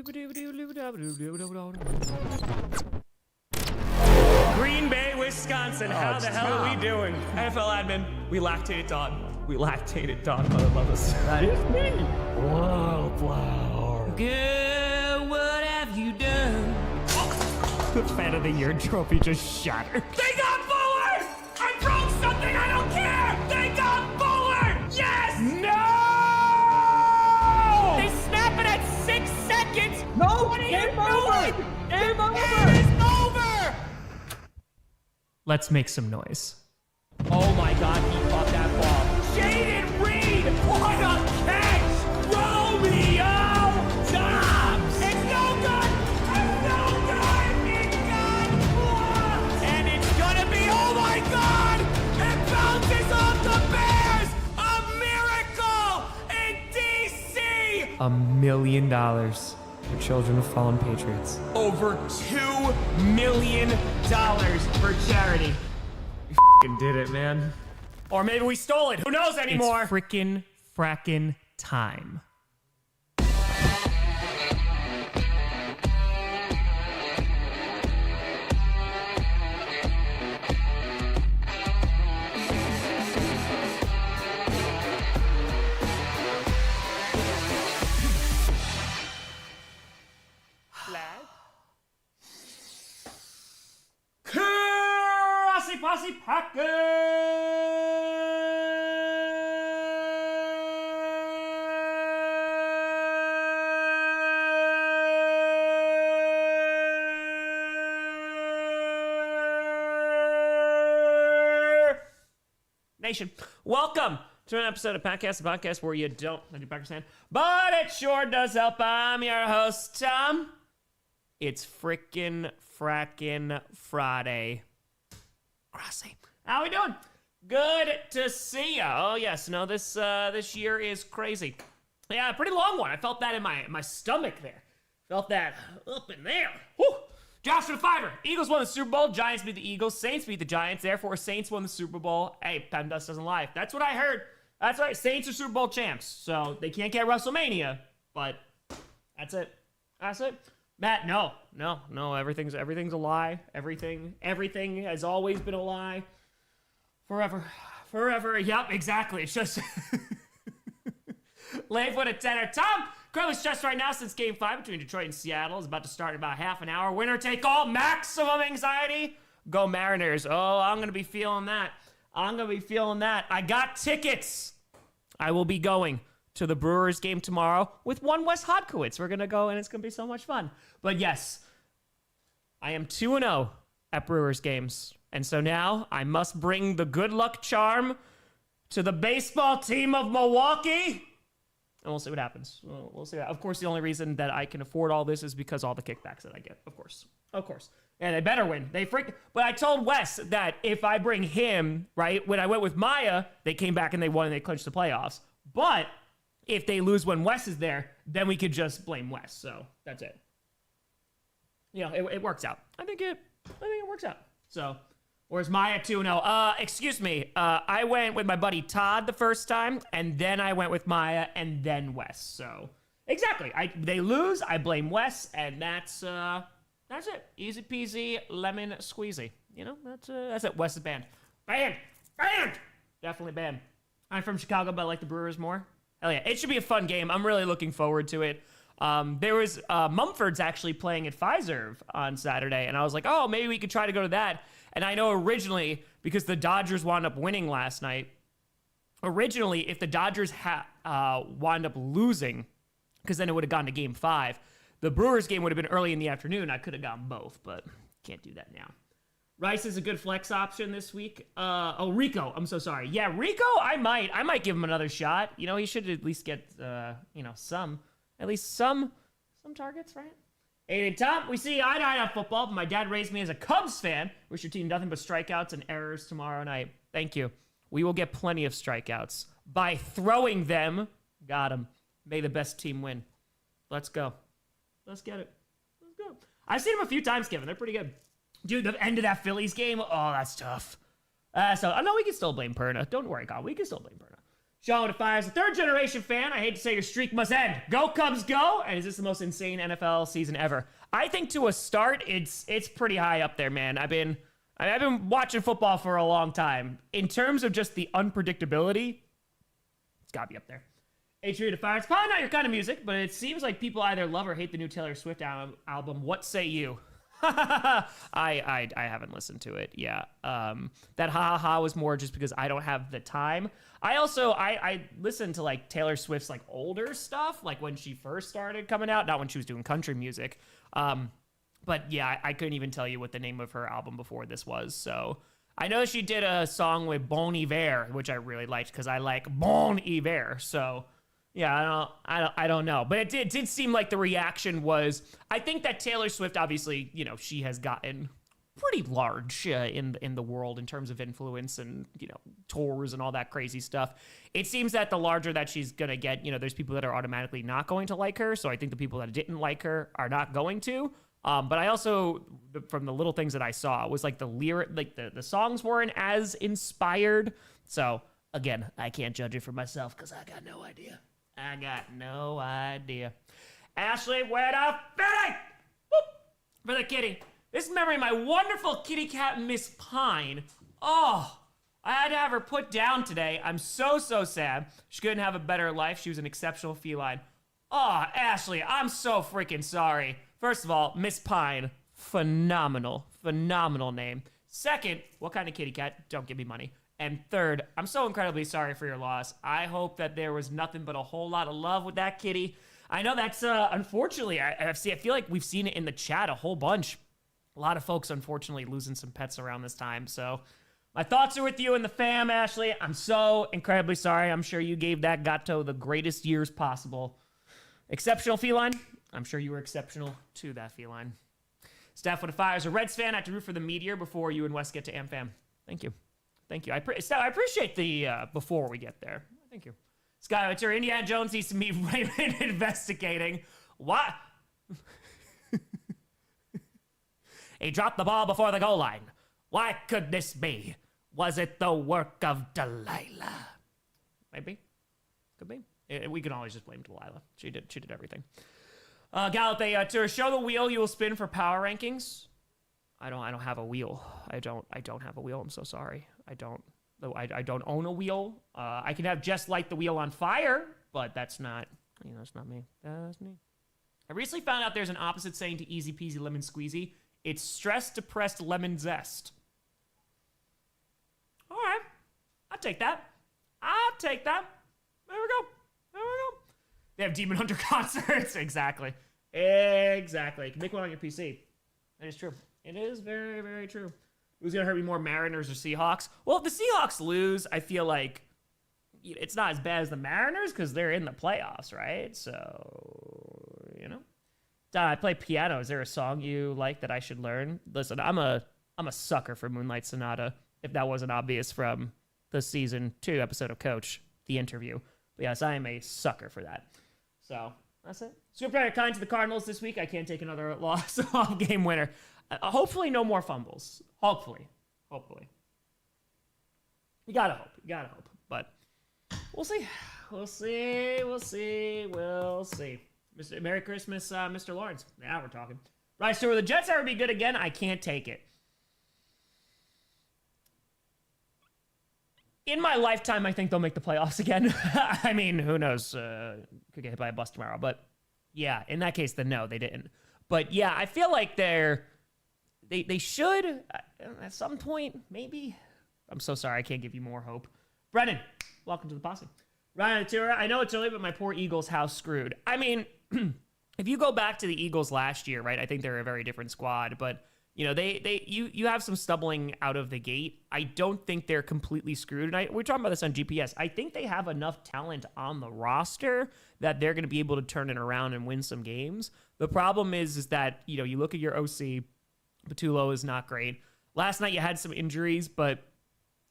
Green Bay, Wisconsin. How the hell are we doing? NFL admin, we lactated Dawn. We lactated Dawn. Mother love us. That is me. Wildflower. Good, what have you done? The Fan of the Year trophy just shattered. They got Bullard! I broke something, I don't care! They got Bullard! Yes! No! They snap it at 6 seconds! No! What are Game you over! doing? Game over! Game is over! Let's make some noise. Oh my god, he caught that ball. Jaden Reed! What a catch! Romeo Dobbs! It's no good! It's no good! It got blocked! And it's gonna be, oh my god! It bounces off the Bears! A miracle in DC! $1 million for children of fallen patriots. Over $2 million for charity. We f***ing did it, man. Or maybe we stole it. Who knows anymore? It's frackin' time. Grossi Posse Nation, welcome to an episode of Podcast, the podcast where you don't let your Packers fan, but it sure does help. I'm your host, Tom. It's frackin' Friday. Grossi, how we doing? Good to see ya. Oh yes, no, this year is crazy. Yeah, pretty long one. I felt that in my stomach there. Felt that up in there. Whew. Josh for the Fiver. Eagles won the Super Bowl. Giants beat the Eagles. Saints beat the Giants. Therefore, Saints won the Super Bowl. Hey, Pen Dust doesn't lie. That's what I heard. That's right. Saints are Super Bowl champs. So they can't get WrestleMania, but that's it. That's it. Matt, no. Everything's a lie. Everything has always been a lie. Forever. Yep, exactly. It's just late for the tenor. Tom, currently stressed right now since Game 5 between Detroit and Seattle is about to start in about half an hour. Winner take all, maximum anxiety. Go Mariners. Oh, I'm gonna be feeling that. I got tickets. I will be going to the Brewers game tomorrow with one Wes Hodkowitz. We're gonna go and it's gonna be so much fun. But yes, I am 2-0 at Brewers games. And so now I must bring the good luck charm to the baseball team of Milwaukee. And we'll see what happens. We'll see. Of course, the only reason that I can afford all this is because all the kickbacks that I get. Of course. And they better win. But I told Wes that if I bring him, right, when I went with Maya, they came back and they won and they clinched the playoffs. But if they lose when Wes is there, then we could just blame Wes. So that's it. You know, it works out. I think it works out. So, where's Maya 2-0? Excuse me. I went with my buddy Todd the first time, and then I went with Maya, and then Wes. So, exactly. They lose, I blame Wes, and that's it. Easy peasy, lemon squeezy. You know, that's it. Wes is banned. Banned! Definitely banned. I'm from Chicago, but I like the Brewers more. Hell yeah. It should be a fun game. I'm really looking forward to it. There was Mumford's actually playing at Fiserv on Saturday, and I was like, oh, maybe we could try to go to that. And I know originally, because the Dodgers wound up winning last night, originally, if the Dodgers wound up losing, because then it would have gone to Game 5, the Brewers game would have been early in the afternoon. I could have gotten both, but can't do that now. Rice is a good flex option this week. Rico, I'm so sorry. Yeah, Rico, I might give him another shot. You know, he should at least get, some targets, right? Aiden Tom, we see eye to eye on football, but my dad raised me as a Cubs fan. Wish your team nothing but strikeouts and errors tomorrow night. Thank you. We will get plenty of strikeouts by throwing them. Got him. May the best team win. Let's go. Let's get it. Let's go. I've seen them a few times, Kevin. They're pretty good. Dude, the end of that Phillies game, oh, that's tough. No, we can still blame Perna. Don't worry, God. We can still blame Perna. Sean with Fires, a third-generation fan. I hate to say your streak must end. Go Cubs, go! And is this the most insane NFL season ever? I think to a start, it's pretty high up there, man. I've been watching football for a long time. In terms of just the unpredictability, it's gotta be up there. H3 to Fire. It's probably not your kind of music, but it seems like people either love or hate the new Taylor Swift album. What say you? I haven't listened to it. Yeah. That ha ha ha was more just because I don't have the time. I listened to like Taylor Swift's like older stuff, like when she first started coming out, not when she was doing country music. But yeah, I couldn't even tell you what the name of her album before this was. So I know she did a song with Bon Iver, which I really liked because I like Bon Iver. So yeah, I don't know, but it did seem like the reaction was. I think that Taylor Swift, obviously, you know, she has gotten pretty large in the world in terms of influence and, you know, tours and all that crazy stuff. It seems that the larger that she's gonna get, you know, there's people that are automatically not going to like her. So I think the people that didn't like her are not going to. But I also, from the little things that I saw, was like the lyric, like the songs weren't as inspired. So again, I can't judge it for myself because I got no idea. Ashley, where the Philly? For the kitty. This memory of my wonderful kitty cat, Miss Pine. Oh, I had to have her put down today. I'm so sad. She couldn't have a better life. She was an exceptional feline. Oh, Ashley, I'm so freaking sorry. First of all, Miss Pine, phenomenal name. Second, what kind of kitty cat? Don't give me money. And third, I'm so incredibly sorry for your loss. I hope that there was nothing but a whole lot of love with that kitty. I know that's, unfortunately, I feel like we've seen it in the chat a whole bunch. A lot of folks, unfortunately, losing some pets around this time. So my thoughts are with you and the fam, Ashley. I'm so incredibly sorry. I'm sure you gave that gato the greatest years possible. Exceptional feline. I'm sure you were exceptional to that feline. Steph with a Fire is a Reds fan. I have to root for the Meteor before you and Wes get to AmFam. Thank you. I appreciate the before we get there. Thank you. Sky, it's your Indiana Jones needs to meet Raymond investigating. What? He dropped the ball before the goal line. Why could this be? Was it the work of Delilah? Maybe. Could be. We can always just blame Delilah. She did everything. Gallup, to show the wheel you will spin for power rankings. I don't have a wheel. I don't have a wheel. I'm so sorry. I don't own a wheel. I can have just light the wheel on fire, but that's not me. That's me. I recently found out there's an opposite saying to easy peasy lemon squeezy. It's stress depressed lemon zest. All right. I'll take that. There we go. They have Demon Hunter concerts. Exactly. You can make one on your PC. That is true. It is very, very true. Who's going to hurt me more, Mariners or Seahawks? Well, if the Seahawks lose, I feel like it's not as bad as the Mariners because they're in the playoffs, right? So, you know. I play piano. Is there a song you like that I should learn? Listen, I'm a sucker for Moonlight Sonata, if that wasn't obvious from the season 2 episode of Coach, the interview. But yes, I am a sucker for that. So, that's it. Super kind to the Cardinals this week. I can't take another loss off game winner. Hopefully no more fumbles. Hopefully. You gotta hope. But we'll see. Merry Christmas, Mr. Lawrence. Now we're talking. Right, so will the Jets ever be good again? I can't take it. In my lifetime, I think they'll make the playoffs again. I mean, who knows? Could get hit by a bus tomorrow. But yeah, in that case, then no, they didn't. But yeah, I feel like they should at some point, maybe. I'm so sorry, I can't give you more hope. Brennan, welcome to the posse. Ryan Atura, I know it's early, but my poor Eagles house screwed. I mean, if you go back to the Eagles last year, right? I think they're a very different squad, but you know, you have some stumbling out of the gate. I don't think they're completely screwed. And we're talking about this on GPS. I think they have enough talent on the roster that they're going to be able to turn it around and win some games. The problem is that, you know, you look at your OC, Patullo is not great. Last night you had some injuries, but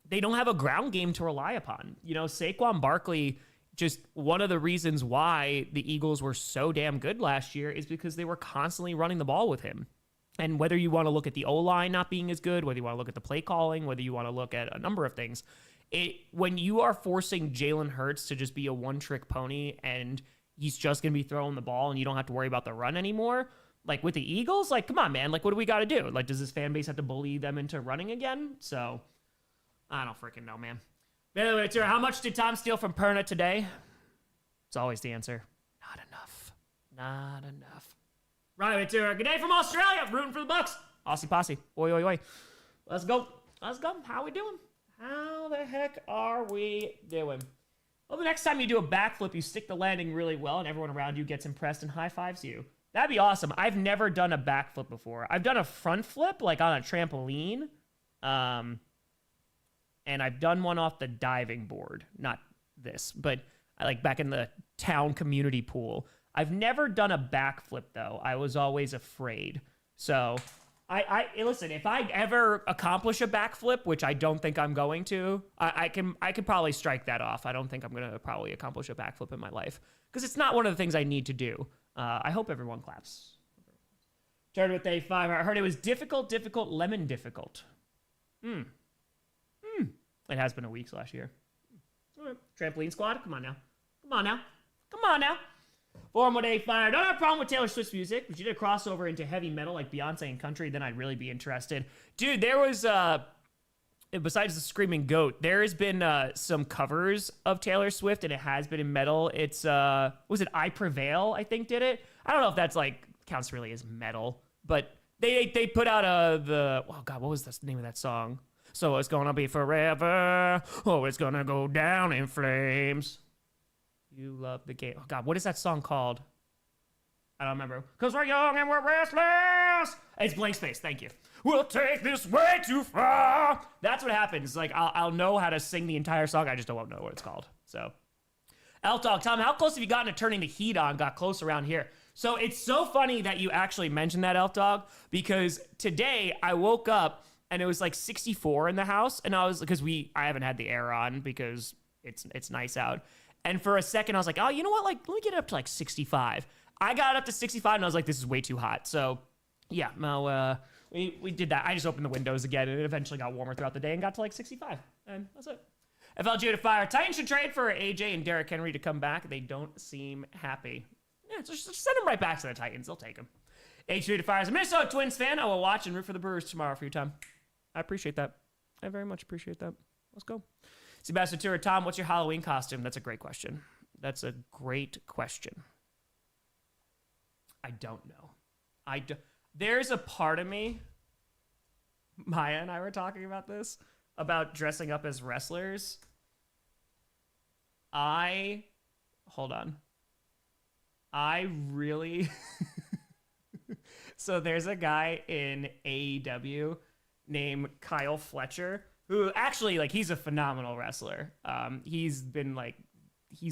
they don't have a ground game to rely upon. You know, Saquon Barkley, just one of the reasons why the Eagles were so damn good last year is because they were constantly running the ball with him. And whether you want to look at the O-line not being as good, whether you want to look at the play calling, whether you want to look at a number of things, when you are forcing Jalen Hurts to just be a one-trick pony and he's just going to be throwing the ball and you don't have to worry about the run anymore, like with the Eagles, like, come on, man. Like, what do we got to do? Like, does this fan base have to bully them into running again? So, I don't freaking know, man. Anyway, how much did Tom steal from Perna today? It's always the answer. Not enough. Not enough. Right, good day from Australia. Rooting for the Bucks. Aussie posse. Oi, oi, oi. Let's go. Let's go. How we doing? How the heck are we doing? Well, the next time you do a backflip, you stick the landing really well and everyone around you gets impressed and high-fives you. That'd be awesome. I've never done a backflip before. I've done a front flip, like on a trampoline. And I've done one off the diving board. Not this, but like back in the town community pool. I've never done a backflip, though. I was always afraid. So, listen, if I ever accomplish a backflip, which I don't think I'm going to, I could probably strike that off. I don't think I'm going to probably accomplish a backflip in my life. Because it's not one of the things I need to do. I hope everyone claps. Started with A5. I heard it was difficult, lemon difficult. It has been a week / year. All right. Trampoline squad, come on now. Come on now. Come on now. Forum with A5. Don't have a problem with Taylor Swift's music, but you did a crossover into heavy metal like Beyonce and country, then I'd really be interested. Dude, there was, besides the Screaming Goat, there has been some covers of Taylor Swift, and it has been in metal. It's, was it I Prevail, I think, did it? I don't know if that's, like, counts really as metal, but they put out oh, God, what was the name of that song? So it's gonna be forever. Oh, it's gonna go down in flames. You love the game. Oh, God, what is that song called? I don't remember. Because we're young and we're restless. It's Blank Space. Thank you. We'll take this way too far. That's what happens. Like, I'll know how to sing the entire song. I just don't know what it's called. So, L-Dog, Tom, how close have you gotten to turning the heat on? Got close around here. So, it's so funny that you actually mentioned that, L-Dog, because today I woke up and it was like 64 in the house, and I haven't had the air on because it's nice out. And for a second, I was like, oh, you know what? Like, let me get it up to like 65. I got it up to 65, and I was like, this is way too hot. So, yeah, no, we did that. I just opened the windows again, and it eventually got warmer throughout the day and got to like 65. And that's it. FLG to fire. Titans should trade for AJ and Derrick Henry to come back. They don't seem happy. Yeah, just send them right back to the Titans. They'll take them. H3 to fire. As a Minnesota Twins fan, I will watch and root for the Brewers tomorrow for your time. I appreciate that. I very much appreciate that. Let's go. Sebastian Tour, Tom, what's your Halloween costume? That's a great question. That's a great question. I don't know. There's a part of me, Maya and I were talking about this, about dressing up as wrestlers. Hold on. I really... So there's a guy in AEW named Kyle Fletcher, who actually, like, he's a phenomenal wrestler. He's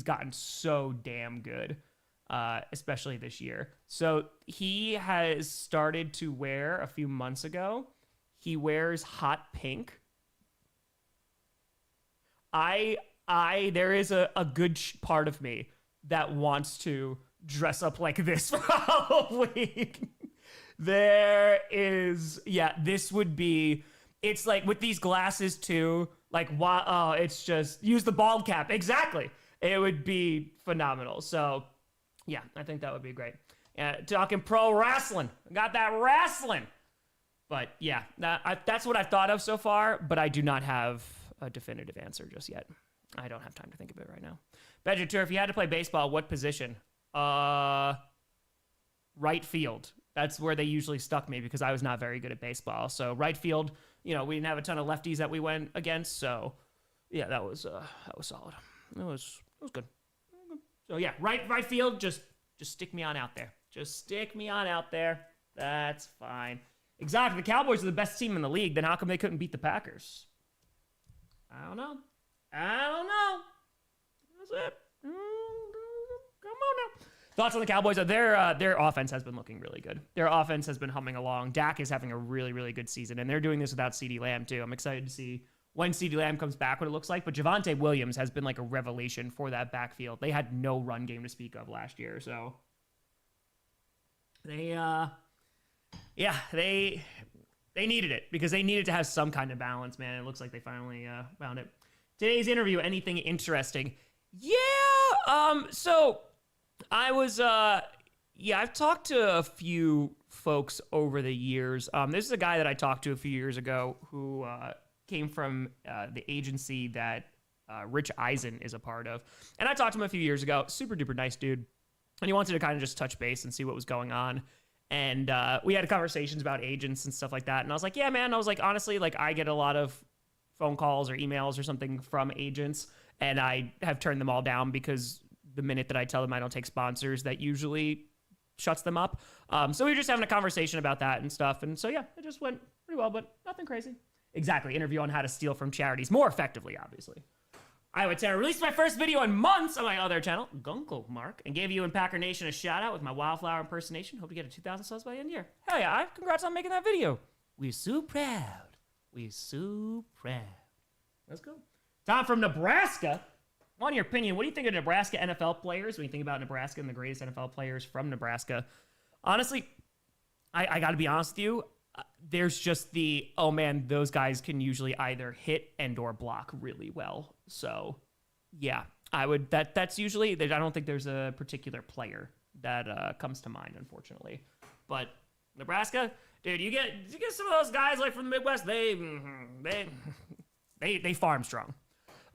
gotten so damn good, especially this year. So he has started to wear, a few months ago, he wears hot pink. There is a good part of me that wants to dress up like this for Halloween. This would be, it's like with these glasses too, like, wow, oh, it's just, use the bald cap. Exactly. It would be phenomenal. So, yeah, I think that would be great. Talking pro wrestling. Got that wrestling. But, yeah, that's what I've thought of so far, but I do not have a definitive answer just yet. I don't have time to think of it right now. Bedger, if you had to play baseball, what position? Right field. That's where they usually stuck me because I was not very good at baseball. So right field, we didn't have a ton of lefties that we went against. So yeah, that was solid. It was good. So yeah, right field, just stick me on out there. Just stick me on out there. That's fine. Exactly. The Cowboys are the best team in the league. Then how come they couldn't beat the Packers? I don't know. That's it. Come on now. Thoughts on the Cowboys? Their offense has been looking really good. Their offense has been humming along. Dak is having a really, really good season, and they're doing this without CeeDee Lamb, too. I'm excited to see when CeeDee Lamb comes back what it looks like, but Javonte Williams has been like a revelation for that backfield. They had no run game to speak of last year, so they needed it because they needed to have some kind of balance, man. It looks like they finally found it. Today's interview, anything interesting? Yeah, so I was, I've talked to a few folks over the years. This is a guy that I talked to a few years ago who came from the agency that Rich Eisen is a part of. And I talked to him a few years ago. Super duper nice dude. And he wanted to kind of just touch base and see what was going on. And we had conversations about agents and stuff like that. And I was like, yeah, man. I was like, honestly, like I get a lot of phone calls or emails or something from agents. And I have turned them all down because the minute that I tell them I don't take sponsors, that usually shuts them up. So we were just having a conversation about that and stuff. And so, yeah, it just went pretty well, but nothing crazy. Exactly. Interview on how to steal from charities more effectively, obviously. Iowa Terror released my first video in months on my other channel, Gunko Mark, and gave you and Packer Nation a shout out with my Wildflower impersonation. Hope to get to 2,000 subs by the end of the year. Hell yeah, congrats on making that video. We're so proud. We're so proud. Let's go. Tom from Nebraska. On your opinion, what do you think of Nebraska NFL players when you think about Nebraska and the greatest NFL players from Nebraska? Honestly, I got to be honest with you. There's just oh man, those guys can usually either hit and or block really well. So yeah, that's usually, I don't think there's a particular player that comes to mind, unfortunately. But Nebraska, dude, you get some of those guys like from the Midwest, they farm strong.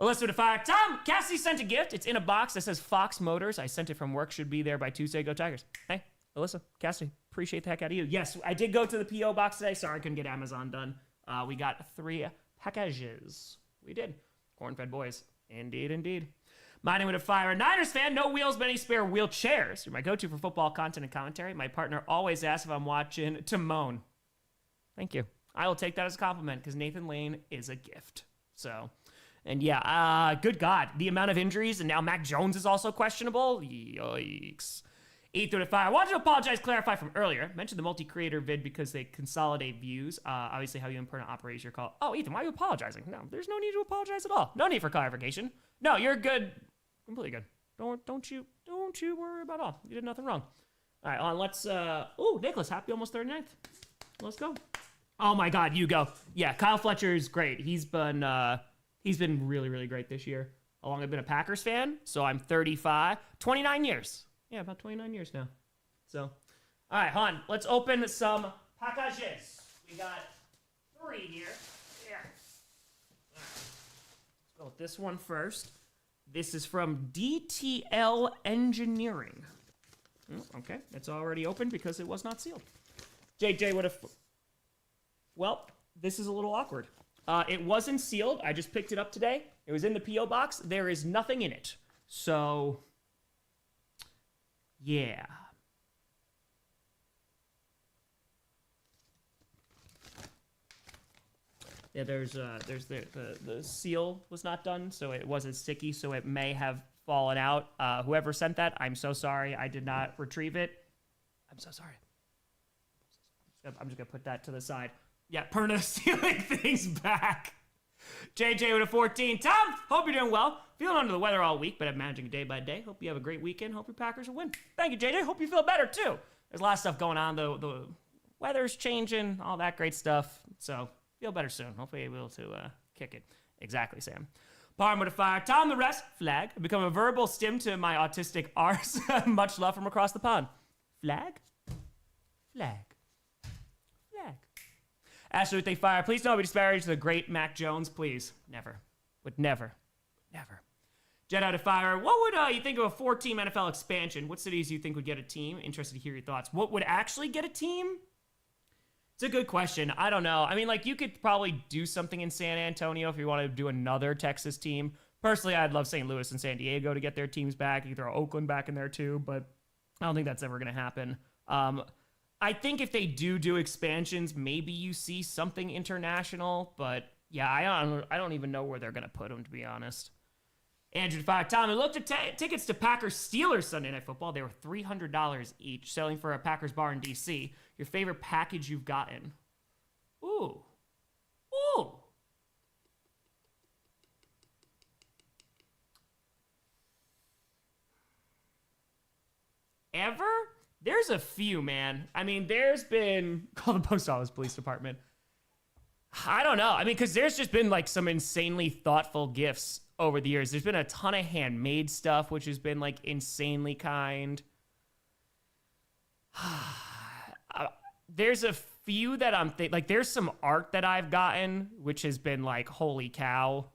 Alyssa with a fire. Tom, Cassie sent a gift. It's in a box that says Fox Motors. I sent it from work. Should be there by Tuesday. Go Tigers. Hey, Alyssa, Cassie, appreciate the heck out of you. Yes, I did go to the P.O. box today. Sorry, I couldn't get Amazon done. We got 3 packages. We did. Corn-fed boys. Indeed, indeed. Mining with a fire. Niners fan, no wheels, but any spare wheelchairs. You're my go-to for football content and commentary. My partner always asks if I'm watching to moan. Thank you. I will take that as a compliment because Nathan Lane is a gift. So... And yeah, good God, the amount of injuries, and now Mac Jones is also questionable. Yikes. 835. I wanted to apologize, clarify from earlier. Mentioned the multi-creator vid because they consolidate views. Obviously, how you and Perna operate your call. Oh, Ethan, why are you apologizing? No, there's no need to apologize at all. No need for clarification. No, you're good. Completely good. Don't you worry about it all. You did nothing wrong. All right, let's. Nicholas, happy almost 39th. Let's go. Oh my God, you go. Yeah, Kyle Fletcher is great. He's been really, really great this year. How long I've been a Packers fan? So I'm 35. 29 years. Yeah, about 29 years now. So, all right, hon, let's open some packages. We got 3 here. Yeah. All right. Let's go with this one first. This is from DTL Engineering. Okay, it's already open because it was not sealed. JJ would have... Well, this is a little awkward. It wasn't sealed. I just picked it up today. It was in the P.O. box. There is nothing in it. So, yeah. Yeah, there's the seal was not done, so it wasn't sticky, so it may have fallen out. Whoever sent that, I'm so sorry. I did not retrieve it. I'm so sorry. I'm just going to put that to the side. Yeah, Perna stealing things back. JJ with a 14. Tom, hope you're doing well. Feeling under the weather all week, but I'm managing day by day. Hope you have a great weekend. Hope your Packers will win. Thank you, JJ. Hope you feel better, too. There's a lot of stuff going on. The weather's changing, all that great stuff. So, feel better soon. Hopefully you'll be able to kick it. Exactly, Sam. Parm with a fire. Tom the rest. Flag. Become a verbal stim to my autistic arse. Much love from across the pond. Flag? Flag. Flag. Ashley with a fire. Please don't be disparaged to the great Mac Jones, please. Never. Would never. Never. Jedi to fire. What would you think of a 4-team NFL expansion? What cities do you think would get a team? Interested to hear your thoughts. What would actually get a team? It's a good question. I don't know. I mean, like, you could probably do something in San Antonio if you want to do another Texas team. Personally, I'd love St. Louis and San Diego to get their teams back. You throw Oakland back in there too, but I don't think that's ever going to happen. I think if they do expansions, maybe you see something international, but yeah, I don't even know where they're going to put them, to be honest. Andrew Fire. Tom, I looked at tickets to Packers Steelers Sunday Night Football. They were $300 each, selling for a Packers bar in D.C. Your favorite package you've gotten? Ooh. Ooh. Ever? There's a few, man. I mean, there's been... Call the post office police department. I don't know. I mean, because there's just been like some insanely thoughtful gifts over the years. There's been a ton of handmade stuff, which has been like insanely kind. There's a few that like there's some art that I've gotten, which has been like, holy cow,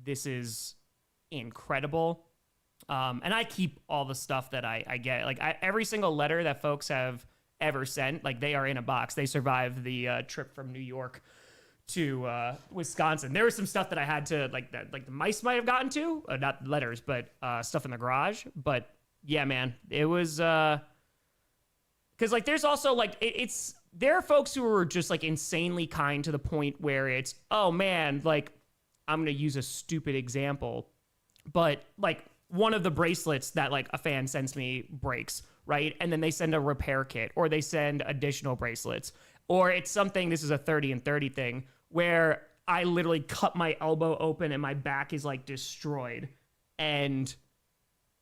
this is incredible. And I keep all the stuff that I get. Like every single letter that folks have ever sent, like they are in a box. They survived the trip from New York to Wisconsin. There was some stuff that I had to like that like the mice might have gotten to, not letters, but stuff in the garage. But yeah, man, it was because like there's also like it's there are folks who are just like insanely kind to the point where it's, oh man, like I'm gonna use a stupid example, but like one of the bracelets that like a fan sends me breaks, right? And then they send a repair kit or they send additional bracelets. Or it's something, this is a 30 and 30 thing, where I literally cut my elbow open and my back is like destroyed. And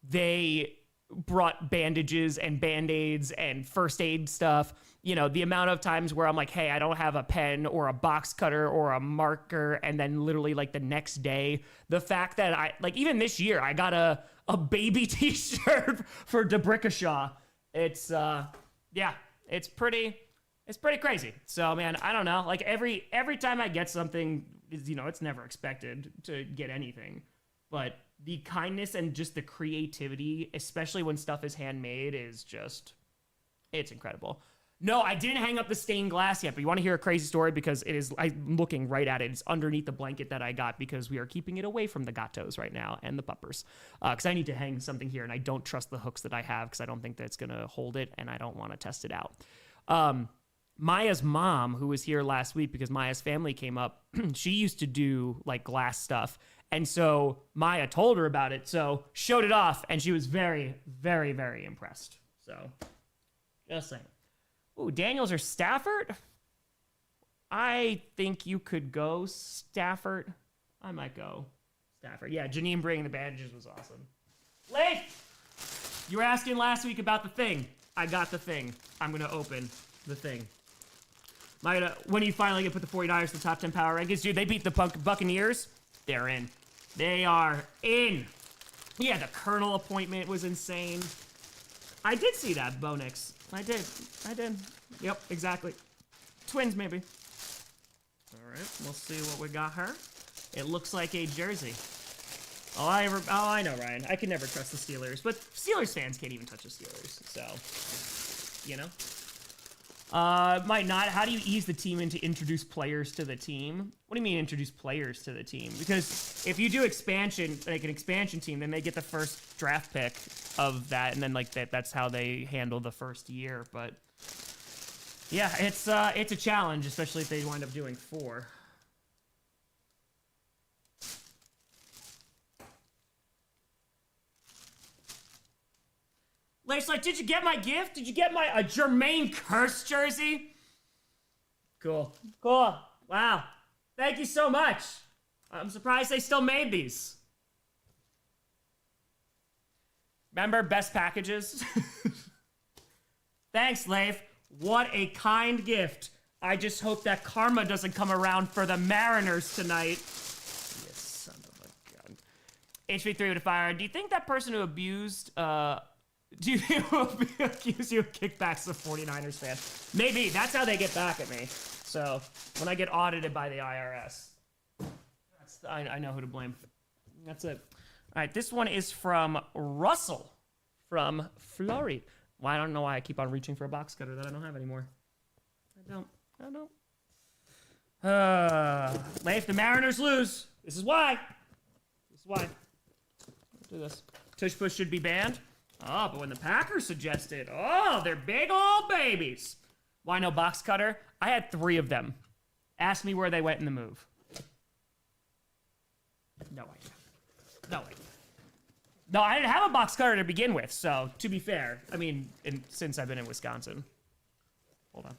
they brought bandages and band-aids and first aid stuff. You know, the amount of times where I'm like, hey, I don't have a pen or a box cutter or a marker. And then literally like the next day, the fact that I, like even this year, I got a baby t-shirt for DeBrickashaw. It's, yeah, it's pretty crazy. So, man, I don't know. Like every time I get something, you know, it's never expected to get anything. But the kindness and just the creativity, especially when stuff is handmade, is just, it's incredible. No, I didn't hang up the stained glass yet, but you want to hear a crazy story because it is, I'm looking right at it. It's underneath the blanket that I got because we are keeping it away from the gatos right now and the puppers. Because I need to hang something here and I don't trust the hooks that I have because I don't think that it's going to hold it and I don't want to test it out. Maya's mom, who was here last week because Maya's family came up, she used to do like glass stuff. And so Maya told her about it, so showed it off, and she was very, very, very impressed. So, just saying. Ooh, Daniels or Stafford? I think you could go Stafford. I might go Stafford. Yeah, Janine bringing the bandages was awesome. Leif! You were asking last week about the thing. I got the thing. I'm going to open the thing. When you finally get put the 49ers in the top 10 power rankings, dude, they beat the Buccaneers. They're in. They are in. Yeah, the Colonel appointment was insane. I did see that, Bo Nix. I did. Yep, exactly. Twins, maybe. All right, we'll see what we got her. It looks like a jersey. Oh, I know, Ryan. I can never trust the Steelers, but Steelers fans can't even touch the Steelers, so, you know. Might not. How do you ease the team into introduce players to the team? What do you mean introduce players to the team? Because if you do expansion, like an expansion team, then they get the first draft pick of that, and then like that's how they handle the first year. But yeah, it's a challenge, especially if they wind up doing 4. Lace, like, did you get my gift? Did you get a Jermaine Kearse jersey? Cool. Wow. Thank you so much. I'm surprised they still made these. Remember best packages? Thanks, Leif. What a kind gift. I just hope that karma doesn't come around for the Mariners tonight. You son of a gun. HV3 with a fire. Do you think that person who abused, do you accuse you of kickbacks of 49ers fan? Maybe. That's how they get back at me. So, when I get audited by the IRS, I know who to blame. That's it. All right, this one is from Russell from Florida. Well, I don't know why I keep on reaching for a box cutter that I don't have anymore. I don't. If the Mariners lose, this is why. Let's do this. Tush push should be banned. Oh, but when the Packers suggested, they're big old babies. Why no box cutter? I had 3 of them. Ask me where they went in the move. No idea. No, I didn't have a box cutter to begin with, so to be fair, I mean, since I've been in Wisconsin. Hold on.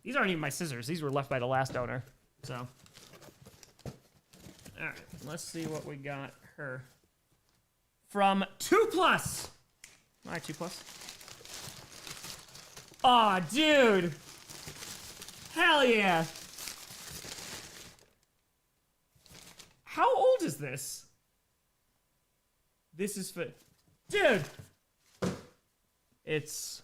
These aren't even my scissors. These were left by the last owner, so. All right, let's see what we got her. From 2 Plus. All right, 2 Plus. Aw, dude. Hell yeah. old is this? This is for... Dude! It's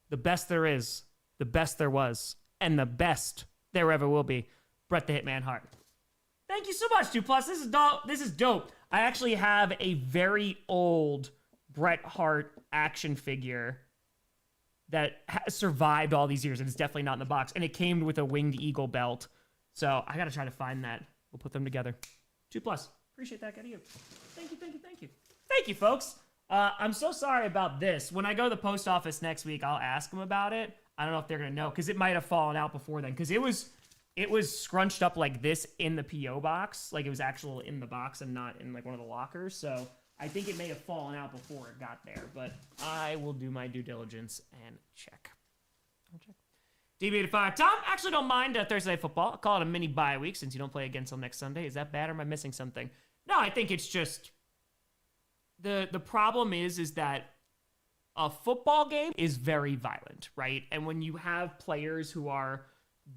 the best there is, the best there was, and the best there ever will be. Bret the Hitman Hart. Thank you so much, 2+. This is dope. This is dope. I actually have a very old Bret Hart action figure that has survived all these years, and it's definitely not in the box. And it came with a winged eagle belt. So I got to try to find that. We'll put them together. 2+. Appreciate that, Getty. Thank you, thank you, thank you. Thank you, folks. I'm so sorry about this. When I go to the post office next week, I'll ask them about it. I don't know if they're going to know, because it might have fallen out before then. Because it was scrunched up like this in the P.O. box. Like, it was actual in the box and not in, like, one of the lockers. So I think it may have fallen out before it got there. But I will do my due diligence and check. I'll check. DB85. Tom, actually don't mind Thursday Night Football. I'll call it a mini bye week since you don't play again until next Sunday. Is that bad, or am I missing something? No, I think it's just... The problem is that a football game is very violent, right? And when you have players who are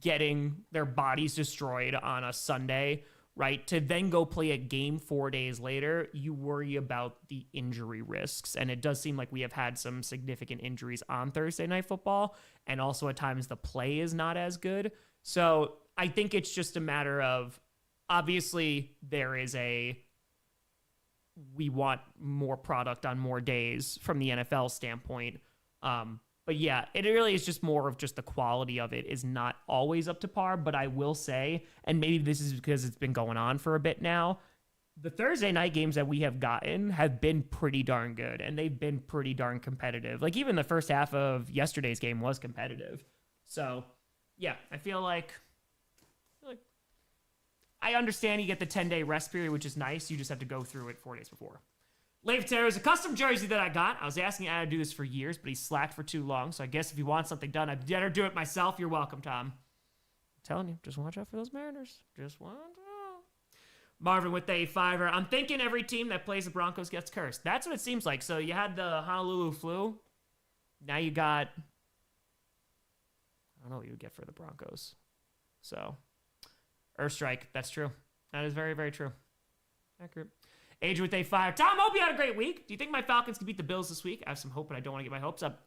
getting their bodies destroyed on a Sunday, right, to then go play a game 4 days later, you worry about the injury risks. And it does seem like we have had some significant injuries on Thursday Night Football, and also at times the play is not as good. So I think it's just a matter of, obviously there is we want more product on more days from the NFL standpoint. But yeah, it really is just more of just the quality of it is not always up to par. But I will say, and maybe this is because it's been going on for a bit now, the Thursday night games that we have gotten have been pretty darn good, and they've been pretty darn competitive. Like, even the first half of yesterday's game was competitive. So yeah, I feel like I understand you get the 10-day rest period, which is nice. You just have to go through it 4 days before. Lave Terror is a custom jersey that I got. I was asking Adam to do this for years, but he slacked for too long. So I guess if you want something done, I'd better do it myself. You're welcome, Tom. I'm telling you, just watch out for those Mariners. Just watch out. Marvin with a fiver. I'm thinking every team that plays the Broncos gets cursed. That's what it seems like. So you had the Honolulu flu. Now you got... I don't know what you would get for the Broncos. So... Earthstrike, that's true. That is very, very true. Accurate. Age with a fire. Tom, hope you had a great week. Do you think my Falcons can beat the Bills this week? I have some hope, but I don't want to get my hopes up.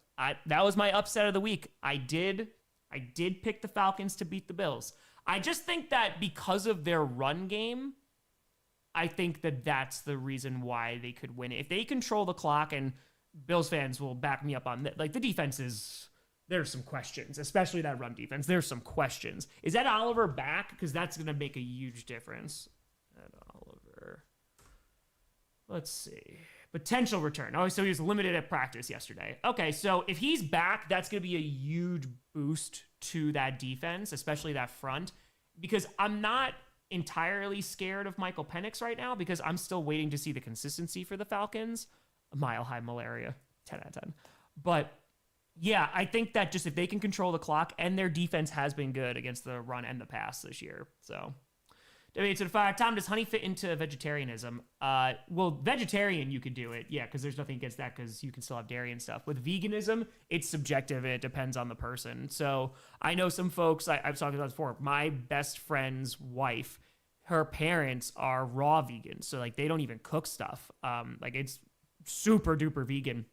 That was my upset of the week. I did pick the Falcons to beat the Bills. I just think that because of their run game, I think that that's the reason why they could win it. If they control the clock, and Bills fans will back me up on that, like, the defense is... There's some questions, especially that run defense. There's some questions. Is that Oliver back? Because that's going to make a huge difference. That Oliver. Let's see. Potential return. Oh, so he was limited at practice yesterday. Okay, so if he's back, that's going to be a huge boost to that defense, especially that front. Because I'm not entirely scared of Michael Penix right now, because I'm still waiting to see the consistency for the Falcons. Mile High Malaria. 10 out of 10. But... yeah, I think that just if they can control the clock, and their defense has been good against the run and the pass this year. So, W to the fire. Tom, does honey fit into vegetarianism? Well, vegetarian, you could do it. Yeah, because there's nothing against that, because you can still have dairy and stuff. With veganism, it's subjective, and it depends on the person. So I know some folks, I've talked about this before. My best friend's wife, her parents are raw vegans. So, like, they don't even cook stuff. Like, it's super duper vegan.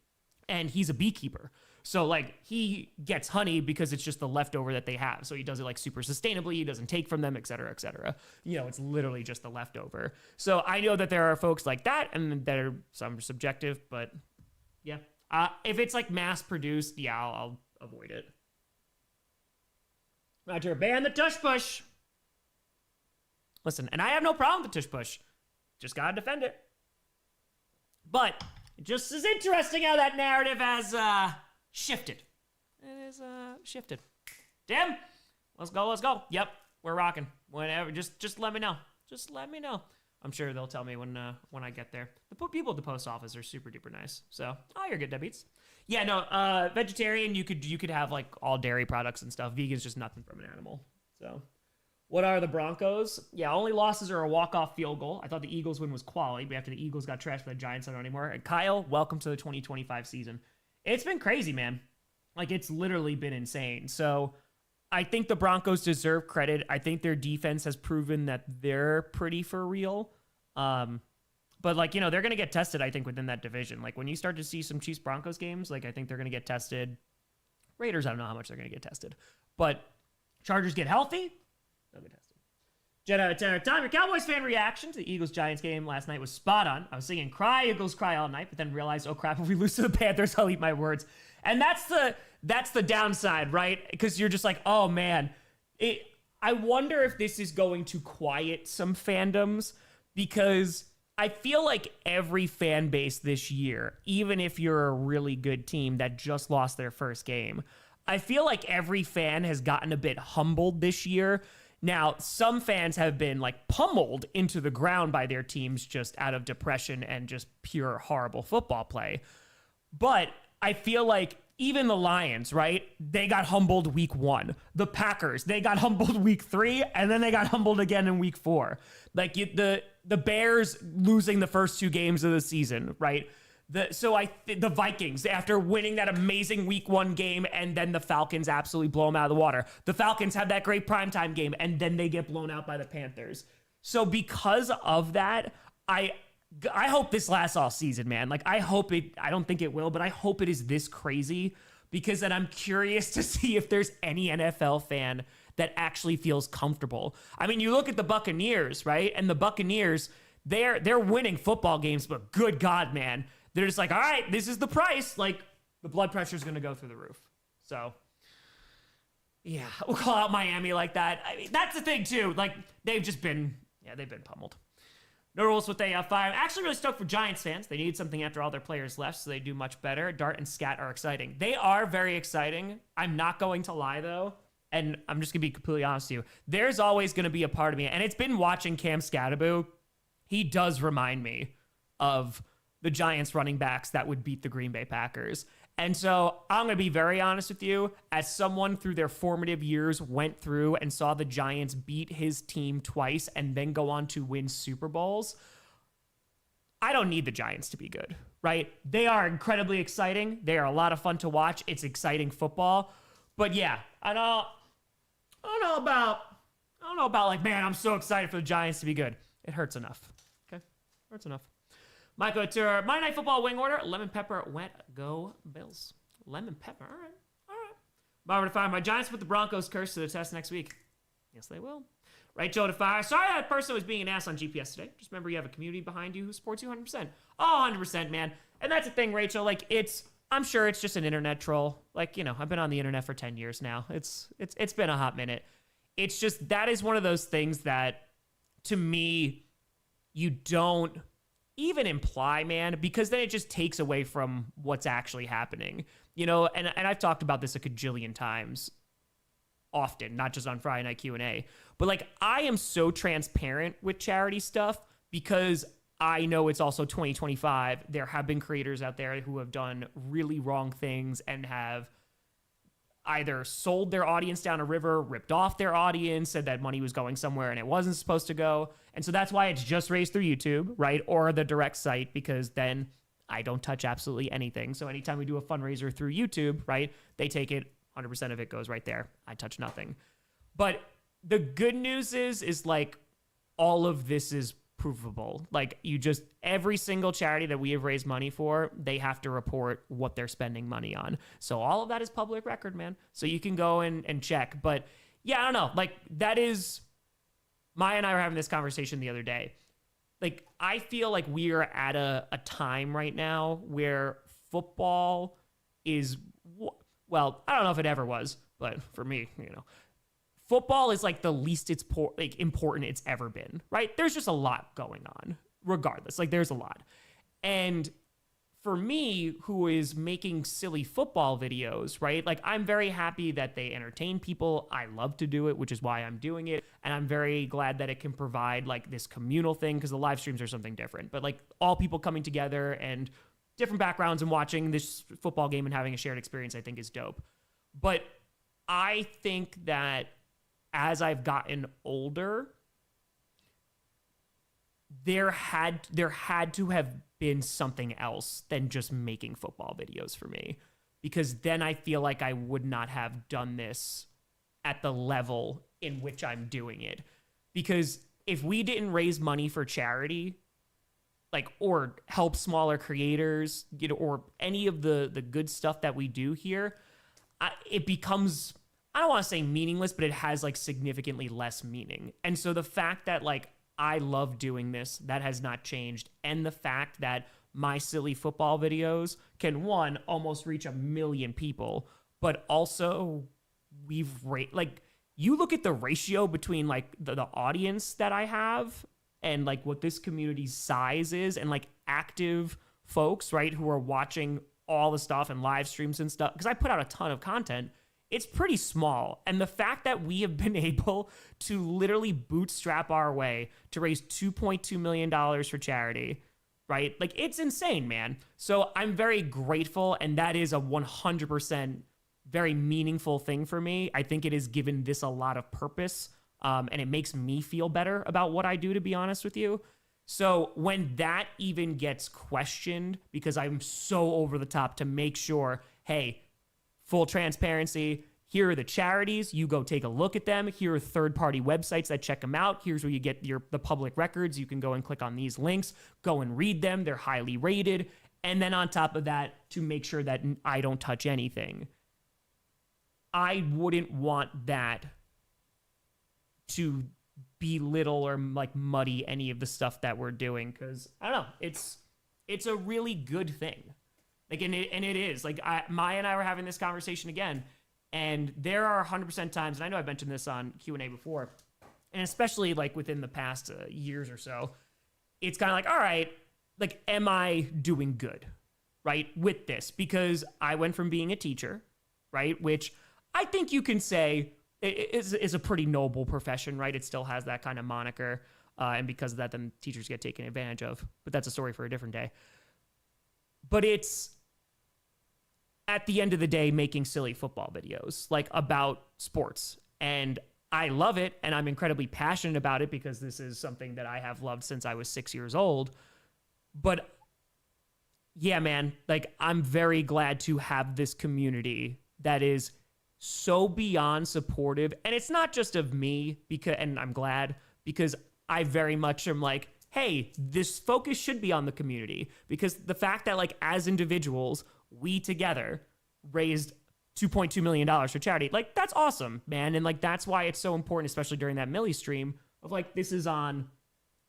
And he's a beekeeper. So, like, he gets honey because it's just the leftover that they have. So he does it, like, super sustainably. He doesn't take from them, et cetera, et cetera. You know, it's literally just the leftover. So I know that there are folks like that, and that are some subjective, but yeah. If it's, like, mass-produced, yeah, I'll avoid it. Roger, ban the tush push. Listen, and I have no problem with the tush push. Just gotta defend it. But just as interesting how that narrative has, shifted. It is shifted. Tim, let's go. Yep, we're rocking. Whenever, just let me know. Just let me know. I'm sure they'll tell me when I get there. The people at the post office are super duper nice. So, you're good, Deadbeats. Yeah, no, vegetarian, you could have, like, all dairy products and stuff. Vegan's just nothing from an animal. So, what are the Broncos? Yeah, only losses are a walk-off field goal. I thought the Eagles win was quality, but after the Eagles got trashed by the Giants, I don't anymore. And Kyle, welcome to the 2025 season. It's been crazy, man. Like, it's literally been insane. So I think the Broncos deserve credit. I think their defense has proven that they're pretty for real. But like, they're going to get tested, I think, within that division. Like when you start to see some Chiefs Broncos games, like I think they're going to get tested. Raiders, I don't know how much they're going to get tested, but Chargers get healthy, they'll get tested. Jet out of 10 time. Your Cowboys fan reaction to the Eagles-Giants game last night was spot on. I was singing "Cry, Eagles, Cry" all night, but then realized, oh crap, if we lose to the Panthers, I'll eat my words. And that's the downside, right? Because you're just like, oh man, I wonder if this is going to quiet some fandoms, because I feel like every fan base this year, even if you're a really good team that just lost their first game, I feel like every fan has gotten a bit humbled this year. Now, some fans have been like pummeled into the ground by their teams just out of depression and just pure horrible football play. But I feel like even the Lions, right? They got humbled week 1. The Packers, they got humbled week 3, and then they got humbled again in week 4. Like the Bears losing the first 2 games of the season, right? The Vikings, after winning that amazing week 1 game, and then the Falcons absolutely blow them out of the water. The Falcons have that great primetime game, and then they get blown out by the Panthers. So because of that, I hope this lasts all season, man. Like I don't think it will, but I hope it is this crazy, because then I'm curious to see if there's any NFL fan that actually feels comfortable. I mean, you look at the Buccaneers, right? And the Buccaneers, they're winning football games, but good God, man. They're just like, all right, this is the price. Like, the blood pressure is going to go through the roof. So, yeah, we'll call out Miami like that. I mean, that's the thing, too. Like, they've been pummeled. No rules with a 5. Actually, really stoked for Giants fans. They need something after all their players left, so they do much better. Dart and Scat are exciting. They are very exciting. I'm not going to lie, though, and I'm just going to be completely honest with you. There's always going to be a part of me, and it's been watching Cam Scatterbo. He does remind me of the Giants running backs that would beat the Green Bay Packers. And so I'm going to be very honest with you. As someone through their formative years went through and saw the Giants beat his team twice and then go on to win Super Bowls, I don't need the Giants to be good, right? They are incredibly exciting. They are a lot of fun to watch. It's exciting football. But yeah, I don't know about like, man, I'm so excited for the Giants to be good. It hurts enough. Okay? Hurts enough. Michael Tour, Monday Night Football wing order, lemon pepper, wet, go Bills. Lemon pepper, all right. Barbara to fire, my Giants put the Broncos curse to the test next week. Yes, they will. Right, Joe to fire. Sorry that person was being an ass on GPS today. Just remember you have a community behind you who supports you 100%. Oh, 100%, man. And that's the thing, Rachel. Like, I'm sure it's just an internet troll. Like, I've been on the internet for 10 years now. It's been a hot minute. It's just, that is one of those things that, to me, you don't even imply, man, because then it just takes away from what's actually happening, and I've talked about this a cajillion times often, not just on Friday Night Q&A, but like, I am so transparent with charity stuff because I know it's also 2025. There have been creators out there who have done really wrong things and have either sold their audience down a river, ripped off their audience, said that money was going somewhere and it wasn't supposed to go. And so that's why it's just raised through YouTube, right? Or the direct site, because then I don't touch absolutely anything. So anytime we do a fundraiser through YouTube, right, they take it, 100% of it goes right there. I touch nothing. But the good news is like, all of this is provable. Like, every single charity that we have raised money for, they have to report what they're spending money on. So all of that is public record, man. So you can go and check. But yeah, I don't know. Like, that is, Maya and I were having this conversation the other day. Like, I feel like we are at a time right now where football is, well, I don't know if it ever was, but for me, football is like the least important it's ever been, right? There's just a lot going on regardless. Like, there's a lot. And for me, who is making silly football videos, right? Like, I'm very happy that they entertain people. I love to do it, which is why I'm doing it. And I'm very glad that it can provide like this communal thing, because the live streams are something different. But like, all people coming together and different backgrounds and watching this football game and having a shared experience, I think is dope. But I think that as I've gotten older, there had to have been something else than just making football videos for me, because then I feel like I would not have done this at the level in which I'm doing it. Because if we didn't raise money for charity, like, or help smaller creators, or any of the good stuff that we do here, it becomes, I don't want to say meaningless, but it has like significantly less meaning. And so the fact that like I love doing this, that has not changed. And the fact that my silly football videos can, one, almost reach 1 million people, but also like, you look at the ratio between like the audience that I have and like what this community's size is, and like active folks, right, who are watching all the stuff and live streams and stuff, because I put out a ton of content. It's pretty small. And the fact that we have been able to literally bootstrap our way to raise $2.2 million for charity, right? Like, it's insane, man. So I'm very grateful, and that is a 100% very meaningful thing for me. I think it has given this a lot of purpose, and it makes me feel better about what I do, to be honest with you. So when that even gets questioned, because I'm so over the top to make sure, hey, full transparency, here are the charities, you go take a look at them. Here are third-party websites that check them out. Here's where you get the public records. You can go and click on these links, go and read them. They're highly rated. And then on top of that, to make sure that I don't touch anything. I wouldn't want that to belittle or like muddy any of the stuff that we're doing, because I don't know, it's a really good thing. Like, and it is like, Maya and I were having this conversation again, and there are 100% times, and I know I've mentioned this on Q&A before, and especially like within the past years or so, it's kind of like, all right, like, am I doing good, right, with this? Because I went from being a teacher, right, which I think you can say is a pretty noble profession, right? It still has that kind of moniker, and because of that, then teachers get taken advantage of. But that's a story for a different day. But it's, at the end of the day, making silly football videos, like, about sports. And I love it, and I'm incredibly passionate about it, because this is something that I have loved since I was 6 years old. But yeah, man, like, I'm very glad to have this community that is so beyond supportive. And it's not just of me, and I'm glad, because I very much am like, hey, this focus should be on the community, because the fact that, like, as individuals, we together raised $2.2 million for charity, like, that's awesome, man. And like, that's why it's so important, especially during that Millie stream, of like, this is on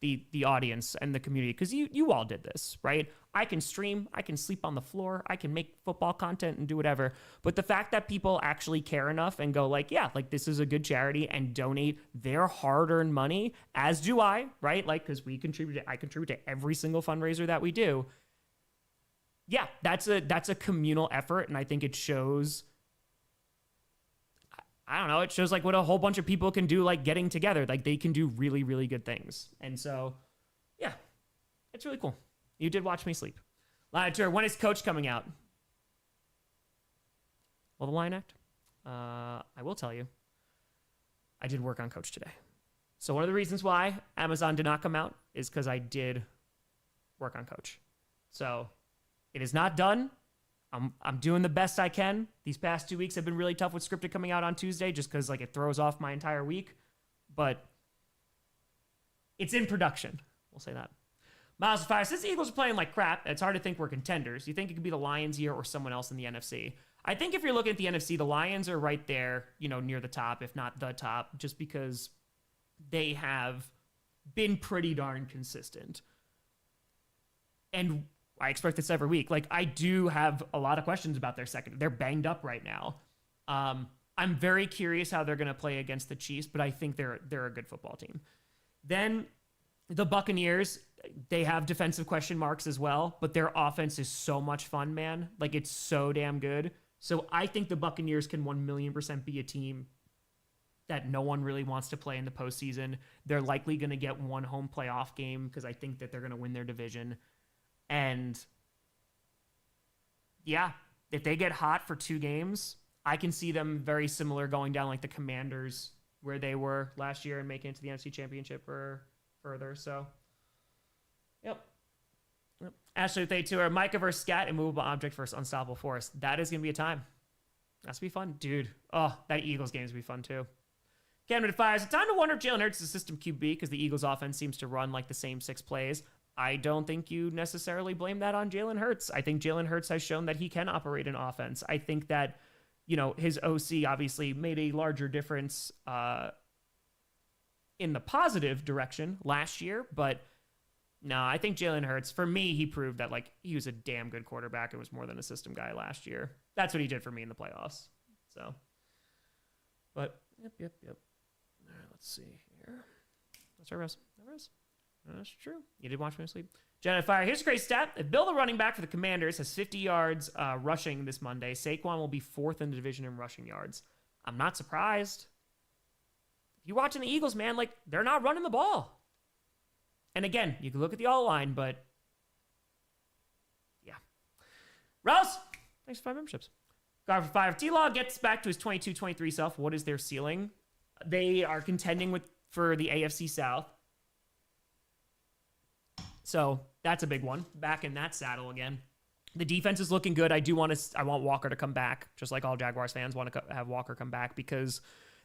the audience and the community, because you all did this, right? I can stream, I can sleep on the floor, I can make football content and do whatever. But the fact that people actually care enough and go like, yeah, like, this is a good charity, and donate their hard-earned money, as do I, right? Like, because I contribute to every single fundraiser that we do. Yeah, that's a communal effort, and I think it shows, I don't know, it shows like what a whole bunch of people can do, like, getting together. Like, they can do really, really good things. And so, yeah, it's really cool. You did watch me sleep. Lion Tour, when is Coach coming out? Well, the Lion Act? I will tell you, I did work on Coach today. So one of the reasons why Amazon did not come out is because I did work on Coach. So it is not done. I'm doing the best I can. These past 2 weeks have been really tough with scripted coming out on Tuesday, just because like it throws off my entire week. But it's in production. We'll say that. Miles of Fire, since the Eagles are playing like crap, it's hard to think we're contenders. You think it could be the Lions here or someone else in the NFC? I think if you're looking at the NFC, the Lions are right there, near the top, if not the top, just because they have been pretty darn consistent. And I expect this every week. Like, I do have a lot of questions about their second. They're banged up right now. I'm very curious how they're going to play against the Chiefs, but I think they're a good football team. Then the Buccaneers, they have defensive question marks as well, but their offense is so much fun, man. Like, it's so damn good. So I think the Buccaneers can 1,000,000% be a team that no one really wants to play in the postseason. They're likely going to get one home playoff game because I think that they're going to win their division. And yeah, if they get hot for 2 games, I can see them very similar going down like the Commanders where they were last year and making it to the NFC Championship or further. So, yep. Ashley with A2, Micah versus Scat, immovable object versus unstoppable force. That is going to be a time. That's going to be fun. Dude, that Eagles game is going to be fun too. Cameron Fires, it's time to wonder if Jalen Hurts is a system QB because the Eagles offense seems to run like the same 6 plays. I don't think you necessarily blame that on Jalen Hurts. I think Jalen Hurts has shown that he can operate an offense. I think that, his OC obviously made a larger difference in the positive direction last year, but no, I think Jalen Hurts, for me, he proved that he was a damn good quarterback. It was more than a system guy last year. That's what he did for me in the playoffs. So, but yep. All right, let's see here. That's our rest. That's true. You did watch me sleep. Janet Fire. Here's a great stat. If Bill, the running back for the Commanders, has 50 yards rushing this Monday, Saquon will be 4th in the division in rushing yards. I'm not surprised. If you're watching the Eagles, man, they're not running the ball. And again, you can look at the all-line, but yeah. Rouse, thanks for 5 memberships. God for 5. T-Law gets back to his 22-23 self. What is their ceiling? They are contending for the AFC South. So that's a big one. Back in that saddle again. The defense is looking good. I want Walker to come back, just like all Jaguars fans want to have Walker come back, because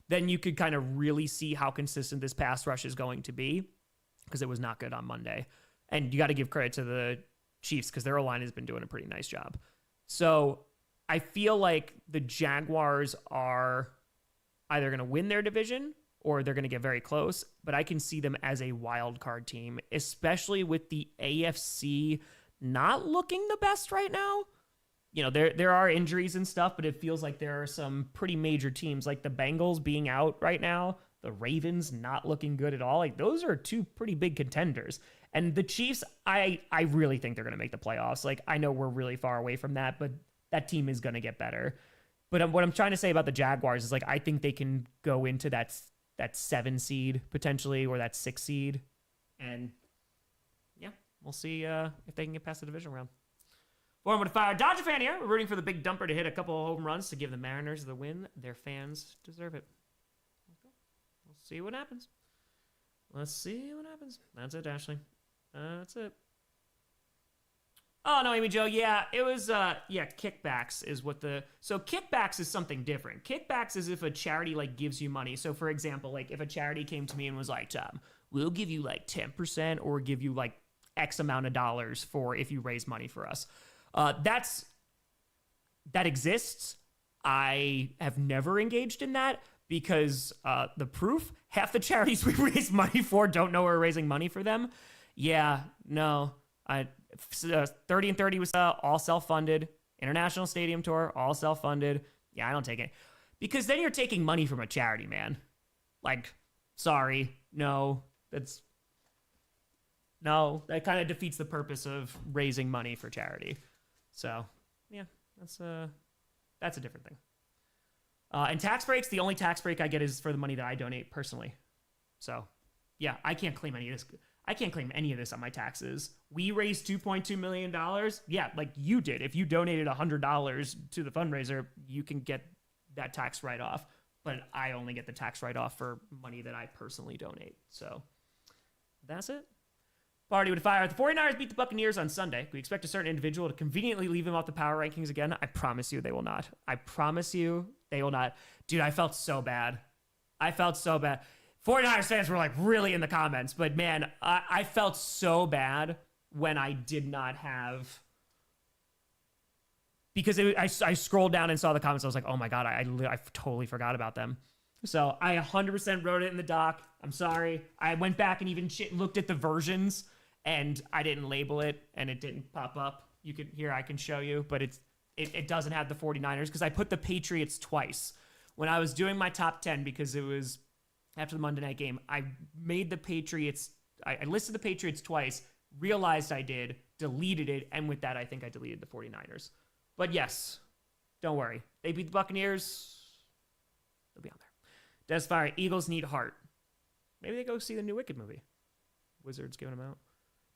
then you could kind of really see how consistent this pass rush is going to be, because it was not good on Monday. And you got to give credit to the Chiefs, because their O-line has been doing a pretty nice job. So I feel like the Jaguars are either going to win their division or they're going to get very close, but I can see them as a wild card team, especially with the AFC not looking the best right now. There are injuries and stuff, but it feels like there are some pretty major teams, like the Bengals being out right now, the Ravens not looking good at all. Those are 2 pretty big contenders. And the Chiefs, I really think they're going to make the playoffs. I know we're really far away from that, but that team is going to get better. But what I'm trying to say about the Jaguars is I think they can go into that 7 seed potentially, or that 6 seed. And yeah, we'll see if they can get past the division round. 4-5. Dodger fan here. We're rooting for the big dumper to hit a couple of home runs to give the Mariners the win. Their fans deserve it. We'll see what happens. Let's see what happens. That's it, Ashley. That's it. Oh, no, Amy Jo. Yeah, it was, kickbacks is so kickbacks is something different. Kickbacks is if a charity, gives you money. So, for example, if a charity came to me and was like, Tom, we'll give you, 10% or give you, X amount of dollars for if you raise money for us. That exists. I have never engaged in that because the proof, half the charities we raise money for don't know we're raising money for them. Yeah, no. 30 and 30 was all self-funded. International Stadium Tour, all self-funded. Yeah, I don't take it. Because then you're taking money from a charity, man. Sorry. No. That kind of defeats the purpose of raising money for charity. So, yeah, that's a different thing. And tax breaks, the only tax break I get is for the money that I donate personally. So, yeah, I can't claim any of this. I can't claim any of this on my taxes. We raised $2.2 million. Yeah, you did. If you donated $100 to the fundraiser, you can get that tax write-off. But I only get the tax write-off for money that I personally donate. So that's it. Party with fire. The 49ers beat the Buccaneers on Sunday. We expect a certain individual to conveniently leave them off the power rankings again. I promise you they will not. I promise you they will not. Dude, I felt so bad. 49ers fans were really in the comments, but man, I felt so bad when I did not have, because I scrolled down and saw the comments. I was like, oh my God, I totally forgot about them. So I 100% wrote it in the doc. I'm sorry. I went back and even looked at the versions and I didn't label it and it didn't pop up. I can show you, but it doesn't have the 49ers because I put the Patriots twice. When I was doing my top 10, because it was after the Monday night game, I made the Patriots, I listed the Patriots twice, realized I did, deleted it, and with that, I think I deleted the 49ers. But yes, don't worry. They beat the Buccaneers. They'll be on there. Desfire, Eagles need heart. Maybe they go see the new Wicked movie. Wizards giving them out.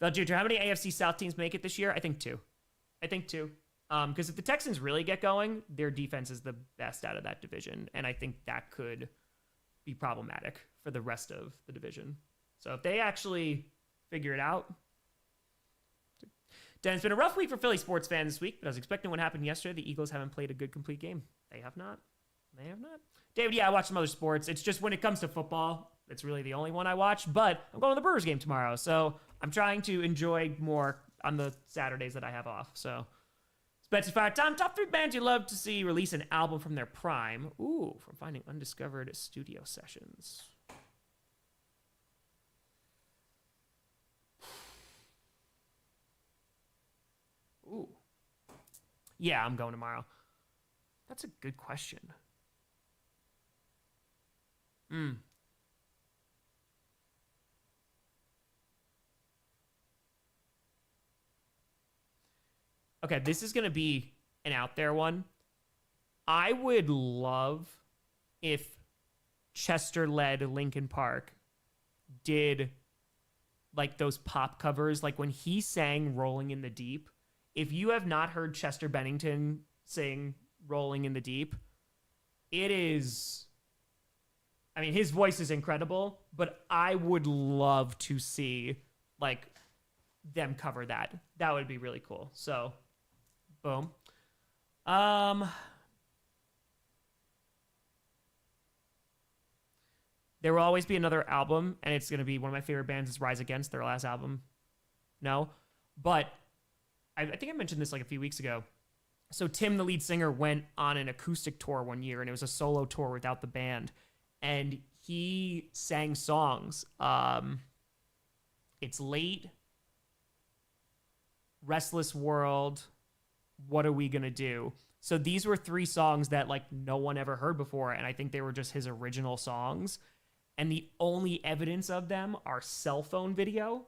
How many AFC South teams make it this year? I think two. Because if the Texans really get going, their defense is the best out of that division, and I think that could be problematic for the rest of the division. So if they actually figure it out. Dan, it's been a rough week for Philly sports fans this week, but I was expecting what happened yesterday. The Eagles haven't played a good, complete game. They have not. David, yeah, I watch some other sports. It's just when it comes to football, it's really the only one I watch, but I'm going to the Brewers game tomorrow, so I'm trying to enjoy more on the Saturdays that I have off. So, Betsy Fire Time, top 3 bands you love to see release an album from their prime. Ooh, from finding undiscovered studio sessions. Ooh. Yeah, I'm going tomorrow. That's a good question. Okay, this is going to be an out there one. I would love if Chester-led Linkin Park did like those pop covers, like when he sang Rolling in the Deep. If you have not heard Chester Bennington sing Rolling in the Deep, it is, I mean, his voice is incredible, but I would love to see like them cover that. That would be really cool. So, boom. There will always be another album, and it's going to be one of my favorite bands is Rise Against, their last album. No, but I think I mentioned this like a few weeks ago. So Tim, the lead singer, went on an acoustic tour one year, and it was a solo tour without the band. And he sang songs. It's Late, Restless World, What Are We Gonna Do? So these were 3 songs that like no one ever heard before, and I think they were just his original songs. And the only evidence of them are cell phone video.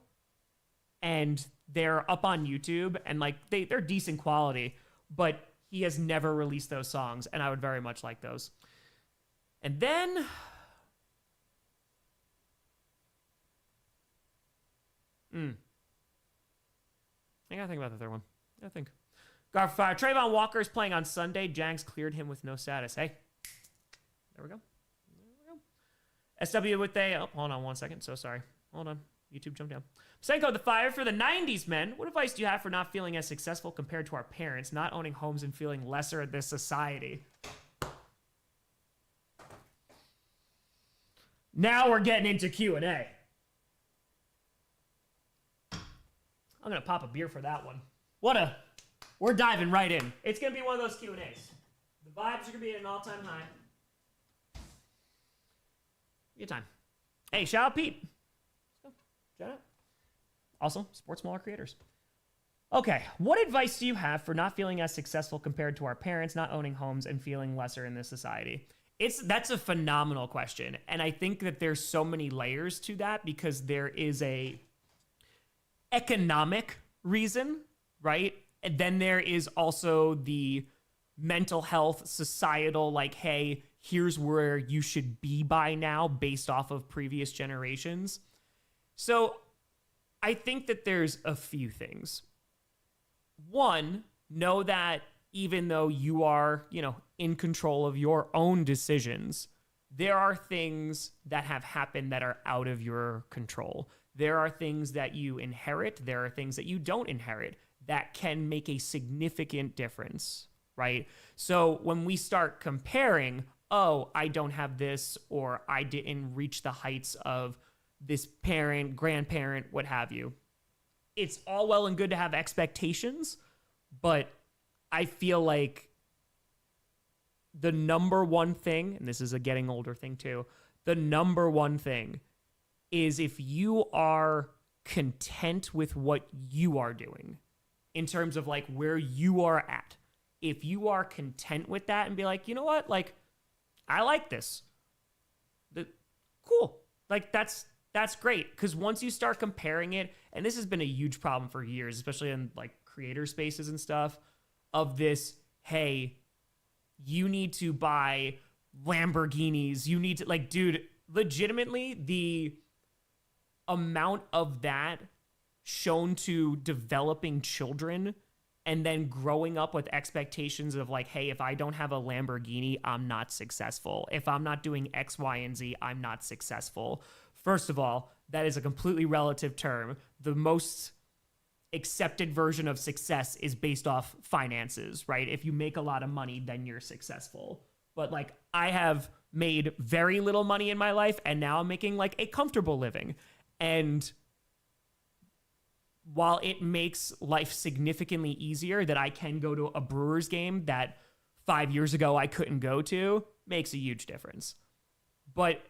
And they're up on YouTube, and like they're decent quality, but he has never released those songs, and I would very much like those. And then I gotta think about the third one. I think Garfire. Trayvon Walker is playing on Sunday. Janks cleared him with no status. Hey, there we go. SW with a, oh, hold on 1 second. So sorry. Hold on. YouTube jumped down. Senko the Fire for the 90s men. What advice do you have for not feeling as successful compared to our parents, not owning homes and feeling lesser in this society? Now we're getting into Q&A. I'm going to pop a beer for that one. We're diving right in. It's going to be one of those Q&As. The vibes are going to be at an all-time high. Good time. Hey, shout out Pete. Shout out. Also, support smaller creators. Okay, what advice do you have for not feeling as successful compared to our parents, not owning homes, and feeling lesser in this society? That's a phenomenal question, and I think that there's so many layers to that because there is a economic reason, right? And then there is also the mental health, societal, like, hey, here's where you should be by now based off of previous generations. So I think that there's a few things. One, know that even though you are, in control of your own decisions, there are things that have happened that are out of your control. There are things that you inherit. There are things that you don't inherit that can make a significant difference, right? So when we start comparing, oh, I don't have this, or I didn't reach the heights of this parent, grandparent, what have you. It's all well and good to have expectations, but I feel like the number one thing, and this is a getting older thing too, the number one thing is if you are content with what you are doing in terms of like where you are at, if you are content with that and be like, you know what, like, I like this. Cool. Like, that's great. Because once you start comparing it, and this has been a huge problem for years, especially in like creator spaces and stuff, of this, hey, you need to buy Lamborghinis. You need to, like, dude, legitimately, the amount of that shown to developing children and then growing up with expectations of like, hey, if I don't have a Lamborghini, I'm not successful. If I'm not doing X, Y, and Z, I'm not successful. First of all, that is a completely relative term. The most accepted version of success is based off finances, right? If you make a lot of money, then you're successful. But like, I have made very little money in my life, and now I'm making like a comfortable living. And while it makes life significantly easier that I can go to a Brewers game that 5 years ago I couldn't go to, makes a huge difference. But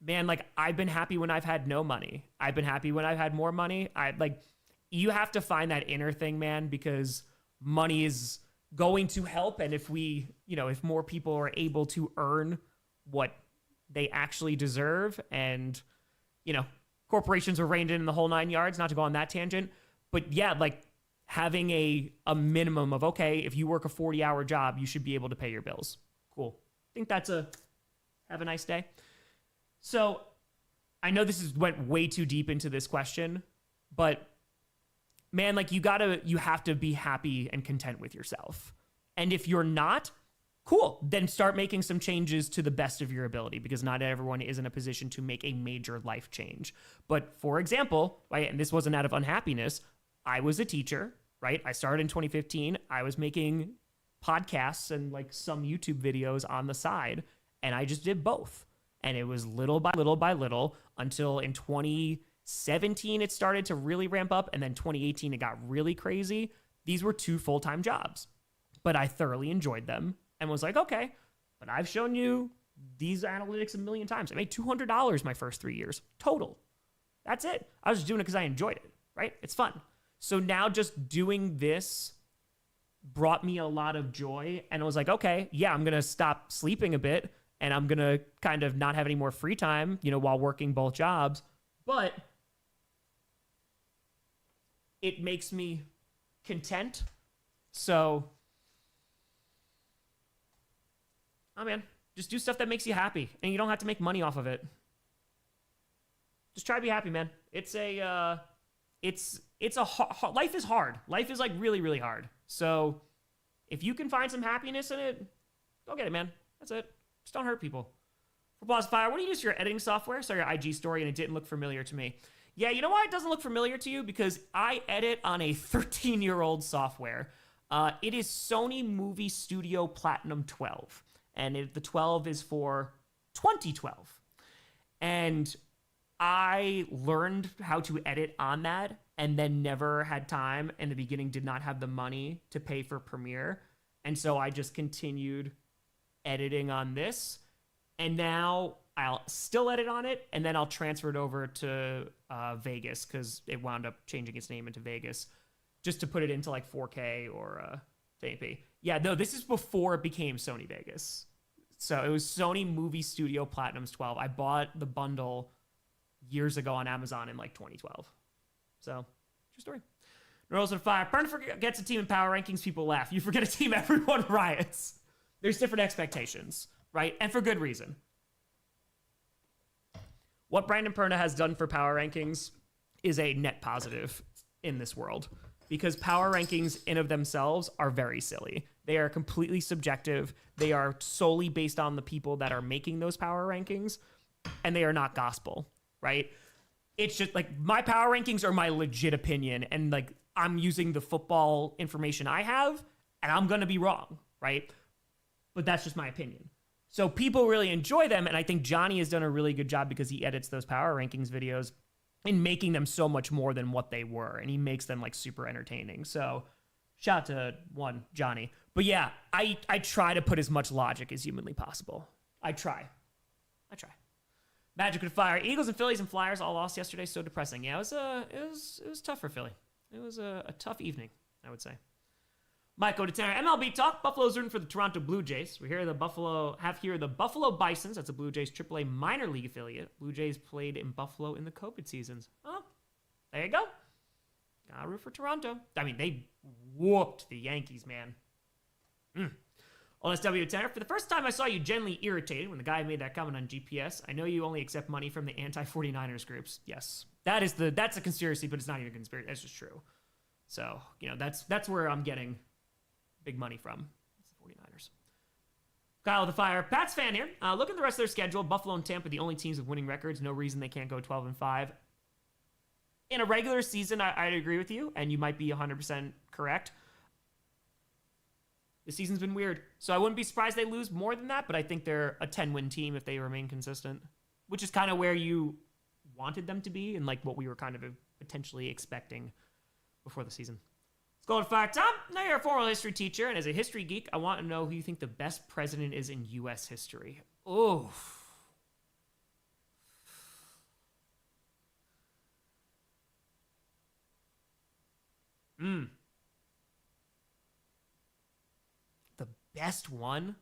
man, like, I've been happy when I've had no money. I've been happy when I've had more money. You have to find that inner thing, man, because money is going to help. And if if more people are able to earn what they actually deserve, and, corporations are reined in the whole 9 yards, not to go on that tangent. But yeah, like, having a minimum of, okay, if you work a 40-hour job, you should be able to pay your bills. Cool. I think that's have a nice day. So I know went way too deep into this question, but man, like, you have to be happy and content with yourself. And if you're not, cool, then start making some changes to the best of your ability, because not everyone is in a position to make a major life change. But for example, right, and this wasn't out of unhappiness, I was a teacher, right? I started in 2015. I was making podcasts and like some YouTube videos on the side, and I just did both. And it was little by little by little until in 2017 it started to really ramp up, and then 2018 it got really crazy. These were 2 full-time jobs, but I thoroughly enjoyed them and was like, okay, but I've shown you these analytics a million times. I made $200 my first 3 years total. That's it. I was just doing it because I enjoyed it, right? It's fun. So now just doing this brought me a lot of joy, and I was like, okay, yeah, I'm going to stop sleeping a bit, and I'm going to kind of not have any more free time, while working both jobs. But it makes me content. So, man, just do stuff that makes you happy, and you don't have to make money off of it. Just try to be happy, man. Life is hard. Life is like really, really hard. So if you can find some happiness in it, go get it, man. That's it. Just don't hurt people. For Blast Fire, what do you use for your editing software? Saw your IG story and it didn't look familiar to me. Yeah, you know why it doesn't look familiar to you? Because I edit on a 13-year-old software. It is Sony Movie Studio Platinum 12. And the 12 is for 2012. And I learned how to edit on that, and then never had time in the beginning, did not have the money to pay for Premiere. And so I just continued editing on this. And now I'll still edit on it, and then I'll transfer it over to Vegas, because it wound up changing its name into Vegas, just to put it into like 4K or 1080p. Yeah, no, this is before it became Sony Vegas. So it was Sony Movie Studio Platinum's 12. I bought the bundle years ago on Amazon in like 2012. So, true story. Neuro's on fire. Pern forgets a team in power rankings, people laugh. You forget a team, everyone riots. There's different expectations, right? And for good reason. What Brandon Perna has done for power rankings is a net positive in this world, because power rankings in of themselves are very silly. They are completely subjective. They are solely based on the people that are making those power rankings, and they are not gospel, right? It's just like, my power rankings are my legit opinion, and like, I'm using the football information I have, and I'm going to be wrong, right? But that's just my opinion. So people really enjoy them, and I think Johnny has done a really good job, because he edits those power rankings videos in making them so much more than what they were, and he makes them like super entertaining. So shout out to Johnny. But yeah, I try to put as much logic as humanly possible. I try. Magic and Fire. Eagles and Phillies and Flyers all lost yesterday. So depressing. Yeah, it was tough for Philly. It was a tough evening, I would say. Mike O'Tanner, MLB talk. Buffalo's rooting for the Toronto Blue Jays. We have here the Buffalo Bisons. That's a Blue Jays AAA minor league affiliate. Blue Jays played in Buffalo in the COVID seasons. Oh, there you go. Gotta root for Toronto. I mean, they whooped the Yankees, man. LSW Tanner, for the first time I saw you genuinely irritated when the guy made that comment on GPS. I know you only accept money from the anti-49ers groups. Yes, that's a conspiracy, but it's not even a conspiracy. That's just true. So, that's where I'm getting big money from. It's the 49ers. Kyle the Fire. Pats fan here. Look at the rest of their schedule. Buffalo and Tampa, the only teams with winning records. No reason they can't go 12-5. In a regular season, I'd agree with you, and you might be 100% correct. The season's been weird. So I wouldn't be surprised they lose more than that, but I think they're a 10-win team if they remain consistent, which is kind of where you wanted them to be and like what we were kind of potentially expecting before the season. Let's go to Fire Tom. Now you're a former history teacher, and as a history geek, I want to know who you think the best president is in U.S. history. Oof. The best one?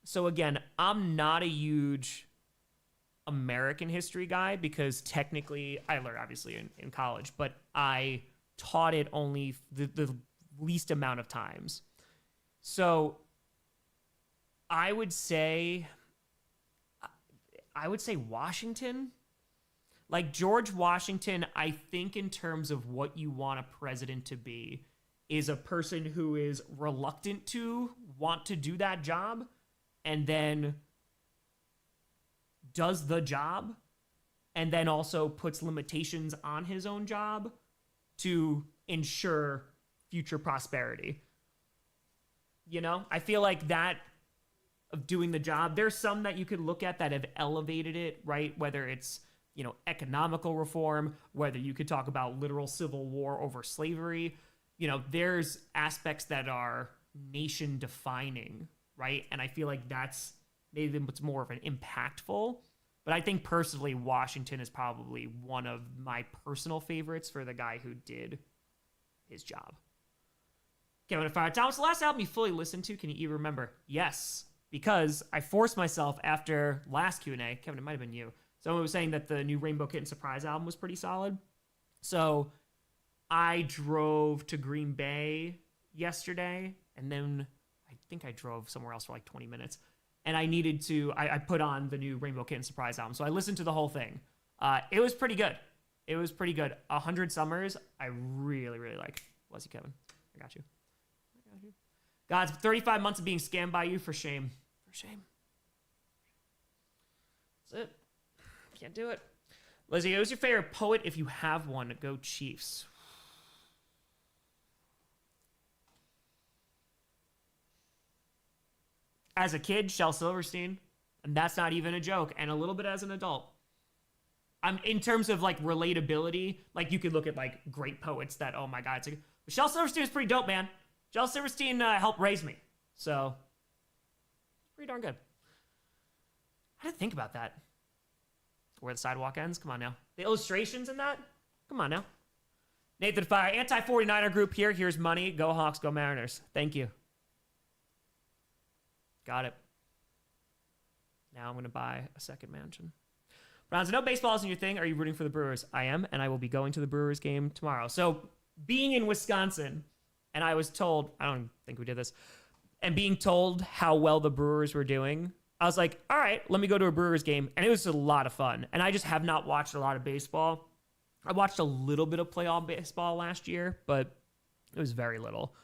So again, I'm not a huge American history guy because technically I learned obviously in college, but I taught it only the least amount of times. So I would say Washington. Like George Washington, I think in terms of what you want a president to be, is a person who is reluctant to want to do that job and then does the job and then also puts limitations on his own job to ensure future prosperity. You know, I feel like that of doing the job, there's some that you could look at that have elevated it, right? Whether it's, you know, economical reform, whether you could talk about literal civil war over slavery. You know, there's aspects that are nation defining, right? And I feel like that's maybe what's more of an impactful. But I think personally, Washington is probably one of my personal favorites for the guy who did his job. Kevin and Fire Thomas, the last album you fully listened to, can you even remember? Yes, because I forced myself after last Q&A. Kevin, it might have been you. Someone was saying that the new Rainbow Kitten Surprise album was pretty solid. So I drove to Green Bay yesterday, and then I think I drove somewhere else for like 20 minutes. And I needed to, I put on the new Rainbow Kitten Surprise album. So I listened to the whole thing. It was pretty good. It was pretty good. 100 Summers, I really, really like. Bless you, Kevin. I got you. God's 35 months of being scammed by you, for shame. For shame. That's it. Can't do it. Lizzie, who's your favorite poet if you have one? Go Chiefs. As a kid, Shel Silverstein. And that's not even a joke. And a little bit as an adult. In terms of like relatability, like you could look at like great poets that, oh my God. It's like, Shel Silverstein is pretty dope, man. Shel Silverstein helped raise me. So, pretty darn good. I didn't think about that. Where the sidewalk ends? Come on now. The illustrations in that? Come on now. Nathan Fire, anti-49er group here. Here's money. Go Hawks, go Mariners. Thank you. Got it. Now I'm going to buy a second mansion. Browns, I know baseball isn't your thing. Are you rooting for the Brewers? I am, and I will be going to the Brewers game tomorrow. So, being in Wisconsin, and I was told, I don't think we did this, and being told how well the Brewers were doing, I was like, all right, let me go to a Brewers game. And it was a lot of fun. And I just have not watched a lot of baseball. I watched a little bit of playoff baseball last year, but it was very little.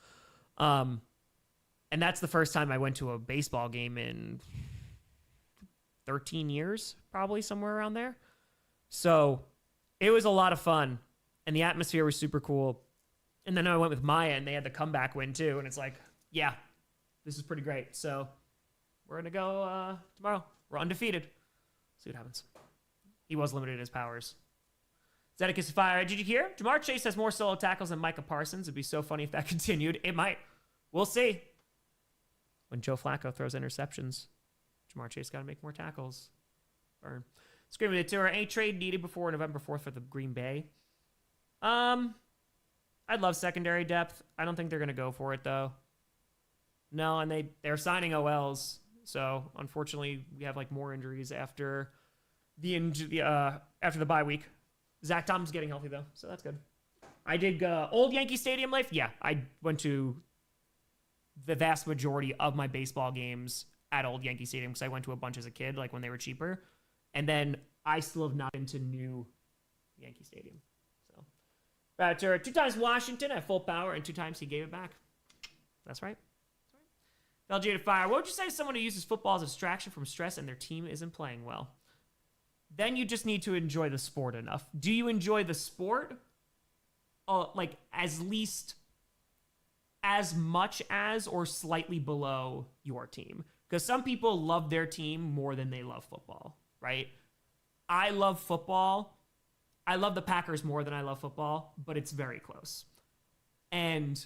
And that's the first time I went to a baseball game in 13 years, probably somewhere around there. So it was a lot of fun. And the atmosphere was super cool. And then I went with Maya, and they had the comeback win too. And it's like, yeah, this is pretty great. So we're going to go tomorrow. We're undefeated. See what happens. He was limited in his powers. Zedekiss Fire. Did you hear? Jamar Chase has more solo tackles than Micah Parsons. It'd be so funny if that continued. It might. We'll see. When Joe Flacco throws interceptions, Jamar Chase got to make more tackles. Burn. Screaming the tour. Any trade needed before November 4th for the Green Bay? I'd love secondary depth. I don't think they're going to go for it, though. No, and they're signing OLs. So, unfortunately, we have like more injuries after the bye week. Zach Thompson's getting healthy, though, so that's good. I did old Yankee Stadium life. Yeah, I went to the vast majority of my baseball games at old Yankee Stadium because I went to a bunch as a kid, like when they were cheaper. And then I still have not been to new Yankee Stadium. So, Batter 2 times Washington at full power, and 2 times he gave it back. That's right. LG to Fire. What would you say to someone who uses football as a distraction from stress and their team isn't playing well? Then you just need to enjoy the sport enough. Do you enjoy the sport? Like as least as much as or slightly below your team? Because some people love their team more than they love football, right? I love football. I love the Packers more than I love football, but it's very close. And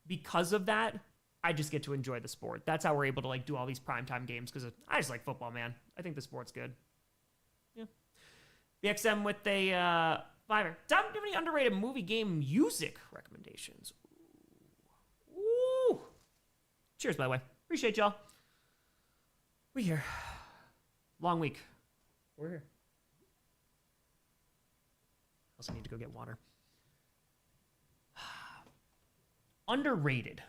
because of that, I just get to enjoy the sport. That's how we're able to like do all these primetime games, because I just like football, man. I think the sport's good. Yeah. BXM with a fiver. Tom, do you have any underrated movie game music recommendations? Ooh. Cheers, by the way. Appreciate y'all. We here. Long week. We're here. Also need to go get water. Underrated. I'm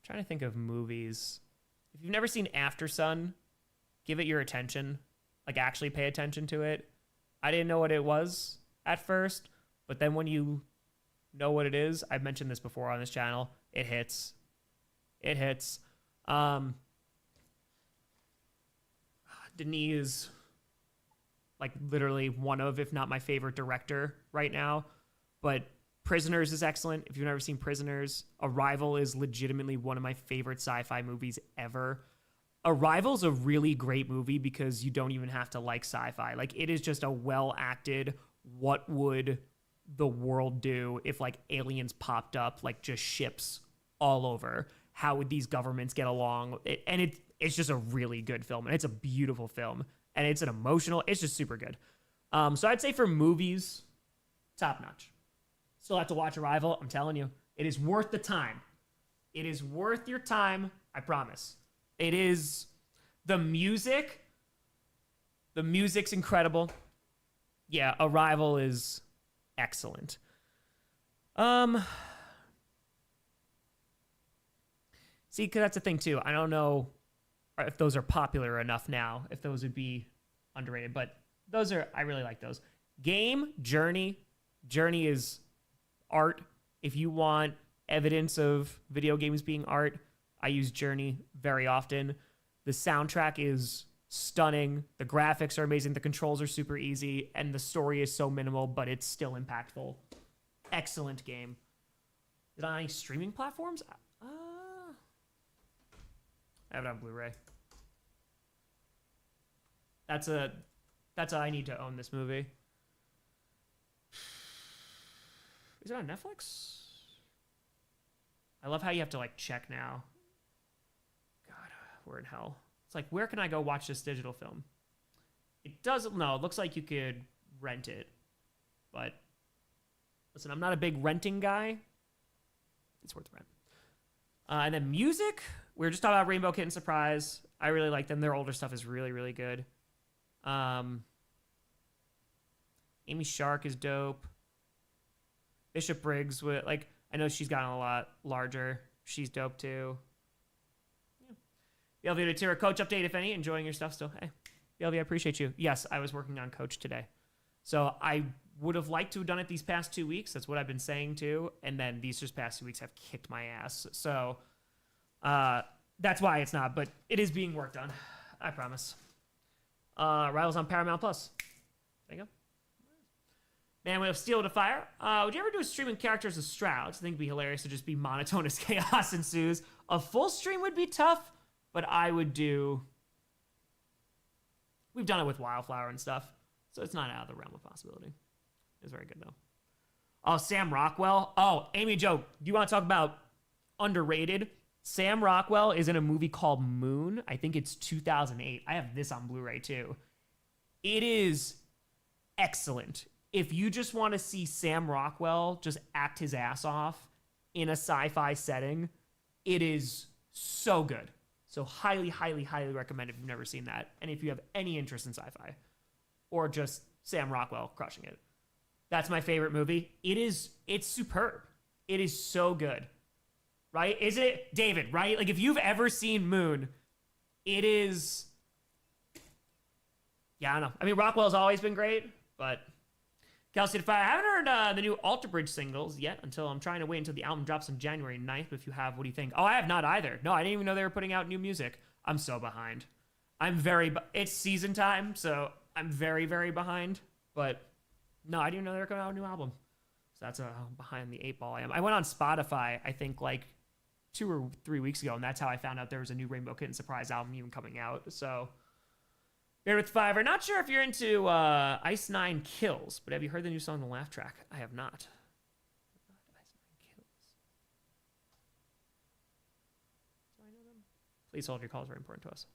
trying to think of movies. If you've never seen After Sun, give it your attention. Like, actually pay attention to it. I didn't know what it was at first, but then when you know what it is, I've mentioned this before on this channel, it hits. It hits. Denis is like literally one of, if not my favorite director right now. But Prisoners is excellent. If you've never seen Prisoners, Arrival is legitimately one of my favorite sci-fi movies ever. Arrival is a really great movie because you don't even have to like sci-fi. Like, it is just a well-acted, what would the world do if like aliens popped up, like just ships all over? How would these governments get along? It's just a really good film, and it's a beautiful film, and it's an emotional, it's just super good. So I'd say for movies, top notch. Still have to watch Arrival. I'm telling you, it is worth the time. It is worth your time. I promise. It is. The music. The music's incredible. Yeah, Arrival is excellent. See, because that's the thing too. I don't know if those are popular enough now, if those would be underrated, but those are, I really like those. Game, Journey. Journey is art. If you want evidence of video games being art, I use Journey very often. The soundtrack is stunning. The graphics are amazing. The controls are super easy, and the story is so minimal, but it's still impactful. Excellent game. Is it on any streaming platforms? I have it on Blu-ray. That's I need to own this movie. Is it on Netflix? I love how you have to like check now. God, we're in hell. It's like, where can I go watch this digital film? It doesn't, no, it looks like you could rent it. But listen, I'm not a big renting guy. It's worth the rent. And then music, we were just talking about Rainbow Kitten Surprise. I really like them. Their older stuff is really, really good. Amy Shark is dope. Bishop Briggs, with like, I know she's gotten a lot larger. She's dope too. Yeah. BLV to Tira Coach update, if any. Enjoying your stuff still? Hey, BLV, I appreciate you. Yes, I was working on Coach today. So I would have liked to have done it these past 2 weeks. That's what I've been saying too. And then these just past 2 weeks have kicked my ass. So that's why it's not, but it is being worked on. I promise. Rivals on Paramount Plus. There you go. Man, we have Steel to Fire. Would you ever do a stream in characters as Strouds? I think it'd be hilarious to just be monotone as chaos ensues. A full stream would be tough, but I would do... We've done it with Wildflower and stuff, so it's not out of the realm of possibility. It's very good, though. Oh, Sam Rockwell. Oh, Amy Jo, do you want to talk about underrated? Sam Rockwell is in a movie called Moon. I think it's 2008. I have this on Blu-ray, too. It is excellent. If you just want to see Sam Rockwell just act his ass off in a sci-fi setting, it is so good. So highly, highly, highly recommend if you've never seen that. And if you have any interest in sci-fi or just Sam Rockwell crushing it. That's my favorite movie. It's superb. It is so good. Right? Isn't it, David, right? Like, if you've ever seen Moon, it is... Yeah, I don't know. I mean, Rockwell's always been great, but... Kelsey Defy, I haven't heard the new Alter Bridge singles yet until I'm trying to wait until the album drops on January 9th. But if you have, what do you think? Oh, I have not either. No, I didn't even know they were putting out new music. I'm so behind. It's season time, so I'm very, very behind. But no, I didn't even know they were coming out with a new album. So that's how behind the eight ball I am. I went on Spotify, I think, like 2 or 3 weeks ago, and that's how I found out there was a new Rainbow Kitten surprise album even coming out. So, Bear with Fiverr. Not sure if you're into Ice Nine Kills, but have you heard the new song, The Laugh Track? I have not. Ice Nine Kills. Do I know them? Please hold your calls. Very important to us.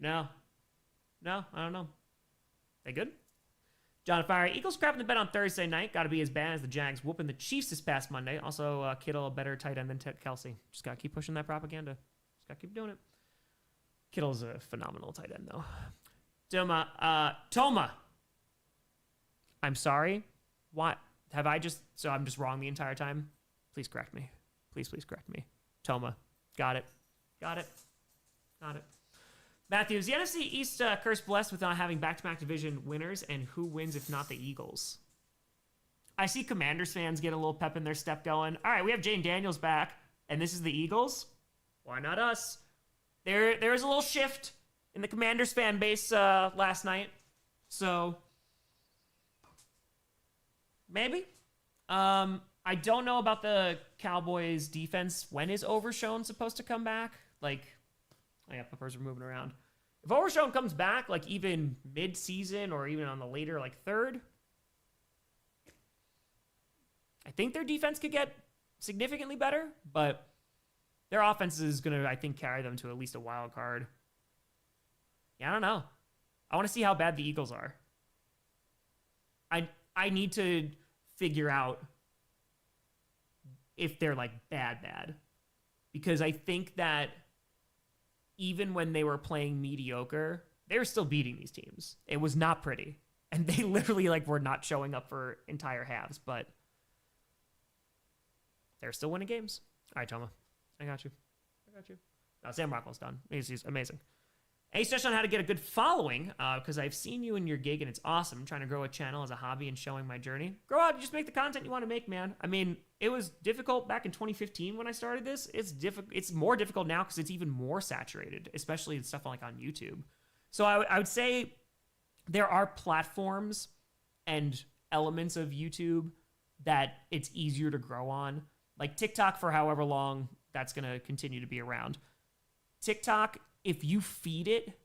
No, I don't know. They good? John Fire. Eagles crapping the bed on Thursday night. Got to be as bad as the Jags whooping the Chiefs this past Monday. Also, Kittle a better tight end than Kelsey. Just got to keep pushing that propaganda. Just got to keep doing it. Kittle's a phenomenal tight end, though. Toma. I'm sorry. What? Have I just... So I'm just wrong the entire time? Please correct me. Please correct me. Toma. Got it. Matthews, the NFC East cursed blessed with not having back-to-back division winners, and who wins if not the Eagles? I see Commanders fans get a little pep in their step going. All right, we have Jane Daniels back, and this is the Eagles? Why not us? There's a little shift in the Commanders fan base last night, so maybe. I don't know about the Cowboys defense. When is Overshown supposed to come back? Like, oh yeah, Peppers are moving around. If Overshown comes back, like even mid-season or even on the later, like third, I think their defense could get significantly better, but their offense is going to, I think, carry them to at least a wild card. Yeah, I don't know. I want to see how bad the Eagles are. I need to figure out if they're like bad. Because I think that even when they were playing mediocre, they were still beating these teams. It was not pretty. And they literally like were not showing up for entire halves, but they're still winning games. All right, Toma. I got you. No, Sam Rockwell's done. He's amazing. Ace touched on how to get a good following, because I've seen you in your gig and it's awesome. I'm trying to grow a channel as a hobby and showing my journey. Grow out, just make the content you want to make, man. I mean, it was difficult back in 2015 when I started this. It's more difficult now because it's even more saturated, especially stuff like on YouTube. So I would say there are platforms and elements of YouTube that it's easier to grow on. Like TikTok, for however long, that's going to continue to be around. TikTok, if you feed it,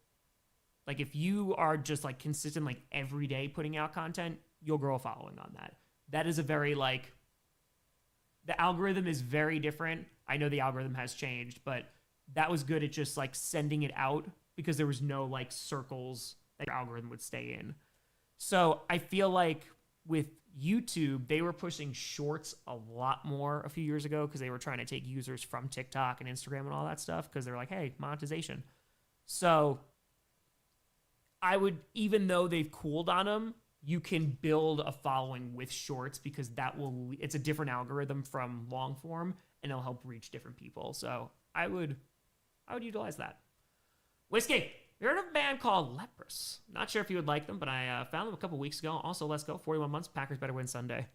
like if you are just like consistent, like every day putting out content, you'll grow a following on that. That is a very like, the algorithm is very different. I know the algorithm has changed, but that was good at just like sending it out because there was no like circles that your algorithm would stay in. So I feel like with YouTube, they were pushing shorts a lot more a few years ago because they were trying to take users from TikTok and Instagram and all that stuff because they're like, hey, monetization. So I would, even though they've cooled on them, you can build a following with shorts because it's a different algorithm from long form and it'll help reach different people. So I would utilize that. Whiskey. You heard of a band called Leprous? Not sure if you would like them, but I found them a couple weeks ago. Also, let's go. 41 months. Packers better win Sunday.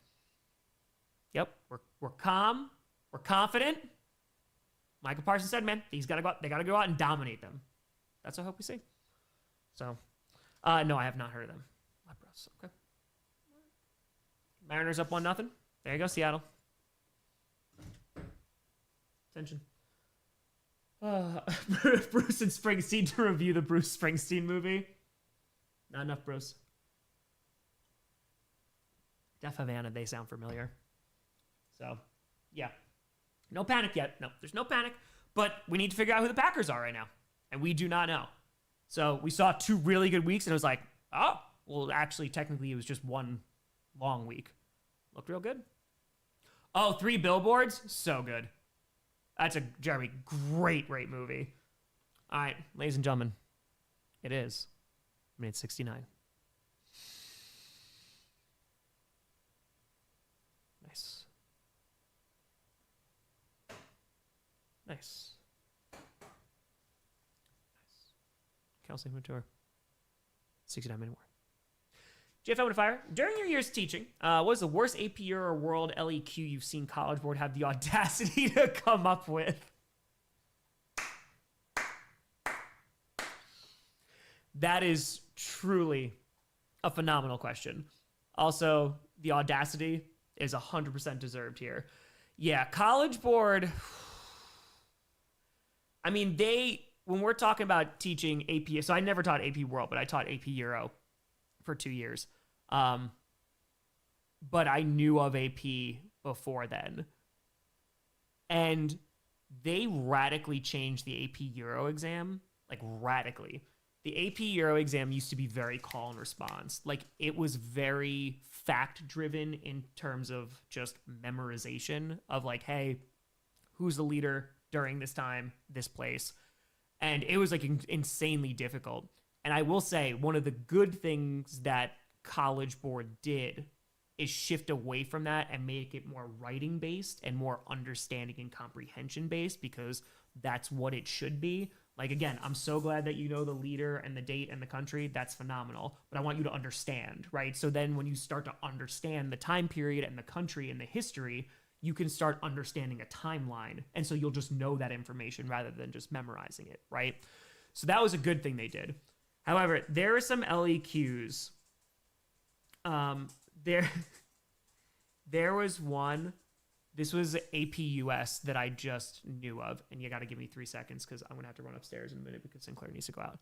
Yep. We're calm. We're confident. Michael Parsons said, man, they got to go out and dominate them. That's what I hope we see. So, no, I have not heard of them. Leprous. Okay. Mariners up 1-0. There you go, Seattle. Attention. Bruce and Springsteen to review the Bruce Springsteen movie. Not enough, Bruce. Def Havana, they sound familiar. So, yeah. No panic yet. No, there's no panic. But we need to figure out who the Packers are right now. And we do not know. So we saw 2 really good weeks, and it was like, oh, well, actually, technically, it was just 1 long week. Looked real good. Oh, 3 billboards? So good. That's a Jeremy, great movie. All right, ladies and gentlemen, it is minute 69. Nice. Kelsey Mature. 69-minute warning. JFL with Fire. During your years teaching, what was the worst AP year or world LEQ you've seen College Board have the audacity to come up with? That is truly A phenomenal question. Also, the audacity is 100% deserved here. Yeah, College Board. I mean, when we're talking about teaching AP, so I never taught AP World, but I taught AP Euro for 2 years. Um, but I knew of AP before then. And they radically changed the AP Euro exam, like radically. The AP Euro exam used to be very call and response. Like it was very fact driven in terms of just memorization of like, hey, who's the leader during this time, this place. And it was like insanely difficult. And I will say, one of the good things that College Board did is shift away from that and make it more writing based and more understanding and comprehension based, because that's what it should be. Like, again, I'm so glad that you know the leader and the date and the country. That's phenomenal. But I want you to understand, right? So then when you start to understand the time period and the country and the history, you can start understanding a timeline. And so you'll just know that information rather than just memorizing it, right? So that was a good thing they did. However, there are some LEQs. There was one. This was AP US that I just knew of, and you got to give me 3 seconds because I'm gonna have to run upstairs in a minute because Sinclair needs to go out.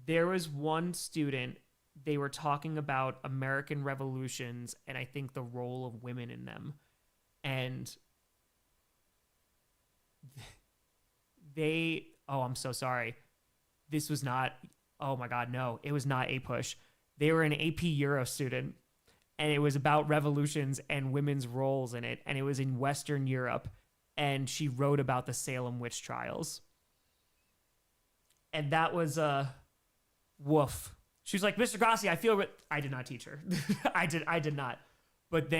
There was one student. They were talking about American revolutions and I think the role of women in them, and they. Oh, I'm so sorry. This was not. Oh my God, no! It was not a push. They were an AP Euro student, and it was about revolutions and women's roles in it, and it was in Western Europe, and she wrote about the Salem witch trials. And that was woof. She was like, Mr. Grossi, I feel I did not teach her. I did not. But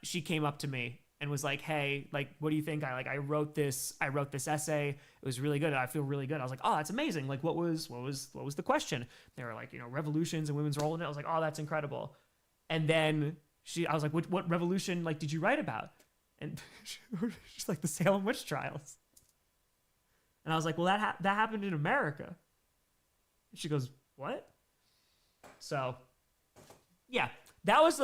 she came up to me and was like, hey, like, what do you think? I wrote this essay. It was really good. I feel really good. I was like, oh, that's amazing. Like, what was the question? They were like, revolutions and women's role in it. I was like, oh, that's incredible. And then I was like, what revolution, like, did you write about? And she's like, the Salem witch trials. And I was like, well, that happened in America. And she goes, what? So, yeah, that was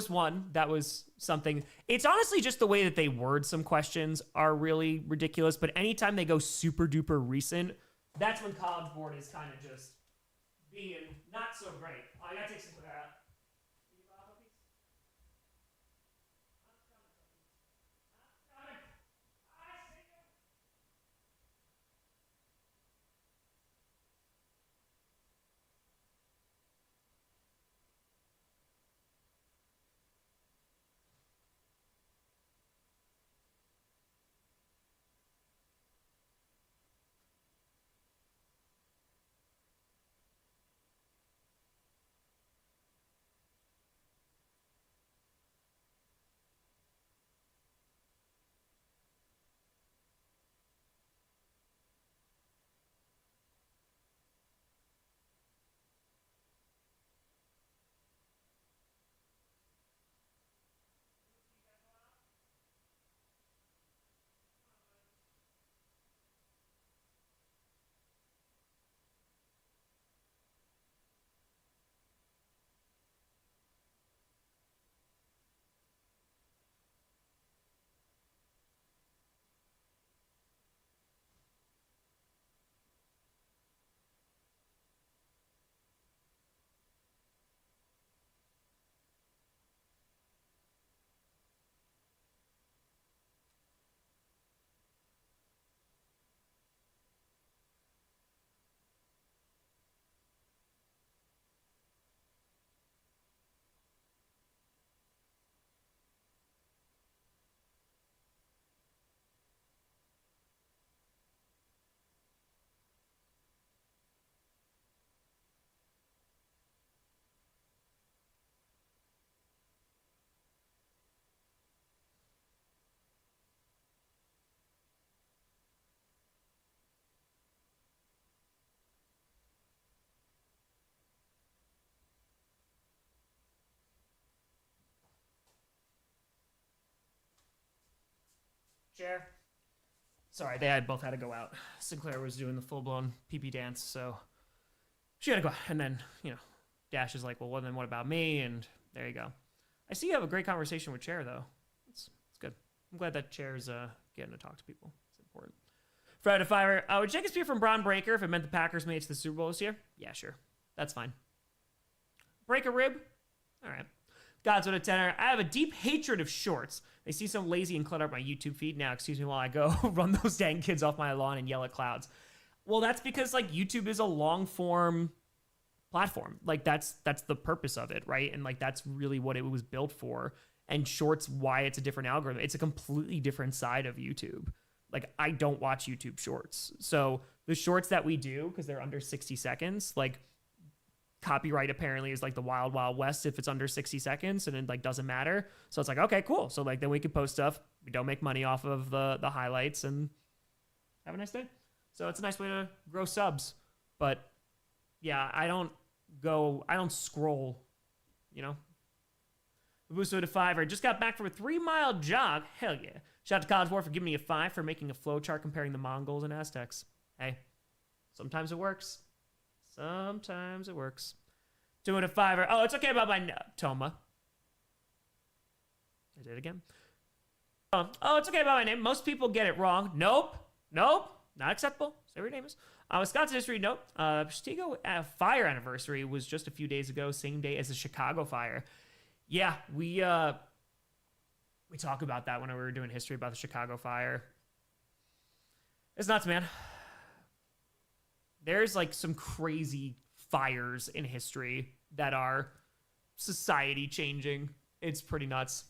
one. That was something. It's honestly just the way that they word some questions are really ridiculous. But anytime they go super duper recent, that's when College Board is kind of just being not so great. I gotta take some out. Chair. Sorry, they both had to go out. Sinclair was doing the full blown pee pee dance, so she had to go. And then, Dash is like, well, then what about me? And there you go. I see you have a great conversation with Chair, though. It's good. I'm glad that Chair's getting to talk to people. It's important. Friday Fire. Would Jenkins be from Braun Breaker if it meant the Packers made it to the Super Bowl this year? Yeah, sure. That's fine. Break a rib? All right. God's with a tenor. I have a deep hatred of shorts. They see some lazy and clutter up my YouTube feed. Now, excuse me while I go run those dang kids off my lawn and yell at clouds. Well, that's because like YouTube is a long form platform. Like that's the purpose of it, right? And like that's really what it was built for. And shorts, why it's a different algorithm. It's a completely different side of YouTube. Like I don't watch YouTube shorts. So the shorts that we do, because they're under 60 seconds, like copyright apparently is like the wild, wild west if it's under 60 seconds and it like doesn't matter. So it's like, okay, cool. So like then we can post stuff. We don't make money off of the highlights and have a nice day. So it's a nice way to grow subs. But yeah, I don't scroll, Busso to 5. I just got back from a 3-mile jog. Hell yeah. Shout out to College War for giving me a 5 for making a flowchart comparing the Mongols and Aztecs. Hey, sometimes it works. Sometimes it works. 2 and a 5. Oh, it's okay about my Toma. I did it again. Oh, it's okay about my name. Most people get it wrong. Nope. Not acceptable. Say what your name is. Wisconsin history note. Chicago fire anniversary was just a few days ago, same day as the Chicago fire. Yeah, we talk about that when we were doing history about the Chicago fire. It's nuts, man. There's like some crazy fires in history that are society changing. It's pretty nuts.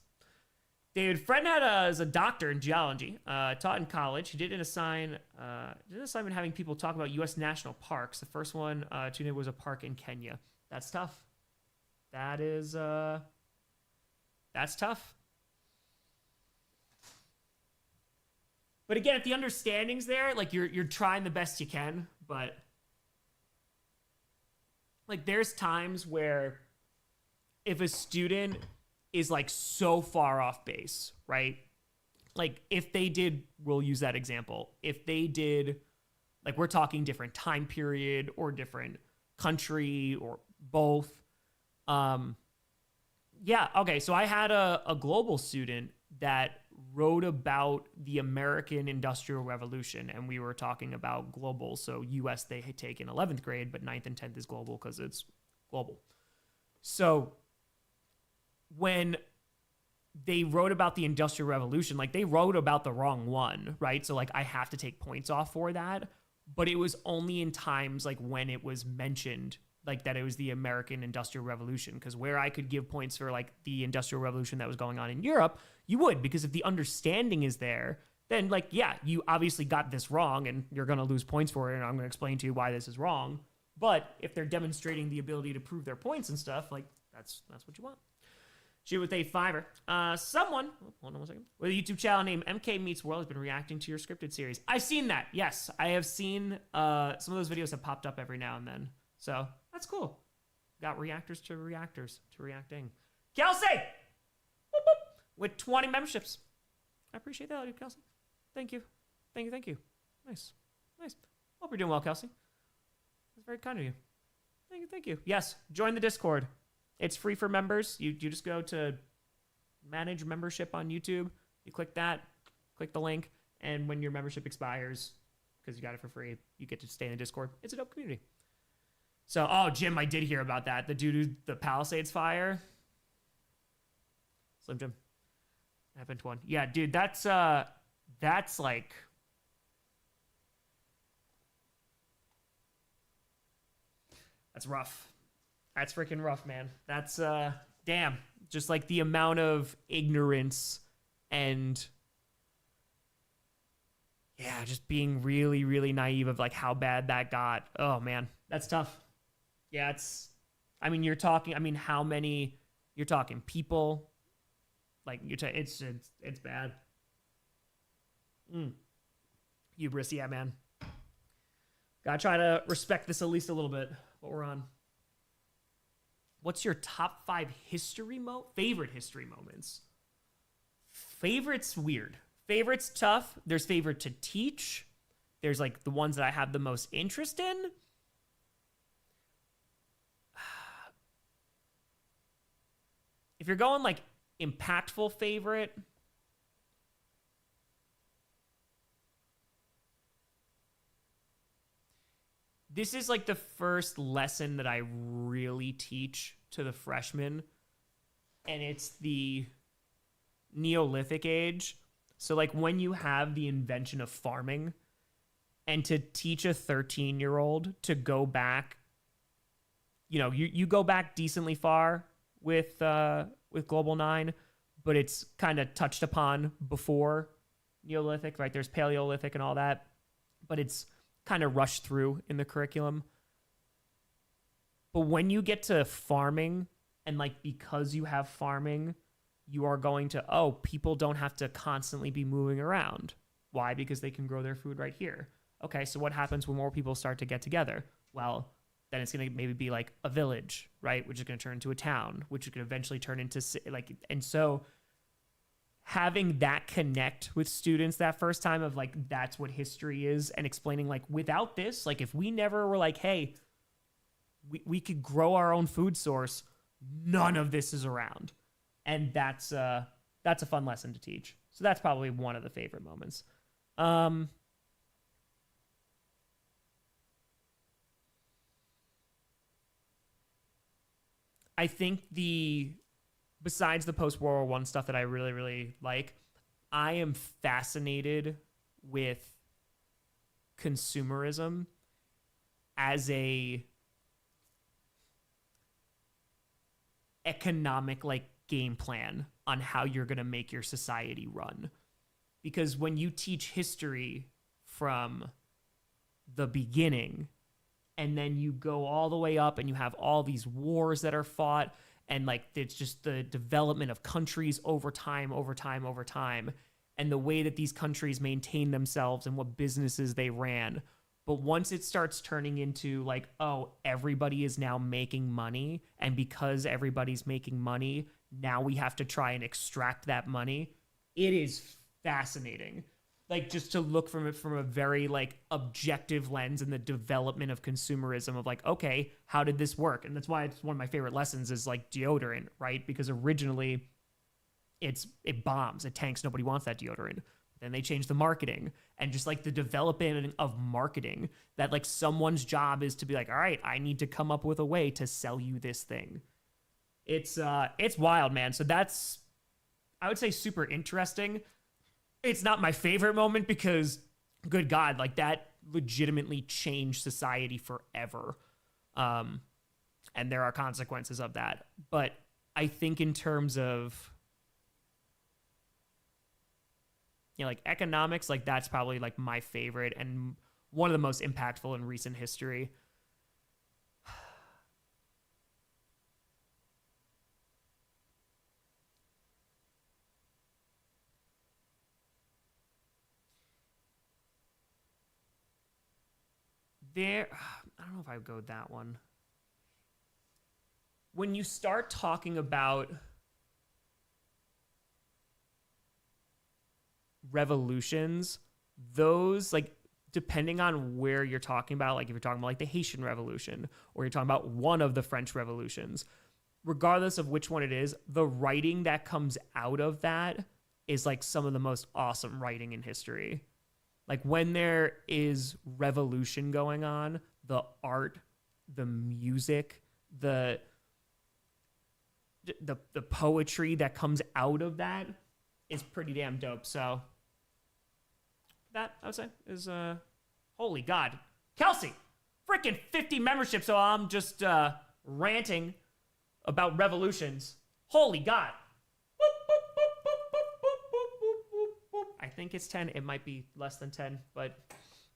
David, friend is a doctor in geology, taught in college. He did an assignment having people talk about U.S. national parks. The first one to was a park in Kenya. That's tough. That's tough. But again, if the understanding's there, like you're trying the best you can, but like there's times where if a student is like so far off base, right? Like if they did, we'll use that example. If they did, like we're talking different time period or different country or both. Yeah, okay, so I had a global student that wrote about the American Industrial Revolution, and we were talking about global. So US they take in 11th grade, but 9th and 10th is global because it's global. So when they wrote about the Industrial Revolution, like they wrote about the wrong one, right? So like I have to take points off for that, but it was only in times like when it was mentioned like that it was the American Industrial Revolution, because where I could give points for like the Industrial Revolution that was going on in Europe, you would, because if the understanding is there, then like, yeah, you obviously got this wrong and you're going to lose points for it. And I'm going to explain to you why this is wrong. But if they're demonstrating the ability to prove their points and stuff, like that's what you want. Shoot with a 5. Someone, hold on one second, with a YouTube channel named MK Meets World has been reacting to your scripted series. I've seen that. Yes, I have seen some of those videos have popped up every now and then. So that's cool. Got reactors to reacting. Kelsey! Boop, boop, with 20 memberships. I appreciate that, Kelsey. Thank you. Nice. Hope you're doing well, Kelsey. That's very kind of you. Thank you. Yes, join the Discord. It's free for members. You just go to manage membership on YouTube. You click that, click the link, and when your membership expires, because you got it for free, you get to stay in the Discord. It's a dope community. So, Jim, I did hear about that. The dude who, the Palisades fire. Slim Jim. Happened one. Yeah, dude, that's like... That's rough. That's freaking rough, man. That's, damn. Just like the amount of ignorance and... Yeah, just being really, really naive of like how bad that got. Oh, man. That's tough. Yeah, you're talking, how many, you're talking people, like, it's bad. Hubris, yeah, man. Gotta try to respect this at least a little bit, what we're on. What's your top 5 favorite history moments? Favorite's weird. Favorite's tough. There's favorite to teach. There's, like, the ones that I have the most interest in. if you're going like impactful favorite, this is like the first lesson that I really teach to the freshmen, and it's the Neolithic age. So like when you have the invention of farming, and to teach a 13-year-old to go back, you go back decently far with Global 9, but it's kind of touched upon before Neolithic, right? There's Paleolithic and all that, but it's kind of rushed through in the curriculum. But when you get to farming, and like because you have farming, you are going to, people don't have to constantly be moving around. Why? Because they can grow their food right here. Okay, so what happens when more people start to get together? Well, then it's going to maybe be like a village, right? Which is going to turn into a town, which is going to eventually turn into like, and so having that connect with students that first time of like, that's what history is, and explaining like, without this, like if we never were like, hey, we could grow our own food source, none of this is around. And that's a fun lesson to teach. So that's probably one of the favorite moments. I think besides the post-World War I stuff that I really, really like, I am fascinated with consumerism as a economic like game plan on how you're going to make your society run. Because when you teach history from the beginning, and then you go all the way up and you have all these wars that are fought, and like it's just the development of countries over time, and the way that these countries maintain themselves and what businesses they ran. But once it starts turning into like, everybody is now making money, and because everybody's making money, now we have to try and extract that money. It is fascinating. Like just to look from it from a very like objective lens in the development of consumerism of like, okay, how did this work? And that's why it's one of my favorite lessons is like deodorant, right? Because originally it bombs, it tanks, nobody wants that deodorant. Then they changed the marketing, and just like the development of marketing, that like someone's job is to be like, all right, I need to come up with a way to sell you this thing. It's wild, man. So that's, I would say, super interesting. It's not my favorite moment because, good God, like that legitimately changed society forever. And there are consequences of that. But I think in terms of, like economics, like that's probably like my favorite and one of the most impactful in recent history. I don't know if I would go with that one. When you start talking about revolutions, those like depending on where you're talking about, like if you're talking about like the Haitian Revolution or you're talking about one of the French revolutions, regardless of which one it is, the writing that comes out of that is like some of the most awesome writing in history. Like when there is revolution going on, the art, the music, the poetry that comes out of that is pretty damn dope. So that, I would say, is holy God. Kelsey, freaking 50 memberships, so I'm just ranting about revolutions. Holy God. I think it's 10. It might be less than 10, but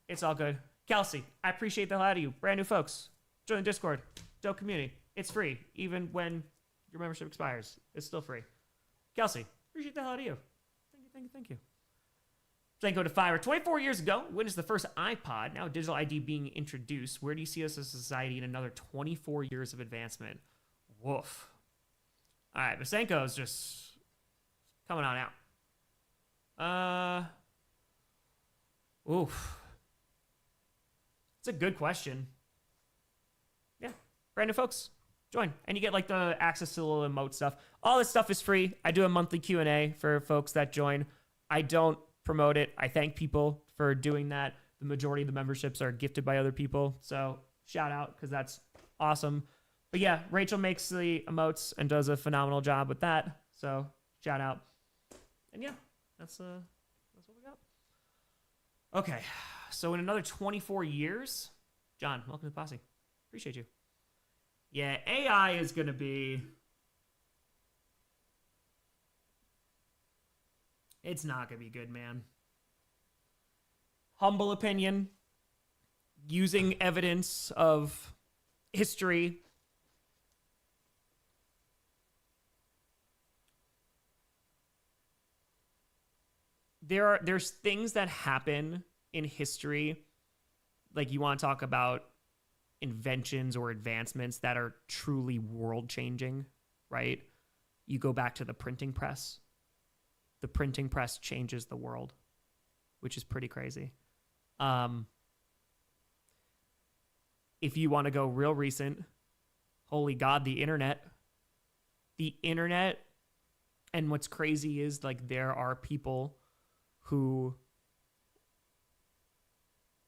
it's all good. Kelsey, I appreciate the hell out of you. Brand new folks, join the Discord. Dope community. It's free. Even when your membership expires, it's still free. Kelsey, appreciate the hell out of you. Thank you. Thank you to Fiverr. 24 years ago, witnessed the first iPod, now digital ID being introduced. Where do you see us as a society in another 24 years of advancement? Woof. All right, Masenko's just coming on out. Oof. It's a good question. Yeah, brand new folks, join. And you get like the access to the little emote stuff. All this stuff is free. I do a monthly Q&A for folks that join. I don't promote it. I thank people for doing that. The majority of the memberships are gifted by other people. So shout out, because that's awesome. But yeah, Rachel makes the emotes and does a phenomenal job with that. So shout out. And yeah, that's what we got. Okay, so in another 24 years, John, welcome to the posse. Appreciate you. Yeah, AI is going to be... It's not going to be good, man. Humble opinion, using evidence of history. There's things that happen in history, like you want to talk about inventions or advancements that are truly world-changing, right? You go back to the printing press. The printing press changes the world, which is pretty crazy. If you want to go real recent, holy God, the internet. The internet, and what's crazy is like there are people who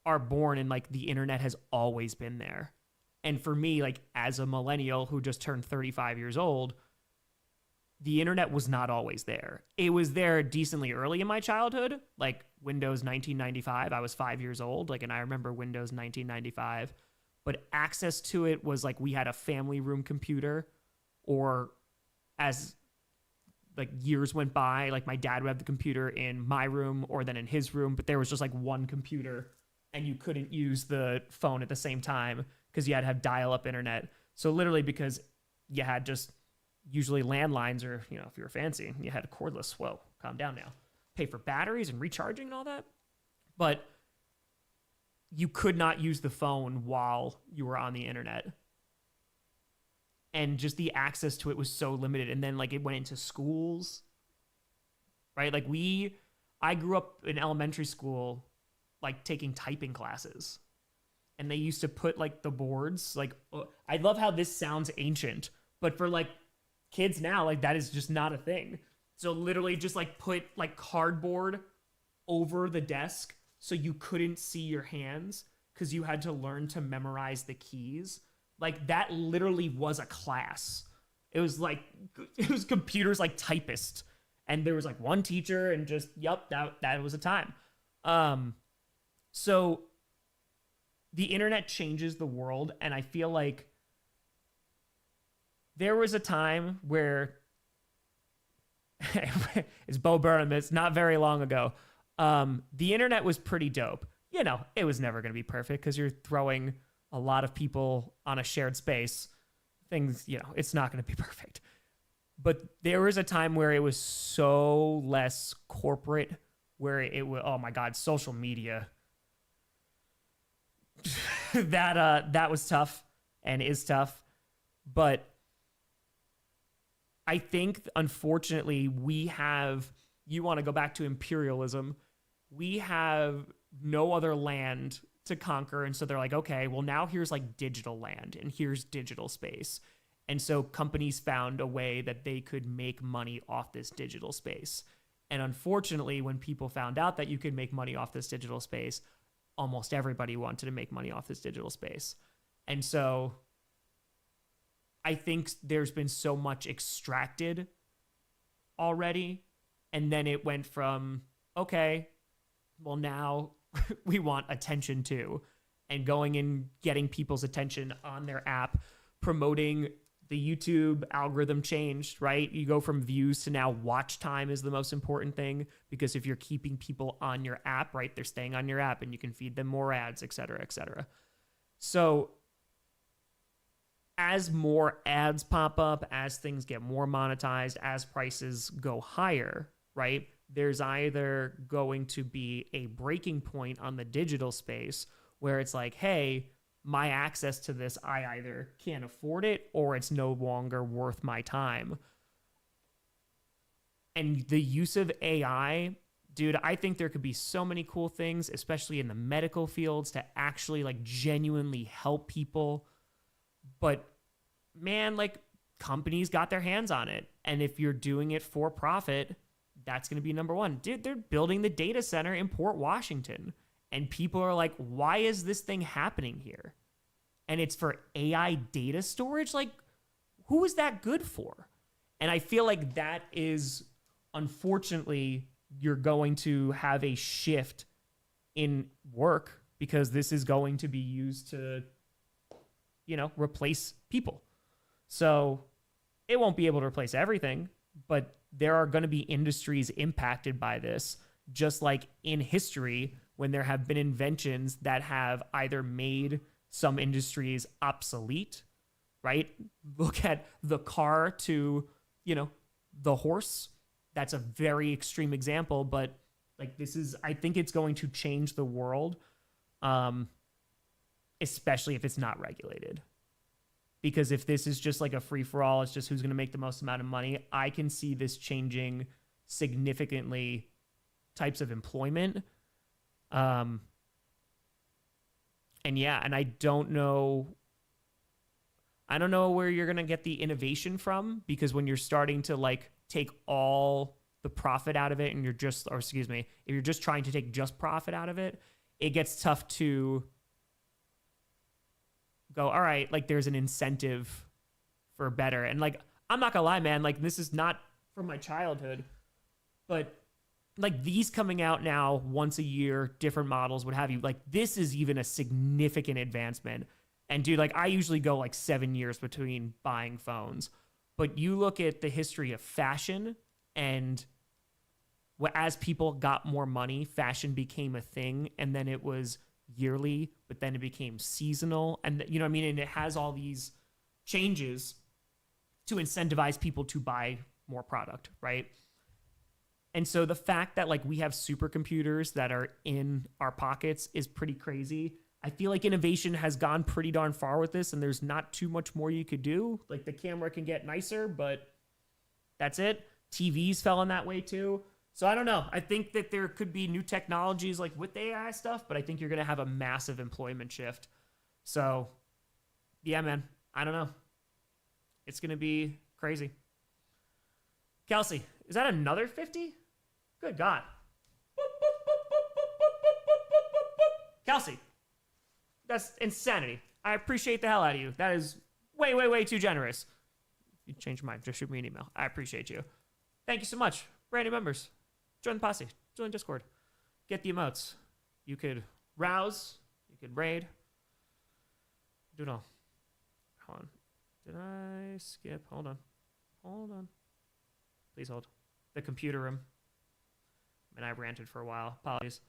are born and like the internet has always been there. And for me, like as a millennial who just turned 35 years old, the internet was not always there. It was there decently early in my childhood, like Windows 1995. I was 5 years old, like, and I remember Windows 1995. But access to it was like we had a family room computer, or as like years went by, like my dad would have the computer in my room or then in his room, but there was just like one computer and you couldn't use the phone at the same time because you had to have dial-up internet. So literally because you had just usually landlines, or, you know, if you were fancy, you had a cordless. Whoa, calm down now. Pay for batteries and recharging and all that. But you could not use the phone while you were on the internet. And just the access to it was so limited. And then like it went into schools, right? Like I grew up in elementary school, like taking typing classes, and they used to put like the boards, like, I love how this sounds ancient, but for like kids now, like that is just not a thing. So literally just like put like cardboard over the desk so you couldn't see your hands because you had to learn to memorize the keys. Like that literally was a class. It was computers like typist, and there was like one teacher, and just, yep, that was a time. So the internet changes the world, and I feel like there was a time where it's Bo Burnham. It's not very long ago. The internet was pretty dope. You know, it was never going to be perfect because you're throwing a lot of people on a shared space. Things, you know, it's not going to be perfect. But there was a time where it was so less corporate, where it was, oh my God, social media. that was tough and is tough. But I think, unfortunately, you want to go back to imperialism, we have no other land to conquer. And so they're like, okay, well, now here's like digital land and here's digital space. And so companies found a way that they could make money off this digital space. And unfortunately, when people found out that you could make money off this digital space, almost everybody wanted to make money off this digital space. And so I think there's been so much extracted already. And then it went from, okay, well, now we want attention too. And going and getting people's attention on their app, promoting the YouTube algorithm changed, right? You go from views to now watch time is the most important thing, because if you're keeping people on your app, right, they're staying on your app and you can feed them more ads, et cetera, et cetera. So as more ads pop up, as things get more monetized, as prices go higher, right, there's either going to be a breaking point on the digital space where it's like, hey, my access to this, I either can't afford it or it's no longer worth my time. And the use of AI, dude, I think there could be so many cool things, especially in the medical fields, to actually like genuinely help people. But man, like companies got their hands on it. And if you're doing it for profit, that's going to be number one. Dude, they're building the data center in Port Washington. And people are like, why is this thing happening here? And it's for AI data storage? Like, who is that good for? And I feel like that is, unfortunately, you're going to have a shift in work because this is going to be used to, replace people. So it won't be able to replace everything, but there are going to be industries impacted by this, just like in history when there have been inventions that have either made some industries obsolete, right? Look at the car to, the horse. That's a very extreme example, but like I think it's going to change the world, especially if it's not regulated. Because if this is just like a free-for-all, it's just who's going to make the most amount of money, I can see this changing significantly types of employment. And I don't know where you're going to get the innovation from, because when you're starting to like take all the profit out of it and if you're just trying to take just profit out of it, it gets tough to go, all right, like there's an incentive for better. And like, I'm not gonna lie, man, like this is not from my childhood, but like these coming out now once a year, different models, what have you, like this is even a significant advancement. And dude, like I usually go like 7 years between buying phones, but you look at the history of fashion, and as people got more money, fashion became a thing, and then it was yearly, but then it became seasonal, and and it has all these changes to incentivize people to buy more product, right? And so the fact that like we have supercomputers that are in our pockets is pretty crazy. I feel like innovation has gone pretty darn far with this, and there's not too much more you could do. Like the camera can get nicer, but that's it. TVs fell in that way too. So I don't know. I think that there could be new technologies like with the AI stuff, but I think you're going to have a massive employment shift. So yeah, man, I don't know. It's going to be crazy. Kelsey, is that another 50? Good God. Kelsey, that's insanity. I appreciate the hell out of you. That is way, way, way too generous. You change your mind, just shoot me an email. I appreciate you. Thank you so much. Brand new members. Join the posse. Join Discord. Get the emotes. You could rouse. You could raid. Do it all. Hold on. Did I skip? Hold on. Please hold. The computer room. I ranted for a while. Apologies.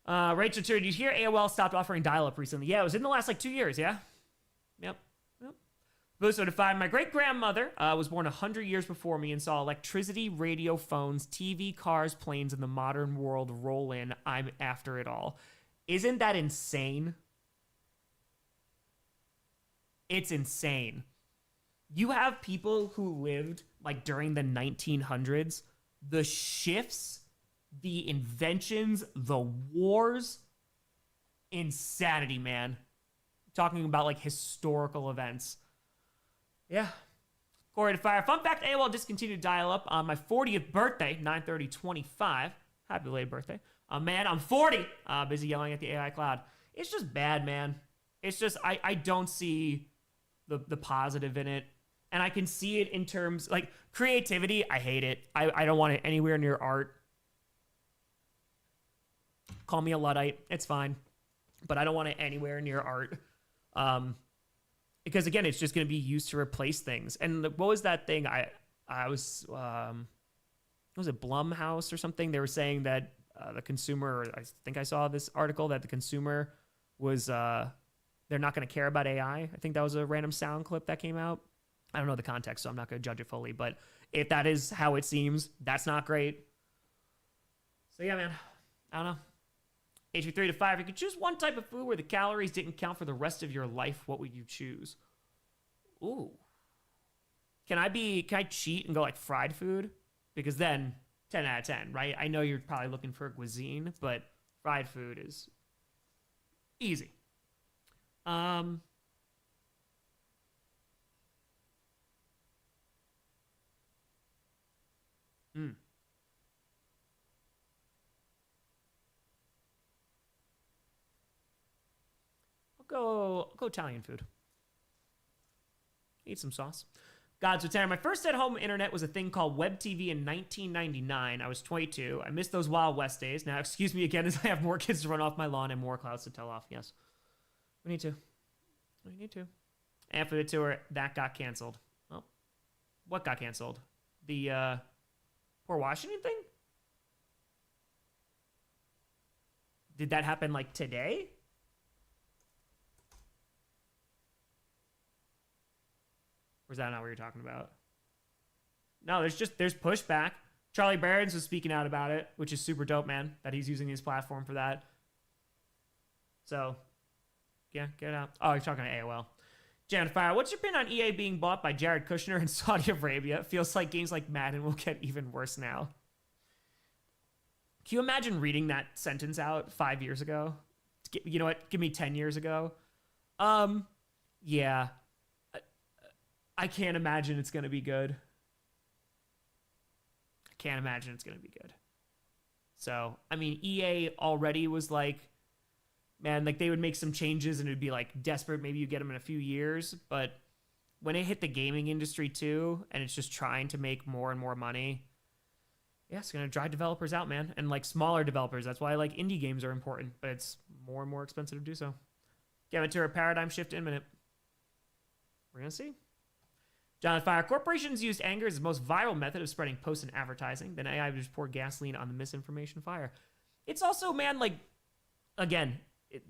Rachel, did you hear AOL stopped offering dial-up recently? Yeah, it was in the last 2 years, yeah? Yep. Boost notified. My great-grandmother was born 100 years before me and saw electricity, radio, phones, TV, cars, planes, and the modern world roll in. I'm after it all. Isn't that insane? It's insane. You have people who lived like during the 1900s, the shifts, the inventions, the wars, insanity, man. Talking about like historical events. Yeah. Corey to Fire. Fun fact, AOL discontinued dial-up on my 40th birthday, 9/30/25. Happy belated birthday. Man, I'm 40. Busy yelling at the AI cloud. It's just bad, man. It's just, I don't see the positive in it. And I can see it in terms, like, creativity, I hate it. I don't want it anywhere near art. Call me a Luddite. It's fine. But I don't want it anywhere near art. Because, again, it's just going to be used to replace things. And what was that thing? I was, was it Blumhouse or something? They were saying that the consumer, I think I saw this article, that the consumer was, they're not going to care about AI. I think that was a random sound clip that came out. I don't know the context, so I'm not going to judge it fully. But if that is how it seems, that's not great. So, yeah, man. I don't know. HV3 to 5. If you could choose one type of food where the calories didn't count for the rest of your life, what would you choose? Ooh. Can I cheat and go like fried food? Because then 10 out of 10, right? I know you're probably looking for a cuisine, but fried food is easy. go Italian food. Eat some sauce. Gods with Tanner. My first at-home internet was a thing called Web TV in 1999. I was 22. I missed those Wild West days. Now, excuse me again as I have more kids to run off my lawn and more clouds to tell off. Yes. We need to. We need to. And for the tour, that got canceled. Well, what got canceled? The Port Washington thing? Did that happen like today? Or is that not what you're talking about? No, there's pushback. Charlie Barons was speaking out about it, which is super dope, man, that he's using his platform for that. So, yeah, get it out. Oh, you're talking to AOL. Jan Fire, what's your opinion on EA being bought by Jared Kushner in Saudi Arabia? It feels like games like Madden will get even worse now. Can you imagine reading that sentence out 5 years ago? You know what? Give me 10 years ago. Yeah. I can't imagine it's going to be good. I can't imagine it's going to be good. So, I mean, EA already was like, man, like they would make some changes and it would be like desperate. Maybe you get them in a few years. But when it hit the gaming industry too, and it's just trying to make more and more money, yeah, it's going to drive developers out, man. And like smaller developers. That's why like indie games are important, but it's more and more expensive to do so. Get into a paradigm shift imminent. We're going to see. John Fire, corporations used anger as the most viral method of spreading posts and advertising. Then AI would just pour gasoline on the misinformation fire. It's also, man, like, again,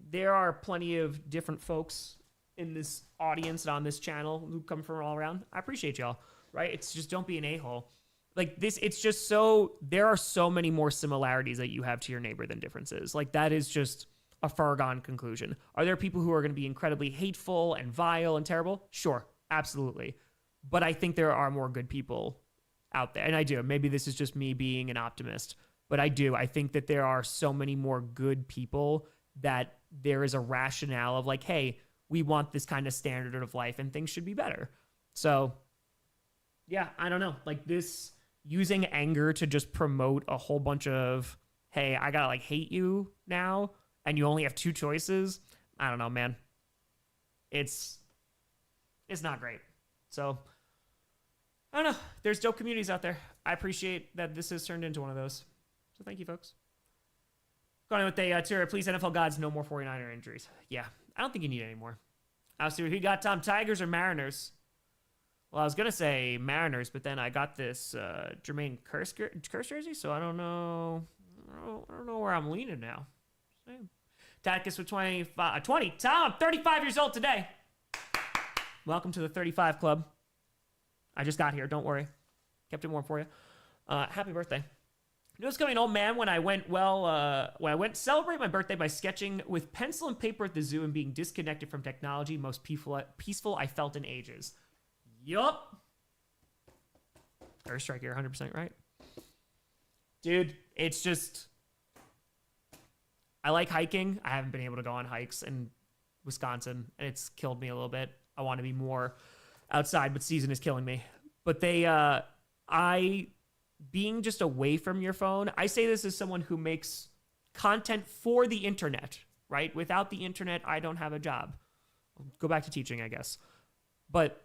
there are plenty of different folks in this audience and on this channel who come from all around. I appreciate y'all, right? It's just don't be an a-hole. Like this, it's just so, there are so many more similarities that you have to your neighbor than differences. Like that is just a foregone conclusion. Are there people who are going to be incredibly hateful and vile and terrible? Sure, absolutely. But I think there are more good people out there. And I do. Maybe this is just me being an optimist. But I do. I think that there are so many more good people that there is a rationale of like, hey, we want this kind of standard of life and things should be better. So, yeah, I don't know. Like this, using anger to just promote a whole bunch of, hey, I gotta like hate you now and you only have two choices. I don't know, man. It's not great. So, I don't know. There's dope communities out there. I appreciate that this has turned into one of those. So thank you, folks. Going on with the tier, please, NFL gods, no more 49er injuries. Yeah, I don't think you need any more. I'll see who you got, Tom. Tigers or Mariners? Well, I was going to say Mariners, but then I got this Jermaine Curse jersey, so I don't know. I don't know where I'm leaning now. Tacticus with 20. Tom, I'm 35 years old today. Welcome to the 35 Club. I just got here. Don't worry. Kept it warm for you. Happy birthday. You know what's coming, old man, when I went celebrate my birthday by sketching with pencil and paper at the zoo and being disconnected from technology, most peaceful I felt in ages. Yup. First strike here, 100% right. Dude, it's just, I like hiking. I haven't been able to go on hikes in Wisconsin, and it's killed me a little bit. I want to be more outside, but season is killing me. But being just away from your phone, I say this as someone who makes content for the internet, right? Without the internet, I don't have a job. I'll go back to teaching, I guess. But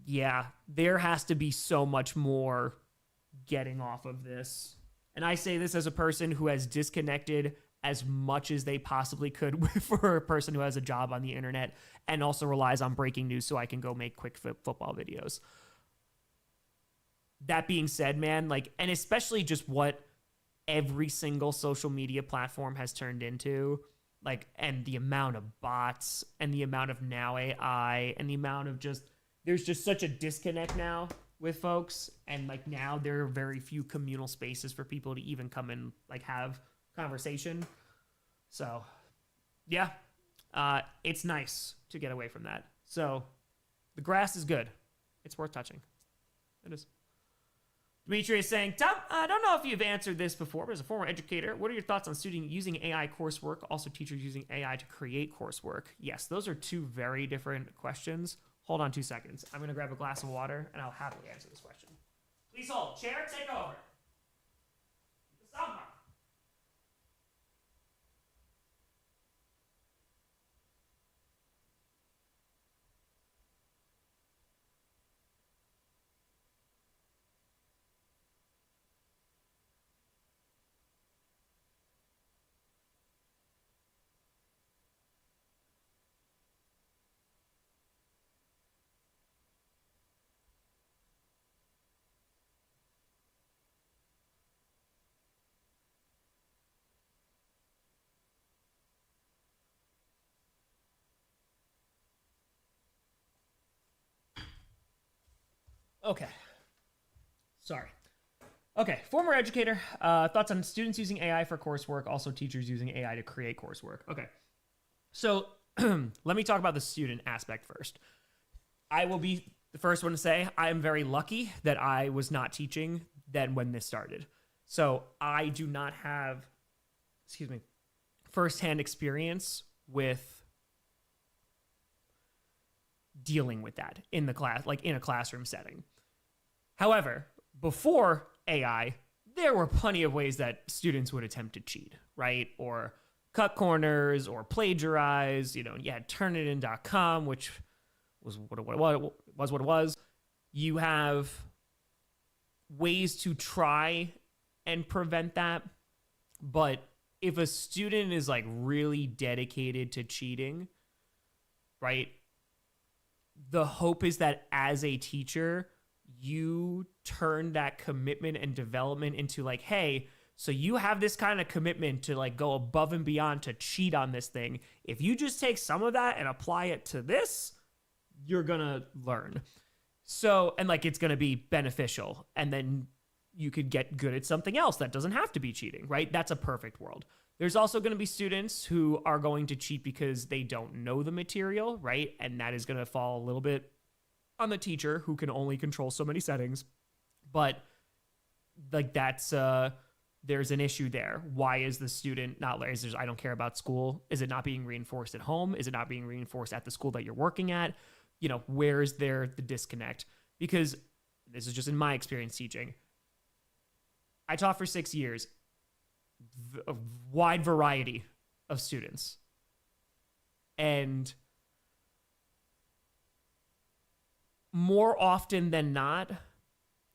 yeah, there has to be so much more getting off of this. And I say this as a person who has disconnected as much as they possibly could for a person who has a job on the internet and also relies on breaking news so I can go make quick football videos. That being said, man, like, and especially just what every single social media platform has turned into, like, and the amount of bots and the amount of now AI and the amount of just, there's just such a disconnect now with folks. And like now there are very few communal spaces for people to even come and like have conversation. So yeah, it's nice to get away from that. So the grass is good. It's worth touching. It is. Dimitri is saying, Tom, I don't know if you've answered this before, but as a former educator, what are your thoughts on students using AI coursework, also teachers using AI to create coursework? Yes, those are two very different questions. Hold on 2 seconds. I'm going to grab a glass of water, and I'll happily answer this question. Please hold. Chair, take over. The soundbar. Okay. Sorry. Okay, former educator. Thoughts on students using AI for coursework, also teachers using AI to create coursework. Okay. So let me talk about the student aspect first. I will be the first one to say I am very lucky that I was not teaching then when this started. So I do not have, firsthand experience with dealing with that in the class, like in a classroom setting. However, before AI, there were plenty of ways that students would attempt to cheat, right? Or cut corners or plagiarize. You had Turnitin.com, which was what it was. You have ways to try and prevent that. But if a student is like really dedicated to cheating, right? The hope is that as a teacher, you turn that commitment and development into like, hey, so you have this kind of commitment to like go above and beyond to cheat on this thing. If you just take some of that and apply it to this, you're gonna learn. So, and like it's gonna be beneficial. And then you could get good at something else that doesn't have to be cheating, right? That's a perfect world. There's also going to be students who are going to cheat because they don't know the material, right? And that is going to fall a little bit on the teacher who can only control so many settings. But like that's there's an issue there. Why is the student not learning? I don't care about school. Is it not being reinforced at home? Is it not being reinforced at the school that you're working at? Where is there the disconnect? Because this is just in my experience teaching. I taught for 6 years, a wide variety of students. And more often than not,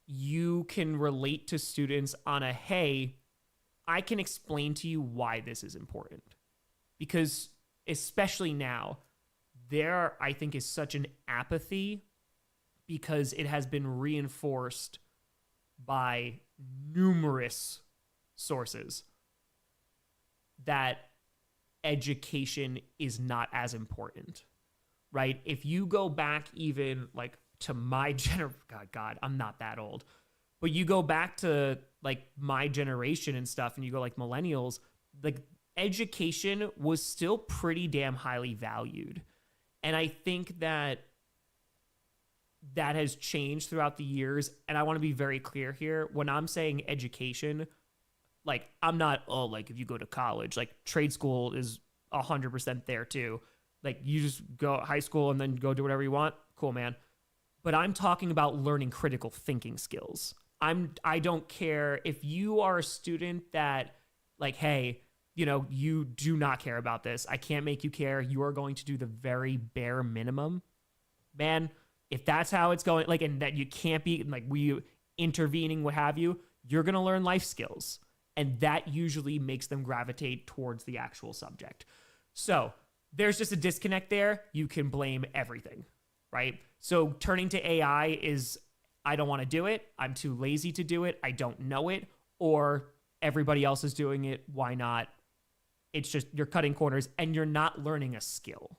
you can relate to students on a, hey, I can explain to you why this is important. Because especially now, there, I think, is such an apathy because it has been reinforced by numerous sources that education is not as important, right? If you go back even like to my God, I'm not that old, but you go back to like my generation and stuff, and you go like millennials, like education was still pretty damn highly valued. And I think that has changed throughout the years. And I want to be very clear here. When I'm saying education, like I'm not, like if you go to college, like trade school is 100% there too. Like you just go high school and then go do whatever you want. Cool, man. But I'm talking about learning critical thinking skills. I don't care if you are a student that like, hey, you do not care about this. I can't make you care. You are going to do the very bare minimum, man. If that's how it's going, like, and that you can't be like we intervening, what have you, you're going to learn life skills. And that usually makes them gravitate towards the actual subject. So there's just a disconnect there. You can blame everything, right? So turning to AI is, I don't want to do it. I'm too lazy to do it. I don't know it. Or everybody else is doing it. Why not? It's just you're cutting corners and you're not learning a skill,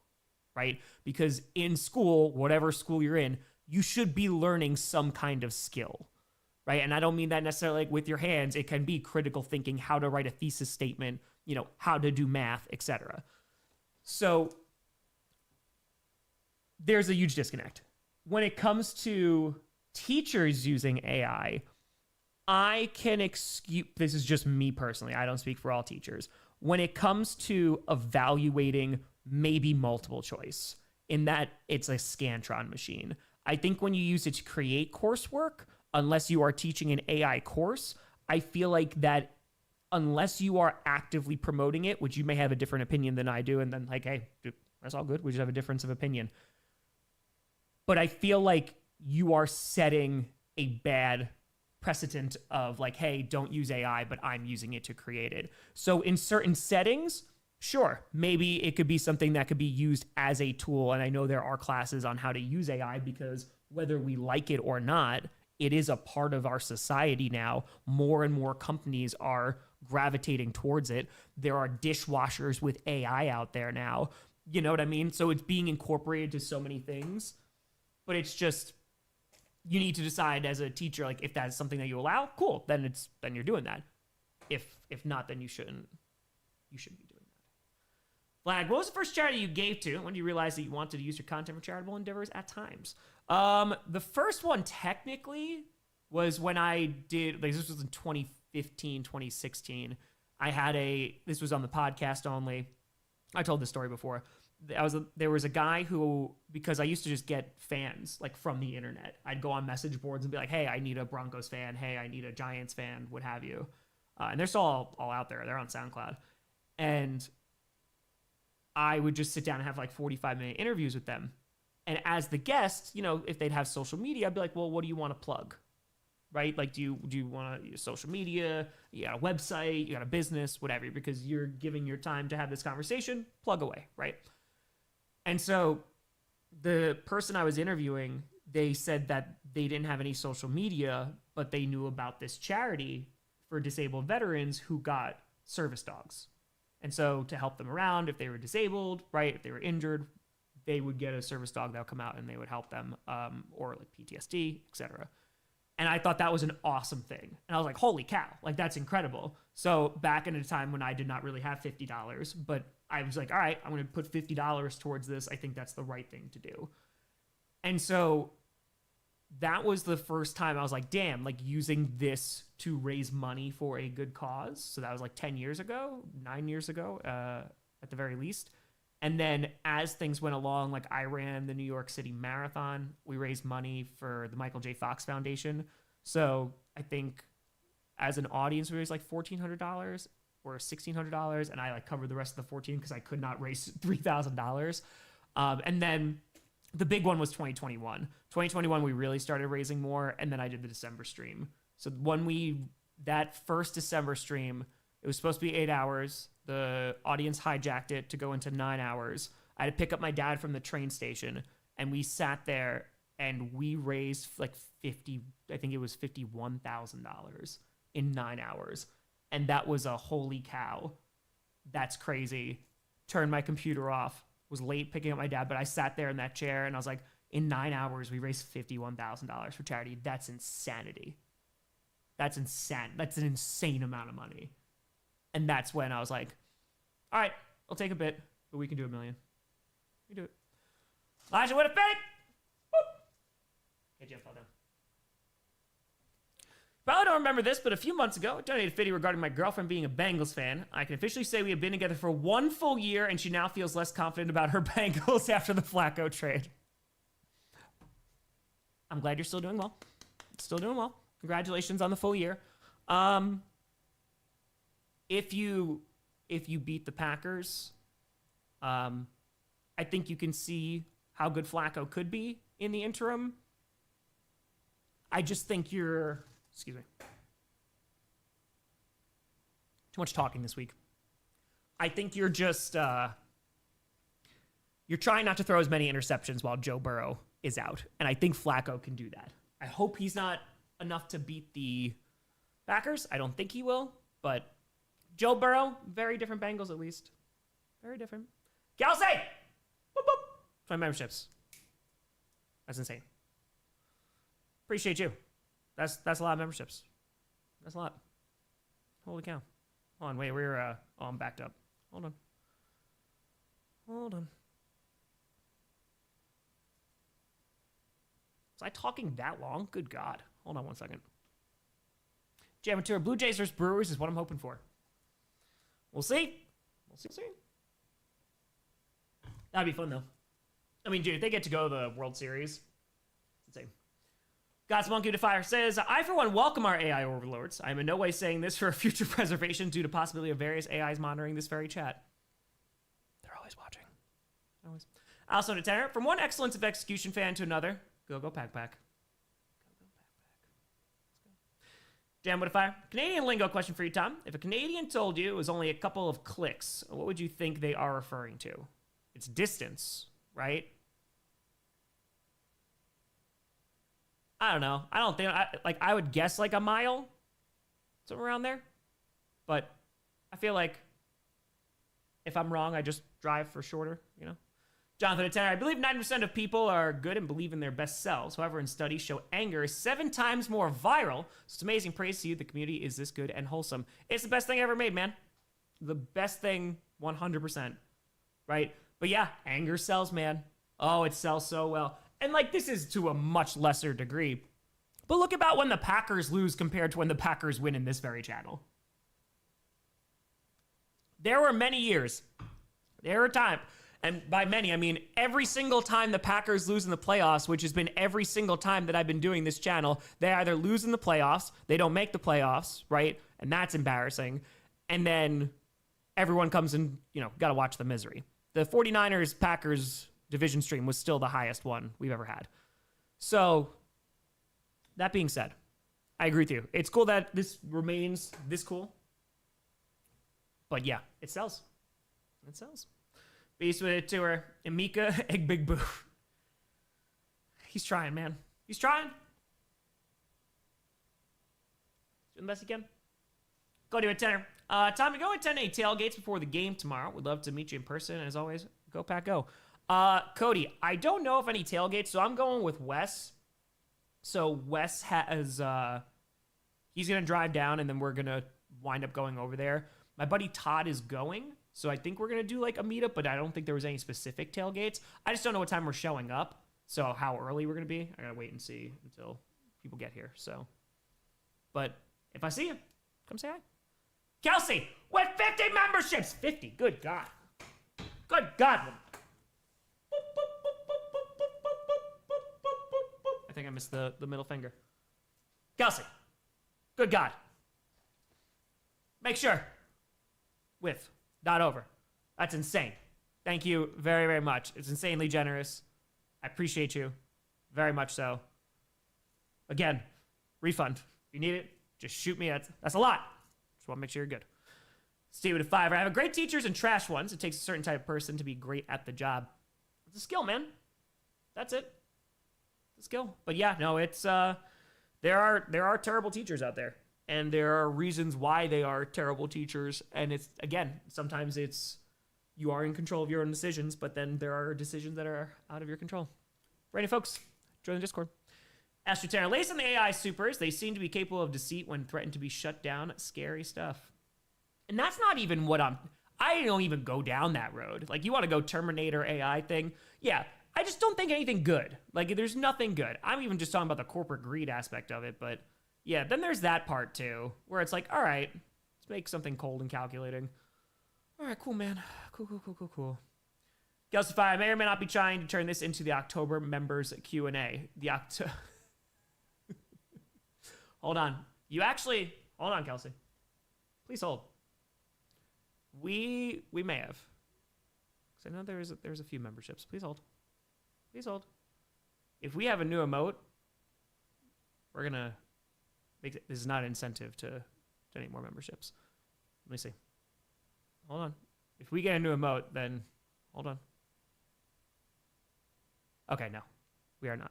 right? Because in school, whatever school you're in, you should be learning some kind of skill, right? And I don't mean that necessarily like with your hands. It can be critical thinking, how to write a thesis statement, how to do math, etc. So there's a huge disconnect. When it comes to teachers using AI, I can excuse, this is just me personally, I don't speak for all teachers. When it comes to evaluating maybe multiple choice, in that it's a Scantron machine, I think when you use it to create coursework, unless you are teaching an AI course, I feel like that unless you are actively promoting it, which you may have a different opinion than I do, and then like, hey, dude, that's all good. We just have a difference of opinion. But I feel like you are setting a bad precedent of like, hey, don't use AI, but I'm using it to create it. So in certain settings, sure, maybe it could be something that could be used as a tool. And I know there are classes on how to use AI because whether we like it or not, it is a part of our society now. More and more companies are gravitating towards it. There are dishwashers with AI out there now. You know what I mean? So it's being incorporated to so many things. But it's just, you need to decide as a teacher, like if that's something that you allow, cool, then you're doing that. If not, then you shouldn't be doing that. Flag, what was the first charity you gave to? When did you realize that you wanted to use your content for charitable endeavors at times? The first one technically was when I did, like this was in 2015, 2016. This was on the podcast only. I told this story before. There was a guy who, because I used to just get fans like from the internet. I'd go on message boards and be like, hey, I need a Broncos fan. Hey, I need a Giants fan, what have you. And they're still all out there. They're on SoundCloud. And I would just sit down and have like 45-minute interviews with them. And as the guest, if they'd have social media, I'd be like, well, what do you want to plug? Right? Like, do you want to use social media? You got a website, you got a business, whatever, because you're giving your time to have this conversation, plug away, right? And so the person I was interviewing, they said that they didn't have any social media, but they knew about this charity for disabled veterans who got service dogs. And so to help them around, if they were disabled, right, if they were injured, they would get a service dog that would come out and they would help them, or like PTSD, etc. And I thought that was an awesome thing. And I was like, holy cow, like that's incredible. So back in a time when I did not really have $50, but I was like, all right, I'm going to put $50 towards this. I think that's the right thing to do. And so that was the first time I was like, damn, like using this to raise money for a good cause. So that was like 9 years ago, at the very least. And then as things went along, like I ran the New York City Marathon. We raised money for the Michael J. Fox Foundation. So I think as an audience, we raised like $1,400 or $1,600. And I like covered the rest of the 14 because I could not raise $3,000. And then the big one was 2021. 2021, we really started raising more. And then I did the December stream. So that first December stream, it was supposed to be 8 hours. The audience hijacked it to go into 9 hours. I had to pick up my dad from the train station, and we sat there and we raised like $51,000 in 9 hours. And that was a holy cow. That's crazy. Turned my computer off, was late picking up my dad, but I sat there in that chair and I was like, in 9 hours, we raised $51,000 for charity. That's insanity. That's insane. That's an insane amount of money. And that's when I was like, all right, I'll take a bit, but we can do $1 million. We can do it. Elijah, what a fake! Whoop. Hey, Jeff, fall down. Probably don't remember this, but a few months ago, I donated 50 regarding my girlfriend being a Bengals fan. I can officially say we have been together for 1 full year, and she now feels less confident about her Bengals after the Flacco trade. I'm glad you're still doing well. Still doing well. Congratulations on the full year. If you beat the Packers, I think you can see how good Flacco could be in the interim. I just think excuse me. Too much talking this week. I think you're just you're trying not to throw as many interceptions while Joe Burrow is out. And I think Flacco can do that. I hope he's not enough to beat the Packers. I don't think he will, but Joe Burrow, very different Bengals at least. Very different. Kelsey! Boop, boop. 20 memberships. That's insane. Appreciate you. That's a lot of memberships. That's a lot. Holy cow. Hold on, wait, I'm backed up. Hold on. Was I talking that long? Good God. Hold on 1 second. Jamateur, Blue Jays versus Brewers is what I'm hoping for. We'll see. That'd be fun, though. I mean, dude, if they get to go to the World Series, it's insane. God's Monkey to Fire says, I, for one, welcome our AI overlords. I am in no way saying this for future preservation due to possibility of various AIs monitoring this very chat. They're always watching. Always. Also, to tenor, from one excellence of execution fan to another, go Pack Pack. Jam with a Fire. Canadian lingo question for you, Tom. If a Canadian told you it was only a couple of clicks, what would you think they are referring to? It's distance, right? I don't know. I don't think, I would guess like a mile, somewhere around there. But I feel like if I'm wrong, I just drive for shorter, Jonathan Tanner, I believe 90% of people are good and believe in their best selves. However, in studies show anger is 7 times more viral. So it's amazing. Praise to you. The community is this good and wholesome. It's the best thing I ever made, man. The best thing, 100%. Right? But yeah, anger sells, man. Oh, it sells so well. And like, this is to a much lesser degree. But look about when the Packers lose compared to when the Packers win in this very channel. There were many years. There were times. And by many, I mean every single time the Packers lose in the playoffs, which has been every single time that I've been doing this channel, they either lose in the playoffs, they don't make the playoffs, right? And that's embarrassing. And then everyone comes and, got to watch the misery. The 49ers Packers division stream was still the highest one we've ever had. So, that being said, I agree with you. It's cool that this remains this cool. But yeah, it sells. It sells. Beast with it to her. Emeka, Egg Big Boo. He's trying, man. He's trying. Doing the best he can. Go to a tenner. Time to go attend any tailgates before the game tomorrow. Would love to meet you in person. And as always, go Pack Go. Cody, I don't know if any tailgates, so I'm going with Wes. So Wes has, he's going to drive down and then we're going to wind up going over there. My buddy Todd is going. So I think we're going to do like a meetup, but I don't think there was any specific tailgates. I just don't know what time we're showing up. So how early we're going to be. I got to wait and see until people get here. So, but if I see you, come say hi. Kelsey, with 50 memberships. 50. Good God. Good God. I think I missed the middle finger. Kelsey. Good God. Make sure. With. Not over. That's insane. Thank you very, very much. It's insanely generous. I appreciate you. Very much so. Again, refund. If you need it, just shoot me. That's a lot. Just want to make sure you're good. Steve with a 5. I have great teachers and trash ones. It takes a certain type of person to be great at the job. It's a skill, man. That's it. It's a skill. But yeah, no, it's there are terrible teachers out there. And there are reasons why they are terrible teachers. And it's, again, sometimes it's you are in control of your own decisions, but then there are decisions that are out of your control. Ready, folks? Join the Discord. Astroterra, latest on the AI supers. They seem to be capable of deceit when threatened to be shut down. Scary stuff. And that's not even what I don't even go down that road. Like, you want to go Terminator AI thing? Yeah, I just don't think anything good. Like, there's nothing good. I'm even just talking about the corporate greed aspect of it, but yeah, then there's that part too, where it's like, all right, let's make something cold and calculating. All right, cool, man. Cool. Gelsify, I may or may not be trying to turn this into the October members Q&A. Hold on. Hold on, Kelsey. Please hold. We may have. Because I know there's a few memberships. Please hold. Please hold. If we have a new emote, we're going to... This is not an incentive to any more memberships. Let me see. Hold on. If we get a new emote, then hold on. Okay, no. We are not.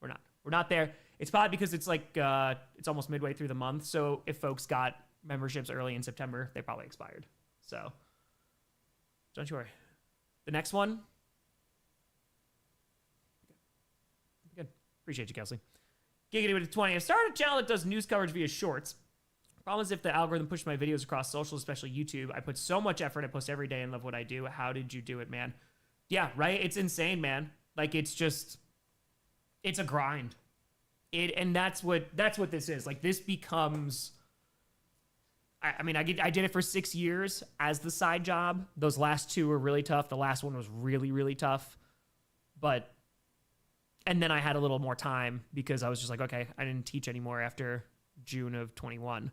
We're not. We're not there. It's probably because it's like it's almost midway through the month. So if folks got memberships early in September, they probably expired. So don't you worry. The next one. Good. Appreciate you, Kelsey. Giggity with a 20. I started a channel that does news coverage via shorts. Problem is, if the algorithm pushed my videos across social, especially YouTube, I put so much effort. I post every day and love what I do. How did you do it, man? Yeah, right? It's insane, man. Like, it's a grind. And that's what this is. Like, this becomes... I mean, I did it for 6 years as the side job. Those last 2 were really tough. The last one was really, really tough. But... And then I had a little more time because I was just like, okay, I didn't teach anymore after June of 21.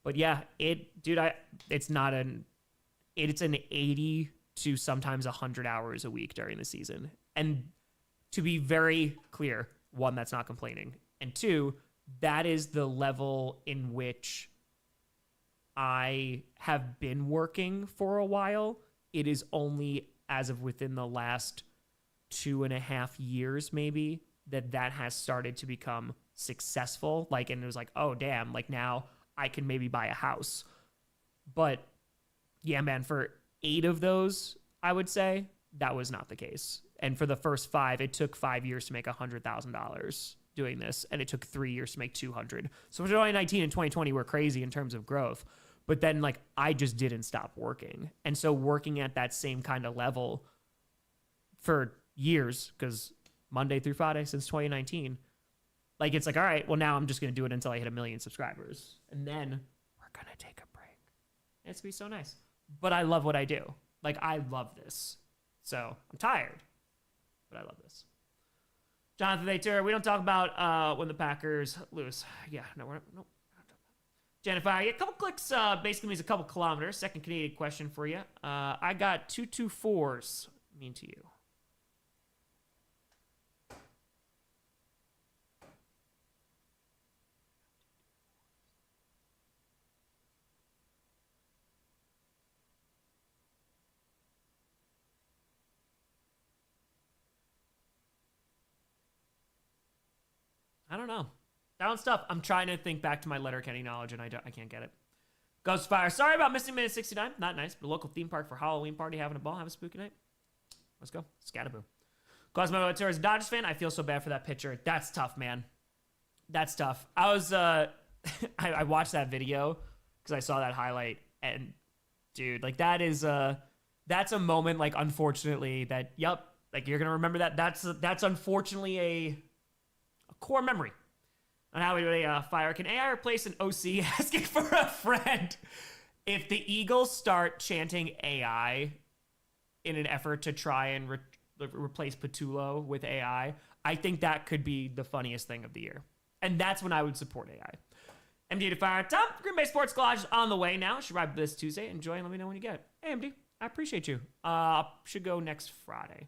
But yeah, it's an 80 to sometimes 100 hours a week during the season. And to be very clear, 1, that's not complaining. And 2, that is the level in which I have been working for a while. It is only as of within the last 2.5 years, maybe, that has started to become successful. Like, and it was like, oh, damn, like now I can maybe buy a house. But yeah, man, for 8 of those, I would say that was not the case. And for the first 5, it took 5 years to make $100,000 doing this, and it took 3 years to make 200. So for 2019 and 2020 were crazy in terms of growth. But then like I just didn't stop working. And so working at that same kind of level for years, because Monday through Friday since 2019, like it's like, all right, well now I'm just going to do it until I hit 1 million subscribers. And then we're going to take a break. And it's going to be so nice. But I love what I do. Like I love this. So I'm tired, but I love this. Jonathan Vater, we don't talk about when the Packers lose. Yeah, no, we're not. Jennifer, a couple clicks basically means a couple kilometers. Second Canadian question for you. I got 224s mean to you. I don't know. That one's tough. I'm trying to think back to my Letterkenny knowledge, and I can't get it. Ghost Fire. Sorry about missing minute 69. Not nice, but a local theme park for Halloween party, having a ball, have a spooky night. Let's go. Scataboo. Cosmo Tour is a Dodgers fan. I feel so bad for that pitcher. That's tough, man. That's tough. I was, I watched that video because I saw that highlight, and dude, like that is, that's a moment, like, unfortunately, that, yep, like you're gonna remember that. That's unfortunately a core memory on how we really fire. Can AI replace an OC asking for a friend? If the Eagles start chanting AI in an effort to try and replace Patullo with AI, I think that could be the funniest thing of the year. And that's when I would support AI. MD to fire. Tom, Green Bay Sports Collage is on the way now. Should arrive this Tuesday. Enjoy and let me know when you get it. Hey, MD, I appreciate you. Should go next Friday.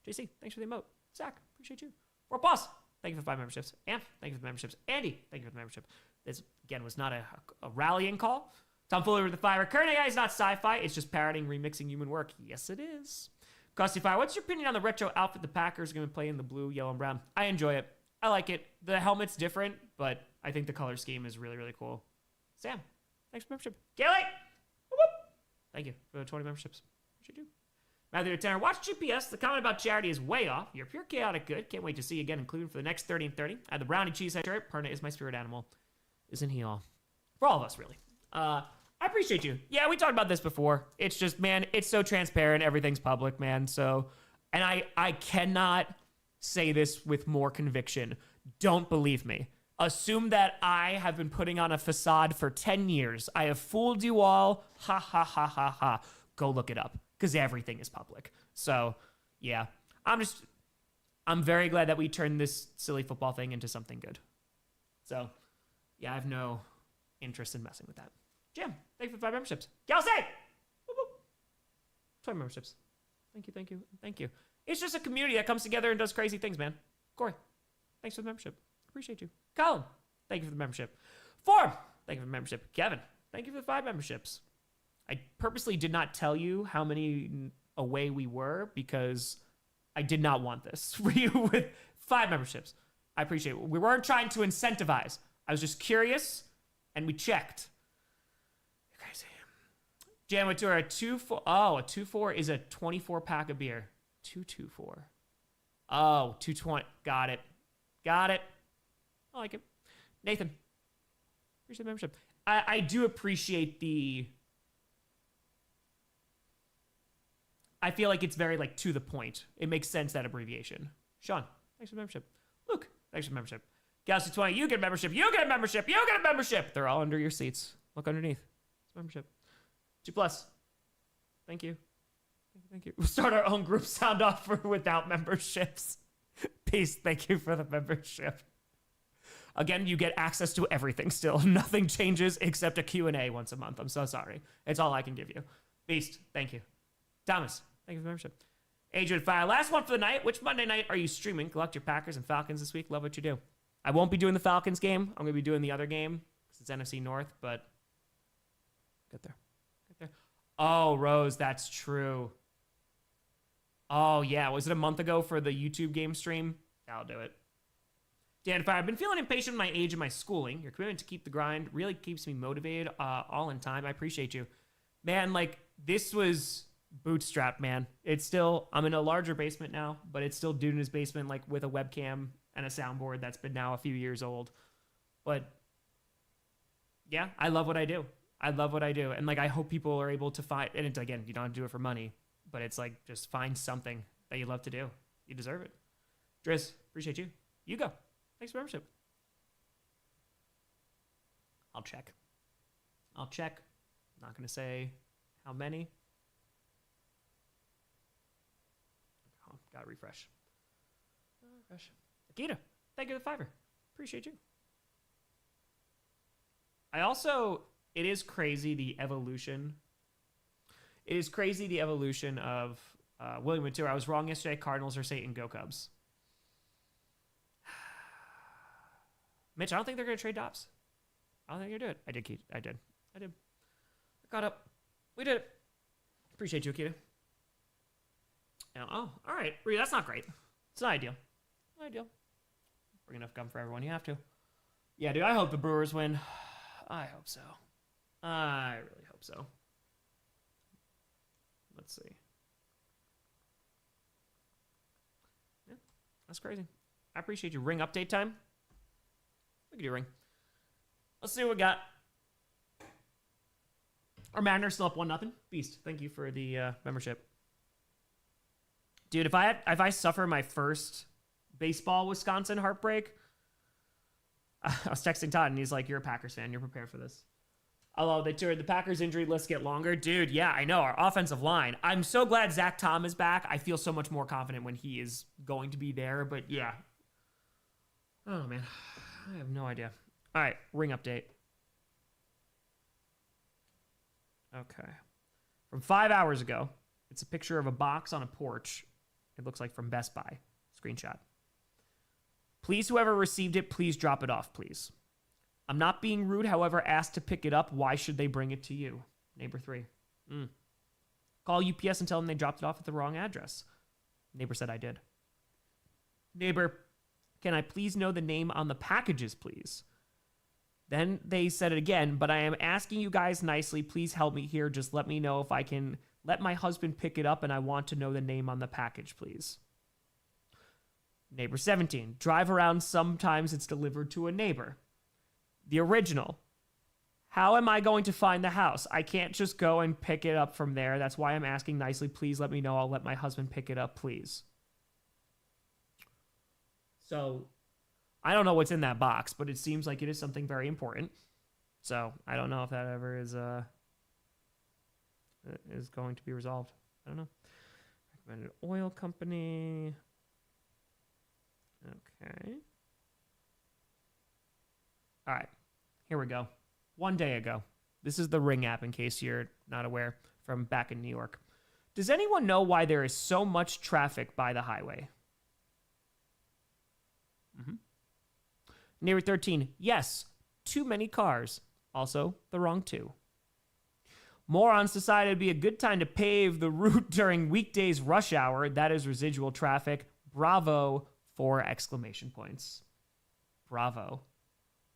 JC, thanks for the emote. Zach, appreciate you. For Boss, thank you for the 5 memberships. Amp, thank you for the memberships. Andy, thank you for the membership. This, again, was not a rallying call. Tom Fuller with the fire. Current AI is not sci-fi. It's just parroting, remixing human work. Yes, it is. Costy Fire, what's your opinion on the retro outfit the Packers are going to play in the blue, yellow, and brown? I enjoy it. I like it. The helmet's different, but I think the color scheme is really, really cool. Sam, thanks for membership. Kelly, thank you for the 20 memberships. Should you? Matthew Tanner, watch GPS. The comment about charity is way off. You're pure chaotic good. Can't wait to see you again, including for the next 30 and 30. I had the brownie cheesehead shirt. Perna is my spirit animal. Isn't he all? For all of us, really. I appreciate you. Yeah, we talked about this before. It's just, man, it's so transparent. Everything's public, man. So, and I cannot say this with more conviction. Don't believe me. Assume that I have been putting on a facade for 10 years. I have fooled you all. Ha, ha, ha, ha, ha. Go look it up, because everything is public. So, yeah. I'm very glad that we turned this silly football thing into something good. So, yeah, I have no interest in messing with that. Jim, thank you for the 5 memberships. Kelsey! 20 memberships. Thank you, thank you, thank you. It's just a community that comes together and does crazy things, man. Corey, thanks for the membership. Appreciate you. Colin, thank you for the membership. Form, thank you for the membership. Kevin, thank you for the 5 memberships. I purposely did not tell you how many away we were because I did not want this for you with 5 memberships. I appreciate it. We weren't trying to incentivize. I was just curious, and we checked. You're crazy. Jamatura, a 2-4. Oh, a 2-4 is a 24-pack of beer. 224. Oh, 220. Got it. Got it. I like it. Nathan, appreciate the membership. I do appreciate the... I feel like it's very, like, to the point. It makes sense, that abbreviation. Sean, thanks for the membership. Luke, thanks for the membership. Galaxy 20, you get a membership. You get a membership. You get a membership. They're all under your seats. Look underneath. It's membership. 2+. Thank you. Thank you. We'll start our own group sound off for without memberships. Peace. Thank you for the membership. Again, you get access to everything still. Nothing changes except a Q&A once a month. I'm so sorry. It's all I can give you. Beast, thank you. Thomas, thank you for the membership. Adrian Fire, last one for the night. Which Monday night are you streaming? Collect your Packers and Falcons this week. Love what you do. I won't be doing the Falcons game. I'm going to be doing the other game because it's NFC North, but get there. Get there. Oh, Rose, that's true. Oh, yeah. Was it a month ago for the YouTube game stream? I'll do it. Dan Fire, I've been feeling impatient with my age and my schooling. Your commitment to keep the grind really keeps me motivated all in time. I appreciate you. Man, like, this was bootstrapped, man. It's still, I'm in a larger basement now, but it's still dude in his basement, like with a webcam and a soundboard that's been now a few years old. But yeah, I love what I do. I love what I do. And like, I hope people are able to find, and it's, again, you don't have to do it for money, but it's like, just find something that you love to do. You deserve it. Driz, appreciate you. You go. Thanks for membership. I'll check. I'm not going to say how many. Oh, gotta refresh. Akita, thank you for the $5. Appreciate you. I also, it is crazy the evolution. It is crazy the evolution of William Mature. I was wrong yesterday. Cardinals are Satan. Go Cubs. Mitch, I don't think they're going to trade Dobbs. I don't think you're doing it. I did. I got up. We did it. Appreciate you, Akita. Oh, all right. That's not great. It's not ideal. Not ideal. Bring enough gum for everyone. You have to. Yeah, dude, I hope the Brewers win. I hope so. I really hope so. Let's see. Yeah, that's crazy. I appreciate your ring update time. We can do ring. Let's see what we got. Our Mariners still up 1-0. Beast, thank you for the membership. Dude, if I suffer my first baseball Wisconsin heartbreak, I was texting Todd and he's like, "You're a Packers fan. You're prepared for this." Although the Packers injury lists get longer. Dude, yeah, I know. Our offensive line. I'm so glad Zach Tom is back. I feel so much more confident when he is going to be there. But yeah. Oh, man. I have no idea. All right, ring update. Okay. From 5 hours ago, it's a picture of a box on a porch. It looks like from Best Buy. Screenshot. Please, whoever received it, please drop it off, please. I'm not being rude, however, asked to pick it up. Why should they bring it to you? Neighbor 3. Call UPS and tell them they dropped it off at the wrong address. Neighbor said I did. Neighbor, can I please know the name on the packages, please? Then they said it again, but I am asking you guys nicely, please help me here. Just let me know if I can let my husband pick it up, and I want to know the name on the package, please. Neighbor 17. Drive around, sometimes it's delivered to a neighbor. The original. How am I going to find the house? I can't just go and pick it up from there. That's why I'm asking nicely. Please let me know. I'll let my husband pick it up, please. So, I don't know what's in that box, but it seems like it is something very important. So, I don't know if that ever is going to be resolved. I don't know. Recommended oil company. Okay. All right. Here we go. 1 day ago. This is the Ring app, in case you're not aware, from back in New York. Does anyone know why there is so much traffic by the highway? Neighbor 13. Yes, too many cars. Also, the wrong two. Morons decided it'd be a good time to pave the route during weekdays rush hour. That is residual traffic. Bravo, 4 exclamation points. Bravo.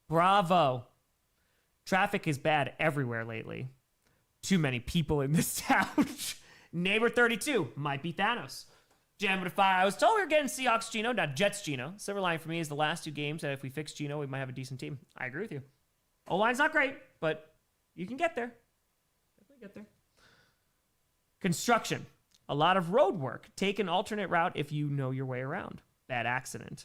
Bravo. Traffic is bad everywhere lately. Too many people in this town. Neighbor 32. Might be Thanos. Jam with a fire. I was told we were getting Seahawks Geno, not Jets Geno. Silver line for me is the last 2 games that if we fix Geno, we might have a decent team. I agree with you. O-line's not great, but you can get there. Definitely get there. Construction. A lot of road work. Take an alternate route if you know your way around. Bad accident.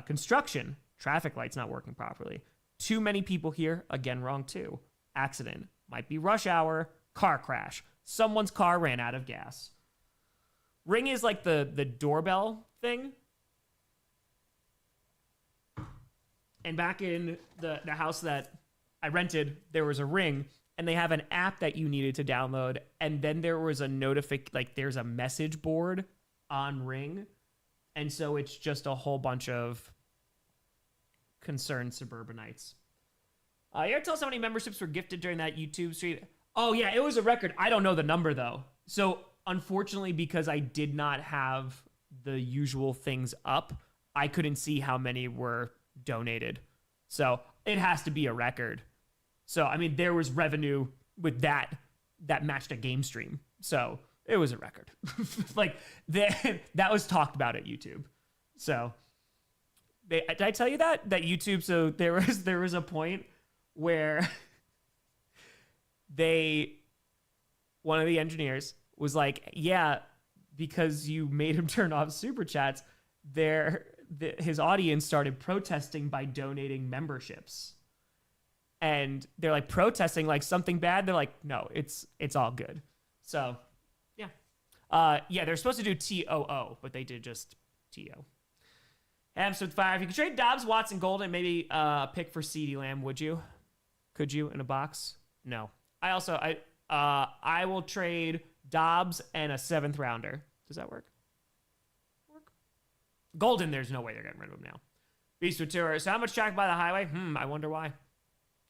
Construction. Traffic lights not working properly. Too many people here. Again, wrong too. Accident. Might be rush hour. Car crash. Someone's car ran out of gas. Ring is like the doorbell thing. And back in the house that I rented, there was a Ring, and they have an app that you needed to download. And then there was a there's a message board on Ring. And so it's just a whole bunch of concerned suburbanites. You ever tell us how many memberships were gifted during that YouTube stream? Oh, yeah, it was a record. I don't know the number, though. So, unfortunately, because I did not have the usual things up, I couldn't see how many were donated. So, it has to be a record. So, I mean, there was revenue with that matched a game stream. So it was a record. Like that was talked about at YouTube. So did I tell you that YouTube? So there was a point where one of the engineers was like, yeah, because you made him turn off super chats, his audience started protesting by donating memberships. And they're like protesting like something bad. They're like, no, it's all good. So yeah. They're supposed to do TOO, but they did just TO. Hamster with fire. If you could trade Dobbs, Watson, Golden, maybe pick for CeeDee Lamb, would you? Could you in a box? No. I will trade Dobbs and a 7th rounder. Does that work? Golden, there's no way they're getting rid of him now. Beast with Tour. So how much traffic by the highway? I wonder why.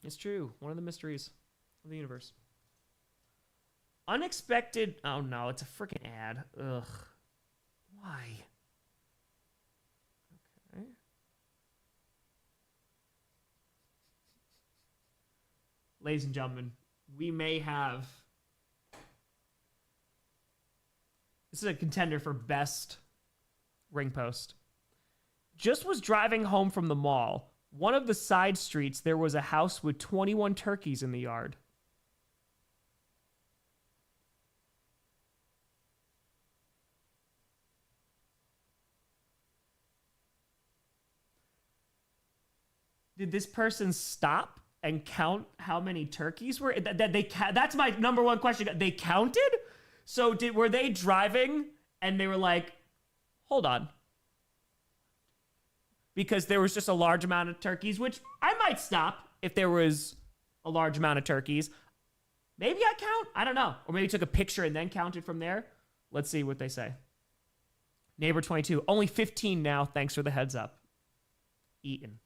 It's true. One of the mysteries of the universe. Unexpected. Oh no, it's a freaking ad. Ugh. Why? Okay. Ladies and gentlemen, we may have. This is a contender for best ring post. Just was driving home from the mall. One of the side streets, there was a house with 21 turkeys in the yard. Did this person stop and count how many turkeys were? That's my number one question. They counted? So were they driving and they were like, hold on. Because there was just a large amount of turkeys, which I might stop if there was a large amount of turkeys. Maybe I count. I don't know. Or maybe took a picture and then counted from there. Let's see what they say. Neighbor 22. Only 15 now. Thanks for the heads up. Eaten.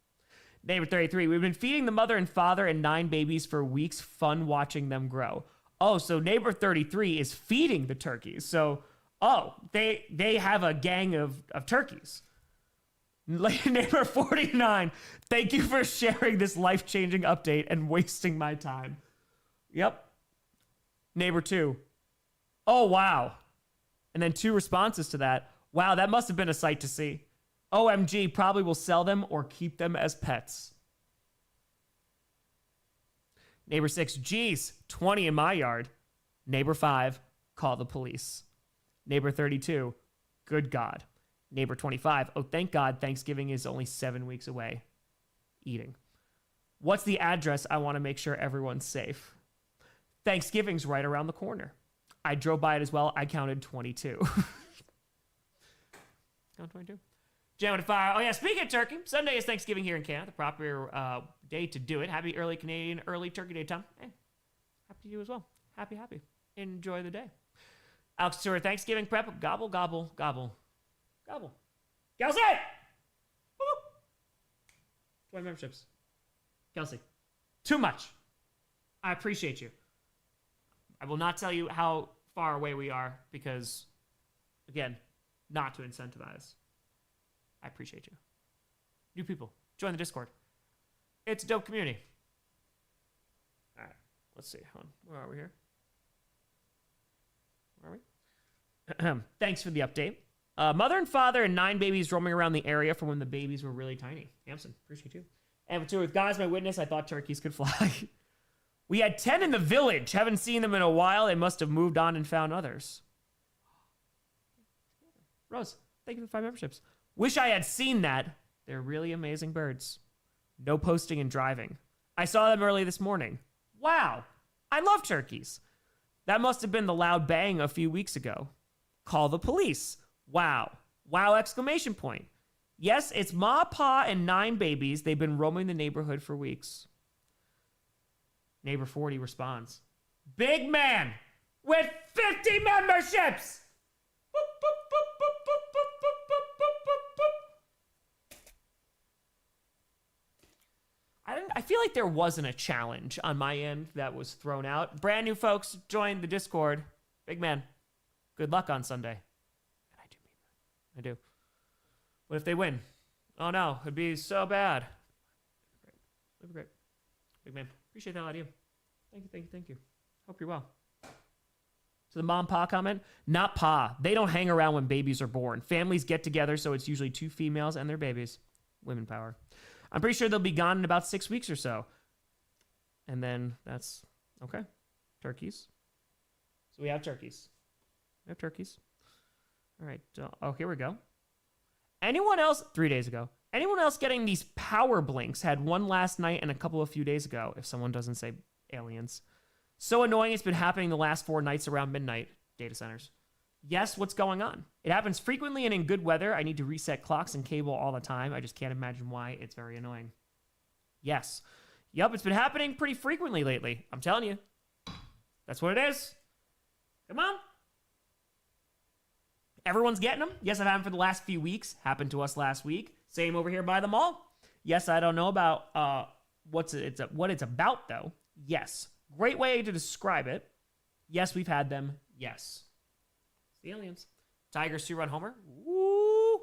Neighbor 33. We've been feeding the mother and father and 9 babies for weeks. Fun watching them grow. Oh, so neighbor 33 is feeding the turkeys. So, they have a gang of turkeys. Neighbor 49, thank you for sharing this life-changing update and wasting my time. Yep. Neighbor 2, oh, wow. And then 2 responses to that. Wow, that must have been a sight to see. OMG, probably will sell them or keep them as pets. Neighbor 6, geez, 20 in my yard. Neighbor 5, call the police. Neighbor 32, good God. Neighbor 25, oh, thank God, Thanksgiving is only 7 weeks away. Eating. What's the address? I want to make sure everyone's safe. Thanksgiving's right around the corner. I drove by it as well. I counted 22. Count 22. Jam with fire. Oh, yeah, speaking of turkey, Sunday is Thanksgiving here in Canada. The proper day to do it. Happy early Canadian, early Turkey Day, Tom. Hey, happy to you as well. Happy. Enjoy the day. Alex Stewart, Thanksgiving prep. Gobble, gobble, gobble. Gobble. Kelsey! Woo! 20 memberships. Kelsey. Too much. I appreciate you. I will not tell you how far away we are because, again, not to incentivize. I appreciate you. New people, join the Discord. It's a dope community. All right, let's see. Hold on. Where are we here? Where are we? Thanks for the update. Mother and father and 9 babies roaming around the area from when the babies were really tiny. Hampson, appreciate you. And for 2, with God's my witness, I thought turkeys could fly. We had 10 in the village. Haven't seen them in a while. They must have moved on and found others. Rose, thank you for the 5 memberships. Wish I had seen that. They're really amazing birds. No posting and driving. I saw them early this morning. Wow. I love turkeys. That must have been the loud bang a few weeks ago. Call the police. Wow. Wow, exclamation point. Yes, it's Ma, Pa, and 9 babies. They've been roaming the neighborhood for weeks. Neighbor 40 responds. Big man with 50 memberships. Boop, boop, boop, boop, boop, boop, boop, boop, boop, boop. I feel like there wasn't a challenge on my end that was thrown out. Brand new folks, join the Discord. Big man, good luck on Sunday. And I do mean that. I do. What if they win? Oh no, it'd be so bad. It'd be great. Big man, appreciate that out of you. Thank you. Hope you're well. to the mom pa comment? Not pa. They don't hang around when babies are born. Families get together, so it's usually 2 females and their babies. Women power. I'm pretty sure they'll be gone in about 6 weeks or so. And then that's okay. Turkeys. So we have turkeys. We have turkeys. All right. Oh, here we go. Anyone else? 3 days ago. Anyone else getting these power blinks? Had one last night and a couple a few days ago, if someone doesn't say aliens. So annoying, it's been happening the last 4 nights around midnight. Data centers. Yes, what's going on? It happens frequently and in good weather. I need to reset clocks and cable all the time. I just can't imagine why. It's very annoying. Yes. Yep, it's been happening pretty frequently lately. I'm telling you. That's what it is. Come on. Everyone's getting them. Yes, I've had them for the last few weeks. Happened to us last week. Same over here by the mall. Yes, I don't know about what it's about, though. Yes. Great way to describe it. Yes, we've had them. Yes. It's the aliens. Tigers 2-run homer. Woo!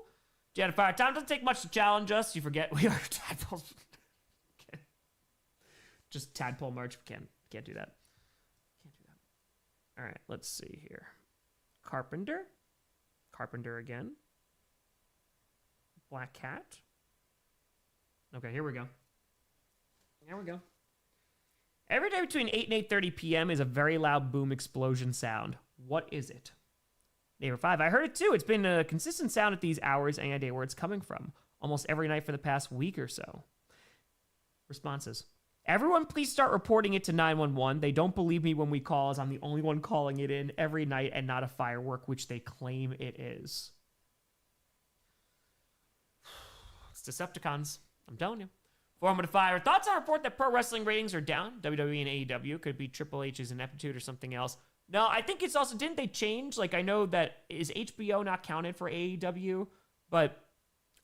Jet of fire. Time doesn't take much to challenge us. You forget we are tadpoles. Just tadpole merch. Can't do that. Can't do that. All right, let's see here. Carpenter again. Black cat. Okay, here we go. Every day between 8 and 8:30 p.m. is a very loud boom explosion sound. What is it? Neighbor 5, I heard it too. It's been a consistent sound at these hours any idea where it's coming from. Almost every night for the past week or so. Responses. Everyone please start reporting it to 911. They don't believe me when we call as I'm the only one calling it in every night and not a firework, which they claim it is. It's Decepticons. I'm telling you. 400 to 5. Thoughts on a report that pro wrestling ratings are down? WWE and AEW. Could be Triple H's ineptitude or something else. No, I think it's also, didn't they change? Like, I know that, is HBO not counted for AEW? But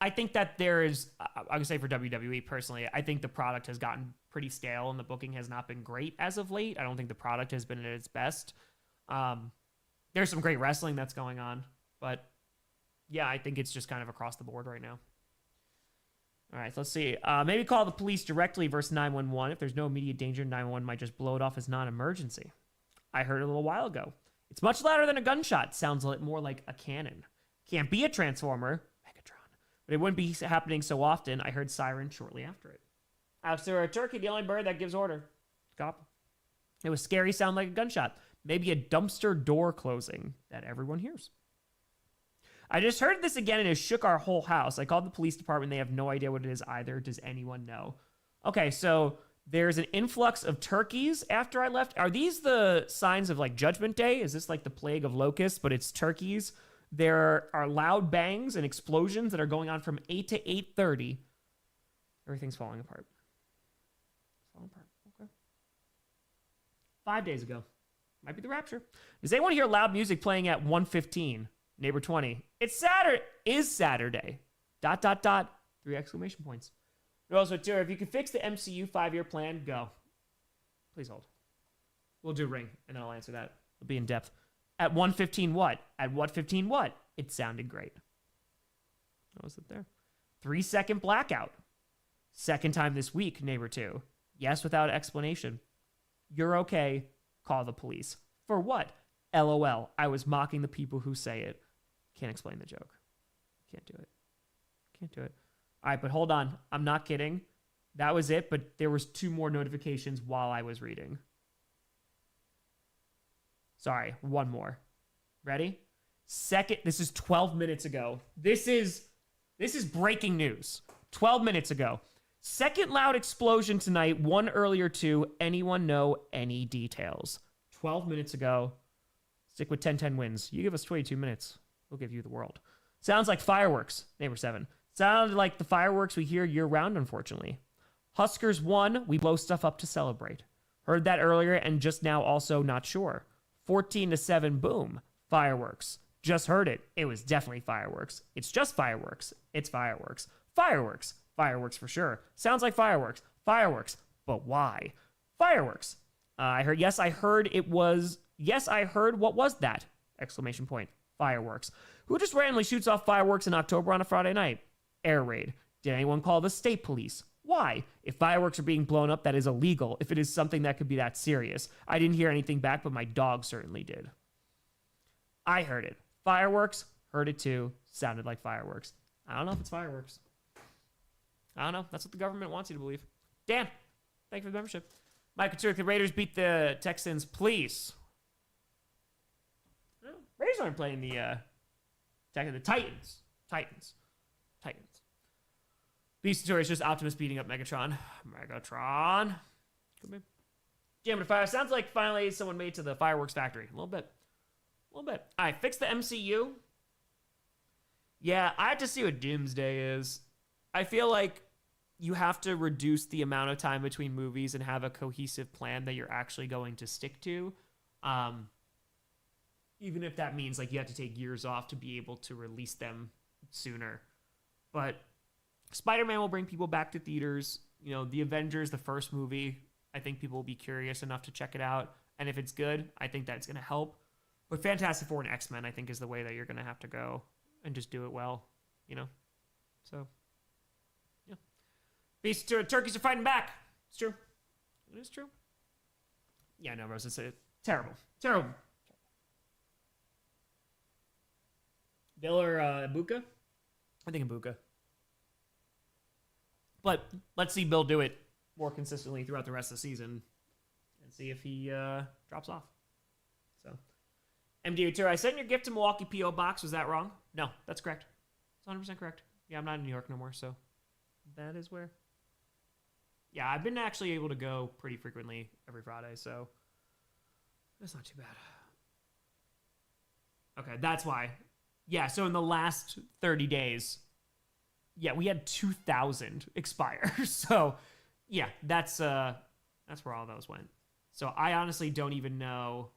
I think that there is, I would say for WWE personally, I think the product has gotten pretty stale and the booking has not been great as of late. I don't think the product has been at its best. There's some great wrestling that's going on, but yeah, I think it's just kind of across the board right now. All right, so let's see. Maybe call the police directly versus 911. If there's no immediate danger, 911 might just blow it off as non-emergency. I heard it a little while ago. It's much louder than a gunshot. Sounds more like a cannon. Can't be a transformer. But it wouldn't be happening so often. I heard sirens shortly after it. After a turkey, the only bird that gives order. Cop. It was scary, sound like a gunshot. Maybe a dumpster door closing that everyone hears. I just heard this again and it shook our whole house. I called the police department. They have no idea what it is either. Does anyone know? Okay, so there's an influx of turkeys after I left. Are these the signs of Judgment Day? Is this like the plague of locusts, but it's turkeys? There are loud bangs and explosions that are going on from 8 to 8:30. Everything's falling apart. Okay. 5 days ago. Might be the rapture. Does anyone hear loud music playing at 1:15? Neighbor 20. It's Saturday. Is Saturday. ... 3 exclamation points. Also, too, if you can fix the MCU 5-year plan, go. Please hold. We'll do ring, and then I'll answer that. It'll be in depth. At 1:15 what? At what 15 what? It sounded great. What was it there? 3-second blackout. Second time this week, neighbor 2. Yes, without explanation. You're okay. Call the police. For what? LOL. I was mocking the people who say it. Can't explain the joke. Can't do it. All right, but hold on. I'm not kidding. That was it, but there was 2 more notifications while I was reading. Sorry, 1 more. Ready? This is 12 minutes ago. This is breaking news. 12 minutes ago. Second loud explosion tonight, 1 earlier too. Anyone know any details? 12 minutes ago. Stick with 10-10 wins. You give us 22 minutes. We'll give you the world. Sounds like fireworks. Neighbor 7. Sounded like the fireworks we hear year-round, unfortunately. Huskers won. We blow stuff up to celebrate. Heard that earlier and just now also not sure. 14-7, boom. Fireworks. Just heard it. It was definitely fireworks. It's just fireworks. It's fireworks. Fireworks. Fireworks for sure. Sounds like fireworks. Fireworks. But why? Fireworks. I heard what was that? Exclamation point. Fireworks. Who just randomly shoots off fireworks in October on a Friday night? Air raid. Did anyone call the state police? Why? If fireworks are being blown up, that is illegal. If it is something that could be that serious. I didn't hear anything back, but my dog certainly did. I heard it. Fireworks, heard it too. Sounded like fireworks. I don't know if it's fireworks. I don't know. That's what the government wants you to believe. Dan, thank you for the membership. Mike, could the Raiders beat the Texans, please? No, Raiders aren't playing the Titans. Titans. Beast story is just Optimus beating up Megatron. Could be. Jam to fire. Sounds like finally someone made to the fireworks factory. A little bit. All right, fix the MCU. Yeah, I have to see what Doomsday is. I feel like you have to reduce the amount of time between movies and have a cohesive plan that you're actually going to stick to. Even if that means like you have to take years off to be able to release them sooner. But Spider-Man will bring people back to theaters. You know, The Avengers, the first movie, I think people will be curious enough to check it out. And if it's good, I think that's going to help. But Fantastic Four and X-Men, I think, is the way that you're going to have to go and just do it well, you know? So, yeah. Beast turkeys are fighting back. It's true. It is true. Yeah, no, Rose, it's terrible. Terrible. Bill or Ibuka? I think Ibuka. But let's see Bill do it more consistently throughout the rest of the season and see if he drops off. So, MD Tour, I sent your gift to Milwaukee P.O. Box. Was that wrong? No, that's correct. It's 100% correct. Yeah, I'm not in New York no more, so that is where. Yeah, I've been actually able to go pretty frequently every Friday, so that's not too bad. Okay, that's why. Yeah, so in the last 30 days, yeah, we had 2,000 expire. So, yeah, that's where all those went. So I honestly don't even know.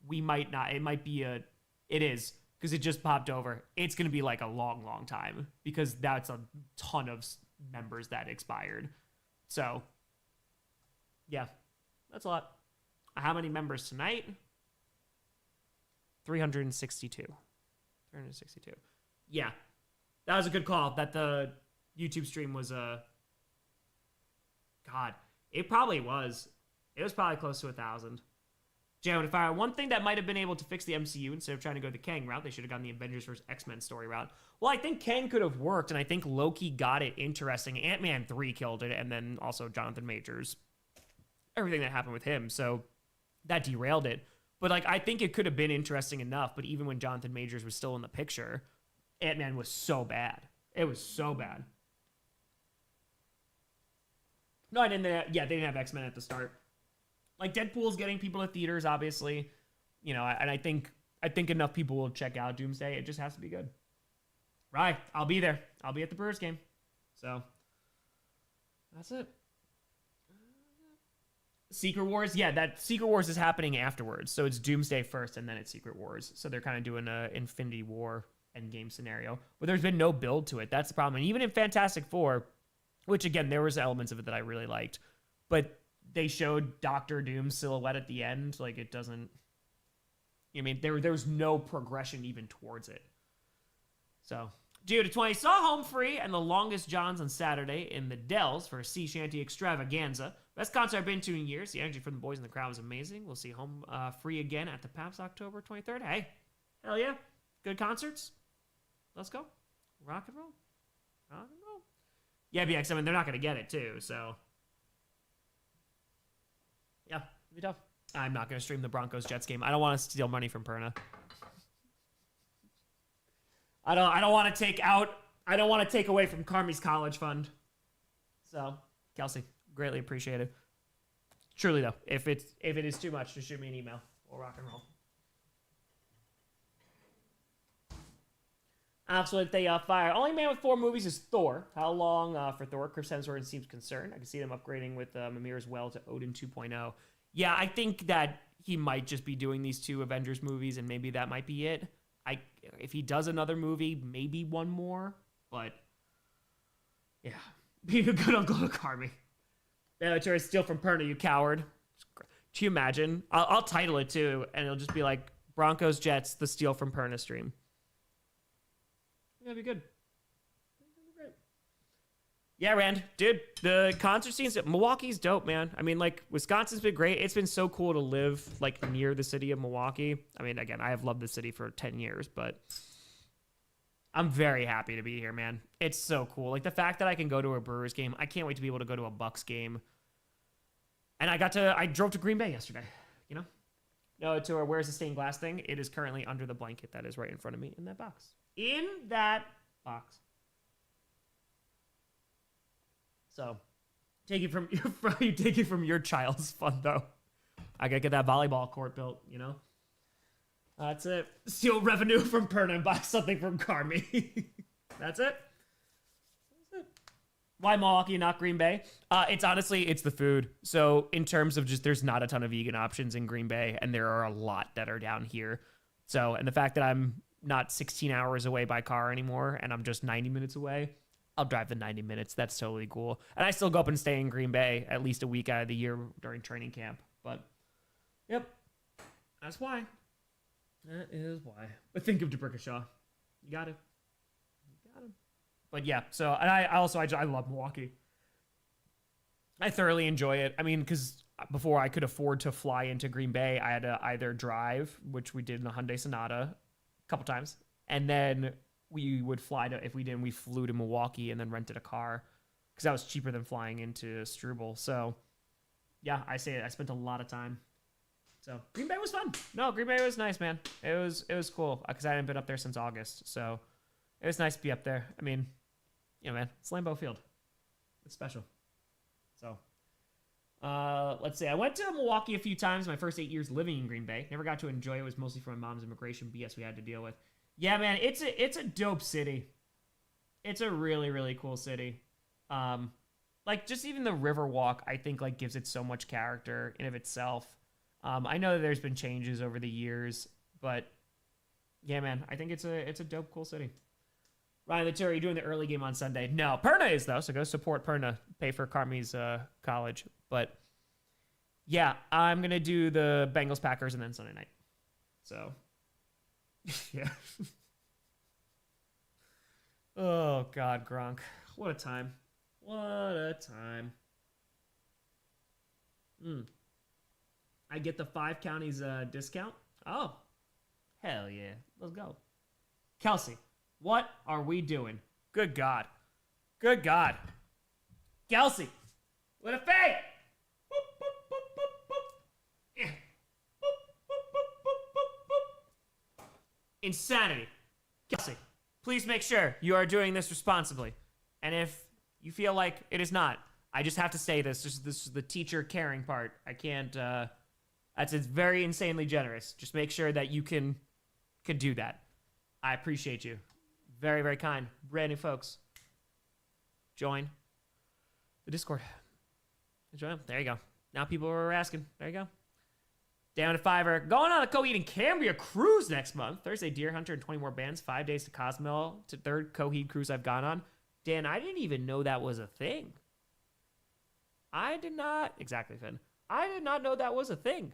We might not. It might be it is, because it just popped over. It's going to be like a long, long time because that's a ton of members that expired. So, yeah, that's a lot. How many members tonight? 362. 362. Yeah, that was a good call. That the YouTube stream was God, it probably was. It was probably close to 1,000. Joe, if I one thing that might have been able to fix the MCU instead of trying to go the Kang route, they should have gone the Avengers vs. X-Men story route. Well, I think Kang could have worked, and I think Loki got it interesting. Ant-Man 3 killed it, and then also Jonathan Majors. Everything that happened with him, so that derailed it. But like, I think it could have been interesting enough, but even when Jonathan Majors was still in the picture, Ant-Man was so bad. It was so bad. No, I didn't. They didn't have X-Men at the start. Like, Deadpool's getting people to theaters, obviously. You know, and I think enough people will check out Doomsday. It just has to be good. Right. I'll be there. I'll be at the Brewers game. So, that's it. Secret Wars? Yeah, that Secret Wars is happening afterwards. So it's Doomsday first, and then it's Secret Wars. So they're kind of doing a Infinity War endgame scenario. But there's been no build to it. That's the problem. And even in Fantastic Four, which, again, there was elements of it that I really liked. But they showed Doctor Doom's silhouette at the end. Like, it doesn't... I mean, there was no progression even towards it. So, Geo to 20 saw Home Free and the Longest Johns on Saturday in the Dells for a sea shanty extravaganza. Best concert I've been to in years. The energy from the boys in the crowd was amazing. We'll see Home Free again at the PAPS October 23rd. Hey, hell yeah. Good concerts. Let's go. Rock and roll. Rock and roll. Yeah, BX, I mean, they're not going to get it, too, so... Yeah, it'll be tough. I'm not going to stream the Broncos-Jets game. I don't want to steal money from Perna. I don't want to take away from Carmi's college fund. So, Kelsey, greatly appreciated. Truly, though, if it is too much, just shoot me an email. We'll rock and roll. Absolutely, they fire. Only man with 4 movies is Thor. How long for Thor? Chris Hemsworth seems concerned. I can see them upgrading with Mimir as well to Odin 2.0. Yeah, I think that he might just be doing these 2 Avengers movies, and maybe that might be it. If he does another movie, maybe one more. But yeah, be a good uncle to Carmi. Bellator is steal from Perna, you coward. Can you imagine? I'll title it too, and it'll just be like Broncos Jets, the steal from Perna stream. That'd be good. That'd be great. Yeah, Rand, dude, the concert scenes at Milwaukee's dope, man. I mean, like, Wisconsin's been great. It's been so cool to live, like, near the city of Milwaukee. I mean, again, I have loved the city for 10 years, but I'm very happy to be here, man. It's so cool. Like, the fact that I can go to a Brewers game, I can't wait to be able to go to a Bucks game. And I drove to Green Bay yesterday, you know? No, to our Where's the Stained Glass thing. It is currently under the blanket that is right in front of me in that box. In that box. So, take it from your child's fun, though. I gotta get that volleyball court built, you know? That's it. Steal revenue from Perna and buy something from Carmi. That's it. Why Milwaukee, not Green Bay? It's honestly, it's the food. So in terms of just, there's not a ton of vegan options in Green Bay, and there are a lot that are down here. So, and the fact that I'm not 16 hours away by car anymore, and I'm just 90 minutes away, I'll drive the 90 minutes. That's totally cool. And I still go up and stay in Green Bay at least a week out of the year during training camp. But, yep, that's why. That is why. But think of DeBrickashaw. You got it. But yeah, so, and I love Milwaukee. I thoroughly enjoy it. I mean, because before I could afford to fly into Green Bay, I had to either drive, which we did in a Hyundai Sonata a couple times, and then we would fly to, if we didn't, we flew to Milwaukee and then rented a car because that was cheaper than flying into Struble. So yeah, I spent a lot of time. So Green Bay was fun. No, Green Bay was nice, man. It was cool because I hadn't been up there since August. So it was nice to be up there. I mean, you know, man, it's Lambeau Field. It's special. So let's see. I went to Milwaukee a few times my first 8 years living in Green Bay. Never got to enjoy it. It was mostly for my mom's immigration BS we had to deal with. Yeah, man, it's a dope city. It's a really, really cool city. Like, just even the Riverwalk, I think, like, gives it so much character in of itself. I know that there's been changes over the years, but yeah, man, I think it's a dope, cool city. Ryan Latour, are you doing the early game on Sunday? No, Perna is, though, so go support Perna. Pay for Carmi's college. But yeah, I'm going to do the Bengals Packers and then Sunday night. So yeah. Oh, God, Gronk. What a time. What a time. I get the 5 counties discount? Oh, hell yeah. Let's go. Kelsey, what are we doing? Good God. Good God. Kelsey, with a fade. Insanity. Kelsey, please make sure you are doing this responsibly. And if you feel like it is not, I just have to say this. This is the teacher caring part. I can't, it's very insanely generous. Just make sure that you can do that. I appreciate you. Very, very kind. Brand new folks. Join the Discord. Join. There you go. Now people are asking. There you go. Down to $5. Going on a Coheed and Cambria cruise next month. Thursday, Deer Hunter and 20 more bands. 5 days to Cozumel. It's the 3rd Coheed cruise I've gone on. Dan, I didn't even know that was a thing. I did not. Exactly, Finn. I did not know that was a thing.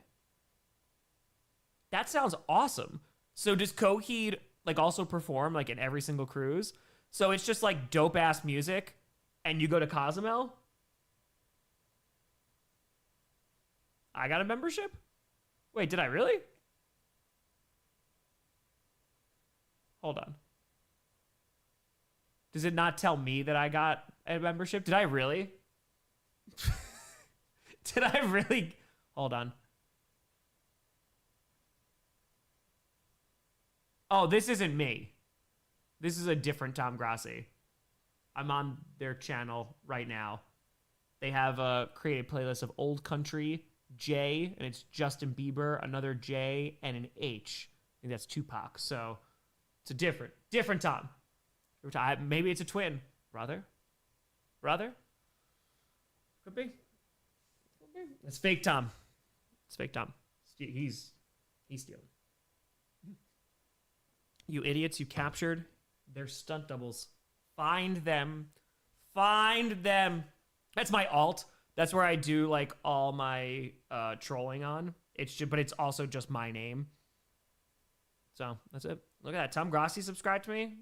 That sounds awesome. So does Coheed like also perform like in every single cruise? So it's just like dope ass music and you go to Cozumel? I got a membership? Wait, did I really? Hold on. Does it not tell me that I got a membership? Did I really? Did I really? Hold on. Oh, this isn't me. This is a different Tom Grossi. I'm on their channel right now. They have a created playlist of Old Country, J, and it's Justin Bieber, another J, and an H. I think that's Tupac. So it's a different Tom. Maybe it's a twin. Brother? Could be. It's fake Tom. It's fake Tom. He's stealing. You idiots, you captured their stunt doubles. Find them. That's my alt. That's where I do like all my trolling on. But it's also just my name. So that's it. Look at that. Tom Grossi subscribed to me.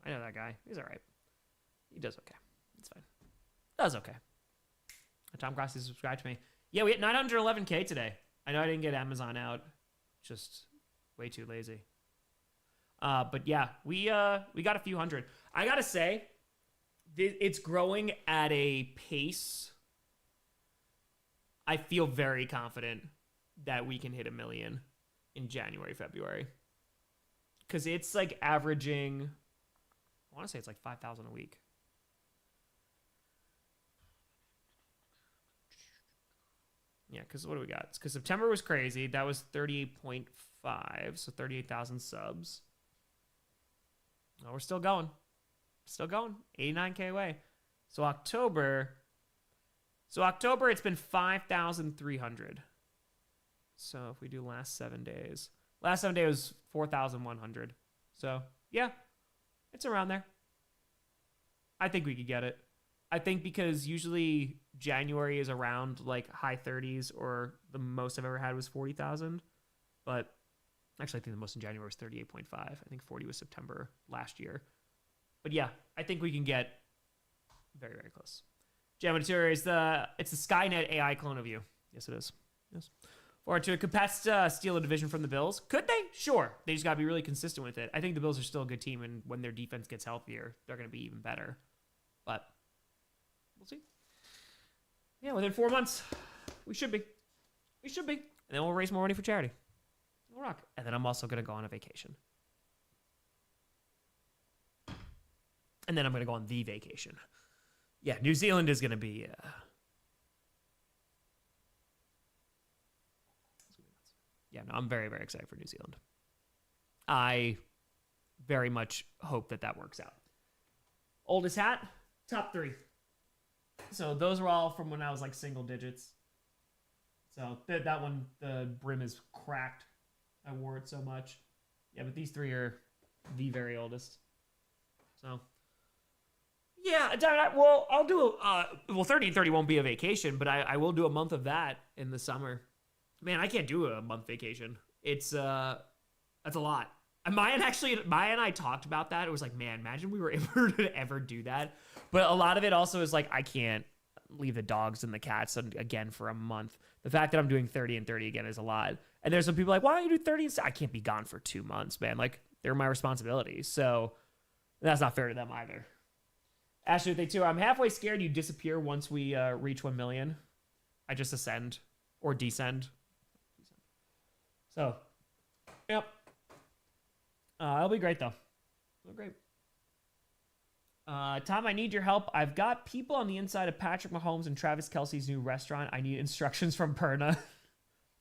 I know that guy. He's all right. He does okay. It's fine. That was okay. Tom Grossi subscribed to me. Yeah, we hit 911K today. I know I didn't get Amazon out. Just way too lazy. But yeah, we got a few hundred. I gotta say, it's growing at a pace. I feel very confident that we can hit 1 million in January, February. Because it's like averaging, I want to say it's like 5,000 a week. Yeah, because what do we got? Because September was crazy. That was 38.5, so 38,000 subs. Oh, we're still going. Still going. 89K away. So October, it's been 5,300. So if we do last 7 days. Last 7 days was 4,100. So, yeah, it's around there. I think we could get it. I think because usually January is around like high 30s, or the most I've ever had was 40,000. But actually, I think the most in January was 38.5. I think 40 was September last year. But yeah, I think we can get very, very close. Jam Material is it's the Skynet AI clone of you. Yes, it is. Yes. Or to could Pats steal a division from the Bills? Could they? Sure. They just got to be really consistent with it. I think the Bills are still a good team, and when their defense gets healthier, they're going to be even better. But we'll see. Yeah, within 4 months, we should be. We should be. And then we'll raise more money for charity. We'll rock. And then I'm also going to go on a vacation. And then I'm going to go on the vacation. Yeah, New Zealand is going to be... Yeah, no, I'm very, very excited for New Zealand. I very much hope that works out. Oldest hat, top 3. So those were all from when I was like single digits. So that one, the brim is cracked. I wore it so much. Yeah, but these 3 are the very oldest. So, yeah, well, I'll do, 30 and 30 won't be a vacation, but I will do a month of that in the summer. Man, I can't do a month vacation. It's, that's a lot. And Maya and I talked about that. It was like, man, imagine we were able to ever do that. But a lot of it also is like, I can't leave the dogs and the cats again for a month. The fact that I'm doing 30 and 30 again is a lot. And there's some people like, why don't you do 30 and I can't be gone for 2 months, man. Like, they're my responsibilities. So that's not fair to them either. Ashley with A2, I'm halfway scared you disappear once we reach 1 million. I just ascend or descend. So, yep. It'll be great, though. It'll be great. Tom, I need your help. I've got people on the inside of Patrick Mahomes and Travis Kelce's new restaurant. I need instructions from Perna.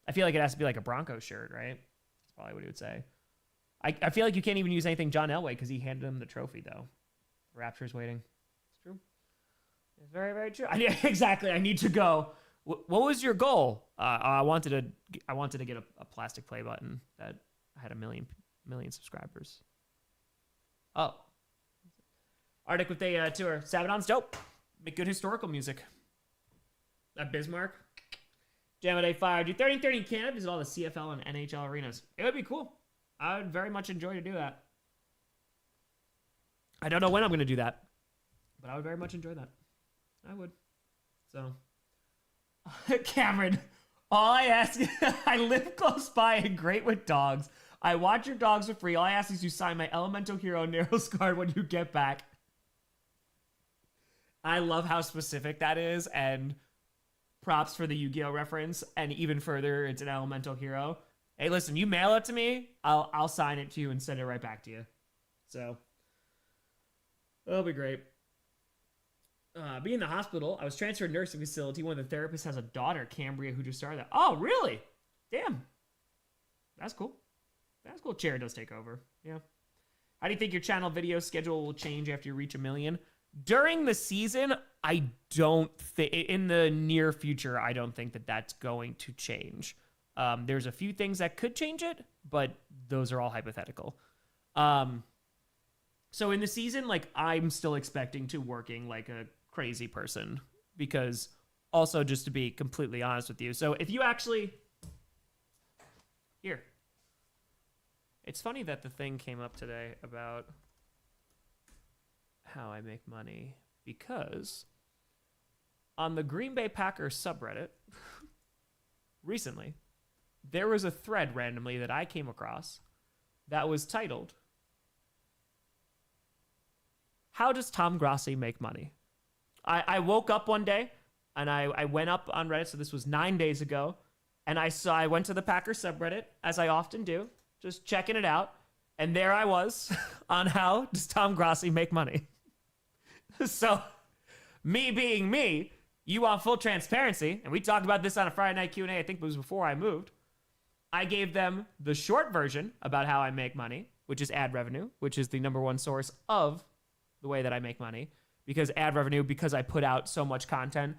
I feel like it has to be like a Bronco shirt, right? That's probably what he would say. I feel like you can't even use anything John Elway because he handed him the trophy, though. Rapture's waiting. It's true. It's very, very true. Exactly. I need to go. What was your goal? I wanted to get a plastic play button that had a million subscribers. Oh. Arctic with a tour. Sabadon's dope. Make good historical music. Bismarck. Jam at A5. Do 30 and 30 in Canada. Visit all the CFL and NHL arenas. It would be cool. I would very much enjoy to do that. I don't know when I'm going to do that, but I would very much enjoy that. I would. So, Cameron, all I ask is, I live close by and great with dogs. I watch your dogs for free. All I ask is you sign my Elemental Hero Narrows card when you get back. I love how specific that is, and props for the Yu-Gi-Oh reference, and even further, it's an Elemental Hero. Hey, listen, you mail it to me, I'll sign it to you and send it right back to you. So, that'll be great. Being in the hospital, I was transferred to a nursing facility. One of the therapists has a daughter, Cambria, who just started that. Oh, really? Damn. That's cool. That's cool. Chair does take over. Yeah. How do you think your channel video schedule will change after you reach 1 million? During the season, I don't think, in the near future, I don't think that's going to change. There's a few things that could change it, but those are all hypothetical. So in the season, like, I'm still expecting to working like a crazy person, because also, just to be completely honest with you, so if you actually, here, it's funny that the thing came up today about how I make money, because on the Green Bay Packers subreddit recently, there was a thread randomly that I came across that was titled, "How does Tom Grossi make money?" I woke up one day and I went up on Reddit, so this was 9 days ago, and I went to the Packers subreddit, as I often do, just checking it out, and there I was on how does Tom Grossi make money. So, me being me, you want full transparency, and we talked about this on a Friday night Q&A, I think it was before I moved. I gave them the short version about how I make money, which is ad revenue, which is the number one source of the way that I make money, because ad revenue, because I put out so much content.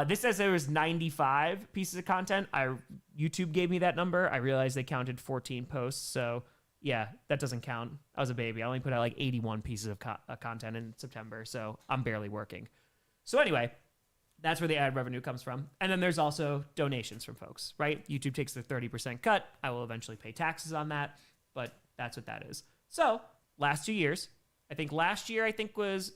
This says there was 95 pieces of content. YouTube gave me that number. I realized they counted 14 posts, so yeah, that doesn't count. I was a baby. I only put out like 81 pieces of content in September, so I'm barely working. So anyway, that's where the ad revenue comes from. And then there's also donations from folks, right? YouTube takes the 30% cut. I will eventually pay taxes on that, but that's what that is. So last 2 years, I think last year was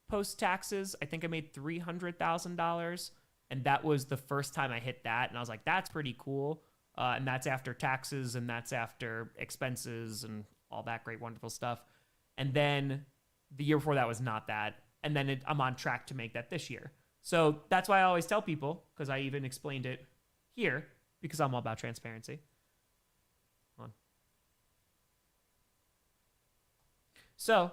post taxes. I think I made $300,000, and that was the first time I hit that. And I was like, that's pretty cool. And that's after taxes, and that's after expenses and all that great, wonderful stuff. And then the year before that was not that. And then I'm on track to make that this year. So that's why I always tell people, because I even explained it here, because I'm all about transparency. Hold on. So,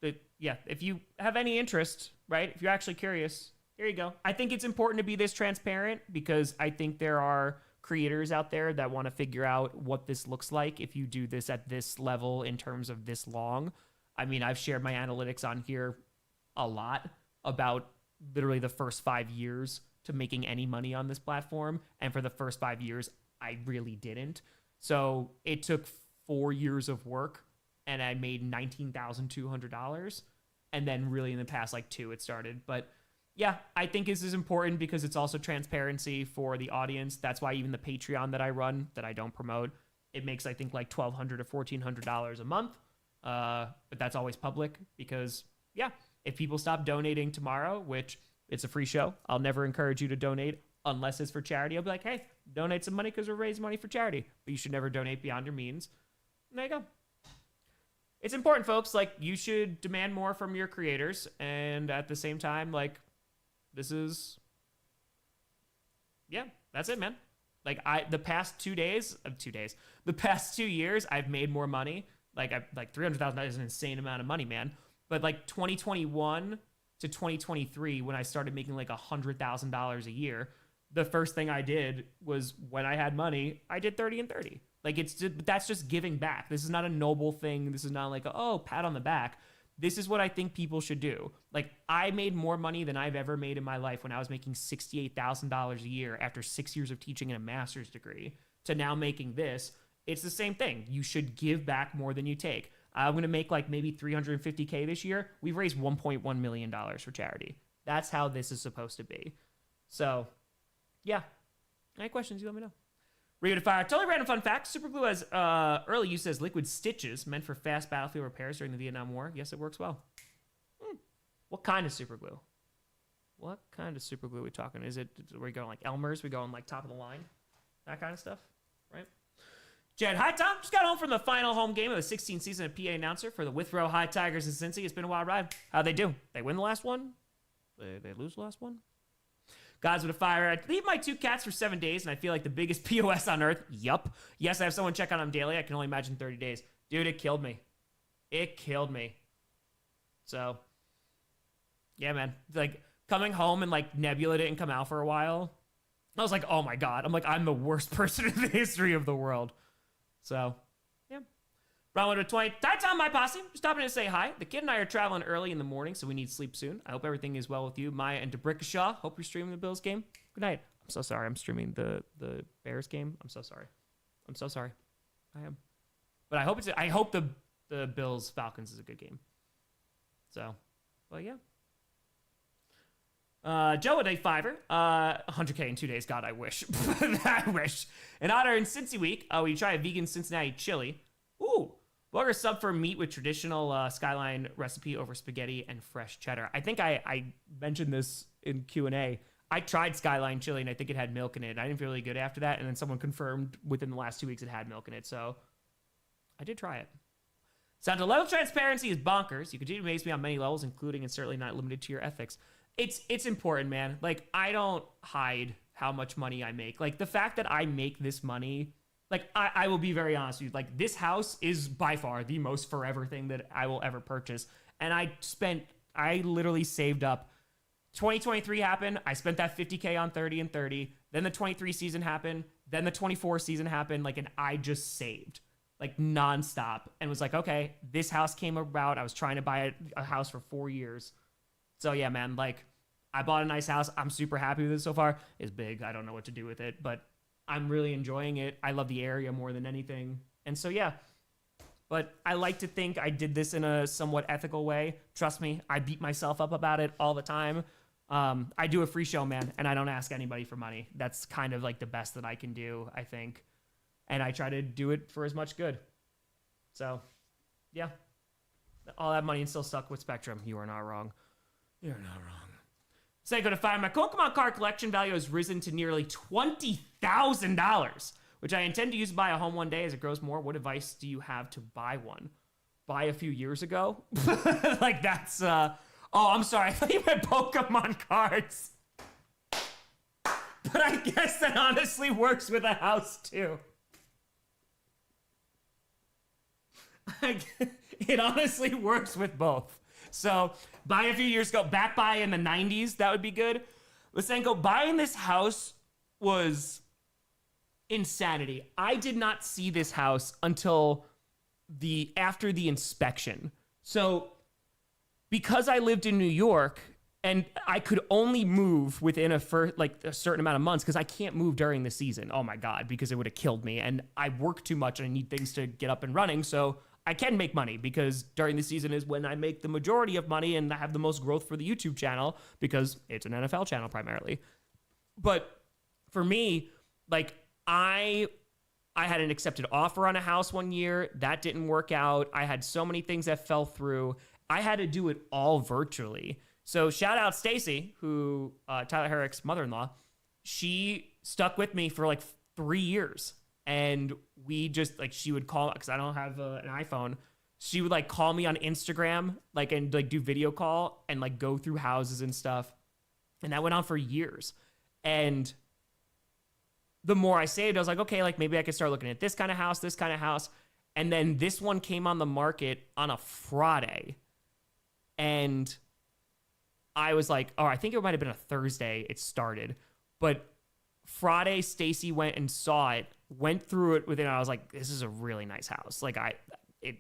if you have any interest, right, if you're actually curious, here you go. I think it's important to be this transparent, because I think there are creators out there that want to figure out what this looks like if you do this at this level in terms of this long. I mean, I've shared my analytics on here a lot about literally the first 5 years to making any money on this platform. And for the first 5 years, I really didn't. So it took 4 years of work, and I made $19,200. And then really in the past, like 2, it started. But yeah, I think this is important because it's also transparency for the audience. That's why even the Patreon that I run, that I don't promote, it makes, I think, like $1,200 or $1,400 a month. But that's always public because, yeah, if people stop donating tomorrow, which it's a free show, I'll never encourage you to donate unless it's for charity. I'll be like, hey, donate some money because we're raising money for charity. But you should never donate beyond your means. And there you go. It's important, folks. Like, you should demand more from your creators. And at the same time, like, this is, yeah, that's it, man. Like, the past 2 years, I've made more money. Like $300,000 is an insane amount of money, man. But like 2021 to 2023, when I started making like $100,000 a year, the first thing I did was, when I had money, I did 30 and 30. Like, that's just giving back. This is not a noble thing. This is not like, pat on the back. This is what I think people should do. Like, I made more money than I've ever made in my life when I was making $68,000 a year after 6 years of teaching and a master's degree, to now making this. It's the same thing. You should give back more than you take. I'm going to make like maybe $350K this year. We've raised $1.1 million for charity. That's how this is supposed to be. So, yeah. Any questions, you let me know. Rio to Fire. Totally random fun fact. Superglue has early use as liquid stitches meant for fast battlefield repairs during the Vietnam War. Yes, it works well. What kind of superglue? What kind of superglue are we talking? Is it, are we going like Elmer's? We going like top of the line? That kind of stuff, right? Jed, hi Tom. Just got home from the final home game of the 16th season of PA announcer for the Withrow High Tigers in Cincy. It's been a wild ride. How'd they do? They win the last one? They lose the last one? Gods with a fire. I leave my 2 cats for 7 days, and I feel like the biggest POS on earth. Yup. Yes, I have someone check on them daily. I can only imagine 30 days. Dude, it killed me. It killed me. So, yeah, man. Like, coming home and, like, Nebula didn't come out for a while. I was like, oh, my God. I'm like, I'm the worst person in the history of the world. So, yeah. Round 1 to 20. That's on my posse. Just stopping in to say hi. The kid and I are traveling early in the morning, so we need sleep soon. I hope everything is well with you, Maya and DeBrickashaw. Hope you're streaming the Bills game. Good night. I'm so sorry. I'm streaming the Bears game. I'm so sorry. I'm so sorry. I am. But I hope the Bills Falcons is a good game. So, well, yeah. Joe with a $5. 100K in 2 days. God, I wish. I wish. In honor in Cincy week, we try a vegan Cincinnati chili. Ooh. Burger sub for meat with traditional Skyline recipe over spaghetti and fresh cheddar. I think I mentioned this in Q&A. I tried Skyline chili and I think it had milk in it. I didn't feel really good after that. And then someone confirmed within the last 2 weeks it had milk in it. So I did try it. Sound to level transparency is bonkers. You continue to amaze me on many levels, including and certainly not limited to your ethics. It's important, man. Like, I don't hide how much money I make. Like, the fact that I make this money, like, I will be very honest with you. Like, this house is by far the most forever thing that I will ever purchase. And I literally saved up. 2023 happened. I spent that 50K on 30 and 30. Then the 23 season happened. Then the 24 season happened. Like, and I just saved, like, nonstop, and was like, okay, this house came about. I was trying to buy a house for 4 years. So yeah, man, like, I bought a nice house. I'm super happy with it so far. It's big. I don't know what to do with it, but I'm really enjoying it. I love the area more than anything. And so, yeah, but I like to think I did this in a somewhat ethical way. Trust me, I beat myself up about it all the time. I do a free show, man, and I don't ask anybody for money. That's kind of like the best that I can do, I think. And I try to do it for as much good. So, yeah. All that money and still stuck with Spectrum. You are not wrong. You're not wrong. Say go to 5. My Pokemon card collection value has risen to nearly $20,000, which I intend to use to buy a home one day as it grows more. What advice do you have to buy one? Buy a few years ago? Like, that's, oh, I'm sorry. I thought you meant Pokemon cards. But I guess that honestly works with a house, too. It honestly works with both. So, buy a few years ago, back by in the 90s, that would be good. Lysenko, buying this house was insanity. I did not see this house until after the inspection. So, because I lived in New York and I could only move within a certain amount of months, because I can't move during the season. Oh my God, because it would have killed me. And I work too much and I need things to get up and running. So I can make money because during the season is when I make the majority of money and I have the most growth for the YouTube channel because it's an NFL channel primarily. But for me, like, I had an accepted offer on a house one year. That didn't work out. I had so many things that fell through. I had to do it all virtually. So shout out Stacy, who Tyler Herrick's mother-in-law. She stuck with me for like 3 years. And we just, like, she would call, because I don't have an iPhone. She would, like, call me on Instagram, like, and, like, do video call and, like, go through houses and stuff. And that went on for years. And the more I saved, I was like, okay, like, maybe I could start looking at this kind of house, this kind of house. And then this one came on the market on a Friday. And I was like, oh, I think it might have been a Thursday it started. But Friday, Stacy went and saw it, went through it with it, and I was like, this is a really nice house. Like, it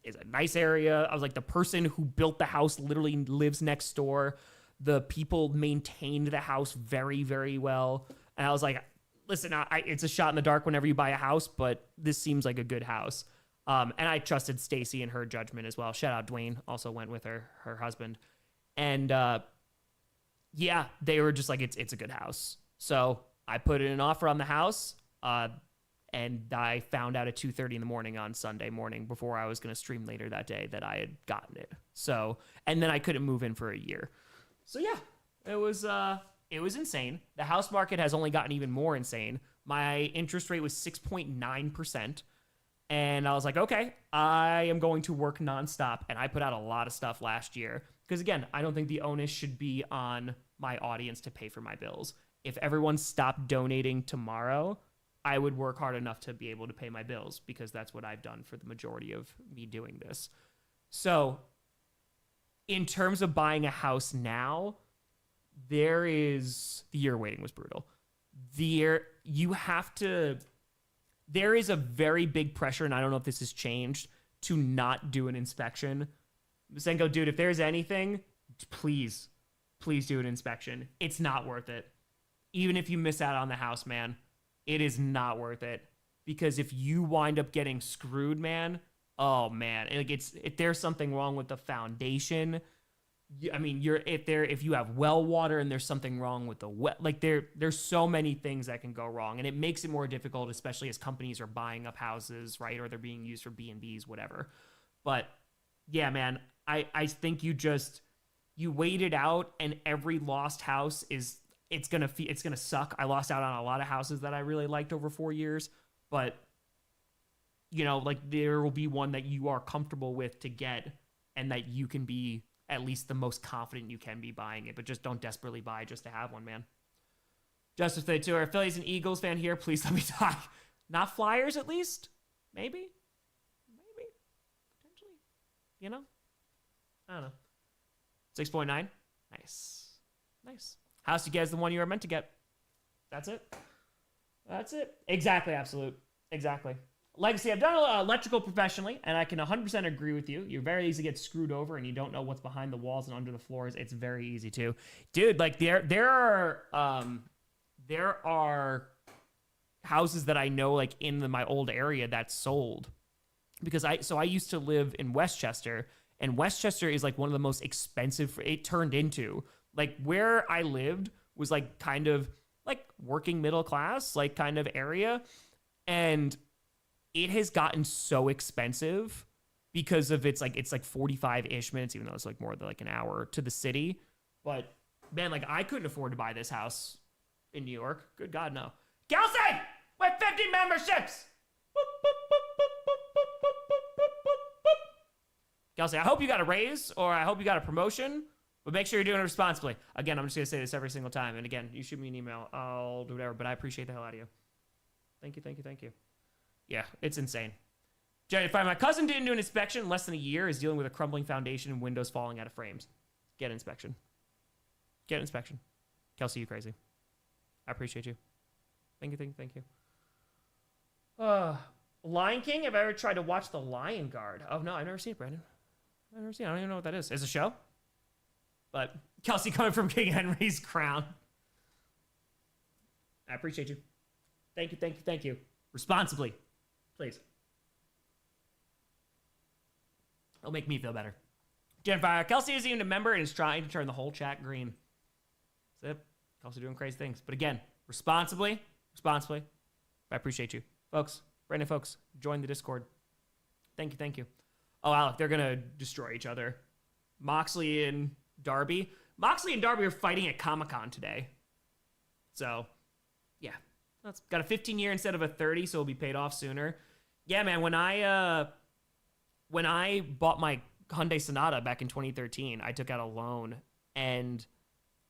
is a nice area. I was like, the person who built the house literally lives next door. The people maintained the house very, very well. And I was like, listen, it's a shot in the dark whenever you buy a house, but this seems like a good house. And I trusted Stacy and her judgment as well. Shout out Dwayne, also went with her husband. And yeah, they were just like, it's a good house. So I put in an offer on the house, and I found out at 2:30 in the morning on Sunday morning before I was going to stream later that day that I had gotten it. So, and then I couldn't move in for a year. So yeah, it was insane. The house market has only gotten even more insane. My interest rate was 6.9%. And I was like, okay, I am going to work nonstop. And I put out a lot of stuff last year. Because again, I don't think the onus should be on my audience to pay for my bills. If everyone stopped donating tomorrow, I would work hard enough to be able to pay my bills, because that's what I've done for the majority of me doing this. So in terms of buying a house now, the year waiting was brutal. There is a very big pressure, and I don't know if this has changed, to not do an inspection. Senko, dude, if there's anything, please do an inspection. It's not worth it. Even if you miss out on the house, man, it is not worth it. Because if you wind up getting screwed, man, oh man, like if there's something wrong with the foundation, I mean, if you have well water and there's something wrong with the well, like there's so many things that can go wrong, and it makes it more difficult, especially as companies are buying up houses, right, or they're being used for B&Bs, whatever. But yeah, man, I think you wait it out, and every lost house it's gonna suck. I lost out on a lot of houses that I really liked over 4 years, but like there will be one that you are comfortable with to get, and that you can be at least the most confident you can be buying it, but just don't desperately buy just to have one, man. Justice for the tour. Phillies and Eagles fan here. Please let me talk. Not Flyers, at least. Maybe. Potentially. I don't know. 6.9. Nice. House you get is the one you were meant to get. That's it. Exactly, absolute. Exactly. Legacy, I've done electrical professionally, and I can 100% agree with you. You're very easy to get screwed over, and you don't know what's behind the walls and under the floors. It's very easy to. Dude, like there are houses that I know, like in my old area, that sold. Because I used to live in Westchester, and Westchester is like one of the most expensive. It turned into, like, where I lived was like kind of like working middle class, like kind of area, and it has gotten so expensive because of it's like 45-ish minutes, even though it's like more than like an hour to the city. But man, like I couldn't afford to buy this house in New York. Good God, no. Kelsey, with 50 memberships. Kelsey, I hope you got a raise, or I hope you got a promotion, but make sure you're doing it responsibly. Again, I'm just going to say this every single time. And again, you shoot me an email. I'll do whatever, but I appreciate the hell out of you. Thank you. Yeah, it's insane. If my cousin didn't do an inspection in less than a year, is dealing with a crumbling foundation and windows falling out of frames. Get an inspection. Kelsey, you crazy. I appreciate you. Thank you. Lion King? Have I ever tried to watch The Lion Guard? Oh, no, I've never seen it, Brandon. I don't even know what that is. It's a show? But Kelsey coming from King Henry's crown. I appreciate you. Thank you. Responsibly. Please. It'll make me feel better. Jennifer, Kelsey isn't even a member and is trying to turn the whole chat green. That's it. Kelsey doing crazy things. But again, responsibly. I appreciate you. Brandon folks, join the Discord. Thank you. Oh, Alec, they're going to destroy each other. Moxley and Darby are fighting at Comic-Con today. So, yeah. That's got a 15-year instead of a 30, so it'll be paid off sooner. Yeah, man, when I bought my Hyundai Sonata back in 2013, I took out a loan, and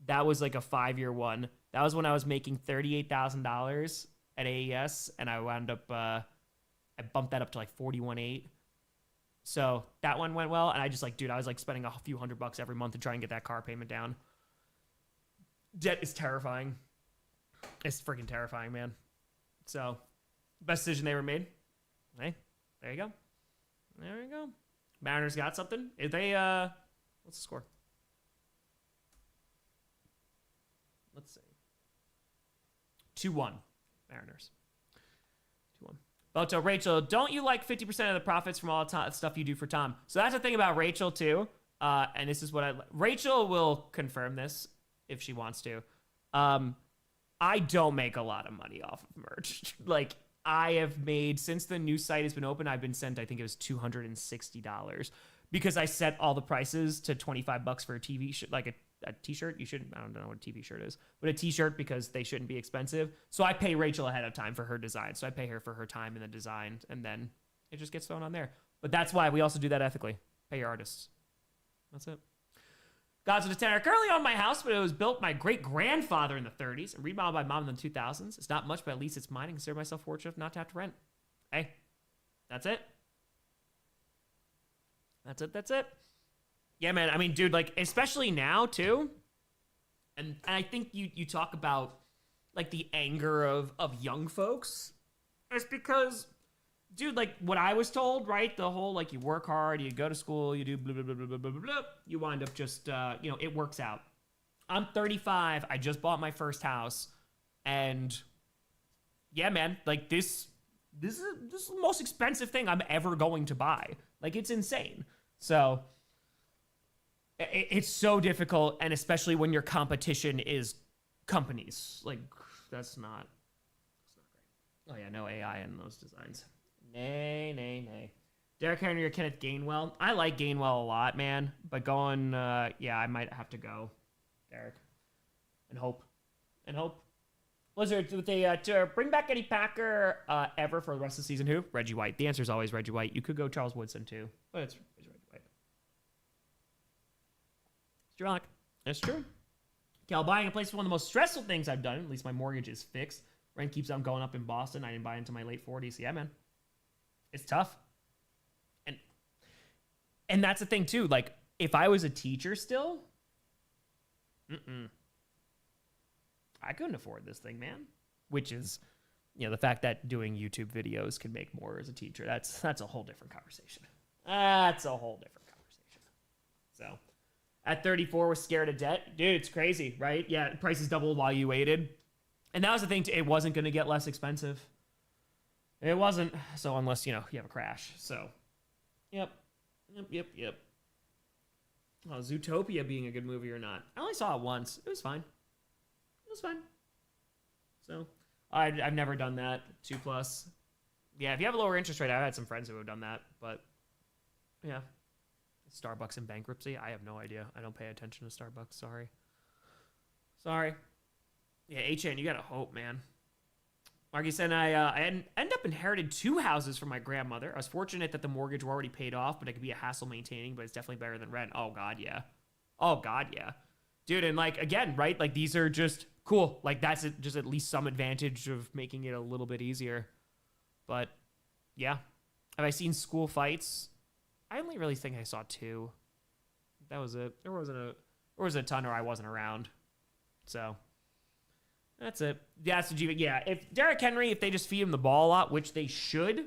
that was like a 5-year one. That was when I was making $38,000 at AES, and I wound up, I bumped that up to like 41.8. So that one went well, and I just I was like spending a few $100 every month to try and get that car payment down. Debt is terrifying. It's freaking terrifying, man. So, best decision they ever made. Hey, there you go. Mariners got something. If they, what's the score? Let's see. 2-1. Mariners. 2-1. Boto, Rachel, don't you like 50% of the profits from all the stuff you do for Tom? So that's the thing about Rachel, too. And this is what Rachel will confirm this if she wants to. I don't make a lot of money off of merch. Like, I have made, since the new site has been open, I've been sent, I think it was $260, because I set all the prices to $25 for a TV like a t-shirt. I don't know what a TV shirt is, but a t-shirt, because they shouldn't be expensive. So I pay Rachel ahead of time for her design. So I pay her for her time in the design, and then it just gets thrown on there. But that's why we also do that ethically. Pay your artists. That's it. Gods of the Tenor. I currently own my house, but it was built by my great-grandfather in the 30s and remodeled by mom in the 2000s. It's not much, but at least it's mine. I consider myself fortunate not to have to rent. Hey, that's it. That's it. Yeah, man. I mean, dude, like, especially now, too. And I think you talk about, like, the anger of young folks. It's because, dude, like, what I was told, right? The whole, like, you work hard, you go to school, you do blah, blah, blah, blah, blah, blah, blah. You wind up just, it works out. I'm 35. I just bought my first house. And, yeah, man, like, this is the most expensive thing I'm ever going to buy. Like, it's insane. So, It's so difficult, and especially when your competition is companies. Like, that's not great. Oh, yeah, no AI in those designs. Nay. Derrick Henry or Kenneth Gainwell? I like Gainwell a lot, man. But going, yeah, I might have to go Derrick. And hope. Blizzard, would they bring back any Packer ever for the rest of the season? Who? Reggie White. The answer is always Reggie White. You could go Charles Woodson, too. But it's Reggie White. It's ironic. That's true. Cal, buying a place is one of the most stressful things I've done. At least my mortgage is fixed. Rent keeps on going up in Boston. I didn't buy into my late 40s. Yeah, man. It's tough. And that's the thing, too. Like, if I was a teacher still, I couldn't afford this thing, man. Which is, the fact that doing YouTube videos can make more as a teacher. That's a whole different conversation. So, at 34, was scared of debt. Dude, it's crazy, right? Yeah, prices doubled while you waited. And that was the thing, it wasn't going to get less expensive. It wasn't. So, unless, you have a crash. So, Yep. Oh, Zootopia being a good movie or not. I only saw it once. It was fine. So, I've never done that. 2+. Yeah, if you have a lower interest rate, I've had some friends who have done that. But, yeah. Starbucks in bankruptcy? I have no idea. I don't pay attention to Starbucks. Sorry. Yeah, HN, you gotta hope, man. Marky said I ended up inherited 2 houses from my grandmother. I was fortunate that the mortgage were already paid off, but it could be a hassle maintaining, but it's definitely better than rent. Oh, God, yeah. Dude, and, like, again, right? Like, these are just cool. Like, that's just at least some advantage of making it a little bit easier. But, yeah. Have I seen school fights? I only really think I saw 2. That was it. There was a ton, or I wasn't around. So... that's it. That's the G. Yeah, if Derrick Henry, if they just feed him the ball a lot, which they should,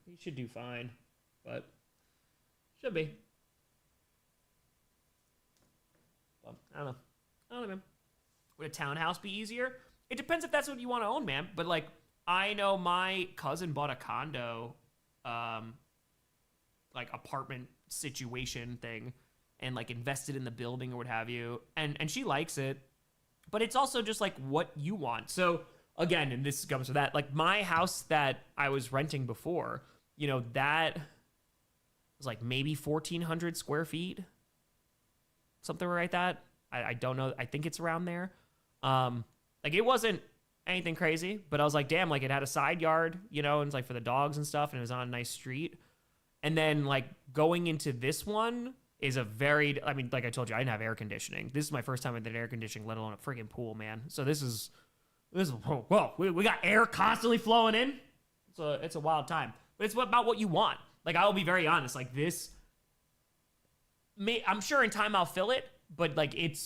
he should do fine. But should be. Well, I don't know, man. Would a townhouse be easier? It depends if that's what you want to own, man. But like, I know my cousin bought a condo, like apartment situation thing, and like invested in the building or what have you, and she likes it. But it's also just like what you want. So again, and this comes to that, like my house that I was renting before, that was like maybe 1,400 square feet, something like that. I don't know. I think it's around there. Like it wasn't anything crazy, but I was like, damn, like it had a side yard, and it's like for the dogs and stuff, and it was on a nice street. And then like going into this one is like I told you, I didn't have air conditioning. This is my first time with air conditioning, let alone a freaking pool, man. So this is whoa, we got air constantly flowing in. So it's a wild time, but it's about what you want. Like, I will be very honest, like this, I'm sure in time I'll fill it, but like it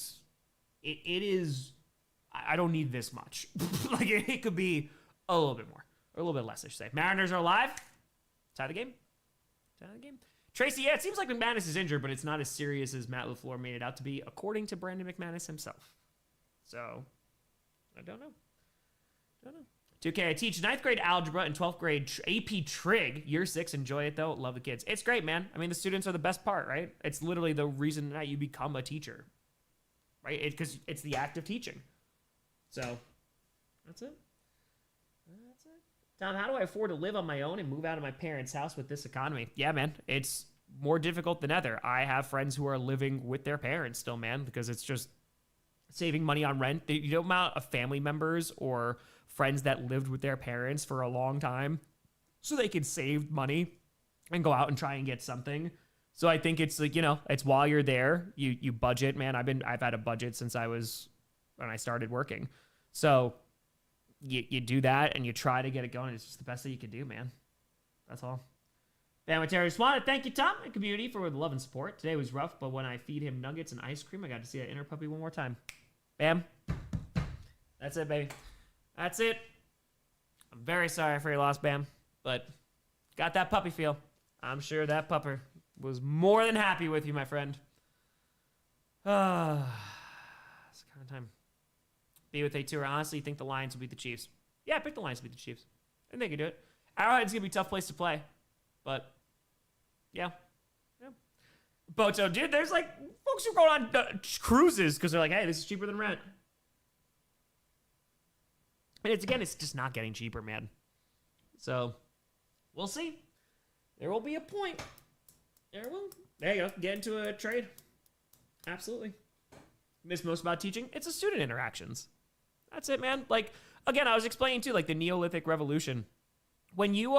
is, I don't need this much. Like it could be a little bit more, or a little bit less, I should say. Mariners are alive. Tie the game. Tracy, yeah, it seems like McManus is injured, but it's not as serious as Matt LaFleur made it out to be, according to Brandon McManus himself. So, I don't know. 2K, I teach 9th grade algebra and 12th grade AP Trig. Year 6, enjoy it though. Love the kids. It's great, man. I mean, the students are the best part, right? It's literally the reason that you become a teacher, right? Because it's the act of teaching. So, that's it. Tom, how do I afford to live on my own and move out of my parents' house with this economy? Yeah, man, it's more difficult than ever. I have friends who are living with their parents still, man, because it's just saving money on rent. You know, amount of family members or friends that lived with their parents for a long time so they could save money and go out and try and get something. So I think it's like, it's while you're there, you budget, man. I've had a budget since when I started working. So you do that and you try to get it going. It's just the best that you can do, man. That's all. Family Terry Swan, thank you, Tom and community, for the love and support. Today was rough, but when I feed him nuggets and ice cream, I got to see that inner puppy one more time. Bam. That's it, baby. That's it. I'm very sorry for your loss, Bam, but got that puppy feel. I'm sure that pupper was more than happy with you, my friend. It's the kind of time. Be with A2. I honestly think the Lions will beat the Chiefs. Yeah, I picked the Lions to beat the Chiefs. I think they can do it. Arrowhead's going to be a tough place to play. But, yeah. Boto, dude, there's like folks who are going on cruises because they're like, hey, this is cheaper than rent. And it's just not getting cheaper, man. So we'll see. There will be a point. There will. There you go. Get into a trade. Absolutely. Miss most about teaching? It's the student interactions. That's it, man. Like, again, I was explaining too, like the Neolithic Revolution. When you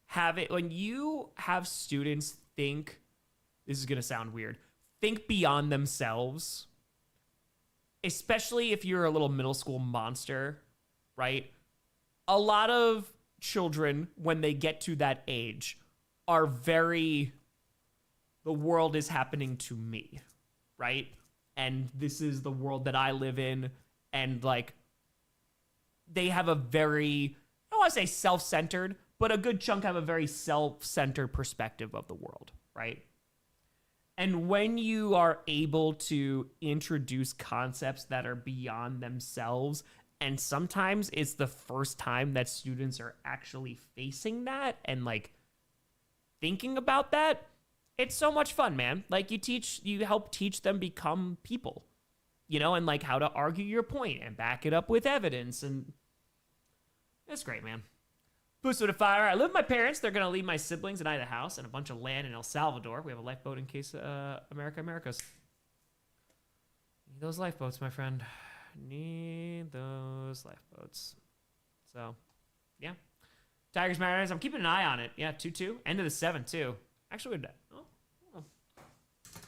have students think, this is gonna sound weird, think beyond themselves, especially if you're a little middle school monster, right? A lot of children, when they get to that age, are very, the world is happening to me, right? And this is the world that I live in. And like, they have a very, I don't want to say self-centered, but a good chunk have a very self-centered perspective of the world, right? And when you are able to introduce concepts that are beyond themselves, and sometimes it's the first time that students are actually facing that and like thinking about that, it's so much fun, man. Like you help teach them become people, you know, and like how to argue your point and back it up with evidence. And it's great, man. Boost with a fire. I live with my parents. They're going to leave my siblings and I the house and a bunch of land in El Salvador. We have a lifeboat in case Americas. Need those lifeboats, my friend. Need those lifeboats. So, yeah. Tigers, Mariners. I'm keeping an eye on it. Yeah, 2-2. End of the 7, too. Actually, I'm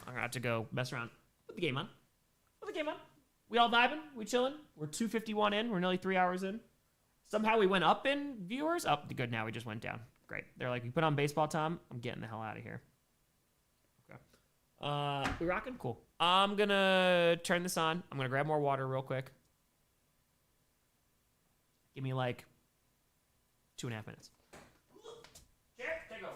going to have to go mess around. Put the game on. We all vibing. We chilling. We're 2:51 in. We're nearly 3 hours in. Somehow we went up in viewers. Oh, good. Now we just went down. Great. They're like, we put on baseball time. I'm getting the hell out of here. Okay. We rocking? Cool. I'm going to turn this on. I'm going to grab more water real quick. Give me like 2.5 minutes. Chair, take over.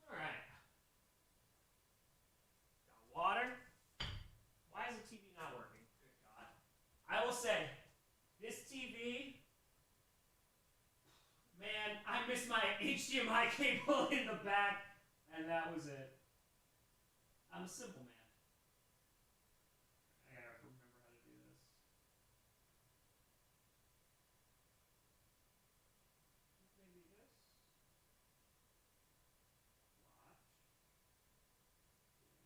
All right. Got water. Why is the TV not working? Good God. I will say, this TV, man, I missed my HDMI cable in the back, and that was it. I'm a simple man. I gotta remember how to do this. Maybe this. Watch.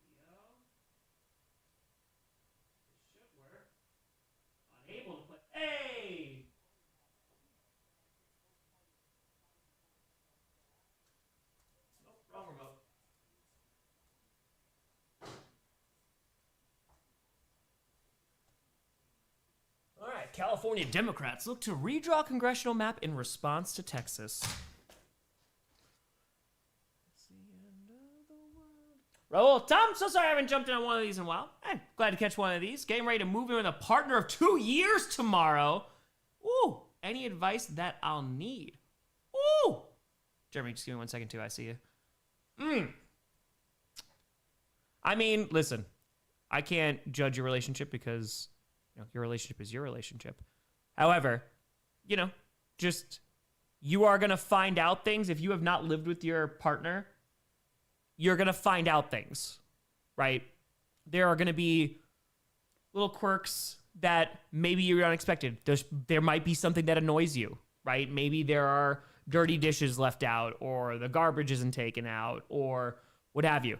Video. This should work. Unable to play. Hey! Nope, wrong remote. California Democrats look to redraw congressional map in response to Texas. Roll. Tom, so sorry I haven't jumped in on one of these in a while. Hey, glad to catch one of these. Getting ready to move in with a partner of 2 years tomorrow. Ooh, any advice that I'll need? Ooh. Jeremy, just give me 1 second too. I see you. I mean, listen, I can't judge your relationship because your relationship is your relationship. However, just you are going to find out things if you have not lived with your partner. You're going to find out things, right? There are going to be little quirks that maybe you're unexpected. There might be something that annoys you, right? Maybe there are dirty dishes left out, or the garbage isn't taken out, or what have you.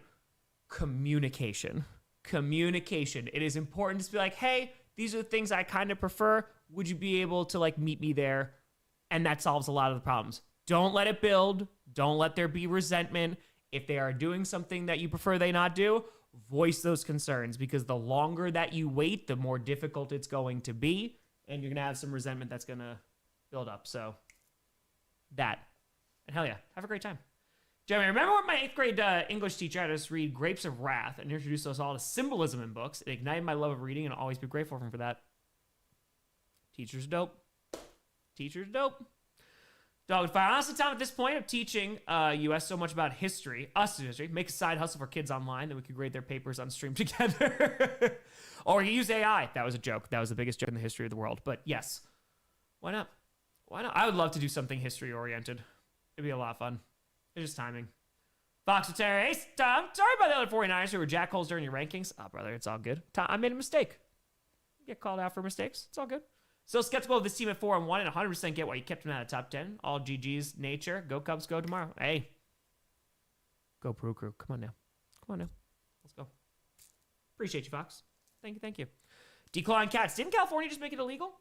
Communication. It is important to be like, hey, these are the things I kind of prefer. Would you be able to meet me there? And that solves a lot of the problems. Don't let it build. Don't let there be resentment. If they are doing something that you prefer they not do, voice those concerns, because the longer that you wait, the more difficult it's going to be, and you're going to have some resentment that's going to build up. So that. And hell yeah, have a great time. Jeremy, remember when my 8th grade English teacher had us read Grapes of Wrath and introduced us all to symbolism in books? It ignited my love of reading, and I'll always be grateful for him for that. Teacher's dope. Dog and fire. Honestly, Tom, at this point of teaching us so much about history, make a side hustle for kids online that we could grade their papers on stream together. Or you use AI. That was a joke. That was the biggest joke in the history of the world. But yes, why not? I would love to do something history-oriented. It'd be a lot of fun. It's just timing. Fox with Terry. Hey, Tom. Sorry about the other 49ers who were jackholes during your rankings. Oh, brother, it's all good. Tom, I made a mistake. You get called out for mistakes. It's all good. Still skeptical of this team at 4-1 and 100% get why you kept them out of the top 10. All GG's nature. Go Cubs, go tomorrow. Hey. Go Brew Crew. Come on now. Let's go. Appreciate you, Fox. Thank you. Decline Cats. Didn't California just make it illegal?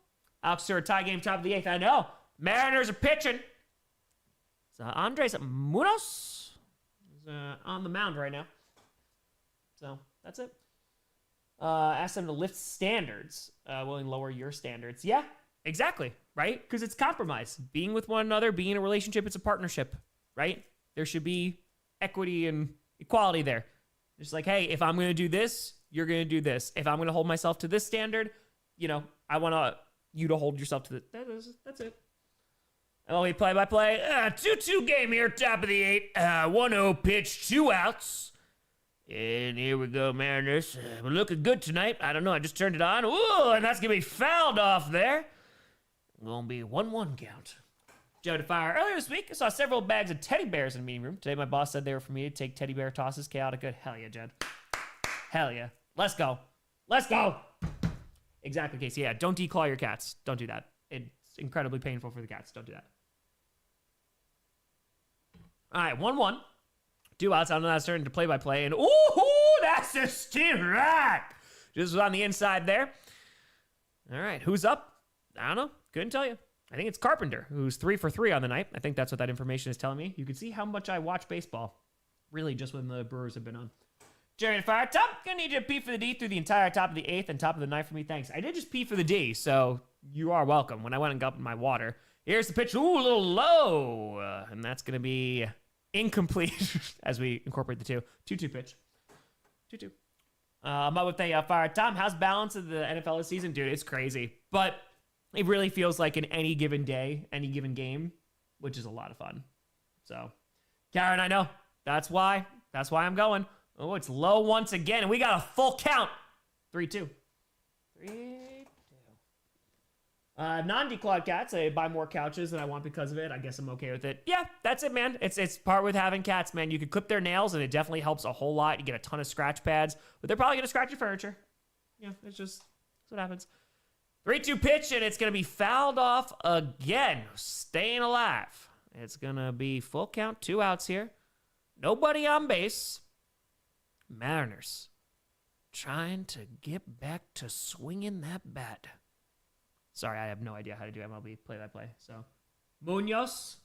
Alex Stewart, tie game, top of the 8th. I know. Mariners are pitching. So Andres Munoz is on the mound right now. So that's it. Ask them to lift standards. Willing to lower your standards. Yeah, exactly. Right? Because it's compromise. Being with one another, being in a relationship, it's a partnership. Right? There should be equity and equality there. It's like, hey, if I'm going to do this, you're going to do this. If I'm going to hold myself to this standard, I want you to hold yourself to that's it. MLB play-by-play. 2-2 game here, top of the 8th. 1-0 pitch, 2 outs. And here we go, Mariners. We're looking good tonight. I don't know, I just turned it on. Ooh, and that's going to be fouled off there. Going to be 1-1 count. Joe to fire. Earlier this week, I saw several bags of teddy bears in the meeting room. Today, my boss said they were for me to take teddy bear tosses. Chaotic good. Hell yeah, Jed. Hell yeah. Let's go. Exactly, Casey. Yeah, don't declaw your cats. Don't do that. It's incredibly painful for the cats. Don't do that. All right, 1-1. 2 outs. I don't know that's turning to play-by-play. And, ooh, that's a steam rack. Just was on the inside there. All right, who's up? I don't know. Couldn't tell you. I think it's Carpenter, who's 3 for 3 on the night. I think that's what that information is telling me. You can see how much I watch baseball. Really, just when the Brewers have been on. Jerry and Fire. Top, gonna need you to pee for the D through the entire top of the 8th and top of the 9th for me. Thanks. I did just pee for the D, so you are welcome. When I went and got my water. Here's the pitch. Ooh, a little low. And that's going to be incomplete as we incorporate the 2. 2-2 pitch. 2-2. I'm up with a Fire. Tom, how's balance of the NFL this season? Dude, it's crazy. But it really feels like in any given day, any given game, which is a lot of fun. So, Karen, I know. That's why I'm going. Oh, it's low once again, and we got a full count. 3-2. 3-2. Non-declawed cats. I buy more couches than I want because of it. I guess I'm okay with it. Yeah, that's it, man. It's part with having cats, man. You can clip their nails, and it definitely helps a whole lot. You get a ton of scratch pads, but they're probably going to scratch your furniture. Yeah, that's what happens. 3-2 pitch, and it's going to be fouled off again. Staying alive. It's going to be full count, 2 outs here. Nobody on base. Mariners trying to get back to swinging that bat. Sorry, I have no idea how to do MLB play-by-play. So, Munoz.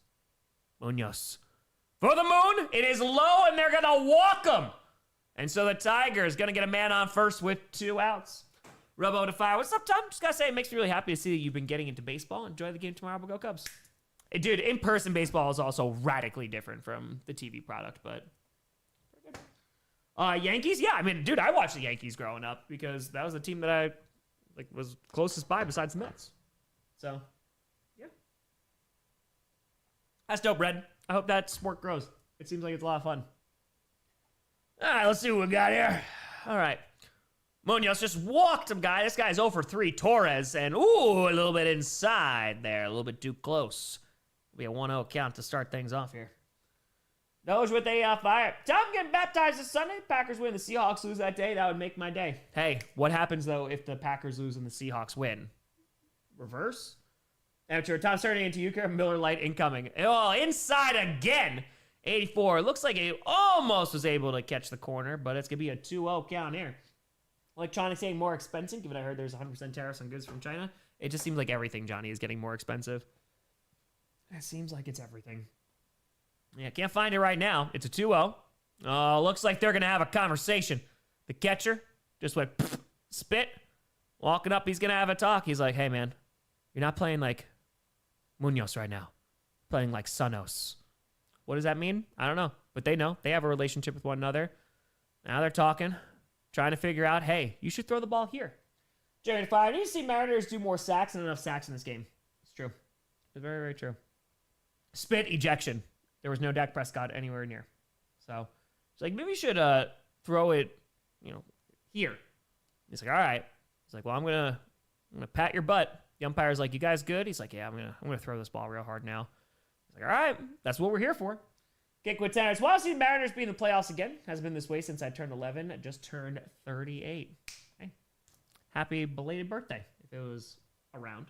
For the moon, it is low, and they're going to walk him. And so the Tiger is going to get a man on first with 2 outs. Robo to Fire. What's up, Tom? Just gotta say, it makes me really happy to see that you've been getting into baseball. Enjoy the game tomorrow. We'll go Cubs. Dude, in-person baseball is also radically different from the TV product, but Yankees? Yeah, I mean, dude, I watched the Yankees growing up because that was the team that I was closest by besides the Mets. So, yeah. That's dope, Red. I hope that sport grows. It seems like it's a lot of fun. All right, let's see what we got here. All right. Munoz just walked him, guy. This guy's 0 for 3. Torres, and ooh, a little bit inside there. A little bit too close. It'll be a 1-0 count to start things off here. Those with a fire. Tom getting baptized this Sunday. Packers win. The Seahawks lose that day. That would make my day. Hey, what happens, though, if the Packers lose and the Seahawks win? Reverse? Amateur. Tom starting into Euchre. Miller Lite incoming. Oh, inside again. 84. Looks like he almost was able to catch the corner, but it's going to be a 2-0 count here. Electronics getting more expensive, given I heard there's 100% tariffs on goods from China. It just seems like everything, Johnny, is getting more expensive. It seems like it's everything. Yeah, can't find it right now. It's a 2-0. Looks like they're going to have a conversation. The catcher just went spit. Walking up, he's going to have a talk. He's like, hey, man, you're not playing like Munoz right now. Playing like Sanos. What does that mean? I don't know. But they know. They have a relationship with one another. Now they're talking, trying to figure out, hey, you should throw the ball here. Jerry Fire, I need to see Mariners do more sacks and enough sacks in this game. It's true. It's very, very true. Spit ejection. There was no Dak Prescott anywhere near. So it's like, maybe you should throw it, here. He's like, all right. He's like, well, I'm gonna pat your butt. The umpire's like, you guys good? He's like, yeah, I'm gonna throw this ball real hard now. He's like, all right, that's what we're here for. Get quit tennis. Well, I see the Mariners be in the playoffs again. Has been this way since I turned 11. I just turned 38. Okay. Happy belated birthday if it was around.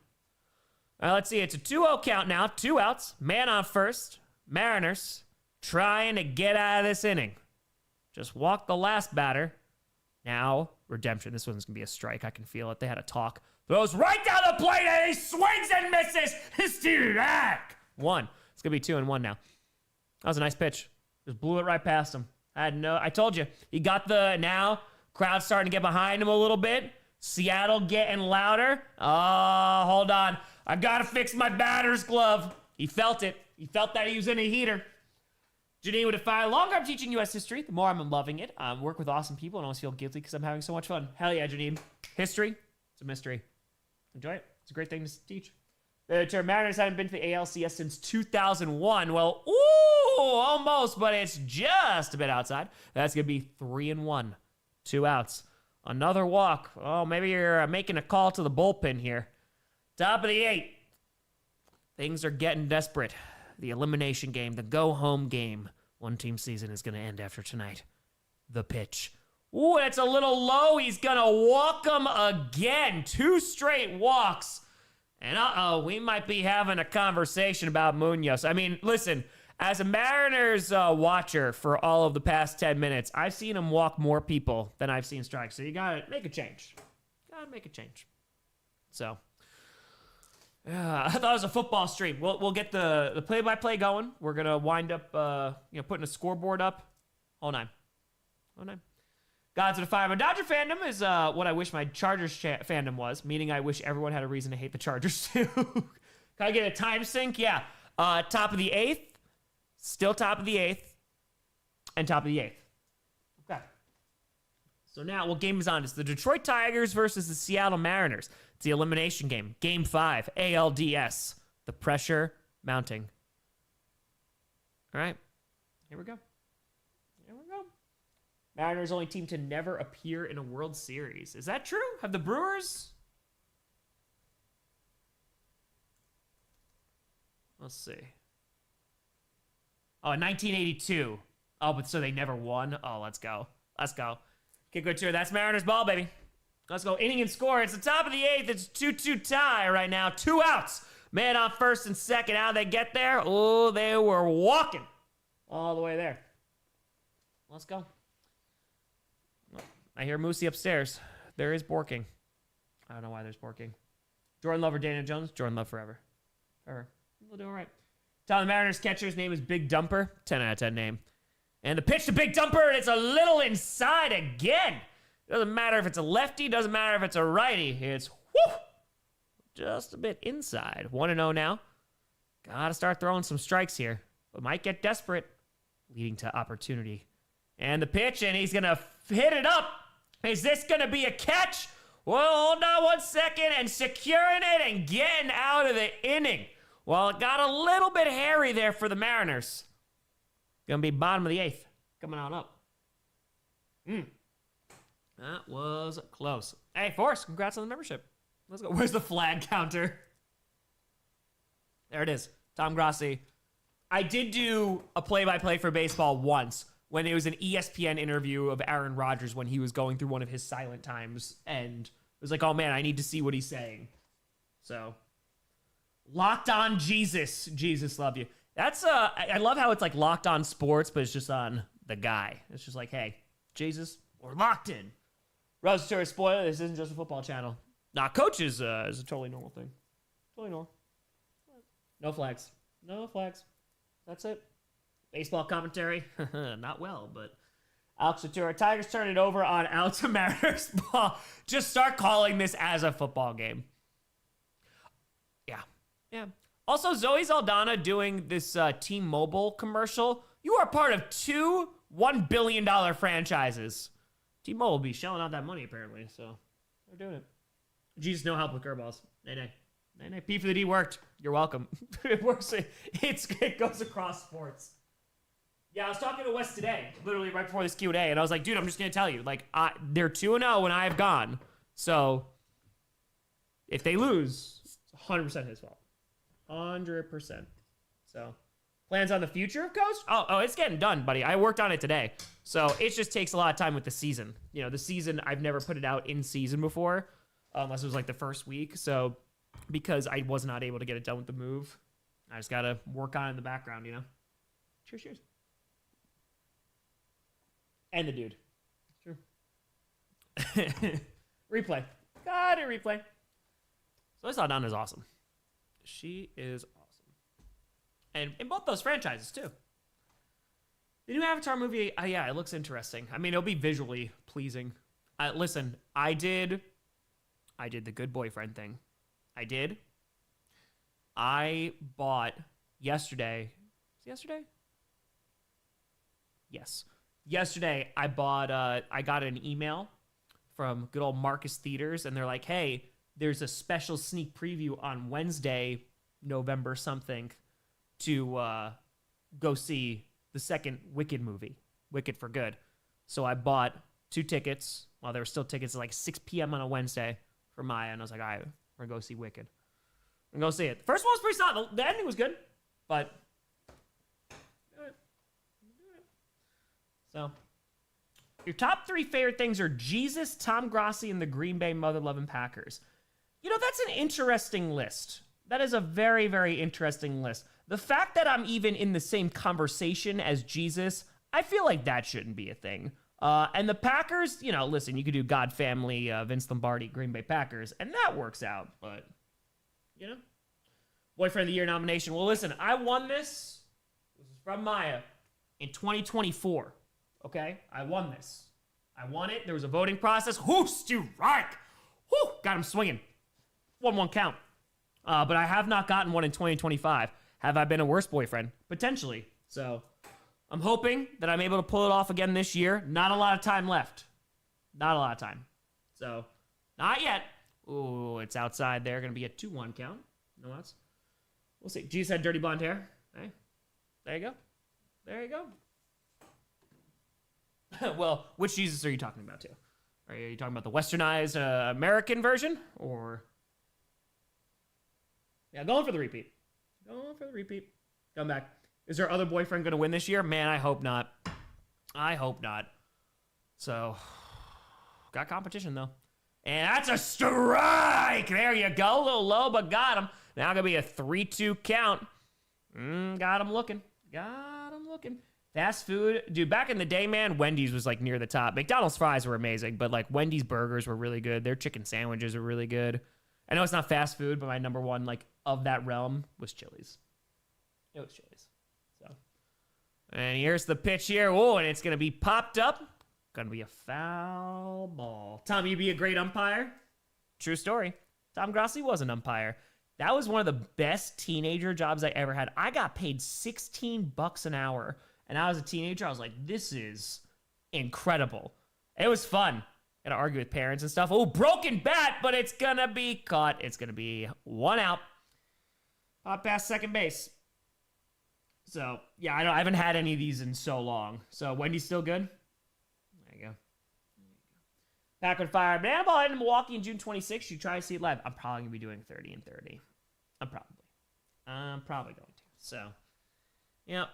All right, let's see. It's a 2-0 count now. 2 outs. Man on first. Mariners trying to get out of this inning. Just walked the last batter. Now, redemption. This one's going to be a strike. I can feel it. They had a talk. Throws right down the plate, and he swings and misses. Strike. 1. It's going to be 2-1 now. That was a nice pitch. Just blew it right past him. I told you. He got now. Crowd starting to get behind him a little bit. Seattle getting louder. Oh, hold on. I got to fix my batter's glove. He felt it. He felt that he was in a heater. Janine with a fire. The longer I'm teaching U.S. history, the more I'm loving it. I work with awesome people and always feel guilty because I'm having so much fun. Hell yeah, Janine. History, it's a mystery. Enjoy it. It's a great thing to teach. The term Mariners haven't been to the ALCS since 2001. Well, ooh, almost, but it's just a bit outside. That's going to be 3-1. 2 outs. Another walk. Oh, maybe you're making a call to the bullpen here. Top of the 8th. Things are getting desperate. The elimination game, the go-home game. One team season is going to end after tonight. The pitch. Ooh, that's a little low. He's going to walk him again. 2 straight walks. And we might be having a conversation about Munoz. I mean, listen, as a Mariners watcher for all of the past 10 minutes, I've seen him walk more people than I've seen strike. So you got to make a change. So, I thought it was a football stream. We'll get the play-by-play going. We're going to wind up putting a scoreboard up. Hold on. Gods of the Fire. My Dodger fandom is what I wish my Chargers fandom was, meaning I wish everyone had a reason to hate the Chargers too. Can I get a time sync? Yeah. Top of the 8th. Still top of the 8th. And top of the 8th. Okay. So now, what game is on? It's the Detroit Tigers versus the Seattle Mariners. It's the elimination game. Game 5. ALDS. The pressure mounting. All right. Here we go. Mariners only team to never appear in a World Series. Is that true? Have the Brewers? Let's see. Oh, in 1982. Oh, but so they never won? Oh, let's go. Kick good tour. That's Mariners ball, baby. Let's go. Inning and score. It's the top of the 8th. It's 2-2 tie right now. 2 outs. Man on first and second. How they get there? Oh, they were walking all the way there. Let's go. I hear Moosey upstairs. There is borking. I don't know why there's borking. Jordan Love or Daniel Jones? Jordan Love forever. We'll do all right. Tom, the Mariners catcher's name is Big Dumper. 10 out of 10 name. And the pitch to Big Dumper, and it's a little inside again. Doesn't matter if it's a lefty, doesn't matter if it's a righty. It's just a bit inside. 1-0 now. Gotta start throwing some strikes here, but might get desperate, leading to opportunity. And the pitch, and he's gonna hit it up. Is this gonna be a catch? Well, hold on 1 second, and securing it and getting out of the inning. Well, it got a little bit hairy there for the Mariners. Gonna be bottom of the 8th, coming on up. That was close. Hey, Forrest, congrats on the membership. Let's go. Where's the flag counter? There it is. Tom Grossi. I did do a play-by-play for baseball once when it was an ESPN interview of Aaron Rodgers when he was going through one of his silent times. And it was like, oh, man, I need to see what he's saying. So, Locked On Jesus. Jesus, love you. That's, I love how it's like Locked On Sports, but it's just on the guy. It's just like, hey, Jesus, we're locked in. Rose Tourist spoiler, this isn't just a football channel. Nah, coaches is a totally normal thing. Totally normal. No flags. No flags. That's it. Baseball commentary. Not well, but Alex Satura. Tigers turn it over on out to Mariners ball. Just start calling this as a football game. Yeah. Yeah. Also, Zoe Saldana doing this T-Mobile commercial. You are part of 2 $1 billion franchises. T-Mobile will be shelling out that money, apparently, so they're doing it. Jesus, no help with curveballs. Nay. P for the D worked. You're welcome. It works. It goes across sports. Yeah, I was talking to Wes today, literally right before this Q&A, and I was like, dude, I'm just going to tell you, like, they're 2-0 when I have gone. So, if they lose, it's 100% his fault. 100%. So, plans on the future of Coach? Oh, it's getting done, buddy. I worked on it today. So, it just takes a lot of time with the season. You know, the season, I've never put it out in season before, unless it was like the first week. So, because I was not able to get it done with the move, I just got to work on it in the background, you know? Cheers. And the dude. True. Replay. Got it, replay. So, Saldana is awesome. She is awesome. And in both those franchises, too. The new Avatar movie, yeah, it looks interesting. I mean, it'll be visually pleasing. Listen, I did the good boyfriend thing. I bought yesterday. Was it yesterday? Yes. Yesterday, I got an email from good old Marcus Theaters, and they're like, hey, there's a special sneak preview on Wednesday, November something, to go see the second Wicked movie, Wicked for Good. So I bought 2 tickets while there were still tickets at like 6 p.m. on a Wednesday for Maya, and I was like, all right, we're going to go see Wicked. We're going to go see it. The first one was pretty solid. The ending was good, but... So, your top 3 favorite things are Jesus, Tom Grossi, and the Green Bay mother-loving Packers. You know, that's an interesting list. That is a very, very interesting list. The fact that I'm even in the same conversation as Jesus, I feel like that shouldn't be a thing. And the Packers, you know, listen, you could do God Family, Vince Lombardi, Green Bay Packers, and that works out. But, you know, Boyfriend of the Year nomination. Well, listen, I won this. This is from Maya in 2024. Okay? I won this. I won it. There was a voting process. Whoo, Stu Reich. Whoo, got him swinging. 1-1 count. But I have not gotten one in 2025. Have I been a worse boyfriend? Potentially. So, I'm hoping that I'm able to pull it off again this year. Not a lot of time left. Not a lot of time. So, not yet. Ooh, it's outside there. Going to be a 2-1 count. No outs. We'll see. Jesus had dirty blonde hair. Hey, there you go. There you go. Well, which Jesus are you talking about, too? Are you talking about the westernized American version? Or... Yeah, going for the repeat. Come back. Is there other boyfriend going to win this year? Man, I hope not. So, got competition, though. And that's a strike! There you go. A little low, but got him. Now going to be a 3-2 count. Got him looking. Fast food. Dude, back in the day, man, Wendy's was, like, near the top. McDonald's fries were amazing, but, like, Wendy's burgers were really good. Their chicken sandwiches were really good. I know it's not fast food, but my number one, like, of that realm was Chili's. It was Chili's. So, and here's the pitch here. Oh, and it's going to be popped up. Gonna be a foul ball. Tom, you'd be a great umpire? True story. Tom Grossi was an umpire. That was one of the best teenager jobs I ever had. I got paid $16 an hour. And I was a teenager. I was like, this is incredible. It was fun. Got to argue with parents and stuff. Oh, broken bat, but it's going to be caught. It's going to be 1 out. Hop past second base. So, yeah, I haven't had any of these in so long. So, Wendy's still good? There you go. Pack would fire. Banana ball in Milwaukee in June 26th. You try to see it live. I'm probably going to be doing 30 and 30. I'm probably going to. So, yep.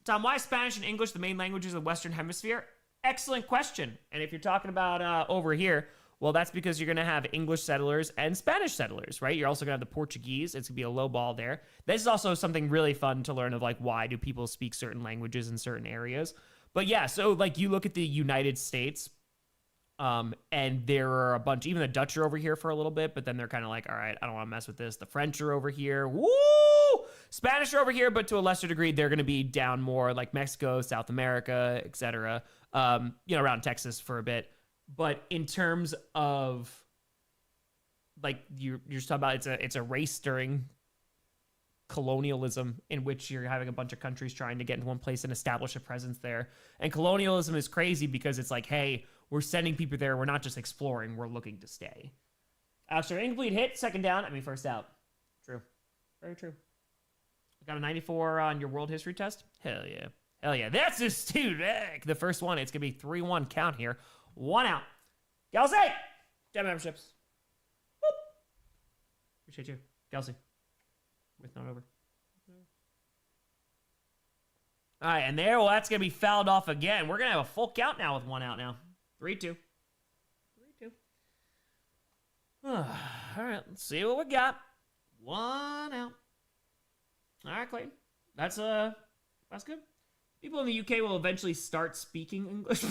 Tom, why is Spanish and English the main languages of the Western Hemisphere? Excellent question. And if you're talking about over here, well, that's because you're going to have English settlers and Spanish settlers, right? You're also going to have the Portuguese. It's going to be a low ball there. This is also something really fun to learn of, like, why do people speak certain languages in certain areas? But yeah, so like you look at the United States, and there are a bunch, even the Dutch are over here for a little bit, but then they're kind of like, all right, I don't want to mess with this. The French are over here. Woo! Spanish are over here, but to a lesser degree, they're going to be down more like Mexico, South America, etc. Around Texas for a bit. But in terms of like you're just talking about, it's a race during colonialism in which you're having a bunch of countries trying to get into one place and establish a presence there. And colonialism is crazy because it's like, hey, we're sending people there. We're not just exploring. We're looking to stay. After incomplete hit, second down. First out. True. Very true. Got a 94 on your world history test? Hell yeah. Hell yeah. That's just, dude. The first one. It's going to be 3-1 count here. 1 out. Kelsey! 10 memberships. Whoop. Appreciate you. Kelsey. With not over. All right, and there, well, that's going to be fouled off again. We're going to have a full count now with 1 out now. 3-2. 3-2. All right, let's see what we got. 1 out. All right, Clayton. That's good. People in the UK will eventually start speaking English.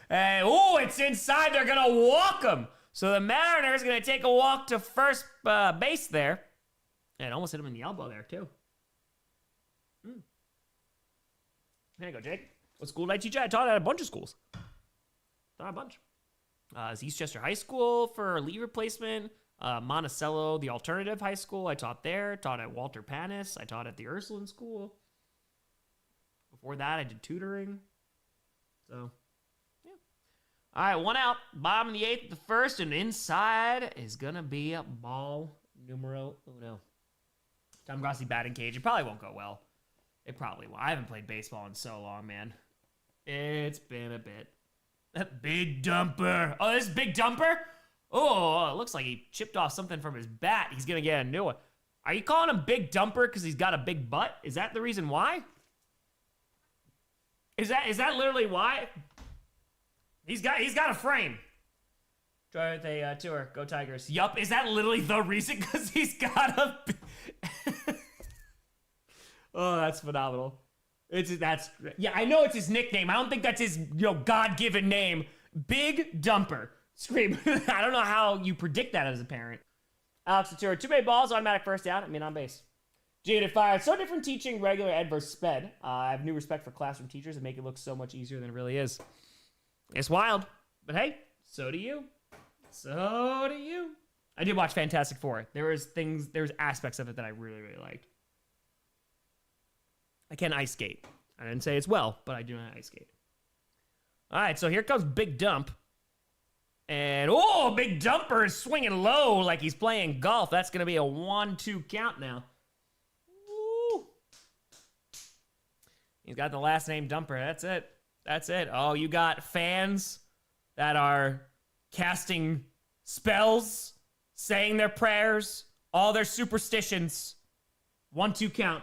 Hey, it's inside. They're going to walk them. So the Mariners going to take a walk to first base there. And almost hit him in the elbow there, too. There you go, Jake. What school did I teach at? I taught at a bunch of schools. Taught a bunch. It's Eastchester High School for lead replacement. Monticello, the alternative high school. I taught there. Taught at Walter Panis. I taught at the Ursuline School. Before that, I did tutoring. So, yeah. All right, 1 out. Bottom of the 8th, the first, and inside is going to be a ball numero uno. Tom Grossi batting cage. It probably won't go well. It probably won't. I haven't played baseball in so long, man. It's been a bit. That big dumper. Oh, this big dumper? Oh, it looks like he chipped off something from his bat. He's going to get a new one. Are you calling him big dumper because he's got a big butt? Is that the reason why? Is that literally why? He's got a frame. Try with a tour. Go Tigers. Yup. Is that literally the reason? Because he's got a... Oh, that's phenomenal. Yeah, I know it's his nickname. I don't think that's his God-given name. Big Dumper. Scream. I don't know how you predict that as a parent. Alex Couture, 2 made balls, automatic first down. On base. Jaded fired. So different teaching regular ed versus sped. I have new respect for classroom teachers and make it look so much easier than it really is. It's wild. But hey, so do you. So do you. I did watch Fantastic Four. There was aspects of it that I really, really liked. I can ice skate. I didn't say it's well, but I do not ice skate. All right, so here comes Big Dump. And, Big Dumper is swinging low like he's playing golf. That's going to be a 1-2 count now. Woo. He's got the last name Dumper. That's it. Oh, you got fans that are casting spells, saying their prayers, all their superstitions. 1-2 count.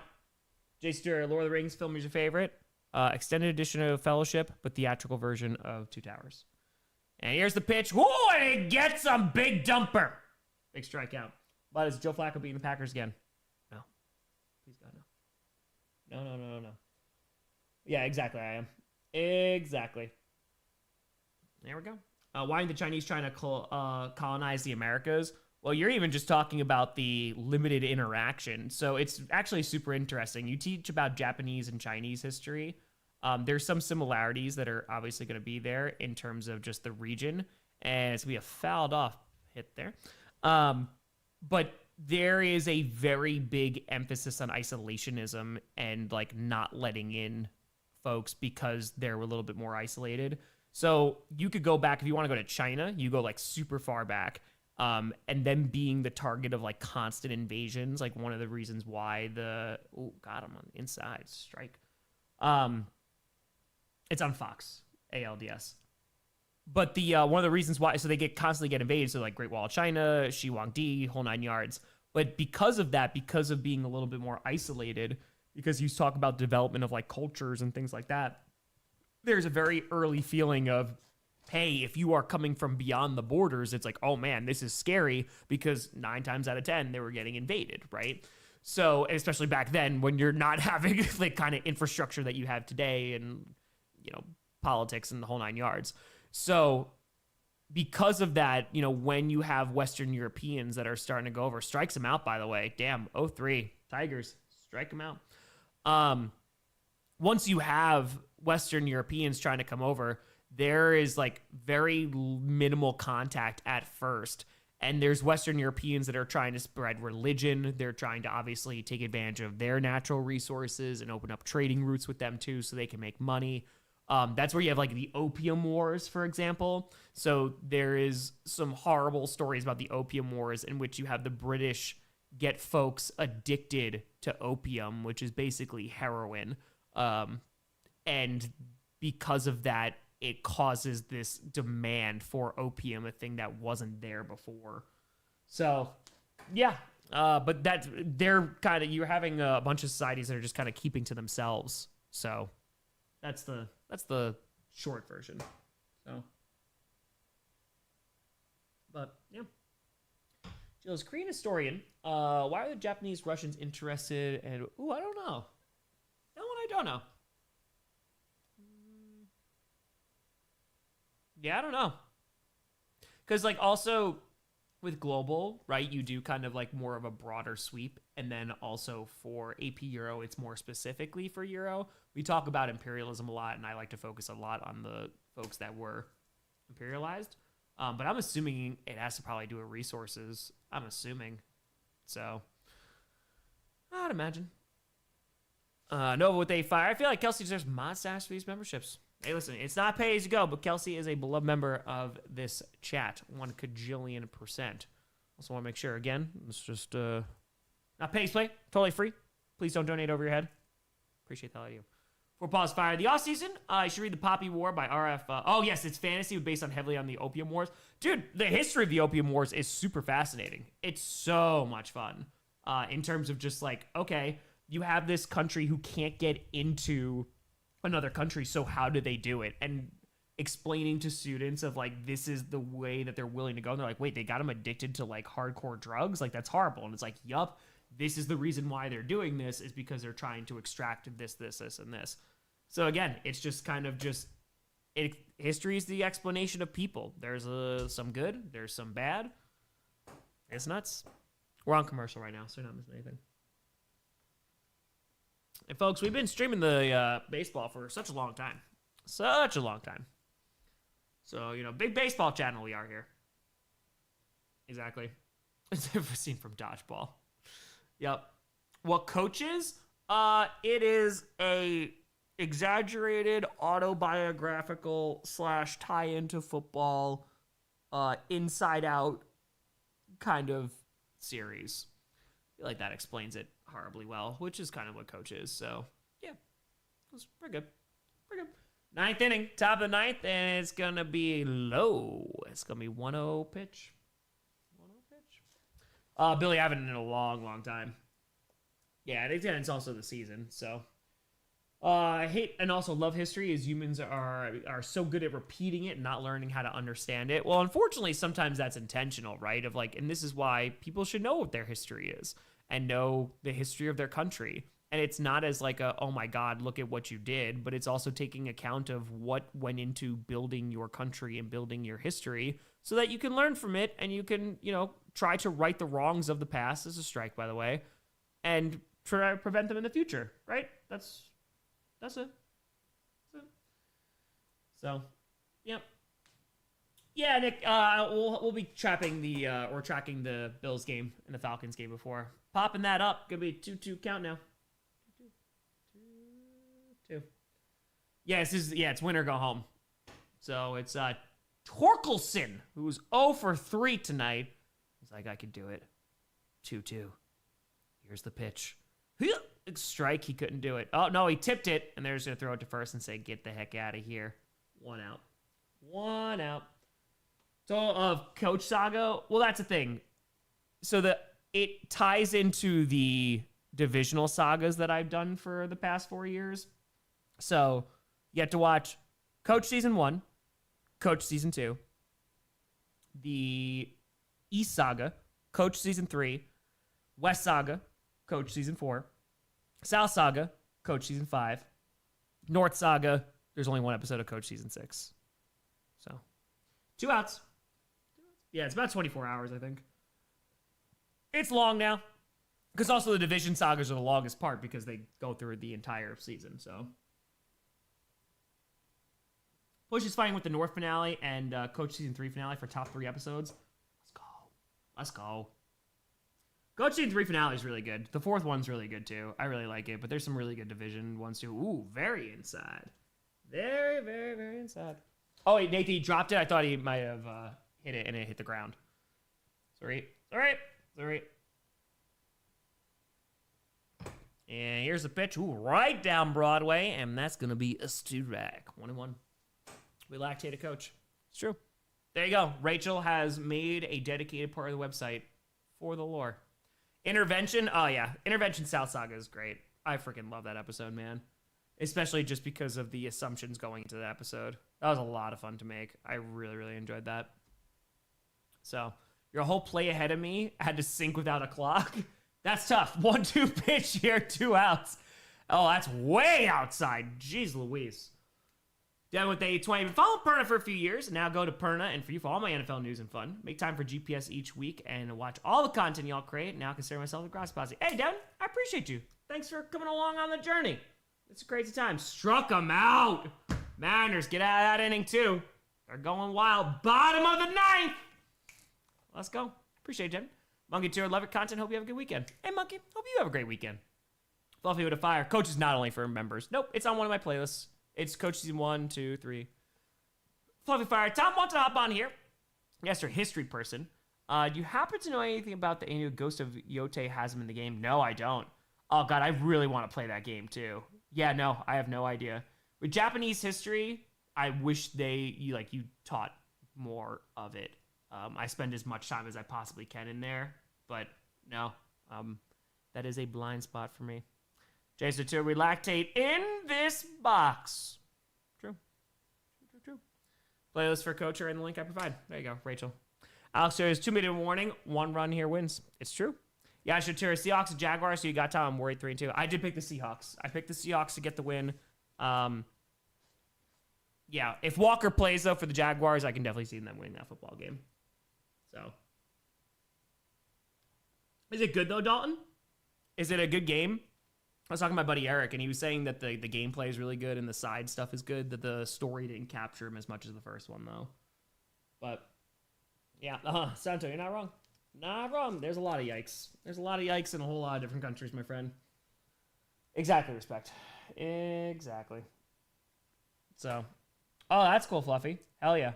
Jay Stewart, Lord of the Rings film is your favorite. Extended edition of Fellowship, but theatrical version of Two Towers. And here's the pitch. And he gets some Big Dumper. Big strikeout. But is Joe Flacco beating the Packers again? No. Please God, no. No. Yeah, exactly, I am. Exactly. There we go. Why aren't the Chinese trying to colonize the Americas? Well, you're even just talking about the limited interaction. So it's actually super interesting. You teach about Japanese and Chinese history. There's some similarities that are obviously going to be there in terms of just the region, and it's going to be a fouled off hit there. But there is a very big emphasis on isolationism and like not letting in folks because they're a little bit more isolated. So you could go back if you want to go to China, you go like super far back. And then being the target of like constant invasions, like one of the reasons why I'm on the inside strike. It's on Fox, ALDS. But the one of the reasons why, so they constantly get invaded, so like Great Wall of China, Xi whole 9 yards. But because of that, because of being a little bit more isolated, because you talk about development of like cultures and things like that, there's a very early feeling of, hey, if you are coming from beyond the borders, it's like, oh man, this is scary, because 9 times out of 10 they were getting invaded, right? So especially back then when you're not having like kind of infrastructure that you have today, and politics and the whole 9 yards. So because of that, when you have Western Europeans that are starting to go over, strikes them out, by the way. Damn, 0-3 Tigers, strike them out. Once you have Western Europeans trying to come over, there is like very minimal contact at first. And there's Western Europeans that are trying to spread religion. They're trying to obviously take advantage of their natural resources and open up trading routes with them too, so they can make money. That's where you have like the Opium Wars, for example. So there is some horrible stories about the Opium Wars in which you have the British get folks addicted to opium, which is basically heroin. And because of that, it causes this demand for opium, a thing that wasn't there before. So, yeah. But you're having a bunch of societies that are just kind of keeping to themselves. So that's the short version. So, but yeah. Jill's Korean historian. Why are the Japanese Russians interested? And I don't know. That one I don't know. Yeah, I don't know. Because like also with global, right, you do kind of like more of a broader sweep. And then also for AP Euro, it's more specifically for Euro. We talk about imperialism a lot, and I like to focus a lot on the folks that were imperialized. But I'm assuming it has to probably do with resources. I'm assuming. So, I'd imagine. Nova with A5. I feel like Kelsey deserves mod stash for these memberships. Hey, listen, it's not pay as you go, but Kelsey is a beloved member of this chat. 1,000,000,000%. Also want to make sure, again, it's just not pay as play. Totally free. Please don't donate over your head. Appreciate the hell out of you. For Pause Fire, the off-season, you should read The Poppy War by R.F. Oh, yes, it's fantasy based on heavily on the Opium Wars. Dude, the history of the Opium Wars is super fascinating. It's so much fun in terms of just like, okay, you have this country who can't get into another country, so how do they do it? And explaining to students of like, this is the way that they're willing to go. And they're like, wait, they got them addicted to like hardcore drugs? Like, that's horrible. And it's like, yup. This is the reason why they're doing this, is because they're trying to extract this, and this. So again, it's just kind of history is the explanation of people. There's some good, there's some bad. It's nuts. We're on commercial right now, so you're not missing anything. And folks, we've been streaming the baseball for such a long time. Such a long time. So, big baseball channel we are here. Exactly. It's never seen from dodgeball. Yep. What coaches? It is a exaggerated autobiographical / tie into football, inside out kind of series. I feel like that explains it horribly well, which is kind of what Coach is. So, yeah, it was pretty good. Pretty good. 9th inning, top of the 9th, and it's going to be low. It's going to be 1-0 pitch. Billy, I haven't in a long, long time. Yeah, it's also the season, so. I hate and also love history, as humans are so good at repeating it and not learning how to understand it. Well, unfortunately, sometimes that's intentional, right? Of like, and this is why people should know what their history is and know the history of their country. And it's not as like oh my God, look at what you did, but it's also taking account of what went into building your country and building your history so that you can learn from it and you can, try to right the wrongs of the past. This is a strike, by the way, and try to prevent them in the future, right? That's it. So, yep. Yeah, Nick, we'll be tracking the Bills game and the Falcons game before. Popping that up. Gonna be 2-2 count now. 2-2. Yeah, it's win or go home. So it's Torkelson, who's 0 for 3 tonight. He's like, I could do it. 2-2. Here's the pitch. Strike, he couldn't do it. Oh, no, he tipped it, and they're just going to throw it to first and say, get the heck out of here. 1 out. 1 out. So, of Coach Saga, well, that's the thing. So, it ties into the divisional sagas that I've done for the past 4 years. So, you have to watch Coach Season 1, Coach Season 2, the East Saga, Coach Season 3, West Saga, Coach Season 4, South Saga, Coach Season 5, North Saga, there's only 1 episode of Coach Season 6. So, 2 outs. Yeah, it's about 24 hours, I think. It's long now. Because also the division sagas are the longest part because they go through the entire season, so. Push is fighting with the North finale and Coach Season 3 finale for top 3 episodes. Let's go. Coach Season 3 finale is really good. The 4th one's really good, too. I really like it, but there's some really good division ones, too. Ooh, very inside. Very, very, very inside. Oh, wait, Nathan, he dropped it? I thought he might have hit it, and it hit the ground. Sorry. And here's the pitch. Ooh, right down Broadway, and that's going to be a strike. 1-1. We lactate a coach. It's true. There you go. Rachel has made a dedicated part of the website for the lore. Intervention. Oh, yeah. Intervention South Saga is great. I freaking love that episode, man. Especially just because of the assumptions going into the episode. That was a lot of fun to make. I really, really enjoyed that. So, your whole play ahead of me had to sync without a clock. That's tough. 1-2 pitch here, 2 outs. Oh, that's way outside. Jeez Louise. Done with the 820. Been following Perna for a few years, and now go to Perna and for you for all my NFL news and fun. Make time for GPS each week and watch all the content y'all create. Now I consider myself a Grossi posse. Hey, Devin, I appreciate you. Thanks for coming along on the journey. It's a crazy time. Struck them out. Mariners get out of that inning, too. They're going wild. Bottom of the 9th. Let's go. Appreciate it, Devin. Monkey Tour, love your content. Hope you have a good weekend. Hey, Monkey, hope you have a great weekend. Fluffy with a fire. Coach is not only for members. Nope, it's on one of my playlists. It's Coach Season 1, 2, 3. Fluffy Fire. Tom wants to hop on here. Yes, you're a history person. Do you happen to know anything about the annual Ghost of Yote has him in the game? No, I don't. Oh, God, I really want to play that game, too. Yeah, no, I have no idea. With Japanese history, I wish you taught more of it. I spend as much time as I possibly can in there, but no, that is a blind spot for me. Jason, to relactate in this box. True. Playlist for Coach are in the link I provide. There you go, Rachel. Alex Terry is 2-minute warning. 1 run here wins. It's true. Yeah, Shatira, Seahawks and Jaguars, so you got Tom. I'm worried 3-2. I did pick the Seahawks. I picked the Seahawks to get the win. Yeah, if Walker plays, though, for the Jaguars, I can definitely see them winning that football game. So. Is it good, though, Dalton? Is it a good game? I was talking to my buddy Eric, and he was saying that the gameplay is really good and the side stuff is good, that the story didn't capture him as much as the first one, though. But, yeah, Santo, you're not wrong. Not wrong. There's a lot of yikes. There's a lot of yikes in a whole lot of different countries, my friend. Exactly, Respect. Exactly. So, oh, that's cool, Fluffy. Hell yeah.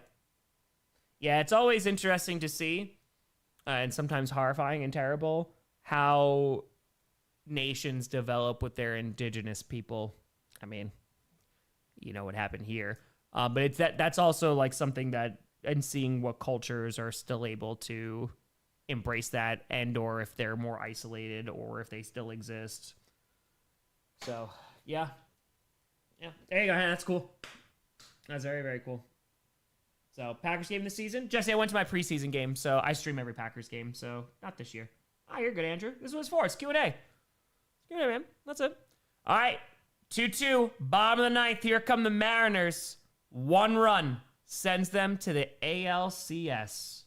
Yeah, it's always interesting to see, and sometimes horrifying and terrible, how nations develop with their indigenous people. I mean, you know what happened here. But it's that's also like something that, and seeing what cultures are still able to embrace that, and or if they're more isolated or if they still exist. So, yeah. Yeah, there you go. That's cool. That's very, very cool. So, Packers game this season. Jesse, I went to my preseason game, so I stream every Packers game, so not this year. Ah, you're good, Andrew. This is what it's for. It's Q&A. Q&A, man. That's it. All right. 2-2. Bottom of the 9th. Here come the Mariners. 1 run sends them to the ALCS.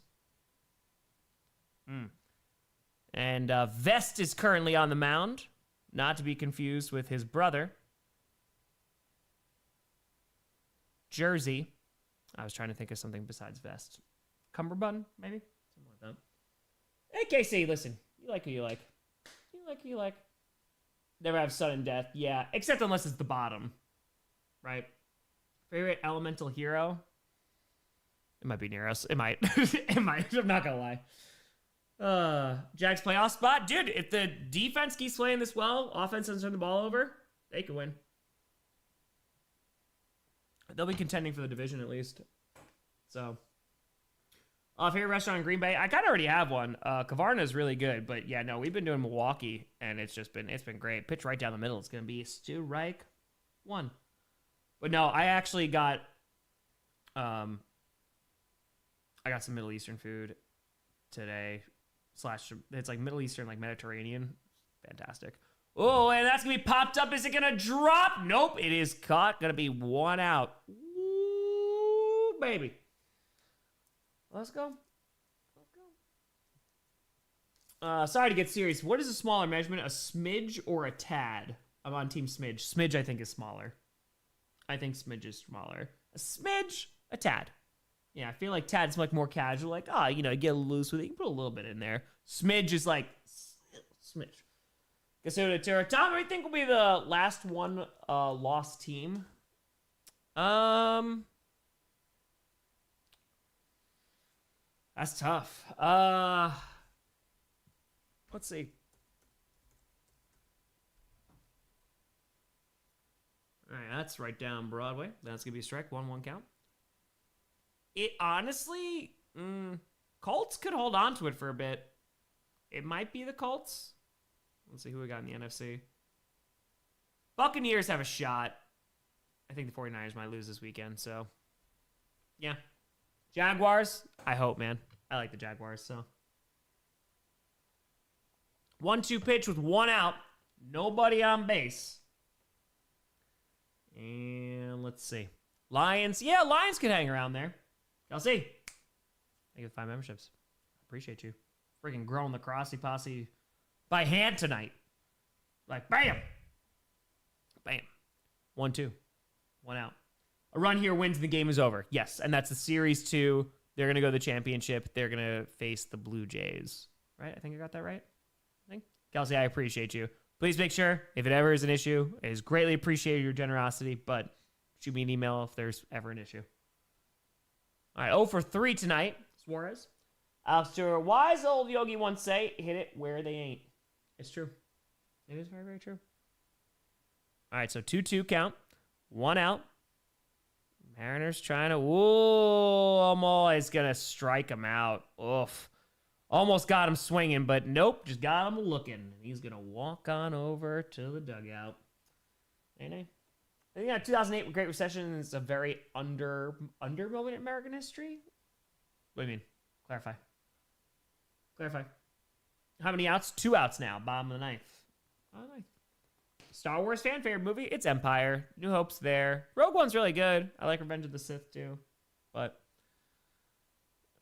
And Vest is currently on the mound. Not to be confused with his brother. jersey. I was trying to think of something besides vest. Cummerbund, maybe? Something like that. Hey, KC, listen. You like who you like. You like who you like. Never have sudden death. Yeah, except unless it's the bottom. Right? Favorite elemental hero? It might be Neros. It might. It might. I'm not going to lie. Jags playoff spot? Dude, if the defense keeps playing this well, offense doesn't turn the ball over, they could win. They'll be contending for the division at least. So, favorite restaurant in Green Bay? I kind of already have one. Kavarna is really good, but yeah, no, we've been doing Milwaukee, and it's been great. Pitch right down the middle. It's gonna be Stu Reich 1. But no, I actually got I got some Middle Eastern food today. It's like Middle Eastern, like Mediterranean. Fantastic. Oh, and that's going to be popped up. Is it going to drop? Nope, it is caught. Going to be 1 out. Ooh, baby. Let's go. Sorry to get serious. What is a smaller measurement, a smidge or a tad? I'm on team smidge. Smidge, I think, is smaller. I think smidge is smaller. A smidge, a tad. Yeah, I feel like tad's like more casual. Like, you get loose with it. You can put a little bit in there. Smidge is like smidge. Tom, what do you think will be the last one lost team? That's tough. Let's see. All right, that's right down Broadway. That's going to be a strike. 1-1 count. It honestly, Colts could hold on to it for a bit. It might be the Colts. Let's see who we got in the NFC. Buccaneers have a shot. I think the 49ers might lose this weekend, so yeah. Jaguars, I hope, man. I like the Jaguars, so. 1-2 pitch with 1 out. Nobody on base. And let's see. Lions. Yeah, Lions can hang around there. I'll see. Thank you for 5 memberships. Appreciate you. Freaking growing the Grossi posse by hand tonight. Like, bam. Bam. 1-2. 1 out. A run here wins and the game is over. Yes, and that's the Series 2. They're going to go to the championship. They're going to face the Blue Jays. Right? I think I got that right. Kelsey, I appreciate you. Please make sure, if it ever is an issue, it is greatly appreciated your generosity, but shoot me an email if there's ever an issue. All right, 0 for 3 tonight. Suarez. After wise old Yogi once say, hit it where they ain't. It's true. It is very, very true. All right, so 2-2 count. 1 out. Mariners trying to, almost going to strike him out. Oof. Almost got him swinging, but nope, just got him looking. He's going to walk on over to the dugout. I think that 2008 Great Recession is a very under moment in American history. What do you mean? Clarify. How many outs? 2 outs now. Bottom of the 9th. Star Wars fan favorite movie? It's Empire. New Hope's there. Rogue One's really good. I like Revenge of the Sith too. But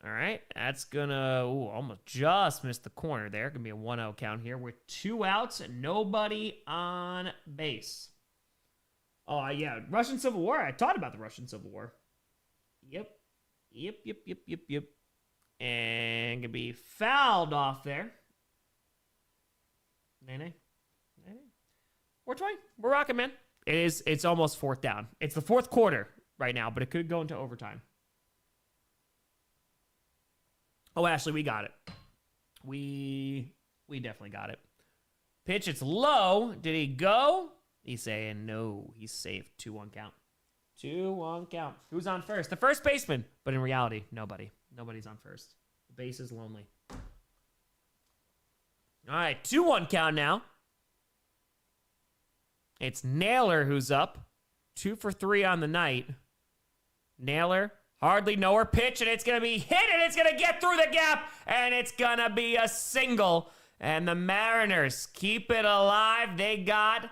all right, that's gonna almost just missed the corner there. Gonna be a 1-0 count here with 2 outs and nobody on base. Oh yeah, Russian Civil War. I taught about the Russian Civil War. Yep. And gonna be fouled off there. Nay. 420. We're rocking, man. It's almost 4th down. It's the 4th quarter right now, but it could go into overtime. Oh, Ashley, we got it. We definitely got it. Pitch, it's low. Did he go? He's saying no. He's safe. 2-1 count. 2-1 count. Who's on first? The first baseman. But in reality, nobody. Nobody's on first. The base is lonely. All right, 2-1 count now. It's Naylor who's up. 2 for 3 on the night. Naylor, hardly know her pitch, and it's going to be hit, and it's going to get through the gap, and it's going to be a single. And the Mariners keep it alive. They got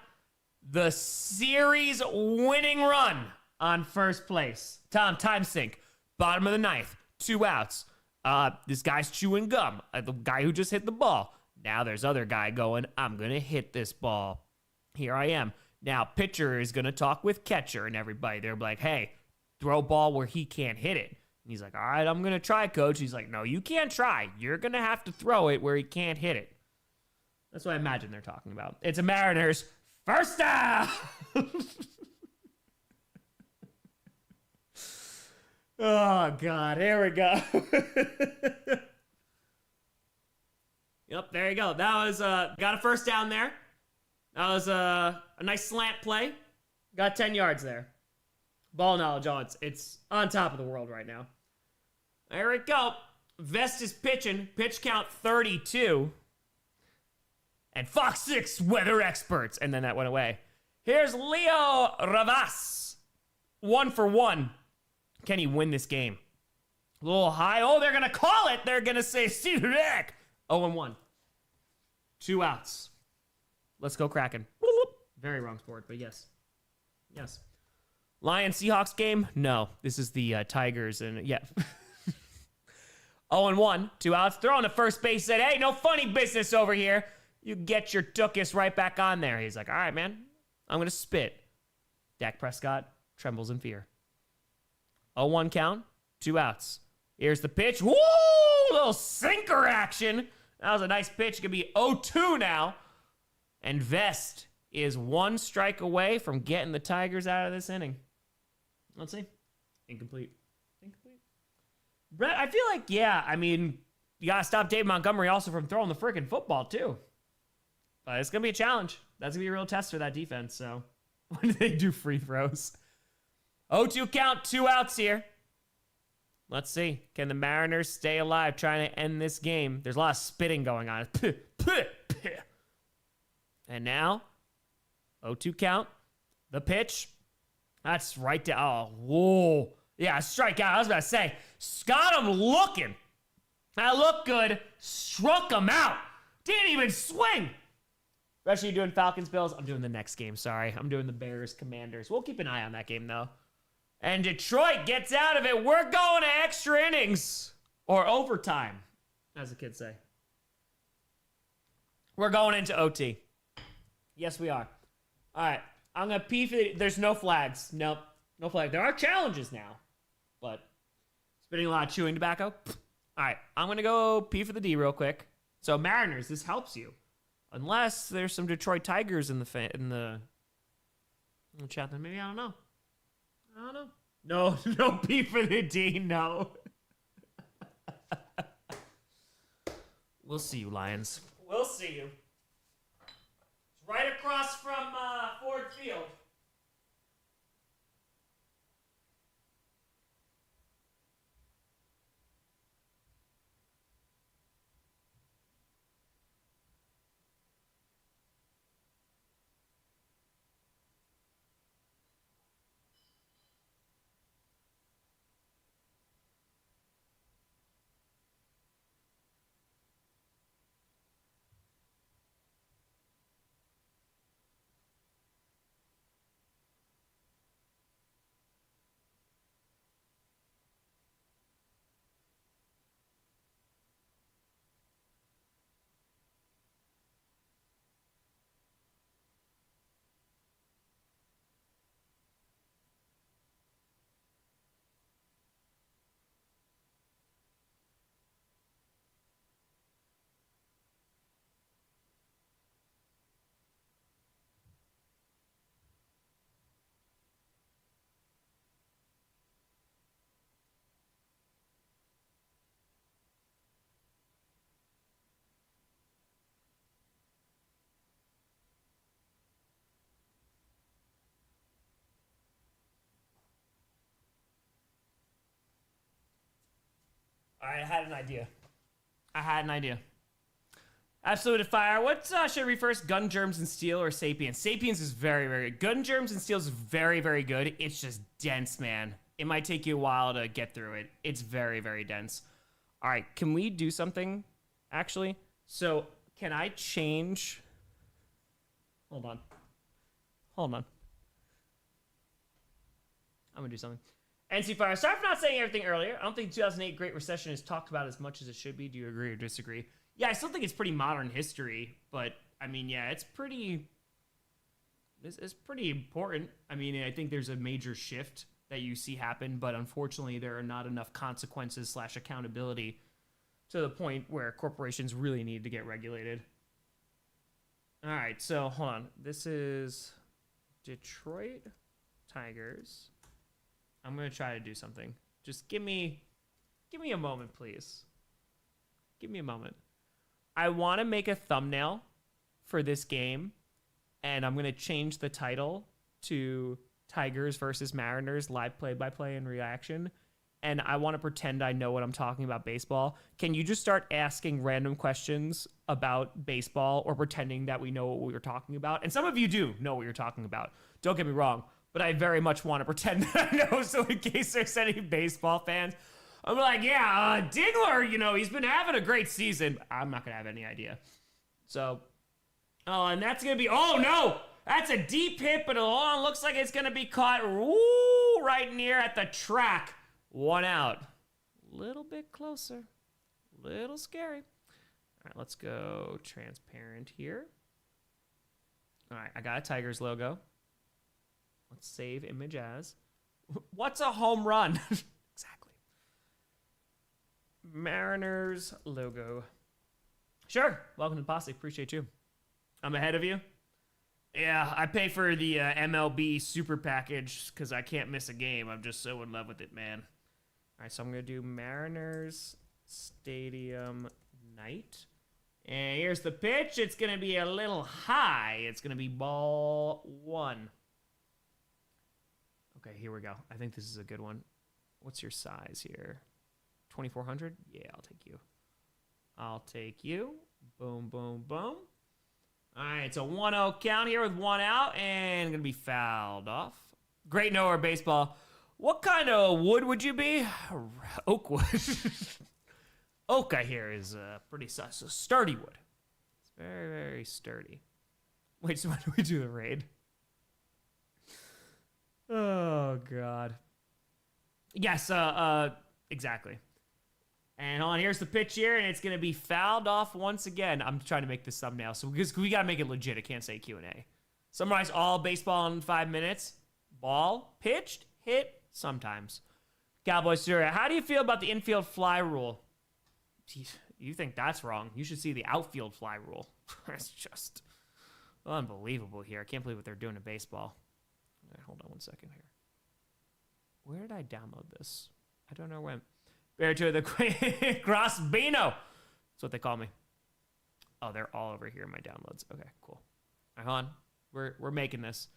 the series winning run on first place. Tom, time sync. Bottom of the 9th. 2 outs. This guy's chewing gum. The guy who just hit the ball. Now there's other guy going, I'm going to hit this ball. Here I am. Now pitcher is going to talk with catcher and everybody. They're like, hey, throw a ball where he can't hit it. And he's like, all right, I'm going to try, coach. He's like, no, you can't try. You're going to have to throw it where he can't hit it. That's what I imagine they're talking about. It's a Mariners first down. Oh, God. Here we go. Yep, there you go. That was, got a first down there. That was a nice slant play. Got 10 yards there. Ball knowledge, it's on top of the world right now. There we go. Vest is pitching. Pitch count 32. And Fox 6 weather experts. And then that went away. Here's Leo Ravas. 1 for 1. Can he win this game? A little high. Oh, they're going to call it. They're going to say, see you back. 0-1. 2 outs. Let's go Kraken. Very wrong sport, but yes. Yes. Lions-Seahawks game? No. This is the Tigers, and yeah. 0-1. 2 outs. Throwing to first base. Said, hey, no funny business over here. You get your tuchus right back on there. He's like, all right, man. I'm going to spit. Dak Prescott trembles in fear. 0-1 count. 2 outs. Here's the pitch. Woo! Little sinker action. That was a nice pitch. It could be 0-2 now. And Vest is 1 strike away from getting the Tigers out of this inning. Let's see. Incomplete. Brett, I feel like, yeah, I mean, you got to stop Dave Montgomery also from throwing the freaking football, too. But it's going to be a challenge. That's going to be a real test for that defense, so. When do they do free throws? 0-2 count, 2 outs here. Let's see. Can the Mariners stay alive trying to end this game? There's a lot of spitting going on. And now, 0-2 count. The pitch. That's right down. Oh, whoa. Yeah, strikeout. I was about to say, got him looking. That looked good. Struck him out. Didn't even swing. Especially doing Falcons-Bills. I'm doing the next game, sorry. I'm doing the Bears-Commanders. We'll keep an eye on that game, though. And Detroit gets out of it. We're going to extra innings. Or overtime, as the kids say. We're going into OT. Yes, we are. All right. I'm going to pee for the... There's no flags. Nope. No flag. There are challenges now. But spitting a lot of chewing tobacco. All right. I'm going to go pee for the D real quick. So, Mariners, this helps you. Unless there's some Detroit Tigers in the chat, then maybe I don't know. No, no P for the D, no. We'll see you, Lions. We'll see you. It's right across from Ford Field. I had an idea. Absolute Fire. What should we first? Gun, Germs, and Steel or Sapiens? Sapiens is very, very good. Gun, Germs, and Steel is very, very good. It's just dense, man. It might take you a while to get through it. It's very, very dense. All right, can we do something, actually? So, can I change... Hold on. I'm going to do something. NC Fire. Sorry for not saying everything earlier. I don't think 2008 Great Recession is talked about as much as it should be. Do you agree or disagree? Yeah, I still think it's pretty modern history, but I mean, yeah, it's pretty important. I mean, I think there's a major shift that you see happen, but unfortunately there are not enough consequences / accountability to the point where corporations really need to get regulated. All right, so hold on. This is Detroit Tigers. I'm going to try to do something. Just give me a moment, please. Give me a moment. I want to make a thumbnail for this game, and I'm going to change the title to Tigers versus Mariners live play-by-play and reaction. And I want to pretend I know what I'm talking about baseball. Can you just start asking random questions about baseball or pretending that we know what we were talking about? And some of you do know what you're talking about. Don't get me wrong, but I very much want to pretend that I know. So in case there's any baseball fans, I'm like, yeah, Dingler, he's been having a great season. I'm not going to have any idea. So, and that's going to be, oh no, that's a deep hit, but looks like it's going to be caught right near at the track. 1 out. Little bit closer. Little scary. All right, let's go transparent here. All right, I got a Tigers logo. Let's save image as. What's a home run? Exactly. Mariners logo. Sure. Welcome to the posse. Appreciate you. I'm ahead of you. Yeah, I pay for the MLB super package because I can't miss a game. I'm just so in love with it, man. All right, so I'm going to do Mariners Stadium night. And here's the pitch. It's going to be a little high. It's going to be ball 1. Okay, here we go. I think this is a good one. What's your size here? 2400? Yeah, I'll take you. I'll take you. Boom, boom, boom. All right, it's a 1-0 count here with 1 out and going to be fouled off. Great no or baseball. What kind of wood would you be? Oak wood. Oak, I hear, is pretty sturdy wood. It's very, very sturdy. Wait, so when do we do the raid? Oh, God. Yes, exactly. And hold on, here's the pitch here, and it's going to be fouled off once again. I'm trying to make this thumbnail, so because we got to make it legit. It can't say Q&A. Summarize all baseball in 5 minutes. Ball, pitched, hit, sometimes. Cowboys, Syria. How do you feel about the infield fly rule? You think that's wrong. You should see the outfield fly rule. It's just unbelievable here. I can't believe what they're doing to baseball. All right, hold on 1 second here. Where did I download this? I don't know when. Bear to the Grossi. That's what they call me. Oh, they're all over here in my downloads. Okay, cool. All right, hold on. We're making this.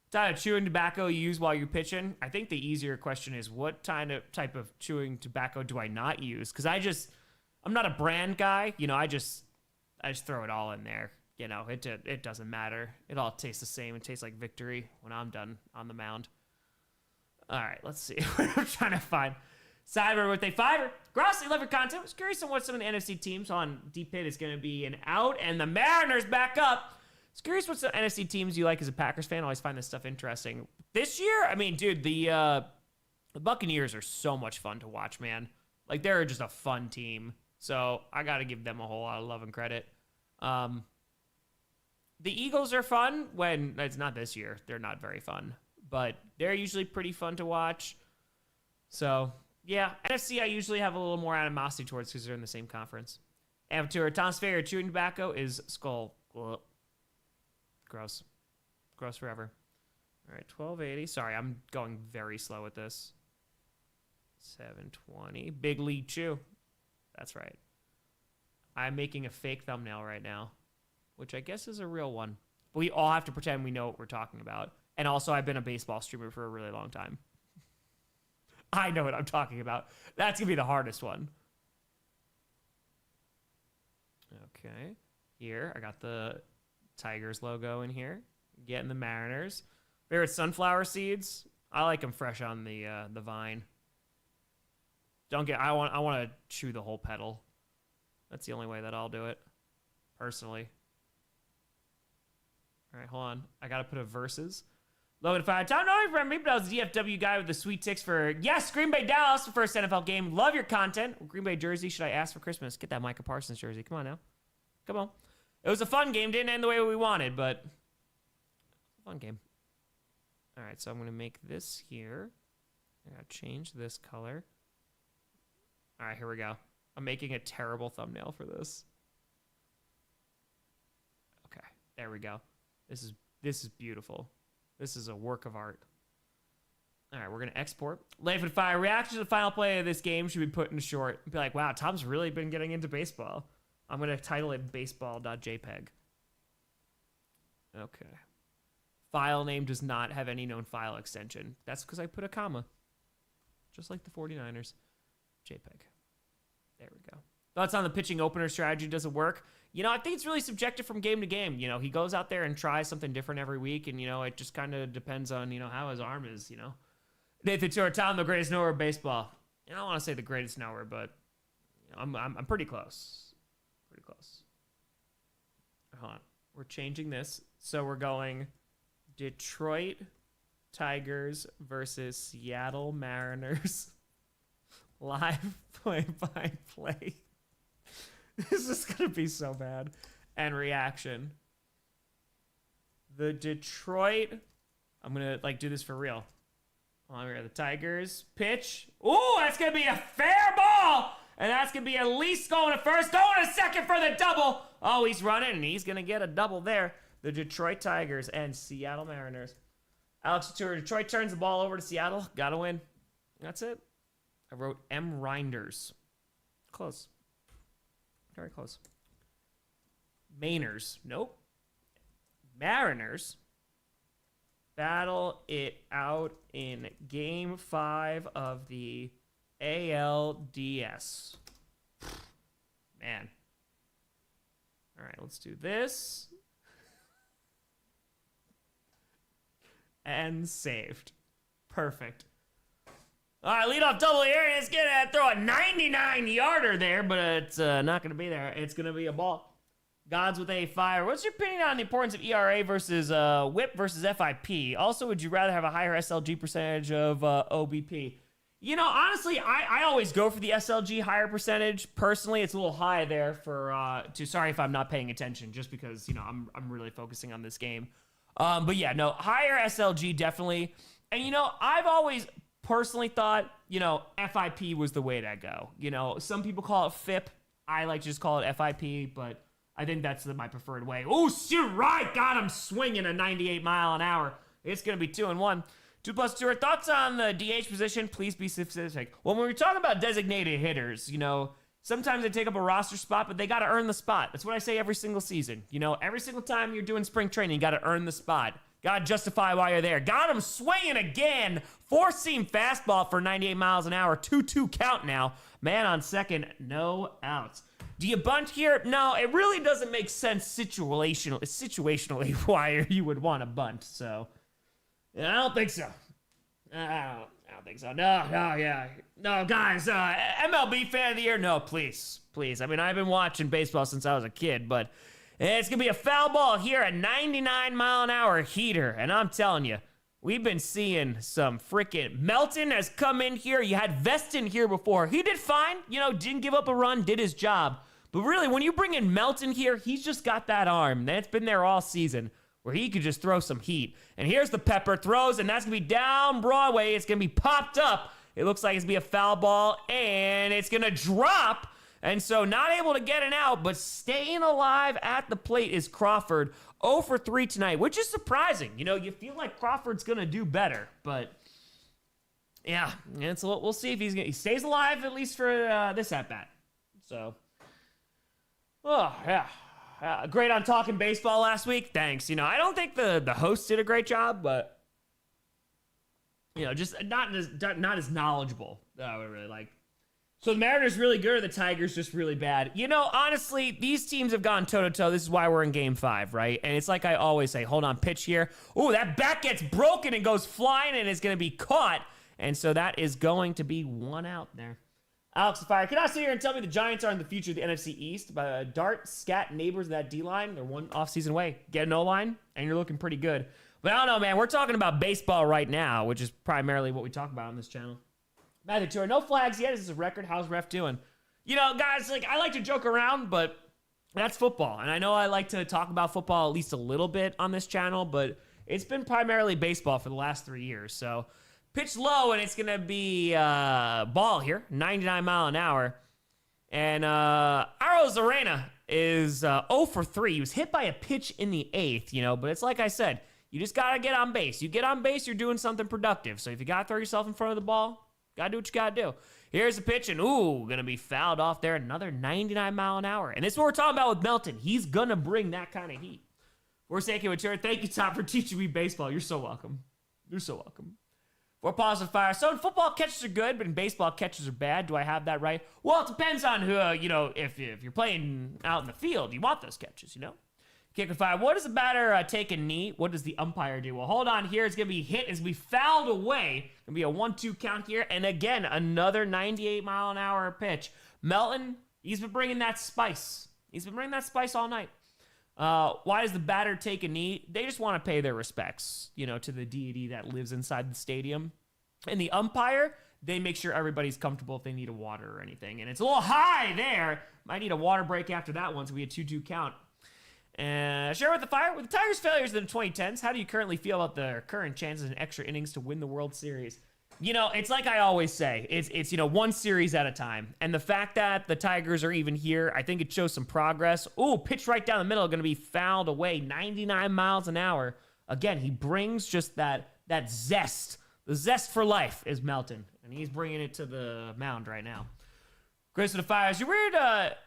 What type of chewing tobacco you use while you're pitching? I think the easier question is what type of chewing tobacco do I not use? Because I'm not a brand guy. I just throw it all in there. It doesn't matter. It all tastes the same. It tastes like victory when I'm done on the mound. All right, let's see. We're trying to find Cyber with a 5. Grossi, love your content. I was curious on what some of the NFC teams on Deep Hit is going to be an out, and the Mariners back up. I was curious what some NFC teams you like as a Packers fan. I always find this stuff interesting. This year, I mean, dude, the Buccaneers are so much fun to watch, man. Like, they're just a fun team. So I got to give them a whole lot of love and credit. The Eagles are fun when it's not this year. They're not very fun, but they're usually pretty fun to watch. So, yeah, NFC I usually have a little more animosity towards because they're in the same conference. Avatar, Tom's favorite chewing tobacco is Skull. Ugh. Gross. Gross forever. All right, 1280. Sorry, I'm going very slow with this. 720. Big League Chew. That's right. I'm making a fake thumbnail right now, which I guess is a real one. But we all have to pretend we know what we're talking about. And also, I've been a baseball streamer for a really long time. I know what I'm talking about. That's going to be the hardest one. Okay. Here, I got the Tigers logo in here. Getting the Mariners. Favorite sunflower seeds? I like them fresh on the vine. I want to chew the whole petal. That's the only way that I'll do it, personally. All right, hold on. I got to put a versus. Logan 5. Tom, not from me, but I was the DFW guy with the sweet ticks for, yes, Green Bay Dallas, the first NFL game. Love your content. Green Bay jersey should I ask for Christmas? Get that Micah Parsons jersey. Come on now. Come on. It was a fun game. Didn't end the way we wanted, but fun game. All right, so I'm going to make this here. I gotta change this color. All right, here we go. I'm making a terrible thumbnail for this. Okay, there we go. This is beautiful. This is a work of art. All right, we're gonna export. Life and Fire reaction to the final play of this game should be put in short. Be like, wow, Tom's really been getting into baseball. I'm gonna title it baseball.jpg. Okay. File name does not have any known file extension. That's because I put a comma. Just like the 49ers. JPEG. There we go. Thoughts on the pitching opener strategy? Does it work? I think it's really subjective from game to game. He goes out there and tries something different every week, and, it just kind of depends on, how his arm is, Nathan Tour, Tom, the greatest knower of baseball. I don't want to say the greatest knower, but I'm pretty close. Pretty close. Hold on. We're changing this. So we're going Detroit Tigers versus Seattle Mariners. Live play-by-play. This is going to be so bad. And reaction. The Detroit... I'm going to, do this for real. On here, the Tigers pitch. Ooh, that's going to be a fair ball. And that's going to be at least going to first. Going to second for the double. Oh, he's running, and he's going to get a double there. The Detroit Tigers and Seattle Mariners. Alex Tour, Detroit turns the ball over to Seattle. Got to win. That's it. I wrote M. Reinders. Close. Very close. Mainers. Nope. Mariners. Battle it out in Game 5 of the ALDS. Man. All right, let's do this. And saved. Perfect. All right, leadoff double here. It's going to throw a 99-yarder there, but it's not going to be there. It's going to be a ball. Gods with a fire. What's your opinion on the importance of ERA versus WHIP versus FIP? Also, would you rather have a higher SLG percentage of OBP? Honestly, I always go for the SLG higher percentage. Personally, it's a little high there for sorry if I'm not paying attention, just because I'm really focusing on this game. But yeah, no, higher SLG definitely. And I've always personally thought FIP was the way to go. Some people call it FIP. I like to just call it FIP, but I think that's my preferred way. Oh, you're right. God, I'm swinging a 98 mile an hour. It's gonna be 2-1. 2+2. Thoughts on the DH position? Please be specific. Well, when we're talking about designated hitters, sometimes they take up a roster spot, but they got to earn the spot. That's what I say every single season. Every single time you're doing spring training, you got to earn the spot. Got to justify why you're there. Got him swinging again. Four-seam fastball for 98 miles an hour. 2-2 count now. Man on second, no outs. Do you bunt here? No, it really doesn't make sense situationally why you would want to bunt. So, I don't think so. I don't think so. No, yeah. No, guys, MLB fan of the year? No, please. I mean, I've been watching baseball since I was a kid, but it's going to be a foul ball here at 99 mile an hour heater. And I'm telling you, we've been seeing some freaking... Melton has come in here. You had Veston here before. He did fine. Didn't give up a run, did his job. But really, when you bring in Melton here, he's just got that arm. That's been there all season, where he could just throw some heat. And here's the pepper throws, and that's going to be down Broadway. It's going to be popped up. It looks like it's going to be a foul ball, and it's going to drop. And so not able to get an out, but staying alive at the plate is Crawford. 0 for 3 tonight, which is surprising. You feel like Crawford's going to do better, but yeah, we'll see if he stays alive at least for this at-bat. So, oh, yeah. Great on talking baseball last week. Thanks. I don't think the host did a great job, but just not as knowledgeable that I would really like. So the Mariners really good, or the Tigers just really bad? Honestly, these teams have gone toe-to-toe. This is why we're in Game 5, right? And it's like I always say, hold on, pitch here. Ooh, that bat gets broken and goes flying, and it's going to be caught. And so that is going to be 1 out there. Alex the Fire, cannot sit here and tell me the Giants are in the future of the NFC East. But Dart, Scat, neighbors of that D-line, they're one offseason away. Get an O-line, and you're looking pretty good. But I don't know, man. We're talking about baseball right now, which is primarily what we talk about on this channel. Matthew Tour, no flags yet. This is a record. How's ref doing? Guys, I like to joke around, but that's football. And I know I like to talk about football at least a little bit on this channel, but it's been primarily baseball for the last 3 years. So Pitch low, and it's going to be ball here, 99 mile an hour. And Aros Arena is 0 for 3. He was hit by a pitch in the 8th, you know, but it's like I said, you just got to get on base. You get on base, you're doing something productive. So if you got to throw yourself in front of the ball, got to do what you got to do. Here's the pitch, and ooh, going to be fouled off there. Another 99 mile an hour. And this is what we're talking about with Melton. He's going to bring that kind of heat. We're saying with Jared. Thank you, Tom, for teaching me baseball. You're so welcome. You're so welcome. For positive fire. So in football, catches are good, but in baseball, catches are bad. Do I have that right? Well, it depends on who, you know, if you're playing out in the field, you want those catches, you know? Kick and fire. What does the batter take a knee? What does the umpire do? Well, hold on here. It's going to be hit. It's going to be fouled away. It's going to be a 1-2 count here. And again, another 98 mile an hour pitch. Melton, he's been bringing that spice. He's been bringing that spice all night. Why does the batter take a knee? They just want to pay their respects, you know, to the deity that lives inside the stadium. And the umpire, they make sure everybody's comfortable if they need a water or anything. And it's a little high there. Might need a water break after that one, so we had 2-2 count. Share with the fire. With the Tigers' failures in the 2010s, how do you currently feel about their current chances in extra innings to win the World Series? You know, it's like I always say, it's you know, one series at a time. And the fact that the Tigers are even here, I think it shows some progress. Ooh, pitch right down the middle, going to be fouled away, 99 miles an hour. Again, he brings just that zest. The zest for life is Melton, and he's bringing it to the mound right now. Grossi the Fires, you're weird.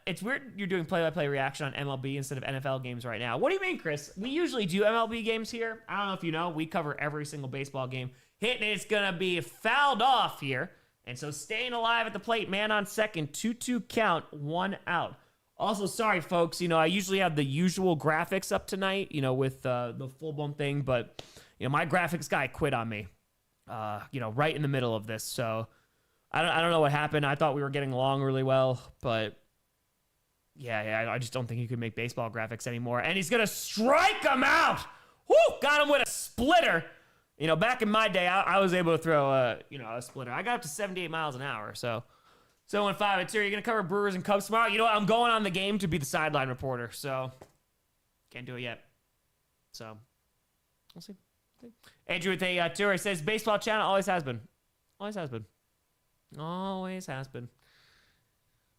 It's weird you're doing play-by-play reaction on MLB instead of NFL games right now. What do you mean, Chris? We usually do MLB games here. I don't know if you know. We cover every single baseball game. Hitting it's going to be fouled off here. And so staying alive at the plate, man on second, 2-2 count, 1 out. Also, sorry, folks. You know, I usually have the usual graphics up tonight, you know, with the full-blown thing. But, you know, my graphics guy quit on me, you know, right in the middle of this. So I don't know what happened. I thought we were getting along really well, but yeah, I just don't think he could make baseball graphics anymore. And he's gonna strike him out. Whoo! Got him with a splitter. You know, back in my day, I was able to throw a splitter. I got up to 78 miles an hour. So 5 and 2. You're gonna cover Brewers and Cubs tomorrow. You know what? I'm going on the game to be the sideline reporter. So can't do it yet. So we'll see. Andrew with a tour says baseball channel always has been. Always has been. Always has been.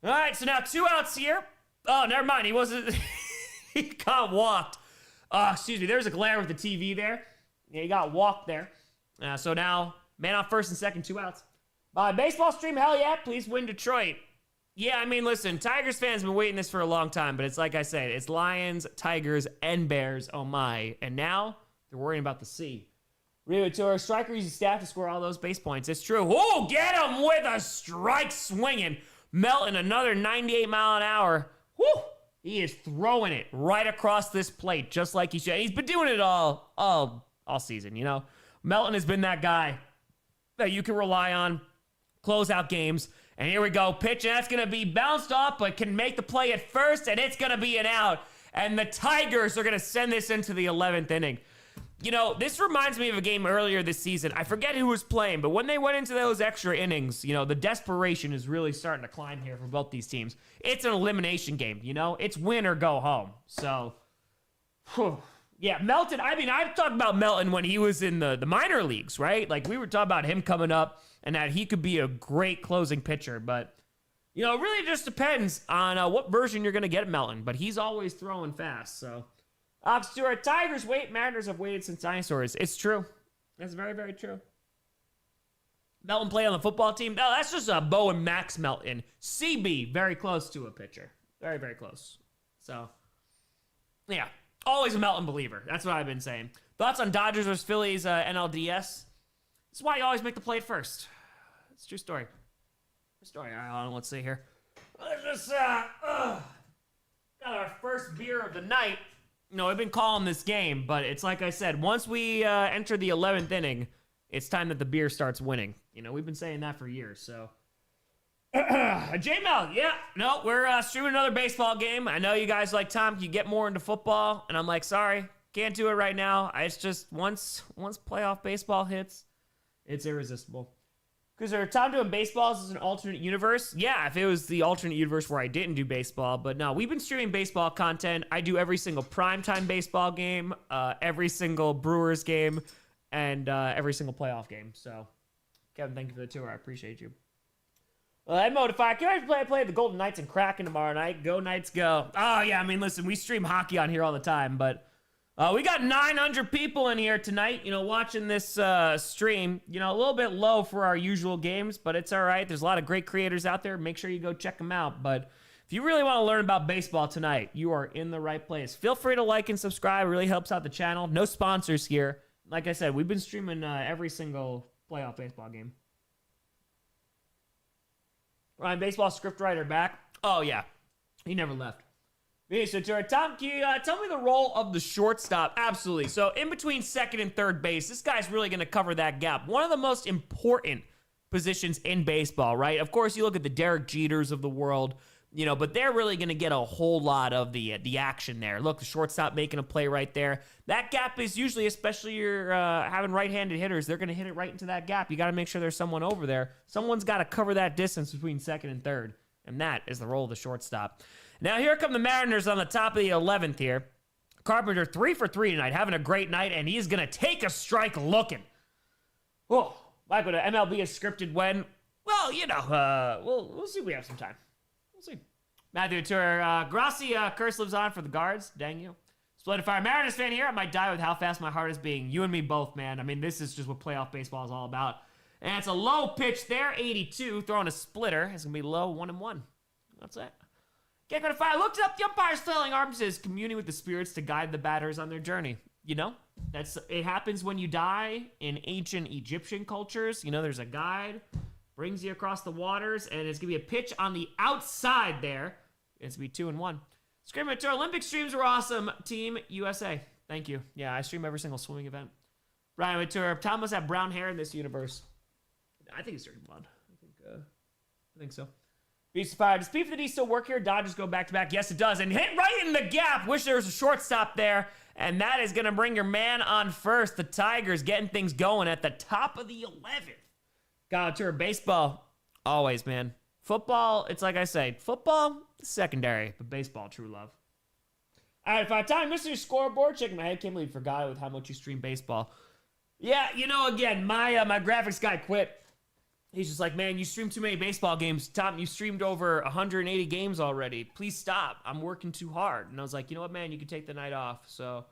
All right, so now 2 outs here. Oh, never mind. He wasn't. He got walked. Excuse me. There's a glare with the TV there. Yeah, he got walked there. So now, man on first and second, 2 outs. Baseball stream, hell yeah. Please win Detroit. Yeah, I mean, listen, Tigers fans have been waiting this for a long time, but it's like I said, it's Lions, Tigers, and Bears. Oh my. And now they're worrying about the C. Rio Tour, striker uses staff to score all those base points. It's true. Oh, get him with a strike swinging. Melton, another 98 mile an hour. Woo! He is throwing it right across this plate, just like he should. He's been doing it all season, you know. Melton has been that guy that you can rely on, close out games. And here we go, pitch, and that's going to be bounced off, but can make the play at first, and it's going to be an out. And the Tigers are going to send this into the 11th inning. You know, this reminds me of a game earlier this season. I forget who was playing, but when they went into those extra innings, you know, the desperation is really starting to climb here for both these teams. It's an elimination game, you know? It's win or go home. So, yeah, Melton, I mean, I've talked about Melton when he was in the minor leagues, right? Like, we were talking about him coming up and that he could be a great closing pitcher. But, you know, it really just depends on what version you're going to get of Melton. But he's always throwing fast, so... Stewart, Tigers wait, Mariners have waited since dinosaurs. It's true. That's very, very true. Melton play on the football team. No, that's just a Bo and Max Melton. CB, very close to a pitcher. Very, very close. So, yeah. Always a Melton believer. That's what I've been saying. Thoughts on Dodgers versus Phillies NLDS? This is why you always make the play first. It's a true story. True story. All right, let's see here. Let's just, got our first beer of the night. No, I've been calling this game, but it's like I said, once we enter the 11th inning, it's time that the beer starts winning. You know, we've been saying that for years, so. J-Mel, yeah, no, we're streaming another baseball game. I know you guys like, Tom, you get more into football, and I'm like, sorry, can't do it right now. It's just, once playoff baseball hits, it's irresistible. Because there are Tom doing baseballs as an alternate universe. Yeah, if it was the alternate universe where I didn't do baseball. But no, we've been streaming baseball content. I do every single primetime baseball game, every single Brewers game, and every single playoff game. So Kevin, thank you for the tour. I appreciate you. Emo Defy, can I play the Golden Knights and Kraken tomorrow night? Go Knights, go. Oh, yeah, I mean, listen, we stream hockey on here all the time, but we got 900 people in here tonight, watching this stream. A little bit low for our usual games, but it's all right. There's a lot of great creators out there. Make sure you go check them out. But if you really want to learn about baseball tonight, you are in the right place. Feel free to like and subscribe. It really helps out the channel. No sponsors here. Like I said, we've been streaming every single playoff baseball game. Ryan, baseball scriptwriter back. Oh, yeah. He never left. So, Tom, can you tell me the role of the shortstop? Absolutely. So, in between second and third base, this guy's really going to cover that gap. One of the most important positions in baseball, right? Of course, you look at the Derek Jeters of the world, but they're really going to get a whole lot of the action there. Look, the shortstop making a play right there. That gap is usually, especially you're having right-handed hitters, they're going to hit it right into that gap. You got to make sure there's someone over there. Someone's got to cover that distance between second and third, and that is the role of the shortstop. Now, here come the Mariners on the top of the 11th here. Carpenter 3 for 3 tonight, having a great night, and he's going to take a strike looking. Oh, Michael, the MLB is scripted when? Well, we'll see if we have some time. We'll see. Matthew Tour, Grossi, curse lives on for the guards. Dang you. Splendid Fire Mariners fan here. I might die with how fast my heart is beating. You and me both, man. I mean, this is just what playoff baseball is all about. And it's a low pitch there, 82, throwing a splitter. It's going to be low, 1-1. That's it. Can't go to fire. Looked up the umpire's flailing arms is communing with the spirits to guide the batters on their journey. It happens when you die in ancient Egyptian cultures. There's a guide, brings you across the waters, and it's going to be a pitch on the outside there. It's going to be 2-1. Screaming to Olympic streams were awesome. Team USA. Thank you. Yeah, I stream every single swimming event. Brian Mature. Tom must have brown hair in this universe. I think he's turning blonde. I think so. Beast of Fire. Does P for the D still work here? Dodgers go back-to-back. Yes, it does. And hit right in the gap. Wish there was a shortstop there. And that is going to bring your man on first. The Tigers getting things going at the top of the 11th. Got to tour baseball. Always, man. Football, it's like I say, football, secondary, but baseball, true love. All right, 5 time, Mr. Scoreboard. Checking my head. Can't believe you forgot with how much you stream baseball. Yeah, again, my graphics guy quit. He's just like, man, you stream too many baseball games. Tom, you streamed over 180 games already. Please stop. I'm working too hard. And I was like, you know what, man? You can take the night off. So,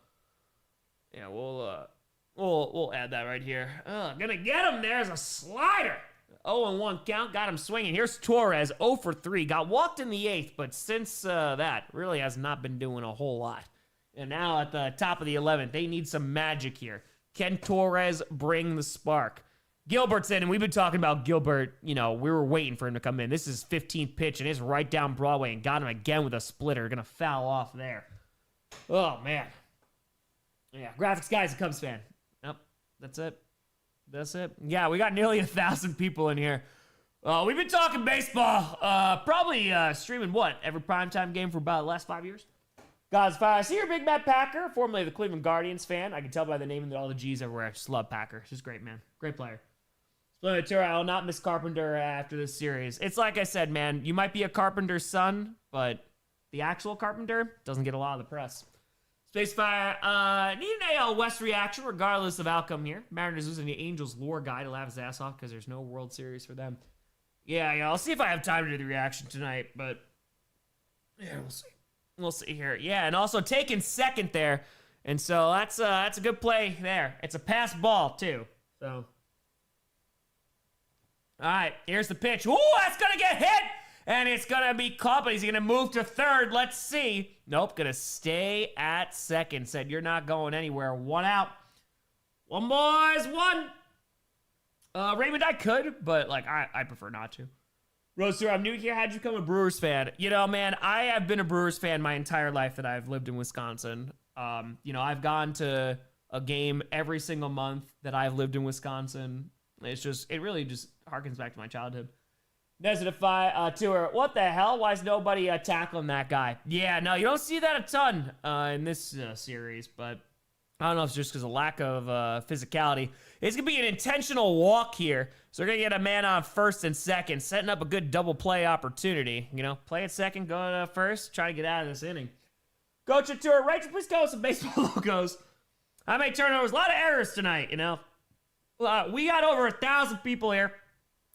yeah, we'll add that right here. Gonna get him. There's a slider. 0-1 count. Got him swinging. Here's Torres, 0 for 3. Got walked in the 8th, but since that, really has not been doing a whole lot. And now at the top of the 11th, they need some magic here. Can Torres bring the spark? Gilbert's in, and we've been talking about Gilbert. We were waiting for him to come in. This is 15th pitch, and it's right down Broadway, and got him again with a splitter. Gonna foul off there. Oh, man. Yeah, graphics guy's a Cubs fan. Yep, that's it. Yeah, we got nearly 1,000 people in here. We've been talking baseball. Probably streaming every primetime game for about the last 5 years. God's Fire. I see you're a big Matt Packer, formerly the Cleveland Guardians fan. I can tell by the name and all the G's everywhere. I just love Packer. He's just great, man. Great player. Splendid Tour. I will not miss Carpenter after this series. It's like I said, man. You might be a Carpenter's son, but the actual Carpenter doesn't get a lot of the press. Spacefire, need an AL West reaction regardless of outcome here. Mariners losing the Angels lore guy to laugh his ass off because there's no World Series for them. Yeah, I'll see if I have time to do the reaction tonight, but yeah, we'll see. We'll see here. Yeah, and also taking second there, and so that's a good play there. It's a pass ball too. So, all right, here's the pitch. Ooh, that's gonna get hit. And it's going to be caught, but he's going to move to third. Let's see. Nope, going to stay at second. Said, you're not going anywhere. 1 out. 1, boys, 1. Raymond, I could, but, I prefer not to. Roaster, I'm new here. How'd you become a Brewers fan? Man, I have been a Brewers fan my entire life that I've lived in Wisconsin. I've gone to a game every single month that I've lived in Wisconsin. It really just harkens back to my childhood. Nesidify Tour. What the hell? Why is nobody tackling that guy? Yeah, no, you don't see that a ton in this series, but I don't know if it's just because of lack of physicality. It's going to be an intentional walk here. So we're going to get a man on first and second, setting up a good double play opportunity. Play at second, go to first, try to get out of this inning. Coach Tour, Rachel, please tell us some baseball logos. How many turnovers? A lot of errors tonight, We got over 1,000 people here.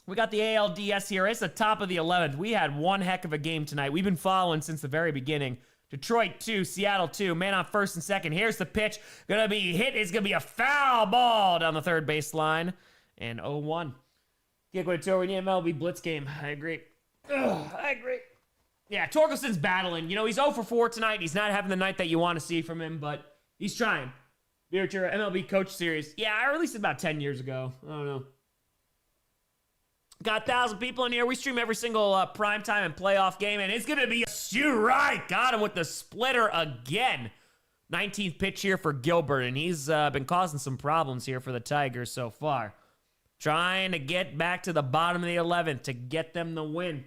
We got the ALDS here. It's the top of the 11th. We had one heck of a game tonight. We've been following since the very beginning. Detroit 2, Seattle 2. Man on first and second. Here's the pitch. Gonna be hit. It's gonna be a foul ball down the third baseline. And 0-1. Gateway Tour, we need an MLB Blitz game. I agree. I agree. Yeah, Torkelson's battling. You know, he's 0 for 4 tonight. He's not having the night that you want to see from him, but he's trying. Beercher, MLB Coach Series. Yeah, I released it about 10 years ago. I don't know. Got 1,000 people in here. We stream every single primetime and playoff game, and it's going to be a right. Got him with the splitter again. 19th pitch here for Gilbert, and he's been causing some problems here for the Tigers so far. Trying to get back to the bottom of the 11th to get them the win.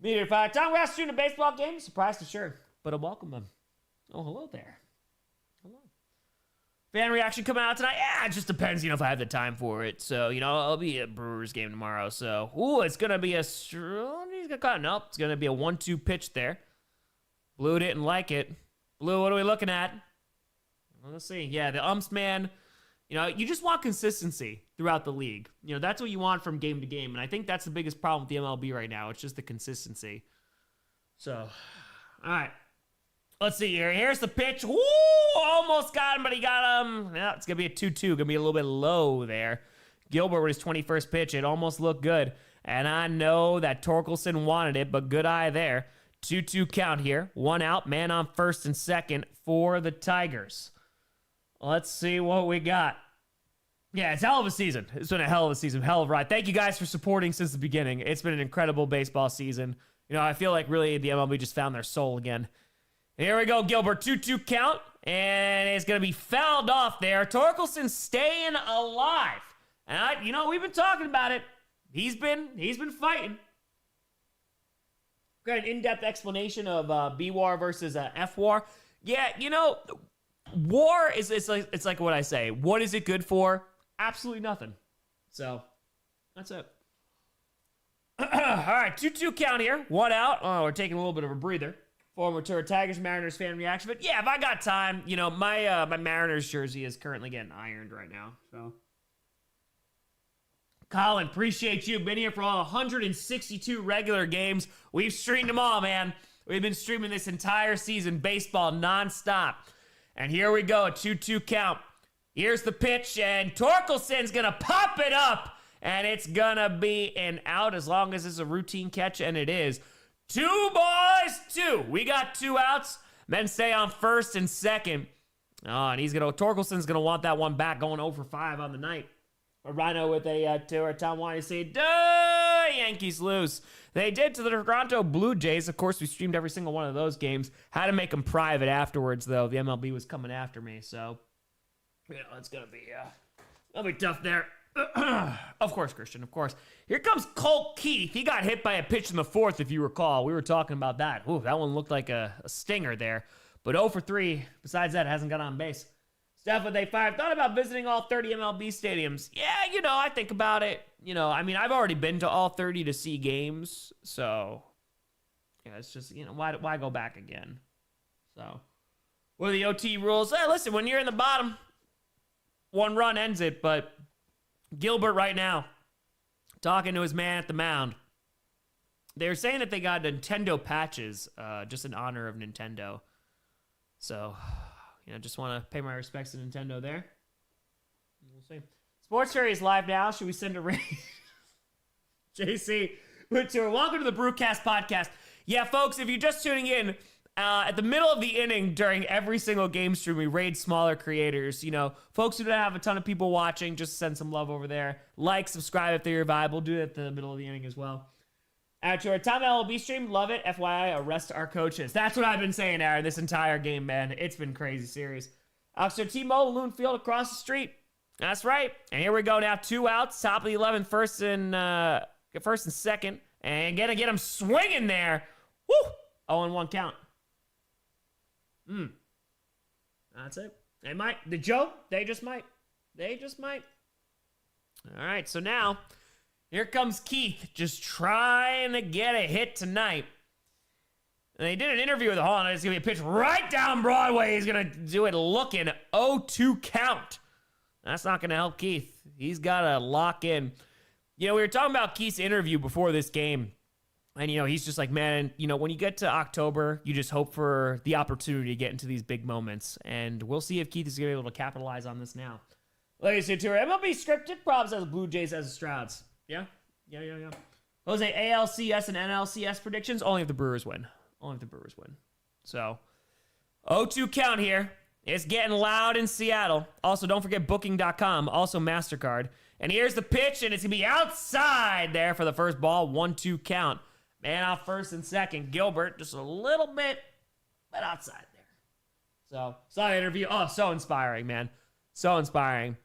Meteor 5. Tom, we're out shooting a baseball game. Surprised for sure, but I welcome them. Oh, hello there. Hello. Fan reaction coming out tonight? Yeah, it just depends, if I have the time for it. So, I'll be at Brewers game tomorrow. So, it's going to be he's going to cut. Nope, it's going to be a 1-2 pitch there. Blue didn't like it. Blue, what are we looking at? Let's see. Yeah, the umps, man. You just want consistency throughout the league. That's what you want from game to game. And I think that's the biggest problem with the MLB right now. It's just the consistency. So, all right. Let's see here. Here's the pitch. Woo! Almost got him, but he got him. Yeah, it's going to be a 2-2. Going to be a little bit low there. Gilbert with his 21st pitch. It almost looked good. And I know that Torkelson wanted it, but good eye there. 2-2 count here. 1 out. Man on first and second for the Tigers. Let's see what we got. Yeah, it's a hell of a season. It's been a hell of a season. Hell of a ride. Thank you guys for supporting since the beginning. It's been an incredible baseball season. I feel like really the MLB just found their soul again. Here we go, Gilbert. 2-2 count. And it's going to be fouled off there. Torkelson staying alive. And, we've been talking about it. He's been fighting. Got an in-depth explanation of B-War versus F-War. Yeah, war is it's like what I say. What is it good for? Absolutely nothing. So, that's it. All right, 2-2 count here. 1 out. Oh, we're taking a little bit of a breather. Former tour Tigers, Mariners fan reaction. But yeah, if I got time, my Mariners jersey is currently getting ironed right now. So, Colin, appreciate you. Been here for all 162 regular games. We've streamed them all, man. We've been streaming this entire season, baseball nonstop. And here we go, a 2-2 count. Here's the pitch, and Torkelson's going to pop it up, and it's going to be an out as long as it's a routine catch, and it is. 2 boys, 2. We got 2 outs. Men stay on first and second. Oh, and Torkelson's going to want that one back, going 0 for 5 on the night. A Rhino with a 2, or Tom Wine say, duh, Yankees lose. They did to the Toronto Blue Jays. Of course, we streamed every single one of those games. Had to make them private afterwards, though. The MLB was coming after me, so it's gonna be tough there. Of course, Christian, of course. Here comes Colt Keith. He got hit by a pitch in the 4th, if you recall. We were talking about that. Ooh, that one looked like a stinger there. But 0 for 3. Besides that, hasn't got on base. Steph with A5. Thought about visiting all 30 MLB stadiums. Yeah, I think about it. I've already been to all 30 to see games. So, it's just, why go back again? So, what are the OT rules? Hey, listen, when you're in the bottom, 1 run ends it. But Gilbert right now, talking to his man at the mound. They're saying that they got Nintendo patches just in honor of Nintendo. So, just want to pay my respects to Nintendo there. We'll see. Sports Cherry is live now. Should we send a raid? JC, welcome to the Brewcast podcast. Yeah, folks, if you're just tuning in, at the middle of the inning during every single game stream, we raid smaller creators. Folks who don't have a ton of people watching, just send some love over there. Like, subscribe if they're vibe. We'll do it at the middle of the inning as well. Out to our Tom LLB stream, love it. FYI, arrest our coaches. That's what I've been saying, Aaron, this entire game, man. It's been crazy series. Oxford T-Mobile, Loon Field across the street. That's right. And here we go now. 2 outs, top of the 11th, first and second. And gonna get him swinging there. Woo! 0-1 count. That's it. They might. The joke, they just might. All right, so now, here comes Keith, just trying to get a hit tonight. And they did an interview with Hall, and it's going to be a pitch right down Broadway. He's going to do it looking 0-2 count. That's not going to help Keith. He's got to lock in. We were talking about Keith's interview before this game. And, he's just like, man, when you get to October, you just hope for the opportunity to get into these big moments. And we'll see if Keith is going to be able to capitalize on this now. Ladies and gentlemen, MLB scripted. Probs has the Blue Jays as the Strouds. Yeah. Jose, ALCS and NLCS predictions. Only if the Brewers win. So, 0-2 count here. It's getting loud in Seattle. Also, don't forget Booking.com. Also, MasterCard. And here's the pitch, and it's going to be outside there for the first ball. 1-2 count. Man off first and second. Gilbert just a little bit, but outside there. So, saw the interview. Oh, so inspiring, man. So inspiring.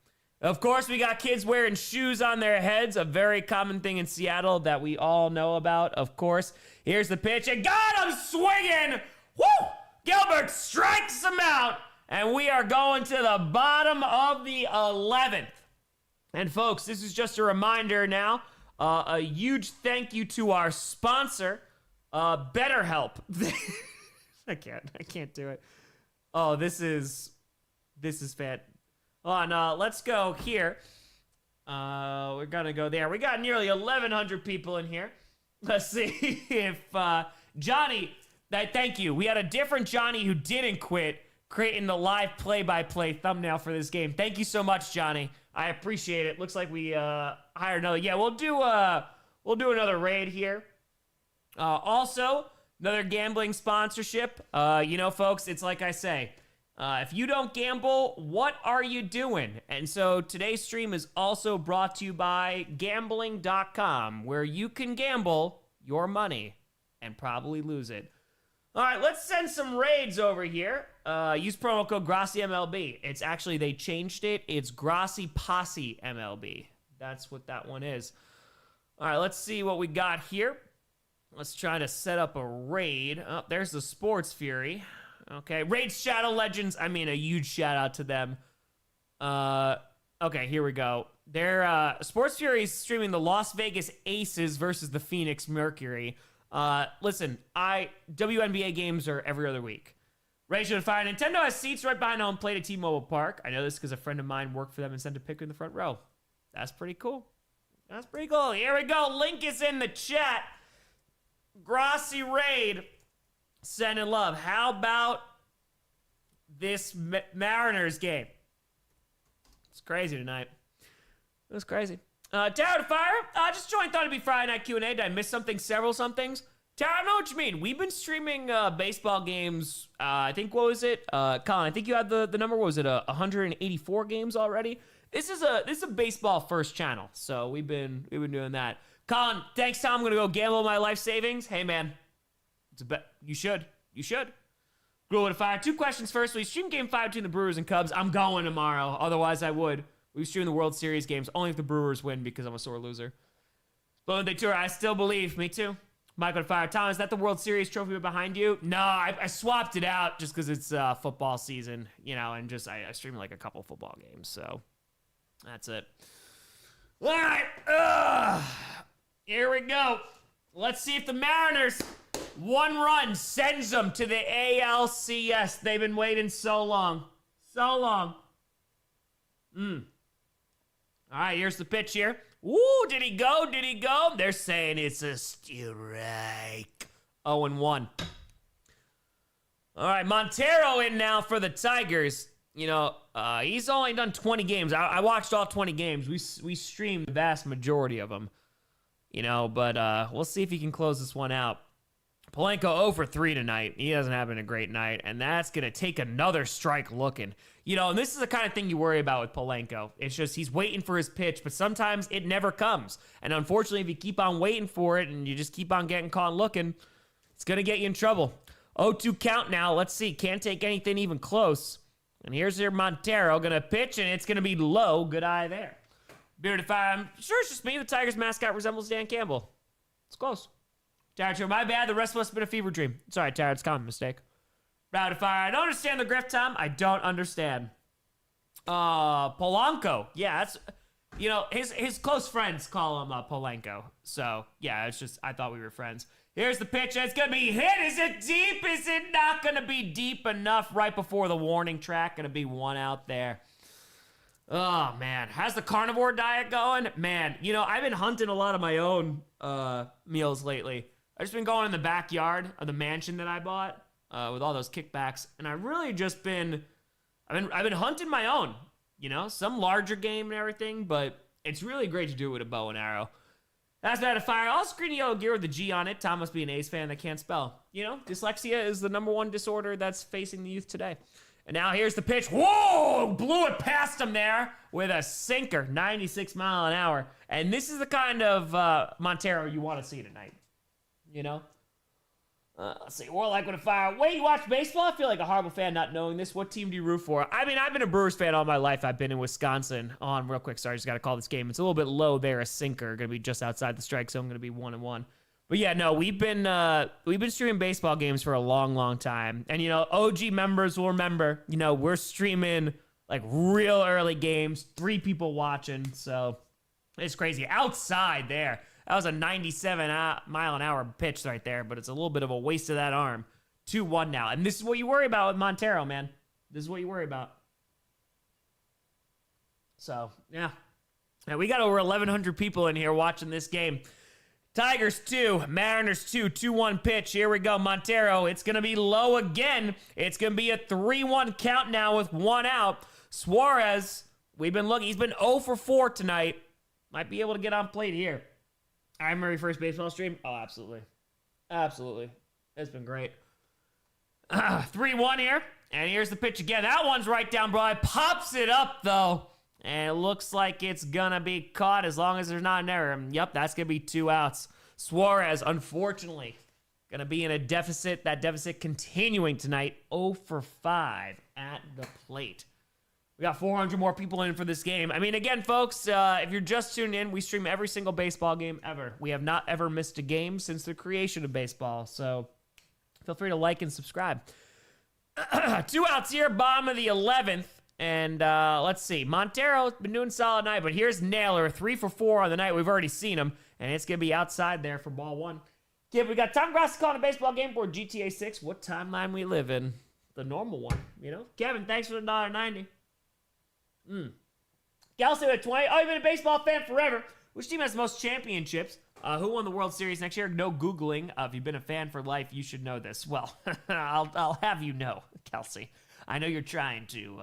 Of course, we got kids wearing shoes on their heads, a very common thing in Seattle that we all know about, of course. Here's the pitch, and got him swinging! Woo! Gilbert strikes him out, and we are going to the bottom of the 11th. And folks, this is just a reminder now. A huge thank you to our sponsor, BetterHelp. I can't do it. Oh, this is fat. Let's go here. We're gonna go there. We got nearly 1,100 people in here. Let's see if Johnny. Thank you. We had a different Johnny who didn't quit, creating the live play-by-play thumbnail for this game. Thank you so much, Johnny. I appreciate it. Looks like we hired another. Yeah, we'll do another raid here. Also, another gambling sponsorship. Folks, it's like I say, if you don't gamble, what are you doing? And so today's stream is also brought to you by gambling.com, where you can gamble your money and probably lose it. All right, let's send some raids over here. Use promo code Grossi MLB. It's actually, they changed it. It's Grossi Posse MLB. That's what that one is. All right, let's see what we got here. Let's try to set up a raid. Oh, there's the Sports Fury. Okay, Raid's Shadow Legends. I mean, a huge shout out to them. Okay, here we go. They're Sports Fury is streaming the Las Vegas Aces versus the Phoenix Mercury. Listen, WNBA games are every other week. Ray should fire. Nintendo has seats right behind home plate at T-Mobile Park. I know this because a friend of mine worked for them and sent a picture in the front row. That's pretty cool. Here we go. Link is in the chat. Grossi Raid. Sending love. How about this Mariners game? It's crazy tonight. It was crazy. Tower to Fire. Just joined. Thought it'd be Friday Night Q&A. Did I miss something? Several somethings? Tower, I know what you mean. We've been streaming baseball games. I think, what was it? Colin, I think you had the number. What was it? 184 games already? This is a baseball first channel. So we've been doing that. Colin, thanks, Tom. I'm going to go gamble my life savings. Hey, man. It's a bet. You should. Gruel to Fire. 2 questions first. We stream game 5 between the Brewers and Cubs. I'm going tomorrow. Otherwise, I would. We stream the World Series games only if the Brewers win because I'm a sore loser. But they tour. I still believe. Me too. Michael to Fire. Tom, is that the World Series trophy behind you? No, I swapped it out just because it's football season, and just I stream like a couple football games. So that's it. All right. Here we go. Let's see if the Mariners, 1 run sends them to the ALCS. They've been waiting so long. All right, here's the pitch here. Ooh, did he go? They're saying it's a strike. 0-1. All right, Montero in now for the Tigers. He's only done 20 games. I watched all 20 games. We streamed the vast majority of them. But we'll see if he can close this one out. Polanco 0 for 3 tonight. He hasn't having a great night, and that's going to take another strike looking. And this is the kind of thing you worry about with Polanco. It's just he's waiting for his pitch, but sometimes it never comes. And unfortunately, if you keep on waiting for it and you just keep on getting caught looking, it's going to get you in trouble. 0-2 count now. Let's see. Can't take anything even close. And here's your Montero going to pitch, and it's going to be low. Good eye there. Beard to Fire. I'm sure it's just me. The Tigers mascot resembles Dan Campbell. It's close. Tara, my bad. The rest must have been a fever dream. Sorry, Tara. It's a common mistake. Round of Fire. I don't understand the grift, Tom. I don't understand. Polanco. Yeah, that's... his close friends call him Polanco. So, yeah, it's just... I thought we were friends. Here's the pitch. It's going to be hit. Is it deep? Is it not going to be deep enough right before the warning track? Going to be 1 out there. Oh, man. How's the carnivore diet going? Man, you know, I've been hunting a lot of my own meals lately. I've just been going in the backyard of the mansion that I bought with all those kickbacks. And I've really just been, I've been hunting my own, you know, some larger game and everything, but it's really great to do it with a bow and arrow. That's bad to fire. All green and yellow gear with the G on it. Tom must be an A's fan that can't spell. You know, dyslexia is the #1 disorder that's facing the youth today. And now here's the pitch. Whoa! Blew it past him there with a sinker, 96 mile an hour. And this is the kind of Montero you want to see tonight. You know? Let's see. Warlike with a fire. Wait, you watch baseball? I feel like a horrible fan not knowing this. What team do you root for? I mean, I've been a Brewers fan all my life. I've been in Wisconsin. On real quick. Sorry, just got to call this game. It's a little bit low there. A sinker. Going to be just outside the strike zone. Going to be 1-1. But yeah, no, we've been streaming baseball games for a long, long time. And, you know, OG members will remember, you know, we're streaming like real early games, 3 people watching. So it's crazy. Outside there. That was a 97 mile an hour pitch right there, but it's a little bit of a waste of that arm. 2-1 now. And this is what you worry about with Montero, man. This is what you worry about. So, yeah. Now, we got over 1,100 people in here watching this game. Tigers 2, Mariners 2, 2-1 pitch. Here we go, Montero. It's going to be low again. It's going to be a 3-1 count now with 1 out. Suarez, we've been looking. He's been 0 for 4 tonight. Might be able to get on plate here. I remember your first baseball stream. Oh, absolutely. Absolutely. It's been great. 3-1 here. And here's the pitch again. That one's right down broad. Pops it up, though. And it looks like it's going to be caught as long as there's not an error. Yep, that's going to be 2 outs. Suarez, unfortunately, going to be in a deficit. That deficit continuing tonight. 0 for 5 at the plate. We got 400 more people in for this game. I mean, again, folks, if you're just tuning in, we stream every single baseball game ever. We have not ever missed a game since the creation of baseball. So feel free to like and subscribe. 2 outs here, bottom of the 11th. And let's see. Montero's been doing solid night, but here's Naylor, 3 for 4 on the night. We've already seen him, and it's going to be outside there for ball 1. Kid, we got Tom Grossi calling a baseball game for GTA 6. What timeline we live in? The normal one, you know? Kevin, thanks for the $1.90. Grossi with 20. Oh, you've been a baseball fan forever. Which team has the most championships? Who won the World Series next year? No Googling. If you've been a fan for life, you should know this. Well, I'll have you know, Kelsey. I know you're trying to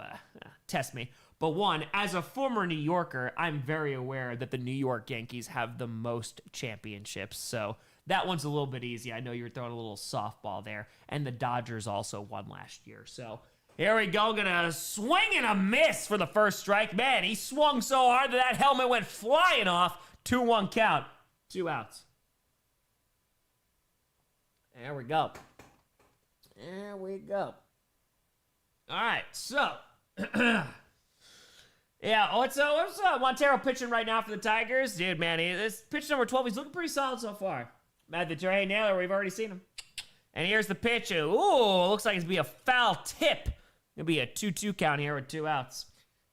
test me. But one, as a former New Yorker, I'm very aware that the New York Yankees have the most championships. So that one's a little bit easy. I know you're throwing a little softball there. And the Dodgers also won last year. So here we go. Gonna swing and a miss for the first strike. Man, he swung so hard that helmet went flying off. 2-1 count. 2 outs. There we go. There we go. All right, so yeah, what's Montero pitching right now for the Tigers? Dude, man, this pitch number 12, he's looking pretty solid so far. Matthew Trey Naylor, we've already seen him. And here's the pitch. Ooh, looks like it's going to be a foul tip. It'll be a 2-2 count here with 2 outs.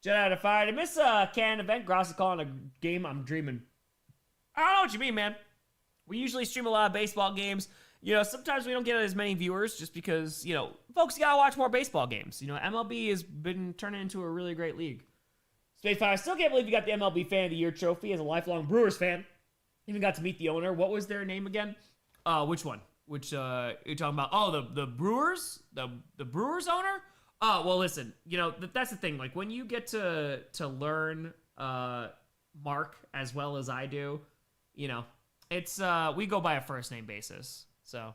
Jet out of fire. To miss a Cannon event, Grossi calling a game I'm dreaming. I don't know what you mean, man. We usually stream a lot of baseball games. You know, sometimes we don't get as many viewers just because, you know, folks gotta watch more baseball games. You know, MLB has been turning into a really great league. Space Fire, I still can't believe you got the MLB Fan of the Year trophy as a lifelong Brewers fan. Even got to meet the owner. What was their name again? Which one? Which, you're talking about? Oh, the Brewers? The Brewers owner? Oh, well, listen, you know, that's the thing. Like, when you get to learn Mark as well as I do, you know, it's, we go by a first name basis. So,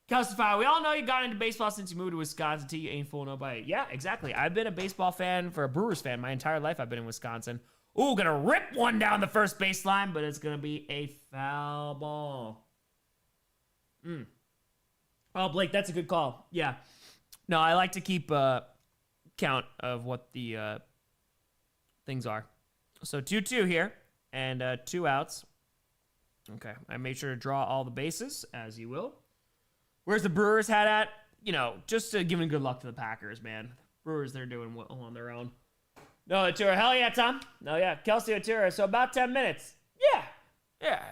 Calcify, we all know you got into baseball since you moved to Wisconsin until you ain't fooling nobody. Yeah, exactly. I've been a baseball fan for a Brewers fan my entire life. I've been in Wisconsin. Ooh, gonna rip one down the first baseline, but it's gonna be a foul ball. Oh, Blake, that's a good call. Yeah. No, I like to keep count of what the things are. So 2-2 here, and 2 outs. Okay, I made sure to draw all the bases, as you will. Where's the Brewers hat at? You know, just to give good luck to the Packers, man. Brewers, they're doing well on their own. No, Atura. Hell yeah, Tom. No, yeah. Kelsey Atura. So about 10 minutes. Yeah.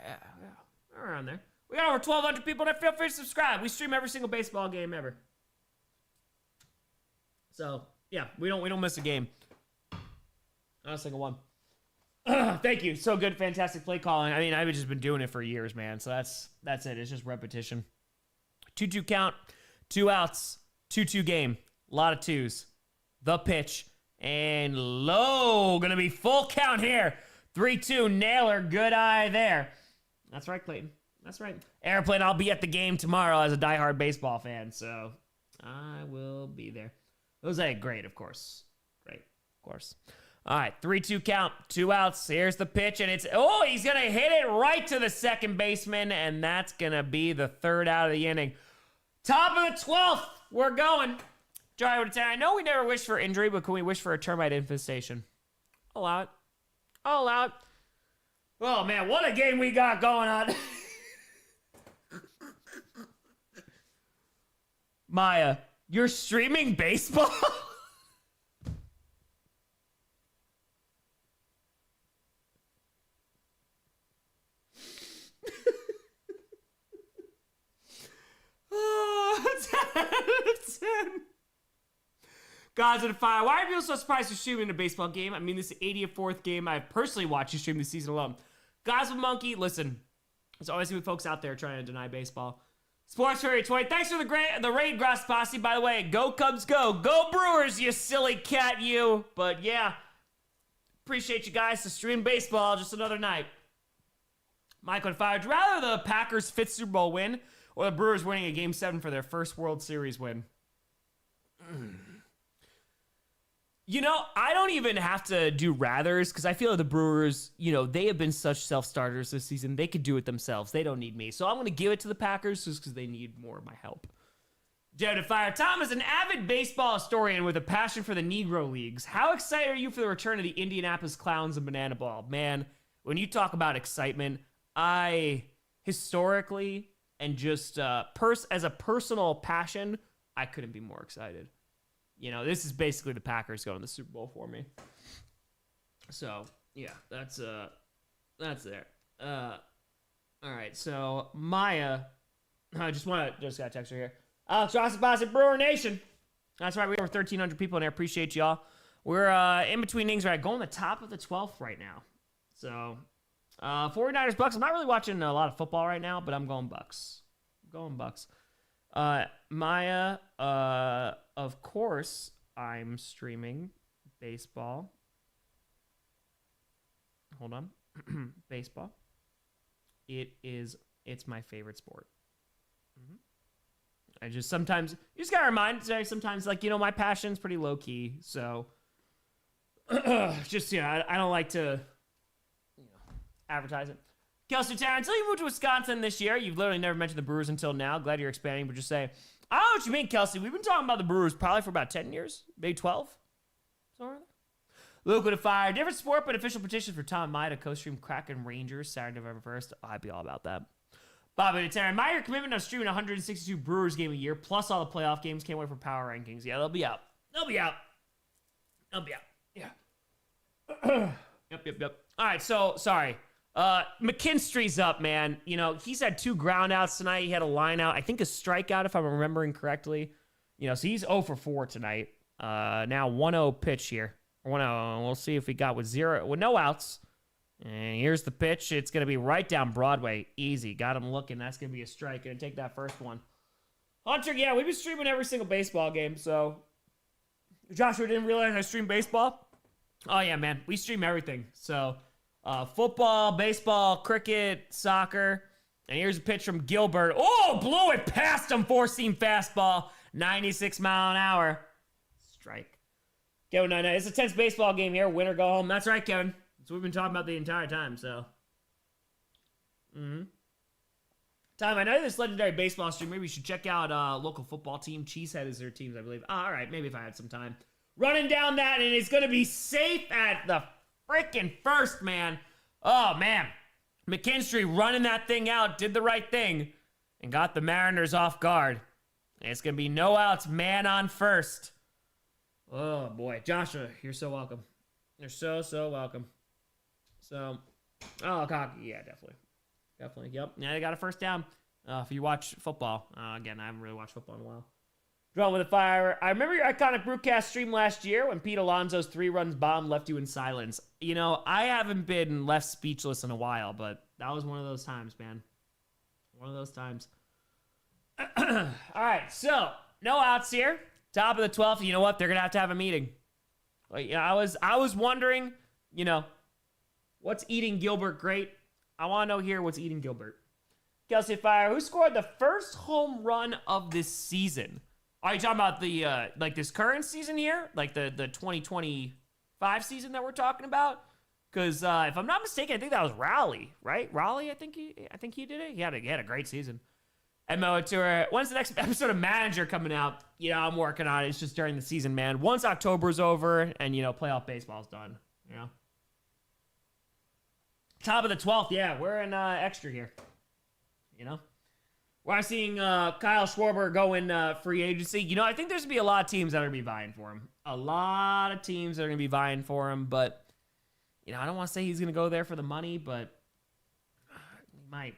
Around there. We got over 1,200 people there. Feel free to subscribe. We stream every single baseball game ever. So, yeah, we don't miss a game. Not a single one. Thank you. So good, fantastic play calling. I mean, I've just been doing it for years, man. So that's it. It's just repetition. 2-2 count, 2 outs, 2-2 game. A lot of twos. The pitch. And low. Gonna be full count here. 3-2. Nailer. Good eye there. That's right, Clayton. That's right. Airplane, I'll be at the game tomorrow as a diehard baseball fan. So I will be there. Jose, great, of course. Great, of course. All right, 3-2 count, 2 outs. Here's the pitch, and he's going to hit it right to the second baseman, and that's going to be the 3rd out of the inning. Top of the 12th, we're going. Joey would say, I know we never wish for injury, but can we wish for a termite infestation? I'll allow it. I'll allow it. Oh, man, what a game we got going on. Maya, you're streaming baseball? Oh, 10 out of 10. Gods of the Fire. Why are people so surprised you're streaming a baseball game? I mean, this is the 84th game I've personally watched you stream this season alone. Gods of Monkey, listen. There's always going to be folks out there trying to deny baseball. Sports Fairy 20. Thanks for the raid, Grossi Posse. By the way, go Cubs, go. Go Brewers, you silly cat, you. But yeah, appreciate you guys to stream baseball just another night. Michael Fire. Would you rather the Packers' 5th Super Bowl win or the Brewers winning a Game 7 for their first World Series win? You know, I don't even have to do rathers because I feel like the Brewers, they have been such self-starters this season. They could do it themselves. They don't need me. So I'm going to give it to the Packers just because they need more of my help. Jared Fire. Tom is an avid baseball historian with a passion for the Negro Leagues. How excited are you for the return of the Indianapolis Clowns and Banana Ball? Man, when you talk about excitement, I historically and just as a personal passion, I couldn't be more excited. This is basically the Packers going to the Super Bowl for me. So, yeah, that's there. All right, so Maya, I just got a text her here. Alex Rossi, Brewer Nation. That's right, we have over 1,300 people in there. Appreciate y'all. We're in between innings, right? Going the top of the 12th right now. So, 49ers Bucks. I'm not really watching a lot of football right now, but I'm going Bucks. Maya, of course, I'm streaming baseball. Hold on. Baseball. It's my favorite sport. I just sometimes, you just gotta remind, sometimes, my passion's pretty low key. So, just, I don't like to, advertise it. Kelsey Tarrant, until you moved to Wisconsin this year, you've literally never mentioned the Brewers until now. Glad you're expanding, but just say, I don't know what you mean, Kelsey. We've been talking about the Brewers probably for about 10 years, maybe 12. Somewhere there. Luke with a Fire. Different sport, but official petition for Tom and Maya to co-stream Kraken Rangers Saturday, November 1st. Oh, I'd be all about that. Bobby Tarrant, your commitment of streaming 162 Brewers game a year, plus all the playoff games. Can't wait for power rankings. Yeah, they'll be out. Yeah. Yep. All right, so, sorry. McKinstry's up, man. He's had 2 ground outs tonight. He had a line out. I think a strikeout, if I'm remembering correctly. So he's 0 for 4 tonight. Now 1-0 pitch here. 1-0. We'll see if he got with no outs. And here's the pitch. It's going to be right down Broadway. Easy. Got him looking. That's going to be a strike. Going to take that first one. Hunter, yeah, we've been streaming every single baseball game. So Joshua didn't realize I stream baseball. Oh, yeah, man. We stream everything. So football, baseball, cricket, soccer. And here's a pitch from Gilbert. Oh, blew it past him. 4-seam fastball. 96 mile an hour. Strike. Kevin, no. It's a tense baseball game here. Win or go home. That's right, Kevin. That's what we've been talking about the entire time, so. Tom, I know this legendary baseball stream. Maybe you should check out local football team. Cheesehead is their teams, I believe. Oh, all right, maybe if I had some time. Running down that, and it's going to be safe at the freaking first, man. Oh, man. McKinstry running that thing out, did the right thing, and got the Mariners off guard. And it's going to be no outs, man on first. Oh, boy. Joshua, you're so welcome. You're so welcome. So, God, yeah, definitely. Yep. Yeah, they got a first down. If you watch football, again, I haven't really watched football in a while. Drawn with a fire. I remember your iconic Brewcast stream last year when Pete Alonso's 3 runs bomb left you in silence. You know, I haven't been left speechless in a while, but that was one of those times, man. One of those times. All right, so no outs here. Top of the 12th. You know what? They're gonna have a meeting. Like, you know, I was wondering, you know, what's eating Gilbert great? I want to know here what's eating Gilbert. Kelsey Fire, who scored the first home run of this season? Are you talking about the like this current season here, like the 2025 season that we're talking about? Because if I'm not mistaken, I think that was Raleigh, right? Raleigh, I think he did it. He had a great season. MO Tour, when's the next episode of Manager coming out? You know, I'm working on it. It's just during the season, man. Once October's over and, you know, playoff baseball's done, you know. Top of the 12th, yeah, we're in extra here, you know. We're seeing Kyle Schwarber go in free agency. You know, I think there's going to be a lot of teams that are going to be vying for him. A lot of teams that are going to be vying for him, but, you know, I don't want to say he's going to go there for the money, but he might.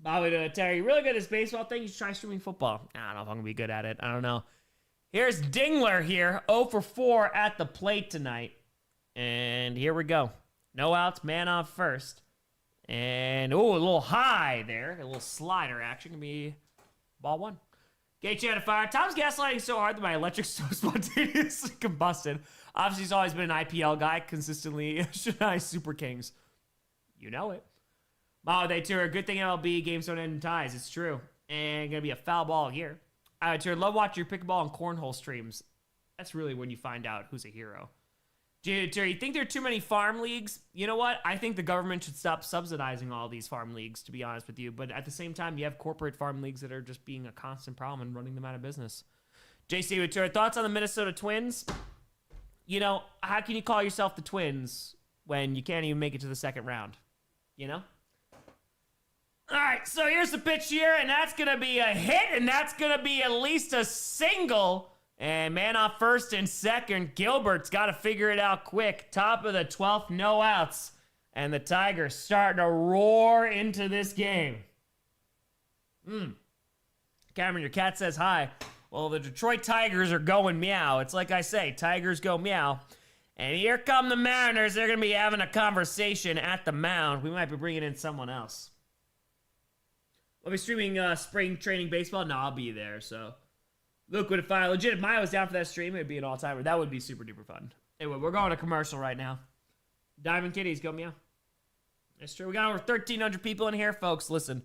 Bobby to Terry, really good at this baseball thing. You should try streaming football. I don't know if I'm going to be good at it. I don't know. Here's Dingler here, 0 for 4 at the plate tonight. And here we go. No outs, man on first. And, oh, a little high there. A little slider action. Going to be ball 1. Gate you out of fire. Tom's gaslighting so hard that my electric's so spontaneously combusted. Obviously, he's always been an IPL guy, consistently. Super Kings. You know it. Wow, they tour. Good thing MLB games don't end in ties. It's true. And gonna be a foul ball here. Tour. Love watching your pickleball and cornhole streams. That's really when you find out who's a hero. Tour, you think there are too many farm leagues? You know what? I think the government should stop subsidizing all these farm leagues, to be honest with you. But at the same time, you have corporate farm leagues that are just being a constant problem and running them out of business. JC Tour, thoughts on the Minnesota Twins? You know, how can you call yourself the Twins when you can't even make it to the second round? You know? All right, so here's the pitch here, and that's going to be a hit, and that's going to be at least a single. And man off first and second, Gilbert's got to figure it out quick. Top of the 12th, no outs. And the Tigers starting to roar into this game. Cameron, your cat says hi. Well, the Detroit Tigers are going meow. It's like I say, Tigers go meow. And here come the Mariners. They're going to be having a conversation at the mound. We might be bringing in someone else. I'll be streaming spring training baseball. No, I'll be there, so. Luke would if I legit, if Maya was down for that stream, it'd be an all-timer. That would be super duper fun. Anyway, we're going to commercial right now. Diamond Kitties, go meow. It's true. We got over 1,300 people in here, folks. Listen,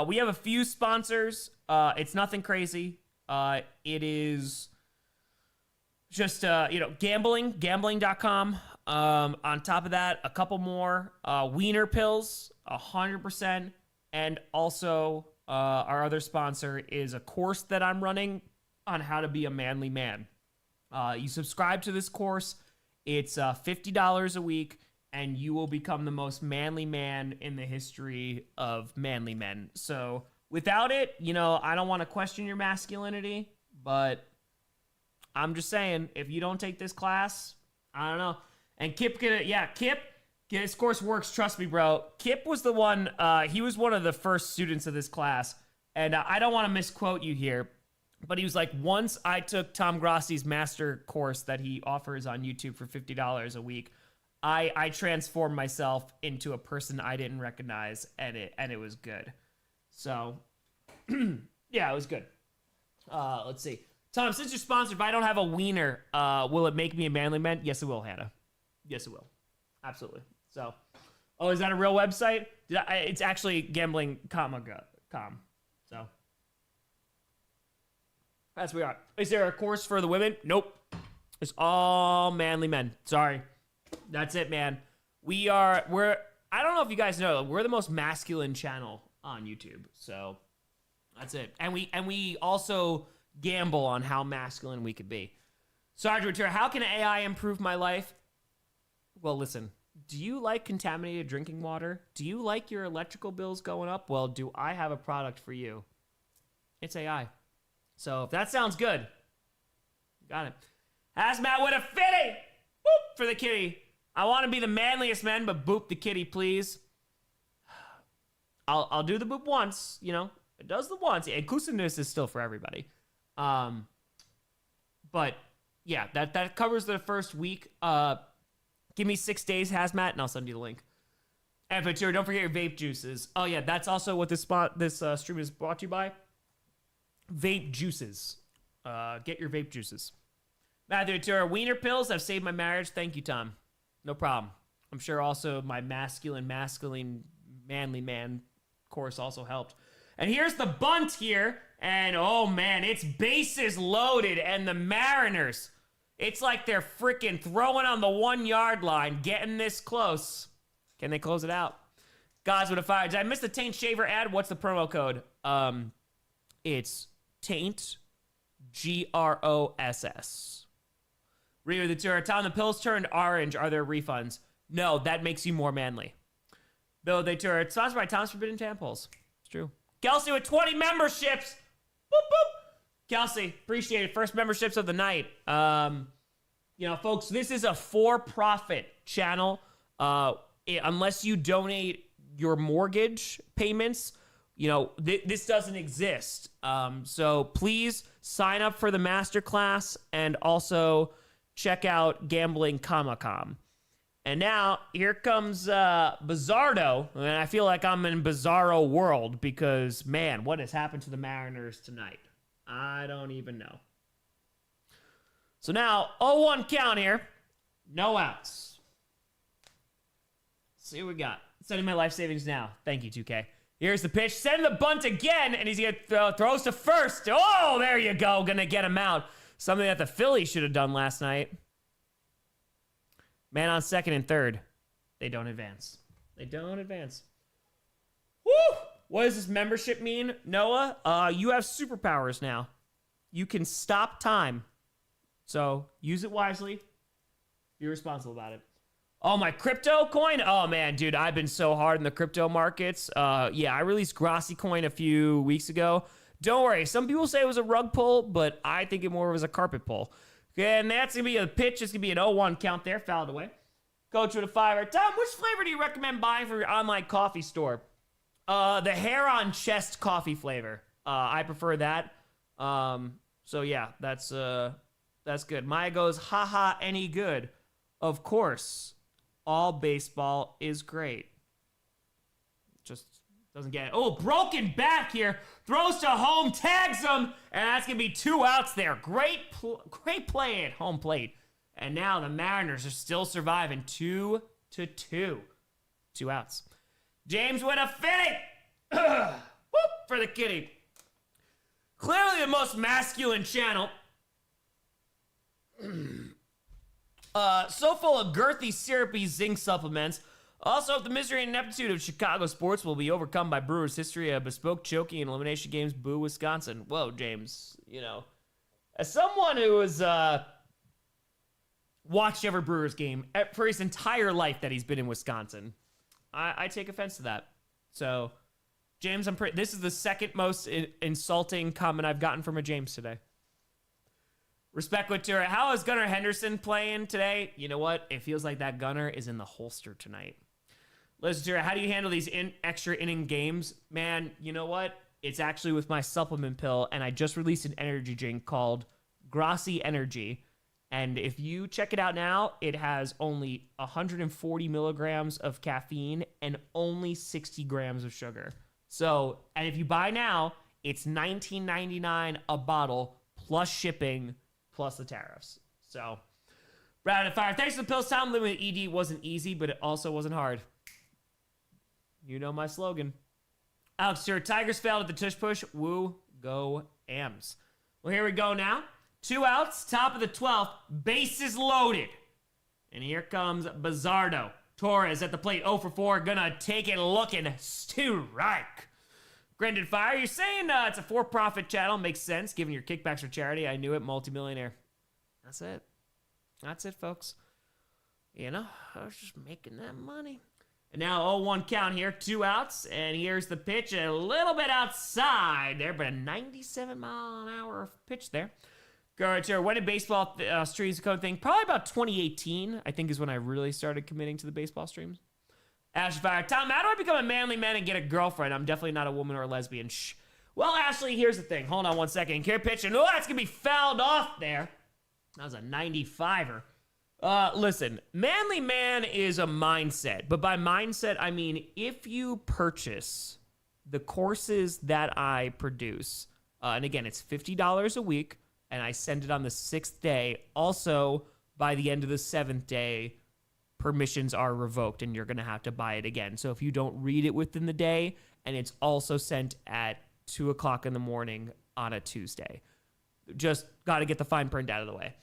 we have a few sponsors. It's nothing crazy. It is just, you know, gambling.com. On top of that, a couple more. Wiener pills, 100%. And also, our other sponsor is a course that I'm running on how to be a manly man. You subscribe to this course. It's $50 a week, and you will become the most manly man in the history of manly men. So without it, you know, I don't want to question your masculinity, but I'm just saying, if you don't take this class, I don't know. And Kip, Kip, this course works, trust me, bro. Kip was the one, he was one of the first students of this class, and I don't want to misquote you here, but he was like, once I took Tom Grossi's master course that he offers on YouTube for $50 a week, I transformed myself into a person I didn't recognize, and it was good. So, yeah, it was good. Let's see. Tom, since you're sponsored, if I don't have a wiener, will it make me a manly man? Yes, it will, Hannah. Yes, it will. Absolutely. So, oh, is that a real website? It's actually gambling.com. So, that's what we are. Is there a course for the women? Nope. It's all manly men. Sorry. That's it, man. We're, I don't know if you guys know, we're the most masculine channel on YouTube. So, that's it. And we also gamble on how masculine we could be. Sergeant Return, how can AI improve my life? Well, listen. Do you like contaminated drinking water? Do you like your electrical bills going up? Well, do I have a product for you? It's AI. So if that sounds good, got it. Hazmat with a fitty! Boop for the kitty. I want to be the manliest man, but boop the kitty, please. I'll do the boop once, you know. It does the once. Inclusiveness is still for everybody. But yeah, that covers the first week. Give me 6 days, Hazmat, and I'll send you the link. And Ventura, don't forget your vape juices. Oh yeah, that's also what this stream is brought to you by. Vape juices. Get your vape juices. Matthew Ventura, wiener pills have saved my marriage. Thank you, Tom. No problem. I'm sure also my masculine, manly man course also helped. And here's the bunt here. And oh man, it's bases loaded. And the Mariners, it's like they're freaking throwing on the 1 yard line, getting this close. Can they close it out? Gods would have fired. Did I miss the Taint Shaver ad? What's the promo code? It's Taint, GROSS. Reader the tour. Tom, the pills turned orange. Are there refunds? No, that makes you more manly. Bill the tour. It's sponsored by Tom's Forbidden Tampons. It's true. Kelsey with 20 memberships. Boop, boop. Kelsey, appreciate it. First memberships of the night. You know, folks, this is a for-profit channel. Unless you donate your mortgage payments, you know, this doesn't exist. So please sign up for the masterclass and also check out Gambling Comicom. And now here comes Bizarro, and I feel like I'm in Bizarro world because, man, what has happened to the Mariners tonight? I don't even know. So now 0-1 count here, no outs. Let's see what we got. Sending my life savings now. Thank you, 2K. Here's the pitch. Send the bunt again, and he's gonna throws to first. Oh, there you go. Gonna get him out. Something that the Phillies should have done last night. Man on second and third. They don't advance. They don't advance. Woo! What does this membership mean, Noah? You have superpowers now. You can stop time. So use it wisely. Be responsible about it. Oh, my crypto coin? Oh, man, dude, I've been so hard in the crypto markets. Yeah, I released Grossi coin a few weeks ago. Don't worry. Some people say it was a rug pull, but I think it more was a carpet pull. And that's going to be a pitch. It's going to be an 0-1 count there. Fouled away. Coach with a 5. Tom, which flavor do you recommend buying for your online coffee store? The hair on chest coffee flavor. I prefer that. So, yeah, that's good. Maya goes, haha, any good. Of course, all baseball is great. Just doesn't get it. Oh, broken back here. Throws to home, tags him, and that's going to be 2 outs there. Great play at home plate. And now the Mariners are still surviving 2-2. 2 outs. James with a fitting. Whoop for the kitty. Clearly the most masculine channel. So full of girthy, syrupy zinc supplements. Also, if the misery and ineptitude of Chicago sports will be overcome by Brewers' history of bespoke choking and elimination games, boo Wisconsin. Whoa, James, you know. As someone who has watched every Brewers game for his entire life that he's been in Wisconsin, I take offense to that. So, James, this is the second most insulting comment I've gotten from a James today. Respect Couture. How is Gunnar Henderson playing today? You know what? It feels like that Gunnar is in the holster tonight. Listen, how do you handle these extra inning games? Man, you know what? It's actually with my supplement pill, and I just released an energy drink called Grossi Energy. And if you check it out now, it has only 140 milligrams of caffeine and only 60 grams of sugar. So, and if you buy now, it's $19.99 a bottle plus shipping plus the tariffs. So, Brad and Fire. Thanks for the pills, Tom. Living with ED wasn't easy, but it also wasn't hard. You know my slogan. Alex Stewart, Tigers failed at the tush push. Woo, go Ams. Well, here we go now. 2 outs, top of the 12th. Bases loaded. And here comes Bizardo. Torres at the plate, 0 for 4. Gonna take it looking. Strike. Grended Fire, you're saying it's a for-profit channel. Makes sense, given your kickbacks for charity. I knew it, multimillionaire. That's it. That's it, folks. You know, I was just making that money. And now 0-1 count here, 2 outs. And here's the pitch, a little bit outside there, but a 97-mile-an-hour pitch there. Garter, when did baseball streams become a thing? Probably about 2018, I think, is when I really started committing to the baseball streams. Ashley Fire, Tom, how do I become a manly man and get a girlfriend? I'm definitely not a woman or a lesbian. Shh. Well, Ashley, here's the thing. Hold on one second. Care pitch, and oh, that's going to be fouled off there. That was a 95er. Listen, Manly Man is a mindset. But by mindset, I mean if you purchase the courses that I produce, and again, it's $50 a week, and I send it on the 6th day. Also, by the end of the 7th day, permissions are revoked, and you're going to have to buy it again. So if you don't read it within the day, and it's also sent at 2 o'clock in the morning on a Tuesday, just got to get the fine print out of the way.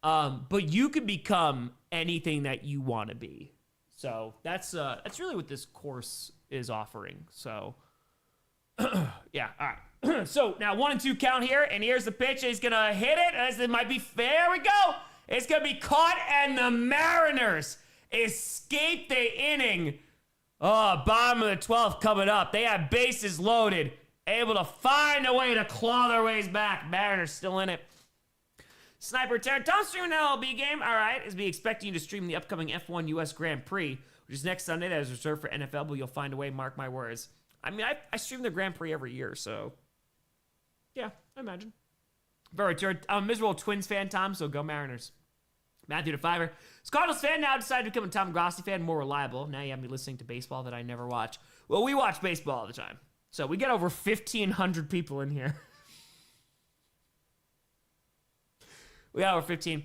But you can become anything that you want to be. So that's really what this course is offering. So yeah, all right. So now 1 and 2 count here, and here's the pitch. He's gonna hit it, as it might be. There we go. It's gonna be caught, and the Mariners escape the inning. Oh, bottom of the 12th coming up. They have bases loaded, able to find a way to claw their ways back. Mariners still in it. Sniper return. Tom streaming an LLB game. All right. Is be expecting you to stream the upcoming F1 US Grand Prix, which is next Sunday. That is reserved for NFL, but you'll find a way. Mark my words. I mean, I stream the Grand Prix every year, so yeah, I imagine. Very return. I'm a miserable Twins fan, Tom, so go Mariners. Matthew DeFiver. Cardinals fan now decided to become a Tom Grossi fan, more reliable. Now you have me listening to baseball that I never watch. Well, we watch baseball all the time. So we get over 1,500 people in here. We got over 15.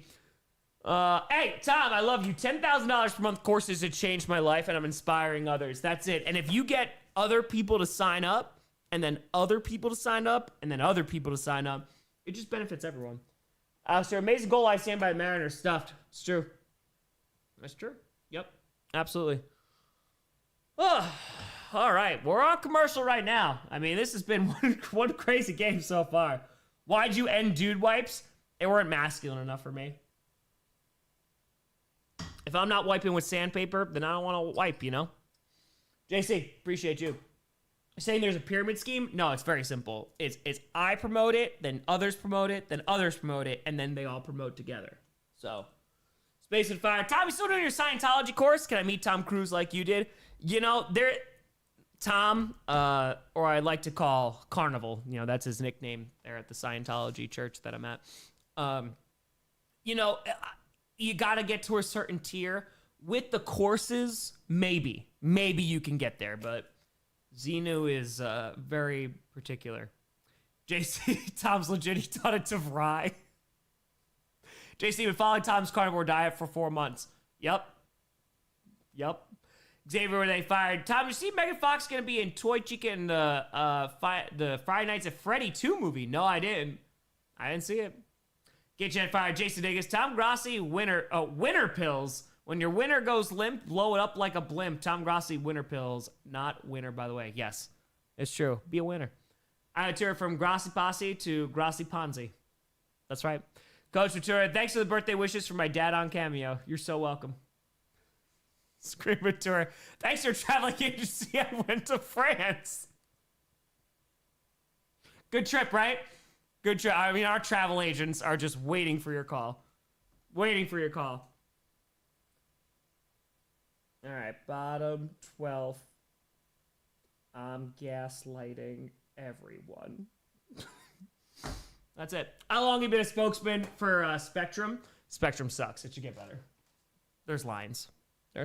Hey, Tom, I love you. $10,000 per month courses have changed my life, and I'm inspiring others. That's it. And if you get other people to sign up, and then other people to sign up, and then other people to sign up, it just benefits everyone. So amazing goal line stand by the Mariners stuffed. It's true. That's true. Yep. Absolutely. Oh, all right. We're on commercial right now. I mean, this has been one crazy game so far. Why'd you end dude wipes? They weren't masculine enough for me. If I'm not wiping with sandpaper, then I don't want to wipe, you know? JC, appreciate you. Saying there's a pyramid scheme? No, it's very simple. It's I promote it, then others promote it, then others promote it, and then they all promote together. So, Space and Fire. Tom, you still doing your Scientology course? Can I meet Tom Cruise like you did? You know, Tom, or I like to call Carnival. You know, that's his nickname there at the Scientology church that I'm at. You know, you got to get to a certain tier. With the courses, maybe you can get there, but Xenu is very particular. JC, Tom's legit. He taught it to Fry. JC been following Tom's carnivore diet for 4 months. Yep. Xavier, where they fired. Tom, you see Megan Fox going to be in Toy Chica in the Friday Nights at Freddy 2 movie? No, I didn't. I didn't see it. Get Jet fired. Jason Diggs. Tom Grossi, winner pills. When your winner goes limp, blow it up like a blimp. Tom Grossi, winner pills. Not winner, by the way. Yes, it's true. Be a winner. I had a tour from Grossi Posse to Grossi Ponzi. That's right. Coach Ventura, thanks for the birthday wishes for my dad on Cameo. You're so welcome. Scream Ventura, thanks for traveling agency. I went to France. Good trip, right? Good trip. I mean, our travel agents are just waiting for your call. Waiting for your call. All right, bottom 12th. I'm gaslighting everyone. That's it. How long have you been a spokesman for Spectrum? Spectrum sucks. It should get better. There's lines. All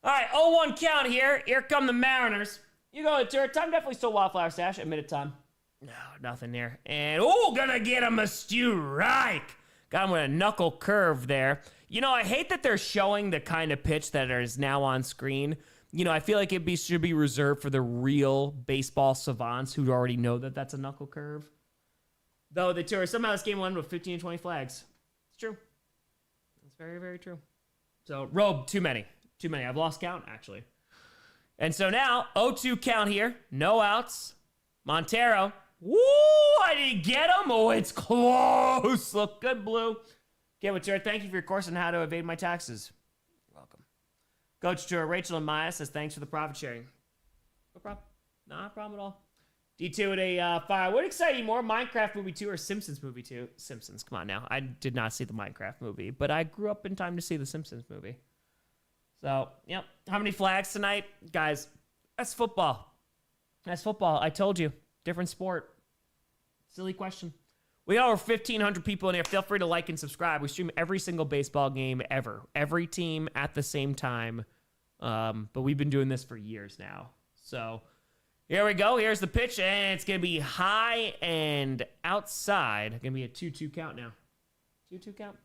right, 0-1 count here. Here come the Mariners. You go, Turret. Tom definitely stole Wildflower Stash. Admitted time. No, nothing there. And, gonna get him a strike. Got him with a knuckle curve there. You know, I hate that they're showing the kind of pitch that is now on screen. You know, I feel like should be reserved for the real baseball savants who already know that that's a knuckle curve. Though the tour, somehow this game won with 15 and 20 flags. It's true. It's very, very true. So, Robe, too many. I've lost count, actually. And so now, 0-2 count here. No outs. Montero. Woo! I didn't get him. Oh, it's close. Look good, Blue. Get with Tour. Thank you for your course on how to evade my taxes. You're welcome. Coach Tour. Rachel and Maya says thanks for the profit sharing. No problem. Not a problem at all. D2 with a fire. What excites you more, Minecraft movie 2 or Simpsons movie 2? Simpsons, come on now. I did not see the Minecraft movie, but I grew up in time to see the Simpsons movie. So, yep. How many flags tonight? Guys, that's football. I told you. Different sport. Silly question. We got over 1,500 people in here. Feel free to like and subscribe. We stream every single baseball game ever. Every team at the same time. But we've been doing this for years now. So here we go. Here's the pitch, and it's going to be high and outside. Going to be a 2-2 count now. 2-2 count.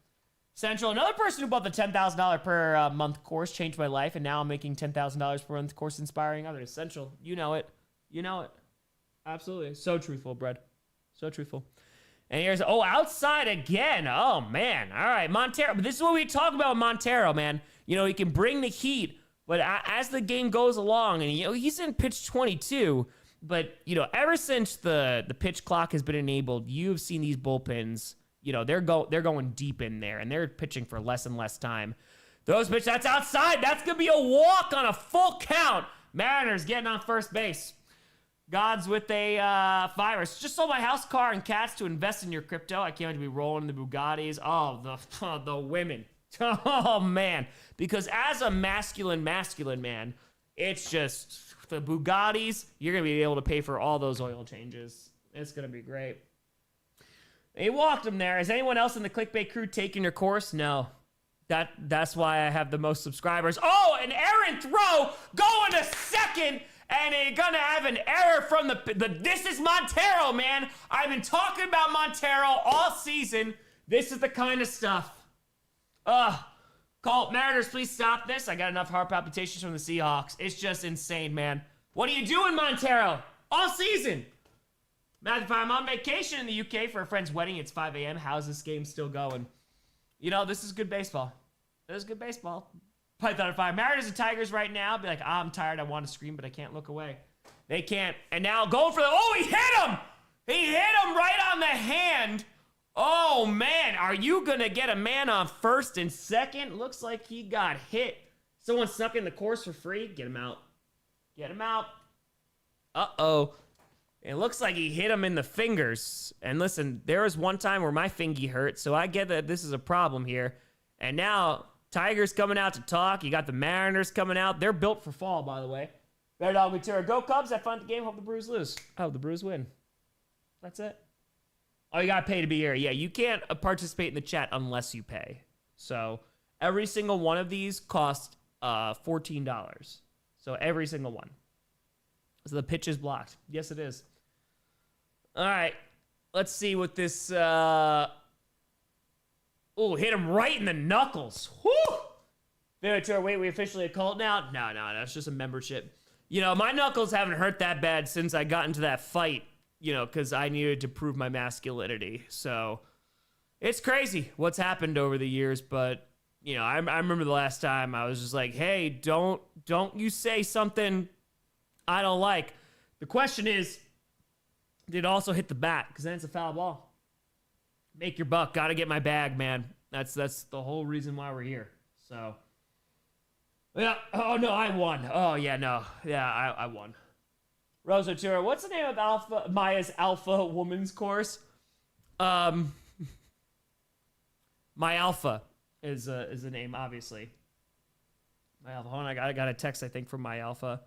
Central, another person who bought the $10,000 per month course changed my life, and now I'm making $10,000 per month course inspiring others. Central, you know it. You know it. Absolutely. So truthful, Brad. So truthful. And here's, outside again. Oh, man. All right, Montero. But this is what we talk about with Montero, man. You know, he can bring the heat, but as the game goes along, and, you know, he's in pitch 22, but, you know, ever since the pitch clock has been enabled, you've seen these bullpens, you know, they're going deep in there, and they're pitching for less and less time. Those pitch, that's outside. That's going to be a walk on a full count. Mariners getting on first base. God's with a virus. Just sold my house, car, and cats to invest in your crypto. I can't wait to be rolling the Bugattis. Oh, the women. Oh, man. Because as a masculine man, it's just the Bugattis, you're going to be able to pay for all those oil changes. It's going to be great. He walked him there. Is anyone else in the clickbait crew taking your course? No. That's why I have the most subscribers. Oh, an errant throw going to second. And you're going to have an error from the this is Montero, man. I've been talking about Montero all season. This is the kind of stuff. Call Mariners, please stop this. I got enough heart palpitations from the Seahawks. It's just insane, man. What are you doing, Montero? All season. Matthew, if I'm on vacation in the UK for a friend's wedding, it's 5 a.m. How's this game still going? You know, this is good baseball. This is good baseball. Python 5. Mariners and Tigers right now. Be like, I'm tired. I want to scream, but I can't look away. They can't. And now going for the... Oh, he hit him! He hit him right on the hand. Oh, man. Are you going to get a man on first and second? Looks like he got hit. Someone snuck in the course for free. Get him out. Get him out. Uh-oh. It looks like he hit him in the fingers. And listen, there was one time where my fingy hurt, so I get that this is a problem here. And now... Tigers coming out to talk. You got the Mariners coming out. They're built for fall, by the way. Better dog material. Go Cubs. Have fun at the game. Hope the Brews lose. I hope the Brews win. That's it. Oh, you got to pay to be here. Yeah, you can't participate in the chat unless you pay. So every single one of these cost $14. So every single one. So the pitch is blocked. Yes, it is. All right. Let's see what this... Oh, hit him right in the knuckles. Whoo! Tour, wait, we officially a cult now? No, that's just a membership. You know, my knuckles haven't hurt that bad since I got into that fight, you know, because I needed to prove my masculinity. So, it's crazy what's happened over the years, but, you know, I remember the last time I was just like, hey, don't you say something I don't like. The question is, did it also hit the bat? Because then it's a foul ball. Make your buck. Got to get my bag, man. That's the whole reason why we're here. So, yeah. Oh, no, I won. Oh, yeah, no. Yeah, I won. Rosa Tour, what's the name of Maya's Alpha Woman's course? My Alpha is the name, obviously. My Alpha. Hold on, I got a text, I think, from My Alpha.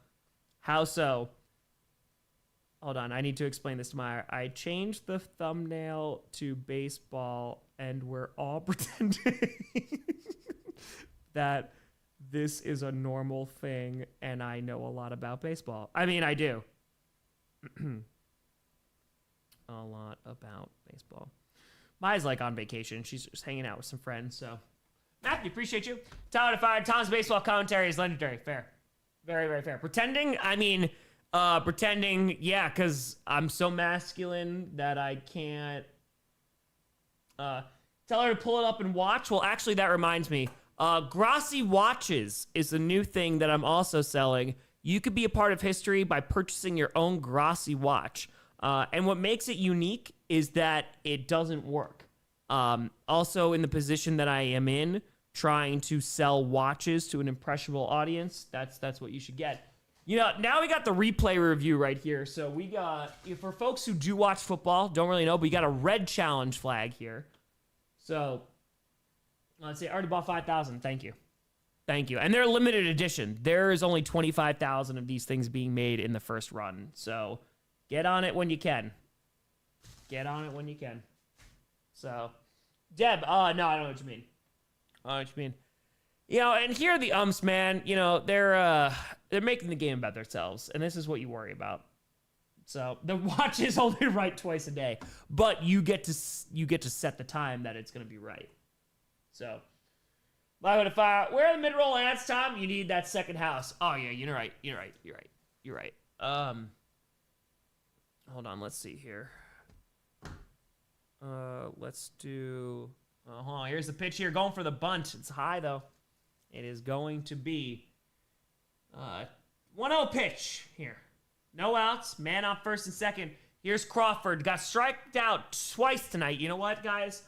How so? Hold on, I need to explain this to Maya. I changed the thumbnail to baseball, and we're all pretending that this is a normal thing, and I know a lot about baseball. I mean, I do. A lot about baseball. Maya's like on vacation. She's just hanging out with some friends, so. Matthew, appreciate you. Tyler Fire, Tom's baseball commentary is legendary. Fair. Very, very fair. Pretending, I mean... pretending, yeah, because I'm so masculine that I can't tell her to pull it up and watch. Well, actually, that reminds me. Grossi watches is a new thing that I'm also selling. You could be a part of history by purchasing your own Grossi watch. And what makes it unique is that it doesn't work. Also, in the position that I am in, trying to sell watches to an impressionable audience, that's what you should get. You know, now we got the replay review right here. So we got, for folks who do watch football, don't really know, but we got a red challenge flag here. So, let's see, I already bought 5,000. Thank you. Thank you. And they're limited edition. There is only 25,000 of these things being made in the first run. So, get on it when you can. Get on it when you can. So, Deb, no, I don't know what you mean. I don't know what you mean. You know, and here are the umps, man. You know, they're making the game about themselves, and this is what you worry about. So the watch is only right twice a day, but you get to set the time that it's gonna be right. So, live to fire. Where are the mid-roll ads, Tom? You need that second house. Oh yeah, you're right. You're right. Hold on. Let's see here. Let's do. Hold on. Here's the pitch here. Going for the bunt. It's high though. It is going to be 1-0 pitch here. No outs. Man on first and second. Here's Crawford. Got striked out twice tonight. You know what, guys?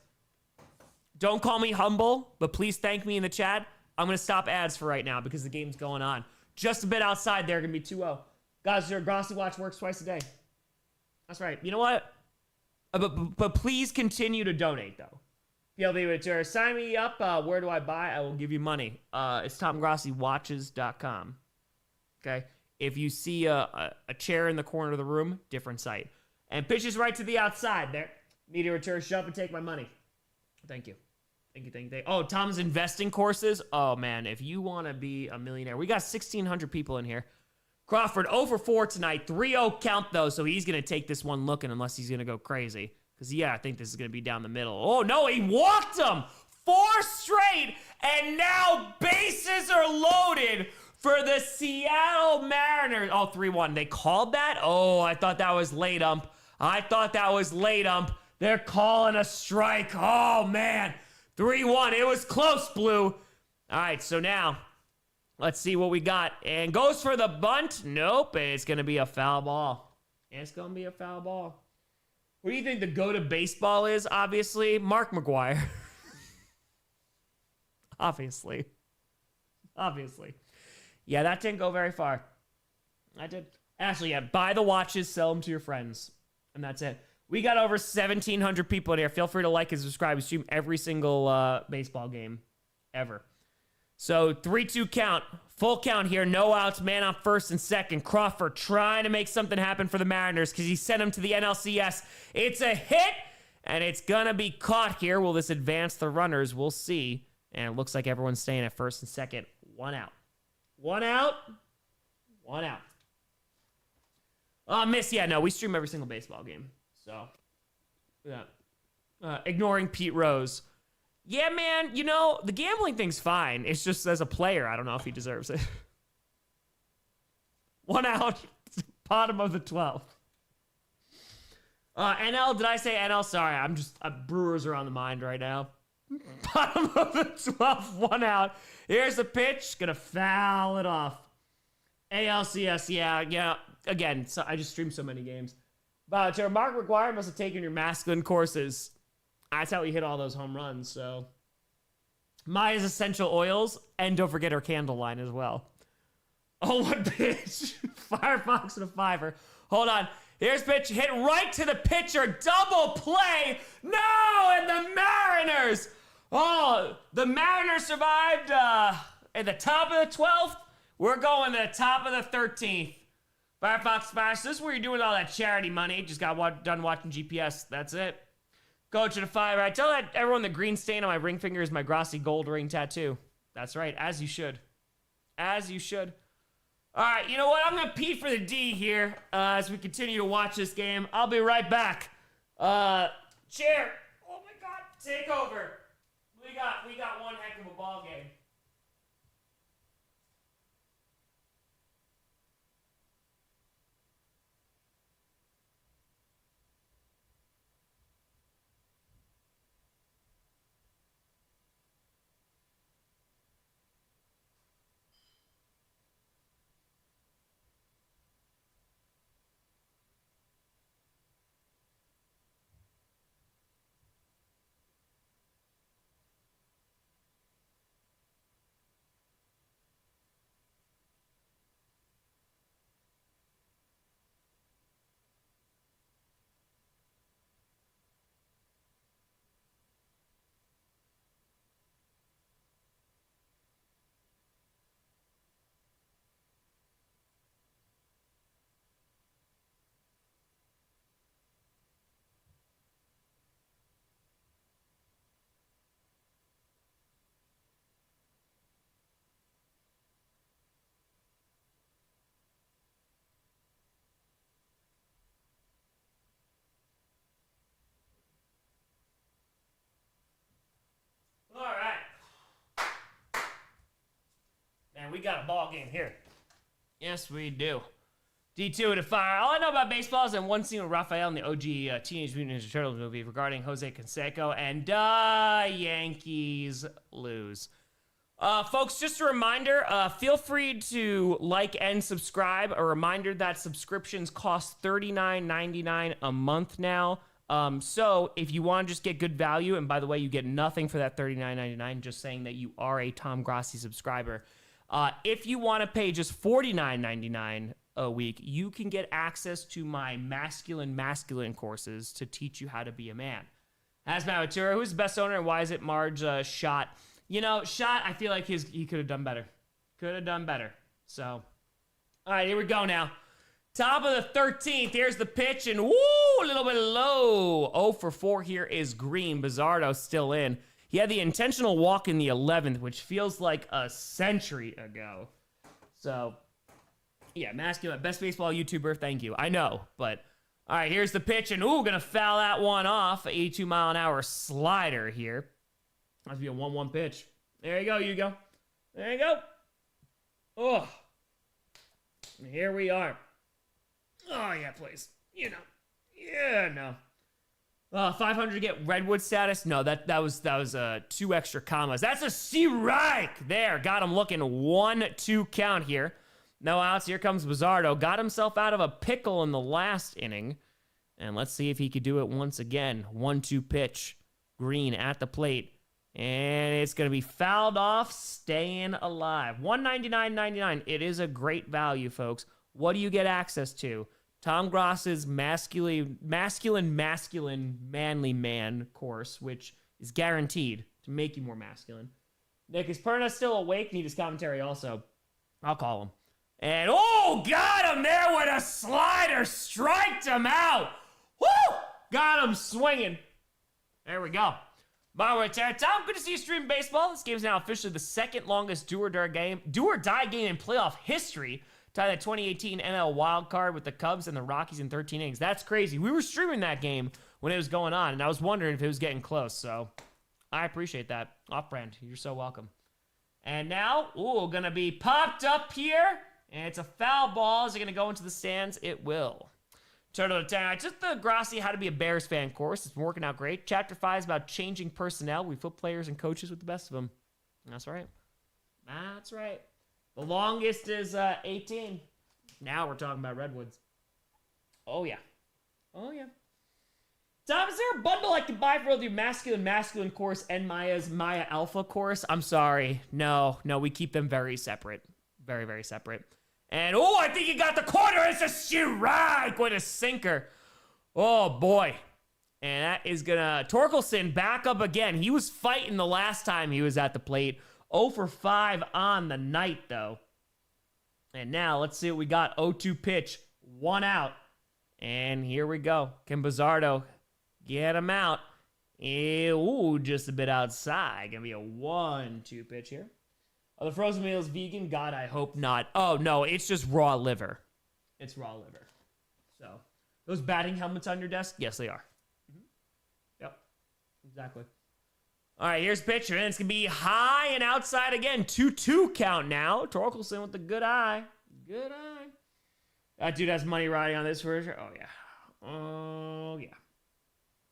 Don't call me humble, but please thank me in the chat. I'm going to stop ads for right now because the game's going on. Just a bit outside there. Going to be 2-0. Guys, your Grossi watch works twice a day. That's right. You know what? But please continue to donate, though. PLB Return. Sign me up. Where do I buy? I will give you money. It's TomGrossiWatches.com. Okay? If you see a chair in the corner of the room, different site. And pitches right to the outside there. Media return, shut up and take my money. Thank you. Thank you. Oh, Tom's investing courses. Oh, man, if you want to be a millionaire. We got 1,600 people in here. Crawford, 0 for 4 tonight. 3-0 count, though, so he's going to take this one looking unless he's going to go crazy. Because, yeah, I think this is going to be down the middle. Oh, no, he walked him. 4 straight, and now bases are loaded for the Seattle Mariners. Oh, 3-1. They called that? Oh, I thought that was late ump. They're calling a strike. Oh, man. 3-1. It was close, Blue. All right, so now let's see what we got. And goes for the bunt. Nope, it's going to be a foul ball. What do you think the go to baseball is, obviously? Mark McGwire. Obviously. Yeah, that didn't go very far. I did. Actually, yeah, buy the watches, sell them to your friends. And that's it. We got over 1,700 people in here. Feel free to like and subscribe. We stream every single baseball game ever. So 3-2 count. Full count here. No outs. Man on first and second. Crawford trying to make something happen for the Mariners because he sent him to the NLCS. It's a hit, and it's going to be caught here. Will this advance the runners? We'll see. And it looks like everyone's staying at first and second. 1 out. Oh, miss. Yeah, no, we stream every single baseball game. So, yeah. Ignoring Pete Rose. Yeah, man, you know, the gambling thing's fine. It's just as a player, I don't know if he deserves it. 1 out. Bottom of the 12th. NL, did I say NL? Sorry, I'm just, Brewers are on the mind right now. Bottom of the 12th, 1 out. Here's the pitch. Gonna foul it off. ALCS, yeah. Again, so I just streamed so many games. But Mark McGwire must have taken your masculine courses. That's how he hit all those home runs, so. Maya's Essential Oils, and don't forget her candle line as well. Oh, what pitch. Firefox and a fiver. Hold on. Here's pitch. Hit right to the pitcher. Double play. No, and the Mariners. Oh, the Mariners survived at the top of the 12th. We're going to the top of the 13th. Firefox Flash, this is where you're doing all that charity money. Just got done watching GPS. That's it. Coach at a 5. I tell everyone the green stain on my ring finger is my Grossi gold ring tattoo. That's right, as you should. All right, you know what? I'm going to pee for the D here as we continue to watch this game. I'll be right back. Chair. Oh, my God. Take over. We got one heck of a ball game. we got a ball game here. Yes, we do. D2 to fire. All I know about baseball is in one scene with Raphael in the OG Teenage Mutant Ninja Turtles movie regarding Jose Canseco, and Yankees lose. Folks, just a reminder, feel free to like and subscribe. A reminder that subscriptions cost $39.99 a month now. So if you want to just get good value, and by the way, you get nothing for that $39.99, just saying that you are a Tom Grossi subscriber. If you want to pay just $49.99 a week, you can get access to my masculine courses to teach you how to be a man. Hazmat Matura, who's the best owner, and why is it Marge Shot? You know, Shot, I feel like he could have done better. Could have done better. So, all right, here we go now. Top of the 13th, here's the pitch, and woo, a little bit low. 0 for 4 here is Green. Bizzardo still in. He had the intentional walk in the 11th, which feels like a century ago. So, yeah, masculine, best baseball YouTuber, thank you. I know, but all right, here's the pitch, and ooh, gonna foul that one off. 82-mile-an-hour slider here. Must be a 1-1 pitch. There you go, Hugo. There you go. Oh, here we are. Oh, yeah, please. You know. Yeah, no. 500 to get Redwood status? No, that was 2 extra commas. That's a strike! There, got him looking. 1-2 count here. No outs. Here comes Bizzardo. Got himself out of a pickle in the last inning. And let's see if he could do it once again. 1-2 pitch. Green at the plate. And it's going to be fouled off, staying alive. $199.99. It is a great value, folks. What do you get access to? Tom Gross's masculine, manly man course, which is guaranteed to make you more masculine. Nick, is Perna still awake? Need his commentary also. I'll call him. And, oh, got him there with a slider. Striked him out. Woo! Got him swinging. There we go. Tom, good to see you stream baseball. This game is now officially the second longest do or die game in playoff history. Tied that 2018 NL wild card with the Cubs and the Rockies in 13 innings. That's crazy. We were streaming that game when it was going on, and I was wondering if it was getting close. So I appreciate that. Off-brand, you're so welcome. And now, ooh, gonna be popped up here, and it's a foul ball. Is it gonna go into the stands? It will. Turtle attack. Just the Grossi How to Be a Bears Fan course. It's been working out great. Chapter 5 is about changing personnel. We flip players and coaches with the best of them. That's right. That's right. The longest is 18. Now we're talking about Redwoods. Oh, yeah. Oh, yeah. Tom, is there a bundle I can buy for the masculine course and Maya's Maya Alpha course? I'm sorry. No, we keep them very separate. Very, very separate. And, oh, I think he got the corner. It's a strike with a sinker. Oh, boy. And that is going to... Torkelson back up again. He was fighting the last time he was at the plate. 0 for 5 on the night, though. And now, let's see what we got. 0-2 pitch. 1 out. And here we go. Can Bizzardo get him out? Ooh, just a bit outside. Gonna be a 1-2 pitch here. Are the frozen meals vegan? God, I hope not. Oh, no, it's just raw liver. It's raw liver. So, those batting helmets on your desk? Yes, they are. Yep, exactly. All right, here's the pitcher, and it's going to be high and outside again. 2-2 count now. Torkelson with the good eye. Good eye. That dude has money riding on this for sure. Oh, yeah. Oh, yeah.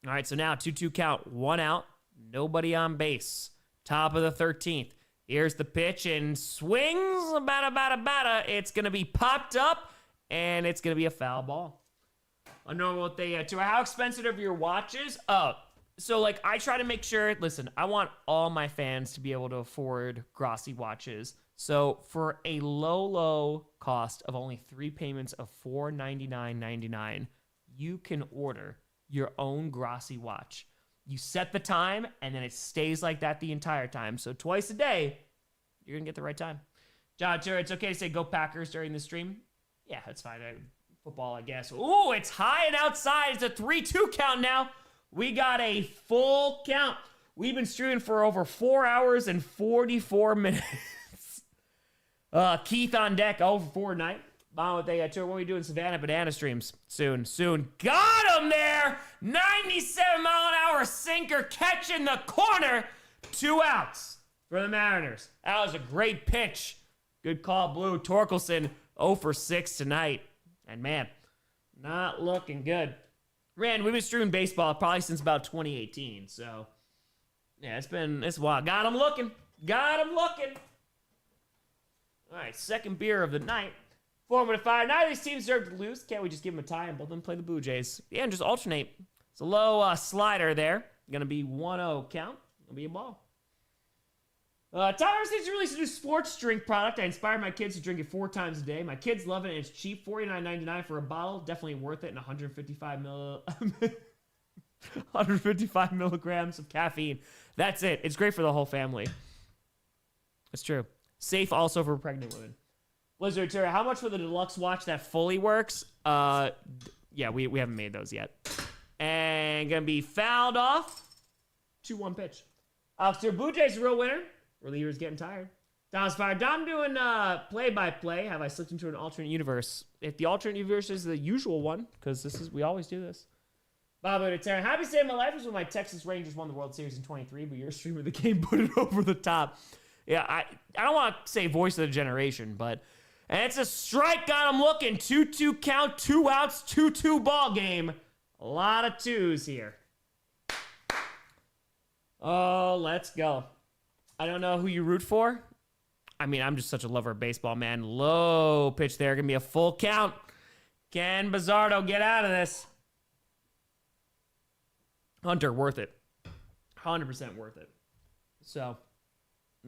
All right, so now 2-2 count. 1 out. Nobody on base. Top of the 13th. Here's the pitch, and swings. Bada. It's going to be popped up, and it's going to be a foul ball. I know what they... how expensive are your watches? So, like, I try to make sure, listen, I want all my fans to be able to afford Grossi watches. So, for a low cost of only 3 payments of $499.99, you can order your own Grossi watch. You set the time, and then it stays like that the entire time. So, twice a day, you're going to get the right time. John, it's okay to say go Packers during the stream? Yeah, that's fine. Football, I guess. Ooh, it's high and outside. It's a 3-2 count now. We got a full count. We've been streaming for over 4 hours and 44 minutes. Keith on deck, 0 for 4 night. What are we doing? Savannah Banana streams soon. Got him there. 97-mile-an-hour sinker catching the corner. 2 outs for the Mariners. That was a great pitch. Good call, Blue. Torkelson 0 for 6 tonight. And man, not looking good. Rand, we've been streaming baseball probably since about 2018. So, yeah, it's wild. Got him looking. All right, second beer of the night. 4-5. Neither of these teams deserve to lose. Can't we just give them a tie and both of them play the Blue Jays? Yeah, and just alternate. It's a low slider there. Going to be 1-0 count. It'll be a ball. Tyler State's released a new sports drink product. I inspired my kids to drink it 4 times a day. My kids love it, and it's cheap. $49.99 for a bottle. Definitely worth it, and 155 milligrams of caffeine. That's it. It's great for the whole family. It's true. Safe also for pregnant women. Blizzard Terra, how much for the deluxe watch that fully works? Yeah, we haven't made those yet. And gonna be fouled off. 2-1 pitch. Officer Blue Jays real winner. Reliever's getting tired. Dom's fired. Dom doing play-by-play. Have I slipped into an alternate universe? If the alternate universe is the usual one, because we always do this. Bob Terra, happy to say my life was when my Texas Rangers won the World Series in 23, but your stream of the game put it over the top. Yeah, I don't want to say voice of the generation, but and it's a strike. Got him looking. 2-2 count, 2 outs, 2-2 ball game. A lot of 2s here. Oh, let's go. I don't know who you root for. I mean, I'm just such a lover of baseball, man. Low pitch there. Gonna be a full count. Can Bizzardo get out of this? Hunter, worth it. 100% worth it. So,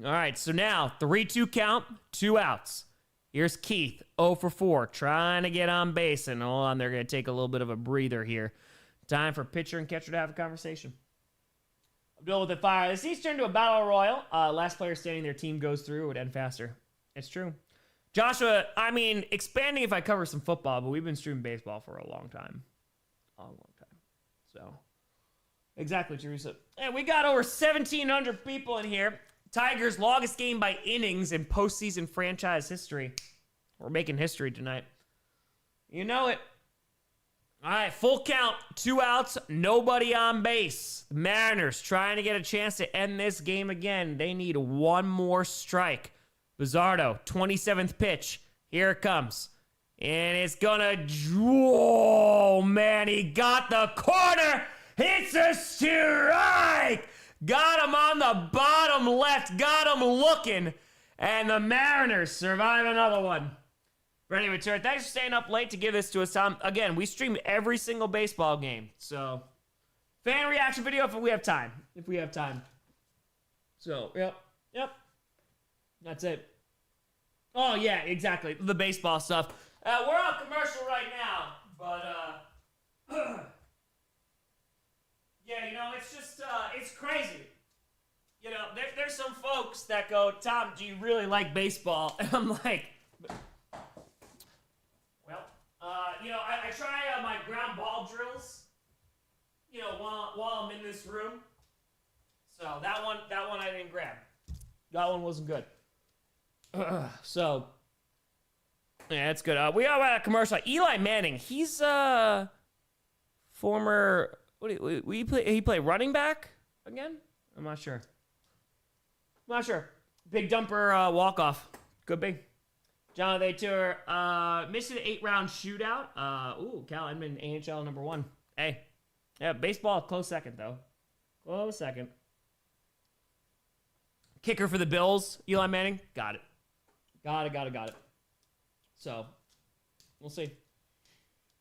all right. So now, 3-2 count, 2 outs. Here's Keith, 0 for 4, trying to get on base. And hold on, they're going to take a little bit of a breather here. Time for pitcher and catcher to have a conversation. Abdul with the fire. This each turned to a battle royal. Last player standing their team goes through. It would end faster. It's true. Joshua, I mean, expanding if I cover some football, but we've been streaming baseball for a long time. A long time. So, exactly, Teresa. And we got over 1,700 people in here. Tigers' longest game by innings in postseason franchise history. We're making history tonight. You know it. All right, full count, 2 outs, nobody on base. The Mariners trying to get a chance to end this game again. They need 1 more strike. Bizzardo, 27th pitch. Here it comes. And it's gonna... Oh, man, he got the corner. It's a strike. Got him on the bottom left. Got him looking. And the Mariners survive another one. Ready to return. Thanks for staying up late to give this to us, Tom. Again, we stream every single baseball game. So, fan reaction video if we have time. So, yep. That's it. Oh, yeah, exactly. The baseball stuff. We're on commercial right now, but, yeah, you know, it's just, it's crazy. You know, there's some folks that go, Tom, do you really like baseball? And I'm like, well, you know, I try my ground ball drills, you know, while I'm in this room. So that one I didn't grab. That one wasn't good. So, yeah, it's good. We are a commercial. Eli Manning, he's former... He play running back again? I'm not sure. Big dumper walk-off. Could be. Jonathan Tour, missed an 8-round shootout. Cal Edmond, AHL number 1. Hey. Yeah, baseball, close second, though. Close second. Kicker for the Bills, Eli Manning. Got it. Got it. So, we'll see.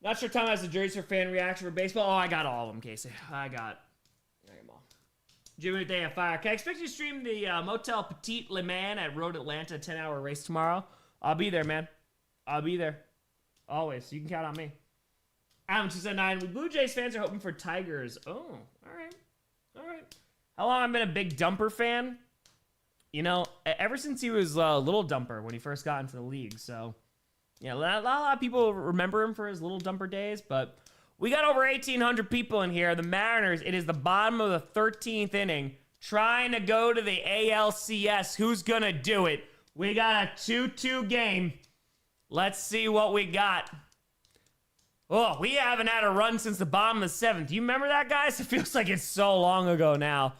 Not sure Tom has the jersey for fan reaction for baseball. Oh, I got all of them, Casey. I got them all. Jimmy Day at Fire. Can I expect you to stream the Motel Petit Le Mans at Road Atlanta 10-hour race tomorrow? I'll be there, man. I'll be there. Always. You can count on me. Adam 279. Blue Jays fans are hoping for Tigers. Oh, all right. How long I've been a big Dumper fan? You know, ever since he was Little Dumper when he first got into the league. So, yeah, a lot of people remember him for his Little Dumper days. But we got over 1,800 people in here. The Mariners, it is the bottom of the 13th inning. Trying to go to the ALCS. Who's going to do it? We got a 2-2 game. Let's see what we got. Oh, we haven't had a run since the bottom of the 7th. You remember that, guys? It feels like it's so long ago now.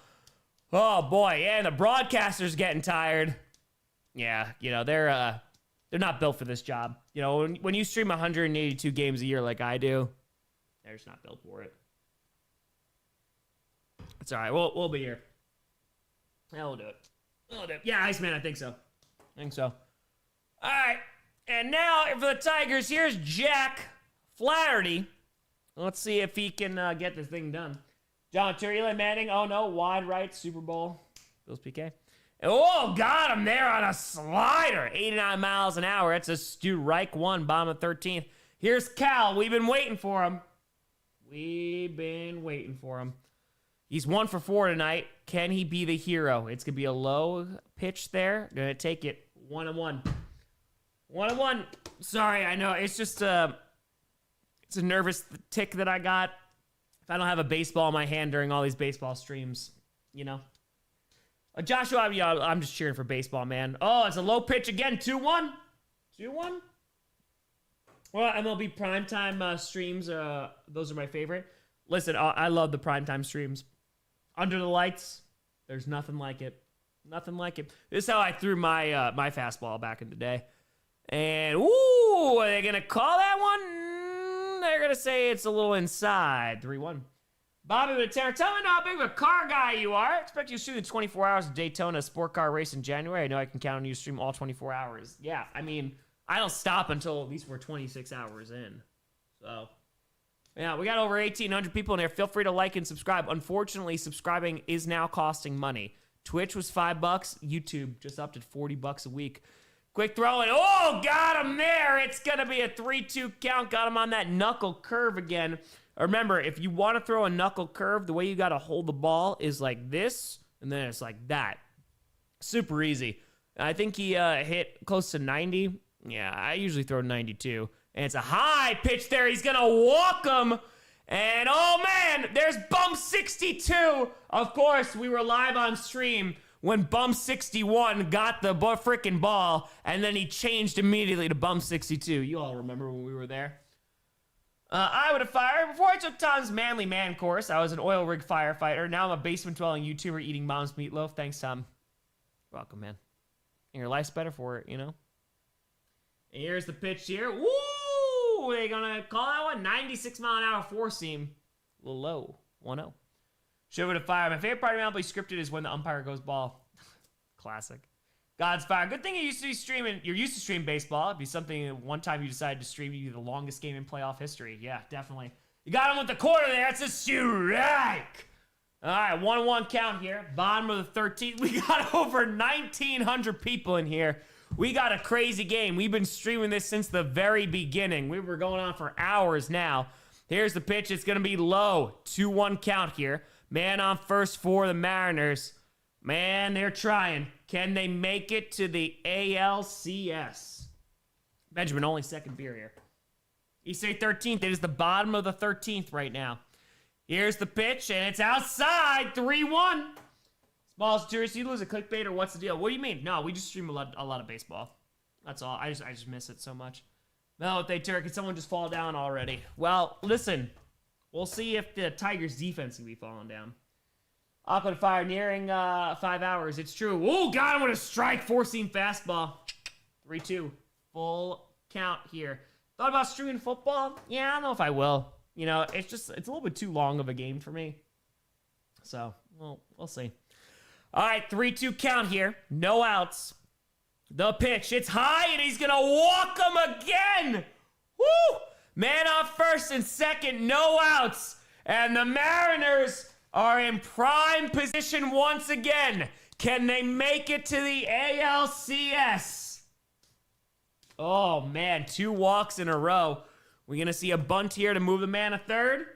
Oh, boy. Yeah, and the broadcaster's getting tired. Yeah, they're not built for this job. When you stream 182 games a year like I do, they're just not built for it. It's all right. We'll be here. Yeah, we'll do it. Yeah, Iceman, I think so. All right. And now for the Tigers, here's Jack Flaherty. Let's see if he can get this thing done. John Eli Manning. Oh, no. Wide right. Super Bowl. Bills PK. Oh, got him there on a slider. 89 miles an hour. That's a Stu Reich 1, bottom of 13th. Here's Cal. We've been waiting for him. He's 1 for 4 tonight. Can he be the hero? It's going to be a low pitch there. Going to take it 1-1. 1-1. Sorry, I know. It's just it's a nervous tick that I got. If I don't have a baseball in my hand during all these baseball streams, Joshua, I'm just cheering for baseball, man. Oh, it's a low pitch again. 2-1. 2-1. Well, MLB primetime streams, those are my favorite. Listen, I love the primetime streams. Under the lights, there's nothing like it. Nothing like it. This is how I threw my my fastball back in the day. And, ooh, are they going to call that one? They're going to say it's a little inside. 3-1. Bobby with a tenor. Tell me how big of a car guy you are. I expect you to shoot in 24 hours at Daytona sport car race in January. I know I can count on you to stream all 24 hours. Yeah, I mean, I don't stop until at least we're 26 hours in. So, yeah, we got over 1,800 people in there. Feel free to like and subscribe. Unfortunately, subscribing is now costing money. Twitch was $5. YouTube just upped at $40 a week. Quick throw and oh, got him there. It's going to be a 3-2 count. Got him on that knuckle curve again. Remember, if you want to throw a knuckle curve, the way you got to hold the ball is like this, and then it's like that. Super easy. I think he hit close to 90. Yeah, I usually throw 92. And it's a high pitch there. He's going to walk him. And, oh, man, there's Bum 62. Of course, we were live on stream when Bum 61 got the freaking ball, and then he changed immediately to Bum 62. You all remember when we were there? I would have fired. Before I took Tom's Manly Man course, I was an oil rig firefighter. Now I'm a basement-dwelling YouTuber eating mom's meatloaf. Thanks, Tom. You're welcome, man. And your life's better for it, And here's the pitch here. Woo! They're going to call that one 96-mile-an-hour four-seam. A little low. 1-0. Should have fired. My favorite part of MLB scripted is when the umpire goes ball. Classic. God's fire. Good thing you're used to stream baseball. It'd be something one time you decided to stream the longest game in playoff history. Yeah, definitely. You got him with the quarter there. It's a strike. All right, 1-1 count here. Bottom of the 13th. We got over 1,900 people in here. We got a crazy game. We've been streaming this since the very beginning. We were going on for hours now. Here's the pitch. It's going to be low. 2-1 count here. Man on first for the Mariners. Man, they're trying. Can they make it to the ALCS? Benjamin, only second beer here. You say 13th. It is the bottom of the 13th right now. Here's the pitch, and it's outside. 3-1. Smalls tourist, you lose a clickbait, or what's the deal? What do you mean? No, we just stream a lot of baseball. That's all. I just miss it so much. No, if they turn, can someone just fall down already? Well, listen. We'll see if the Tigers' defense can be falling down. Auckland Fire nearing 5 hours. It's true. Oh, got him with a strike. Four-seam fastball. 3-2. Full count here. Thought about streaming football? Yeah, I don't know if I will. It's a little bit too long of a game for me. So, well, we'll see. All right, 3-2 count here. No outs. The pitch. It's high, and he's going to walk him again. Woo! Man off first and second. No outs. And the Mariners are in prime position once again. Can they make it to the ALCS? Oh, man. 2 walks in a row. We're going to see a bunt here to move the man to third.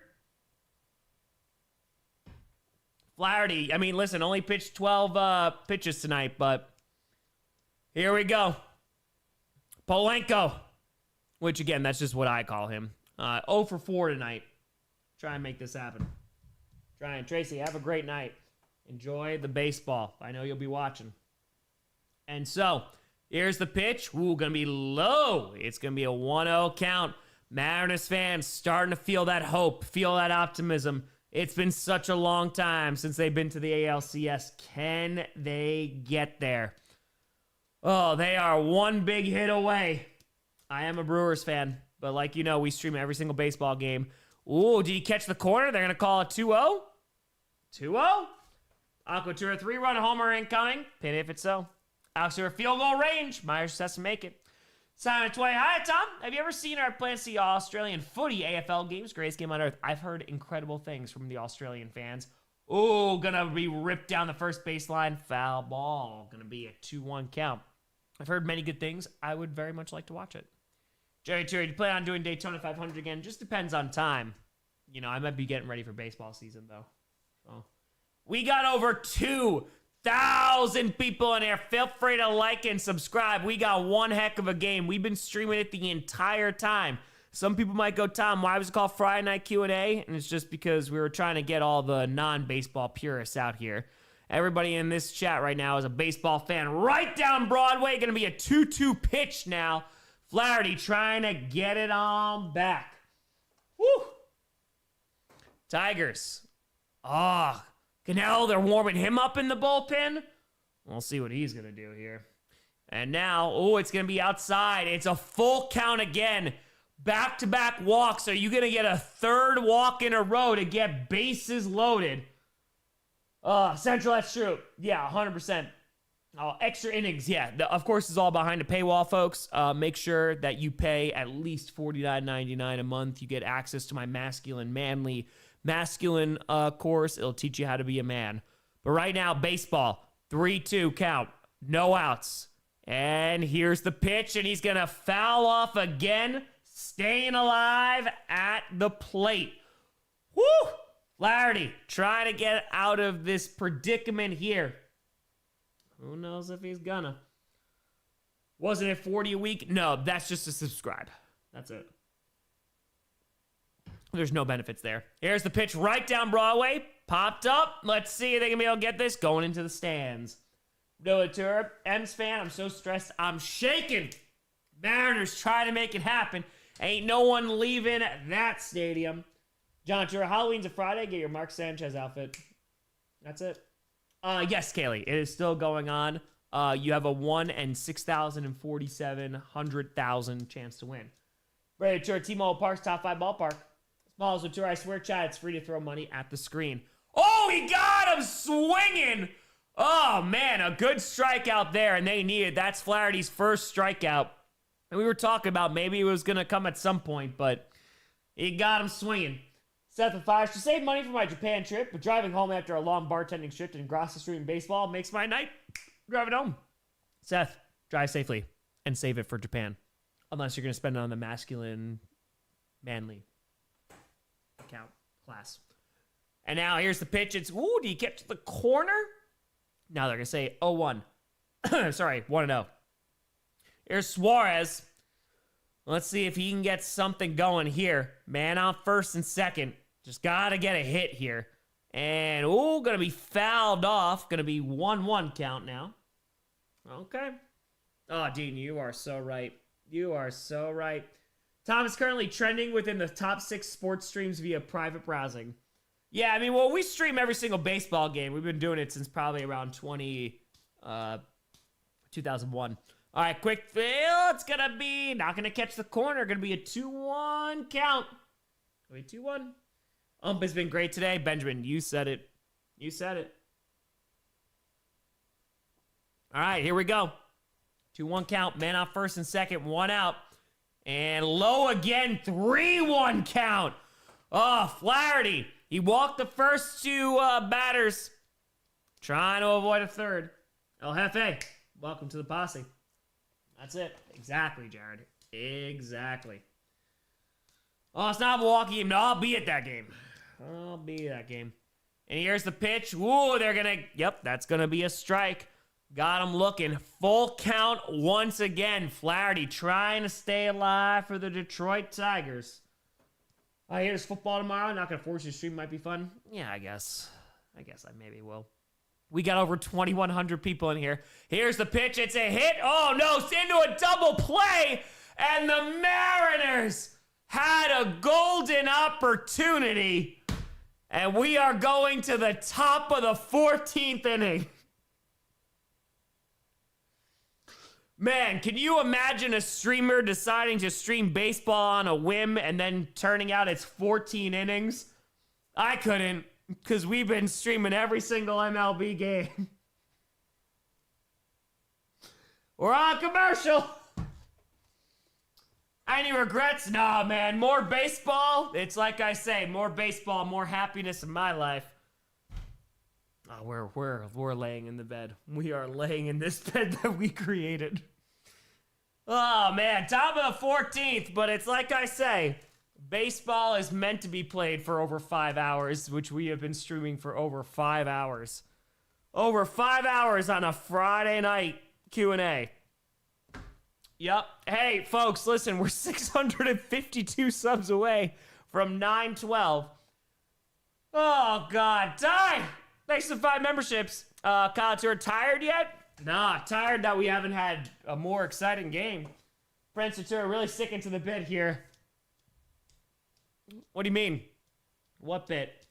Flaherty, listen, only pitched 12 pitches tonight, but here we go. Polanco, which, again, that's just what I call him. 0 for 4 tonight. Try and make this happen. Try and Tracy, have a great night. Enjoy the baseball. I know you'll be watching. And so, here's the pitch. Ooh, going to be low. It's going to be a 1-0 count. Mariners fans starting to feel that hope, feel that optimism. It's been such a long time since they've been to the ALCS. Can they get there? Oh, they are one big hit away. I am a Brewers fan, but like you know, we stream every single baseball game. Ooh, did he catch the corner? They're going to call it 2-0. 2-0? Aquatura 3-run homer incoming. Pity if it's so. Aquatura field goal range. Myers just has to make it. Simon Tway. Hi, Tom. Have you ever seen our plan to see Australian footy AFL games? Greatest game on earth. I've heard incredible things from the Australian fans. Ooh, gonna be ripped down the first baseline. Foul ball. Gonna be a 2-1 count. I've heard many good things. I would very much like to watch it. Jerry Terry, do you plan on doing Daytona 500 again? Just depends on time. You know, I might be getting ready for baseball season, though. So, we got over 2,000 people in here. Feel free to like and subscribe. We got one heck of a game. We've been streaming it the entire time. Some people might go, Tom, why was it called Friday Night Q&A? And it's just because we were trying to get all the non-baseball purists out here. Everybody in this chat right now is a baseball fan. Right down Broadway. Going to be a 2-2 pitch now. Flaherty trying to get it on back. Woo! Tigers. Cannell, they're warming him up in the bullpen. We'll see what he's going to do here. And now, it's going to be outside. It's a full count again. Back-to-back walks. Are you going to get a third walk in a row to get bases loaded? Central, that's true. Yeah, 100%. Extra innings, yeah. Of course, it's all behind a paywall, folks. Make sure that you pay at least $49.99 a month. You get access to my masculine course. It'll teach you how to be a man. But right now, baseball, 3-2 count, no outs. And here's the pitch, and he's going to foul off again, staying alive at the plate. Woo! Flaherty trying to get out of this predicament here. Who knows if he's gonna? Wasn't it 40 a week? No, that's just to subscribe. That's it. There's no benefits there. Here's the pitch right down Broadway. Popped up. Let's see if they can be able to get this going into the stands. Noah Tour, M's fan, I'm so stressed. I'm shaking. Mariners try to make it happen. Ain't no one leaving that stadium. John Tour, Halloween's a Friday. Get your Mark Sanchez outfit. That's it. Yes, Kaylee, it is still going on. You have a 1 in 6,047 chance to win. Ready to tour T-Mobile Park's top 5 ballpark. Small as a tour, I swear, Chad, it's free to throw money at the screen. Oh, he got him swinging. Oh, man, a good strikeout there, and they needed. That's Flaherty's first strikeout. And we were talking about maybe it was going to come at some point, but he got him swinging. Seth with Fires, to save money for my Japan trip, but driving home after a long bartending shift in Grossi Street in baseball makes my night. Driving home. Seth, drive safely and save it for Japan. Unless you're going to spend it on the masculine, manly account class. And now here's the pitch. It's, do you get to the corner? Now they're going to say 0-1. Sorry, 1-0. Here's Suarez. Let's see if he can get something going here. Man on first and second. Just got to get a hit here. And, going to be fouled off. Going to be 1-1 count now. Okay. Oh, Dean, you are so right. You are so right. Tom is currently trending within the top 6 sports streams via private browsing. Yeah, I mean, well, we stream every single baseball game. We've been doing it since probably around 2001. All right, quick fill. It's going to be not going to catch the corner. Going to be a 2-1 count. Wait, 2-1. Ump has been great today. Benjamin, you said it. You said it. All right, here we go. 2-1 count. Man off first and second. 1 out. And low again. 3-1 count. Oh, Flaherty. He walked the first 2 batters. Trying to avoid a third. El Jefe, welcome to the posse. That's it. Exactly, Jared. Exactly. Oh, it's not a Milwaukee game. No, I'll be at that game. I'll be at that game. And here's the pitch. Ooh, they're going to... Yep, that's going to be a strike. Got him looking. Full count once again. Flaherty trying to stay alive for the Detroit Tigers. Here's football tomorrow. Not going to force you to stream. Might be fun. Yeah, I guess I maybe will. We got over 2,100 people in here. Here's the pitch. It's a hit. Oh, no. It's into a double play. And the Mariners had a golden opportunity. And we are going to the top of the 14th inning. Man, can you imagine a streamer deciding to stream baseball on a whim and then turning out it's 14 innings? I couldn't, because we've been streaming every single MLB game. We're on commercial. Any regrets? Nah, man. More baseball. It's like I say, more baseball, more happiness in my life. Oh, we're laying in the bed. We are laying in this bed that we created. Oh man, top of the 14th, but it's like I say, baseball is meant to be played for over 5 hours, which we have been streaming for over 5 hours. Over 5 hours on a Friday night Q&A. Yep. Hey, folks, listen, we're 652 subs away from 912. Oh, God. Die! Thanks to 5 memberships. Kyle Tour, tired yet? Nah, tired that we haven't had a more exciting game. Prince Tour, really sticking to the bit here. What do you mean? What bit?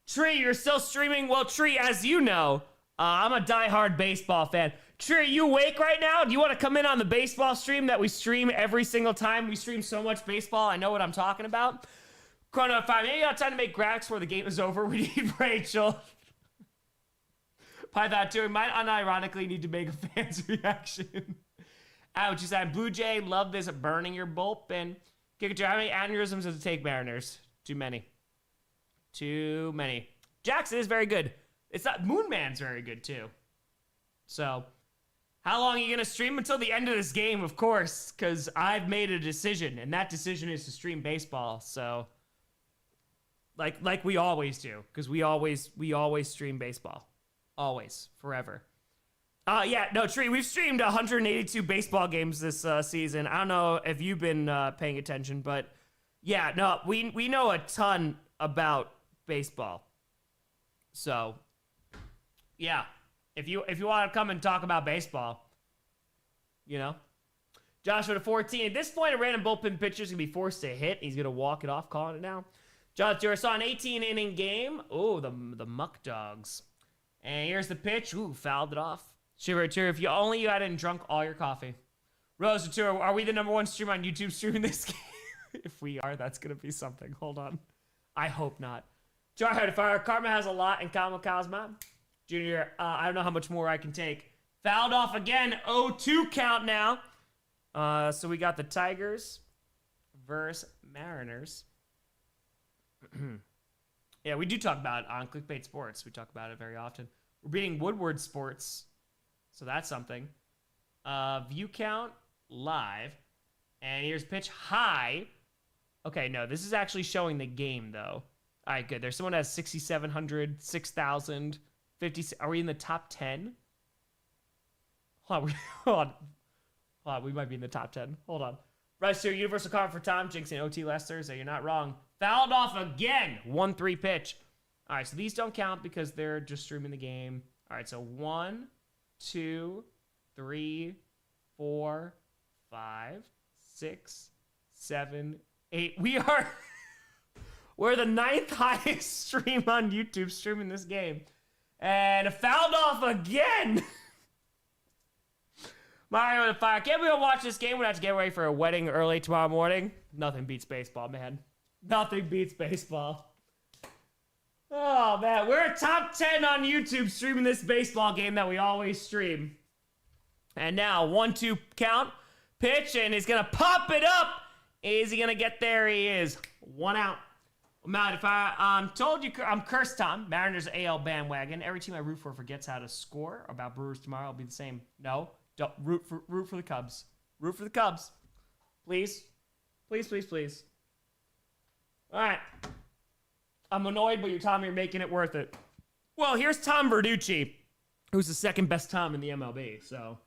Tree, you're still streaming? Well, Tree, as you know, I'm a diehard baseball fan. Tree, are you awake right now? Do you want to come in on the baseball stream that we stream every single time? We stream so much baseball, I know what I'm talking about. Chrono 5, maybe I'll time to make graphics before the game is over. We need Rachel. Python 2, we might unironically need to make a fan's reaction. Ouch, you said, Blue Jay, love this burning your bullpen. Kikachu, how many aneurysms does it take, Mariners? Too many. Too many. Jackson is very good. It's not, Moonman's very good too. So, how long are you gonna stream? Until the end of this game, of course, because I've made a decision, and that decision is to stream baseball, so. Like we always do, because we always stream baseball. Always, forever. Yeah, no, Tree, we've streamed 182 baseball games this season. I don't know if you've been paying attention, but yeah, no, we know a ton about baseball. So, yeah, if you want to come and talk about baseball, you know. Joshua to 14. At this point, a random bullpen pitcher is going to be forced to hit. He's going to walk it off, calling it now. John Stewart saw an 18-inning game. Oh, the Muck Dogs. And here's the pitch. Ooh, fouled it off. Shiver Tour, if you only hadn't drunk all your coffee. Rose Tour, are we the #1 streamer on YouTube streaming this game? If we are, that's going to be something. Hold on. I hope not. Jarhead Fire, Karma has a lot in common with Cosma. Junior, I don't know how much more I can take. Fouled off again. 0-2 count now. So we got the Tigers versus Mariners. Yeah, we do talk about it on Clickbait Sports. We talk about it very often. We're beating Woodward Sports, so that's something. View count live, and here's pitch high. Okay, no, this is actually showing the game though. All right, good. There's someone that has 6,700, 6,000, 50. Are we in the top 10? Hold on. We might be in the top 10. Hold on. Rice here, Universal Card for Tom, jinxing OT last Thursday. You're not wrong. Fouled off again. 1-3 pitch. All right, so these don't count because they're just streaming the game. All right, so 1, 2, 3, 4, 5, 6, 7, 8. We're the 9th highest stream on YouTube streaming this game. And fouled off again. Mario with a fire. Can't we all watch this game? We have to get ready for a wedding early tomorrow morning. Nothing beats baseball, man. Nothing beats baseball. Oh, man. We're top 10 on YouTube streaming this baseball game that we always stream. And now, 1-2 count. Pitch, and he's going to pop it up. Is he going to get there? He is. 1 out. Matt, if I told you, I'm cursed, Tom. Mariners AL bandwagon. Every team I root for forgets how to score. About Brewers tomorrow, it'll be the same. No. Don't root for the Cubs. Root for the Cubs. Please. Please, please, please. All right. I'm annoyed, but you're making it worth it. Well, here's Tom Verducci, who's the second best Tom in the MLB, so.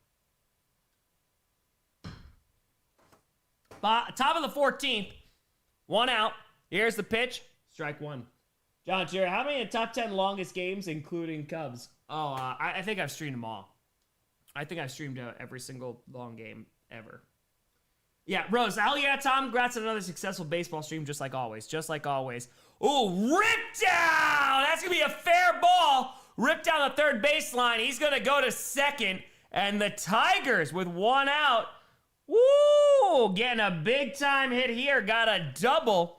Top of the 14th. 1 out. Here's the pitch. Strike 1. John Jerry, how many of the top 10 longest games, including Cubs? Oh, I think I've streamed them all. I think I've streamed every single long game ever. Yeah, Rose. Oh, yeah, Tom. Congrats on another successful baseball stream, just like always. Just like always. Oh, ripped down! That's going to be a fair ball. Ripped down the third baseline. He's going to go to second. And the Tigers with 1 out. Woo! Getting a big time hit here. Got a double.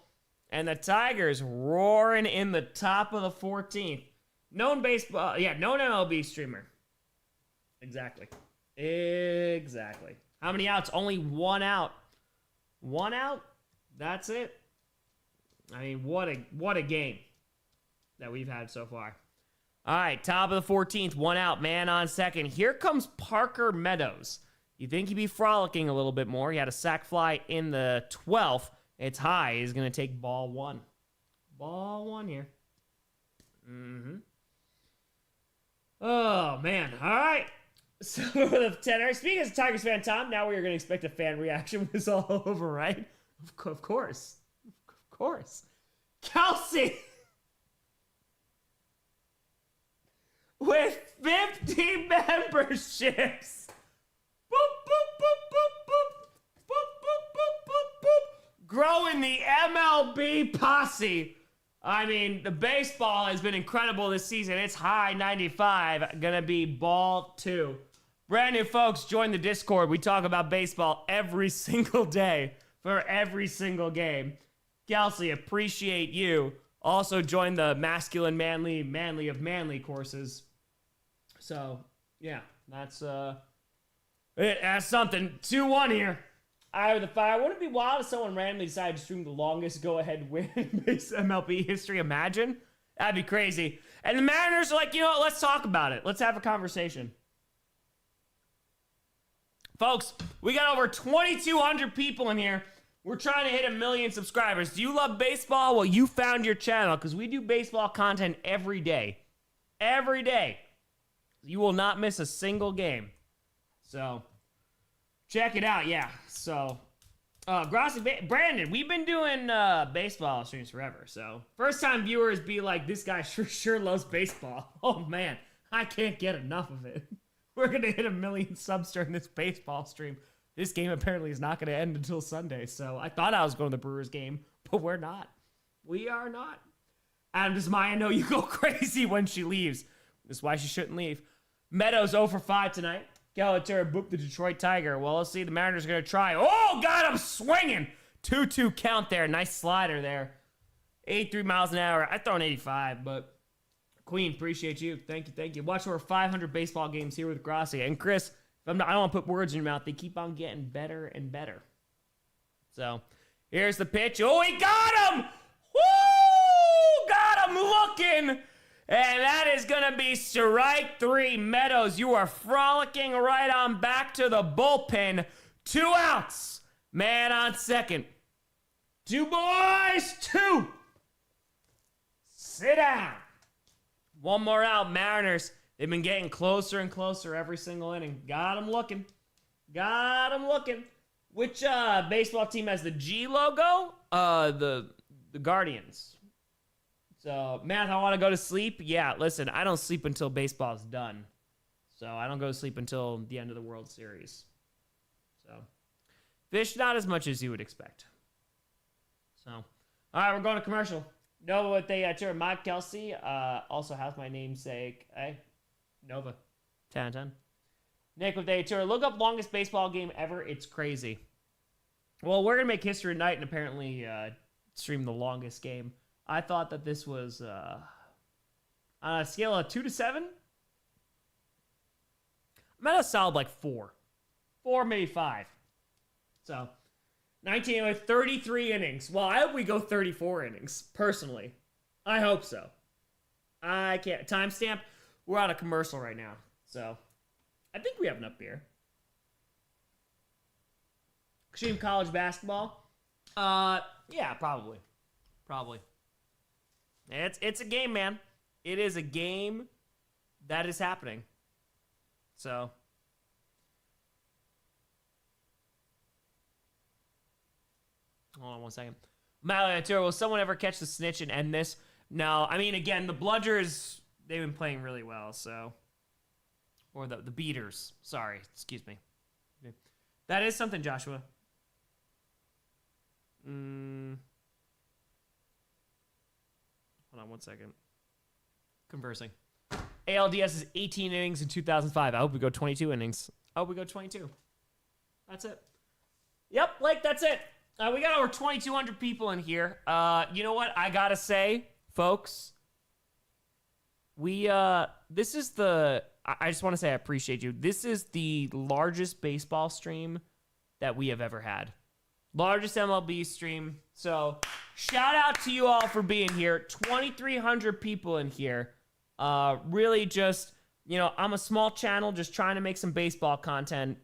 And the Tigers roaring in the top of the 14th. Known baseball, known MLB streamer. Exactly. How many outs? Only 1 out. 1 out? That's it. I mean, what a game that we've had so far. All right, top of the 14th, 1 out, man on second. Here comes Parker Meadows. You think he'd be frolicking a little bit more. He had a sac fly in the 12th. It's high. He's going to take ball 1. Ball 1 here. Oh, man. All right. So, the tenor. Speaking as a Tigers fan, Tom, now we are going to expect a fan reaction when it's all over, right? Of course. Of course. Kelsey! With 50 memberships! Boop, boop, boop, boop, boop. Boop, boop, boop, boop, boop. Growing the MLB posse. I mean, the baseball has been incredible this season. It's high 95. Gonna be ball 2. Brand new folks, join the Discord. We talk about baseball every single day for every single game. Kelsey, appreciate you. Also join the masculine, manly of manly courses. So, yeah, that's something. 2-1 here. Eye of the Fire. Wouldn't it be wild if someone randomly decided to stream the longest go-ahead win in base MLB history? Imagine. That'd be crazy. And the Mariners are like, you know what? Let's talk about it. Let's have a conversation. Folks, we got over 2,200 people in here. We're trying to hit 1 million subscribers. Do you love baseball? Well, you found your channel because we do baseball content every day. Every day. You will not miss a single game. So, check it out, yeah. So, Grossi, Brandon, we've been doing baseball streams forever. So, first time viewers be like, this guy sure loves baseball. Oh, man, I can't get enough of it. We're going to hit 1 million subs during this baseball stream. This game apparently is not going to end until Sunday. So, I thought I was going to the Brewers game, but we're not. We are not. Adam does Maya know you go crazy when she leaves. That's why she shouldn't leave. Meadows 0 for 5 tonight. Galaterra booped the Detroit Tiger. Well, let's see. The Mariners are going to try. Oh, God, I'm swinging. 2-2 count there. Nice slider there. 83 miles an hour. I throw an 85, but Queen, appreciate you. Thank you. Watch over 500 baseball games here with Grossi. And Chris, I don't want to put words in your mouth. They keep on getting better and better. So, here's the pitch. Oh, he got him! Woo! Got him looking! And that is going to be strike 3. Meadows, you are frolicking right on back to the bullpen. 2 outs. Man on second. 2 boys, 2. Sit down. 1 more out. Mariners, they've been getting closer and closer every single inning. Got them looking. Which baseball team has the G logo? The Guardians. So, Matt, I want to go to sleep. Yeah, listen, I don't sleep until baseball's done. So, I don't go to sleep until the end of the World Series. So, fish not as much as you would expect. So, all right, we're going to commercial. Nova with the Mike Kelsey. Also has my namesake. Hey, Nova. 10-10. Nick with the look up longest baseball game ever. It's crazy. Well, we're going to make history tonight and apparently stream the longest game. I thought that this was on a scale of 2 to 7. I'm at a solid like 4. 4, maybe 5. So, 33 innings. Well, I hope we go 34 innings, personally. I hope so. I can't. Timestamp, we're on a commercial right now. So, I think we have enough beer. Extreme college basketball? Yeah, probably. It's a game, man. It is a game that is happening. So, hold on 1 second. Will someone ever catch the snitch and end this? No. I mean, again, the Bludgers, they've been playing really well, so. Or the Beaters. Sorry, excuse me. That is something, Joshua. Hold on 1 second. Conversing. ALDS is 18 innings in 2005. I hope we go 22 innings. I hope we go 22. That's it. Yep, Blake, that's it. We got over 2,200 people in here. You know what? I gotta say, folks, this is I just want to say I appreciate you. This is the largest baseball stream that we have ever had. Largest MLB stream. So shout out to you all for being here. 2,300 people in here. Really just, I'm a small channel just trying to make some baseball content.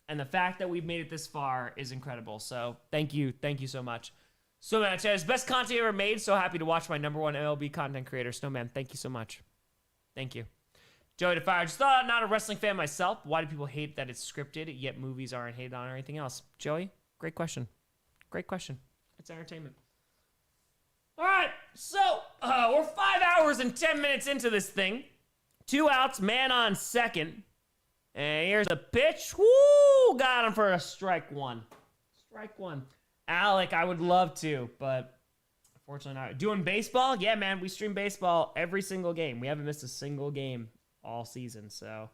And the fact that we've made it this far is incredible. So thank you. Thank you so much. Snowman says, best content ever made. So happy to watch my #1 MLB content creator. Snowman, thank you so much. Thank you. Joey DeFire, just thought, not a wrestling fan myself. Why do people hate that it's scripted, yet movies aren't hated on or anything else? Joey, great question. Great question. It's entertainment. All right, so we're 5 hours and 10 minutes into this thing. 2 outs, man on second. And here's a pitch. Woo! Got him for a strike one. Strike one. Alec, I would love to, but unfortunately not. Doing baseball? Yeah, man, we stream baseball every single game. We haven't missed a single game all season, so.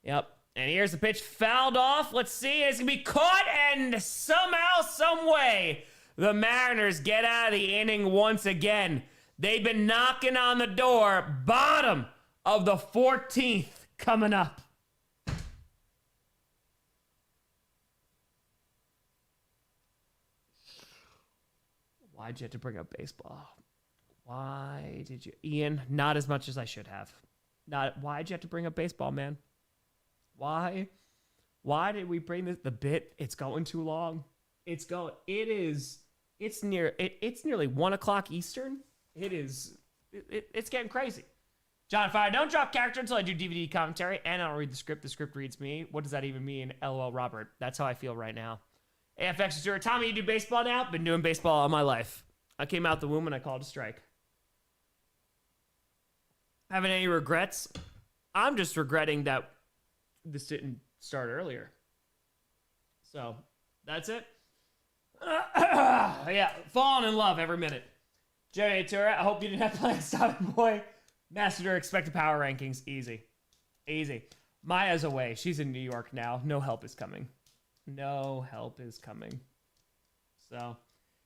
Yep. And here's the pitch fouled off. Let's see. It's going to be caught, and somehow, some way, the Mariners get out of the inning once again. They've been knocking on the door. Bottom of the 14th coming up. Why'd you have to bring up baseball? Why did you? Ian, not as much as I should have. Why'd you have to bring up baseball, man? Why? Why did we bring this? The bit, it's going too long. It's nearly 1 o'clock Eastern. It's getting crazy. John Fire, don't drop character until I do DVD commentary, and I don't read the script. The script reads me. What does that even mean? LOL, Robert. That's how I feel right now. AFX is Tommy, you do baseball now? Been doing baseball all my life. I came out the womb and I called a strike. Having any regrets? I'm just regretting that this didn't start earlier. So, that's it. Yeah, falling in love every minute. Jerry Tura, I hope you didn't have plans, Tommy Boy. Master expected power rankings, easy. Easy. Maya's away. She's in New York now. No help is coming. No help is coming. So,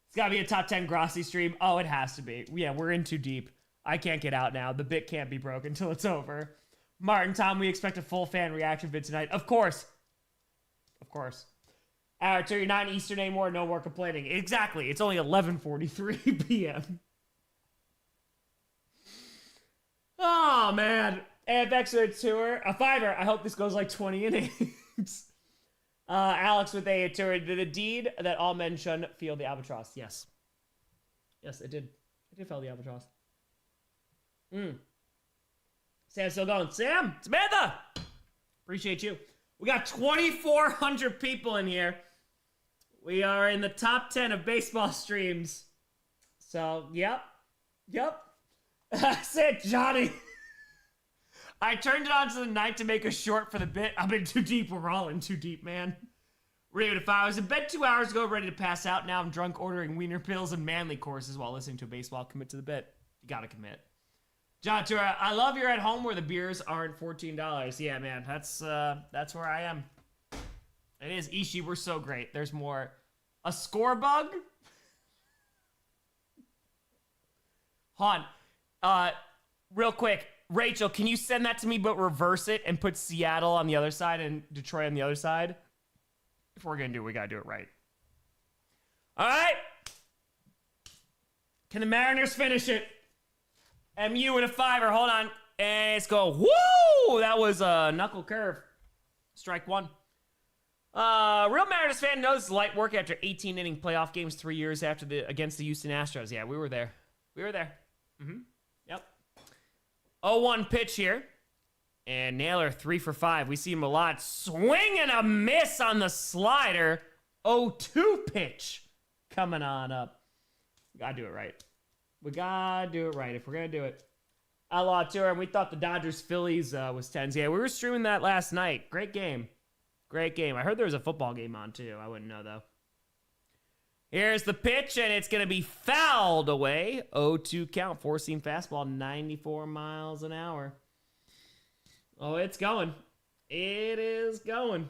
it's got to be a top 10 Grossi stream. Oh, it has to be. Yeah, we're in too deep. I can't get out now. The bit can't be broken until it's over. Martin, Tom, we expect a full fan reaction vid tonight. Of course. Of course. Arthur, you're not in Eastern anymore. No more complaining. Exactly. It's only 11:43 p.m. Oh, man. AFX tour. A fiver. I hope this goes like 20 innings. Alex with a tour. Did the deed that all men shouldn't feel the albatross? Yes. Yes, it did. It did feel the albatross. Sam's still going. Sam, Samantha, appreciate you. We got 2,400 people in here. We are in the top 10 of baseball streams. So, yep. Said Johnny. I turned it on to the night to make a short for the bit. I'm in too deep. We're all in too deep, man. Raven, if I was in bed 2 hours ago, ready to pass out, now I'm drunk ordering wiener pills and manly courses while listening to baseball. Commit to the bit. You gotta commit. John Tura, I love you're at home where the beers aren't $14. Yeah, man, that's where I am. It is. Ishii, we're so great. There's more. A score bug? Han, real quick, Rachel, can you send that to me but reverse it and put Seattle on the other side and Detroit on the other side? If we're gonna do it, we gotta do it right. All right. Can the Mariners finish it? MU with a fiver. Hold on. And let's go. Woo! That was a knuckle curve. Strike one. Real Mariners fan knows light work after 18 inning playoff games 3 years after against the Houston Astros. Yeah, we were there. Yep. 0-1 pitch here. And Naylor 3 for 5. We see him a lot. Swing and a miss on the slider. 0-2 pitch coming on up. Gotta do it right. We gotta do it right if we're gonna do it. Outlaw Tour, and we thought the Dodgers-Phillies was 10s. Yeah, we were streaming that last night. Great game. Great game. I heard there was a football game on, too. I wouldn't know, though. Here's the pitch, and it's gonna be fouled away. 0-2 count. Four-seam fastball, 94 miles an hour. Oh, it's going. It is going.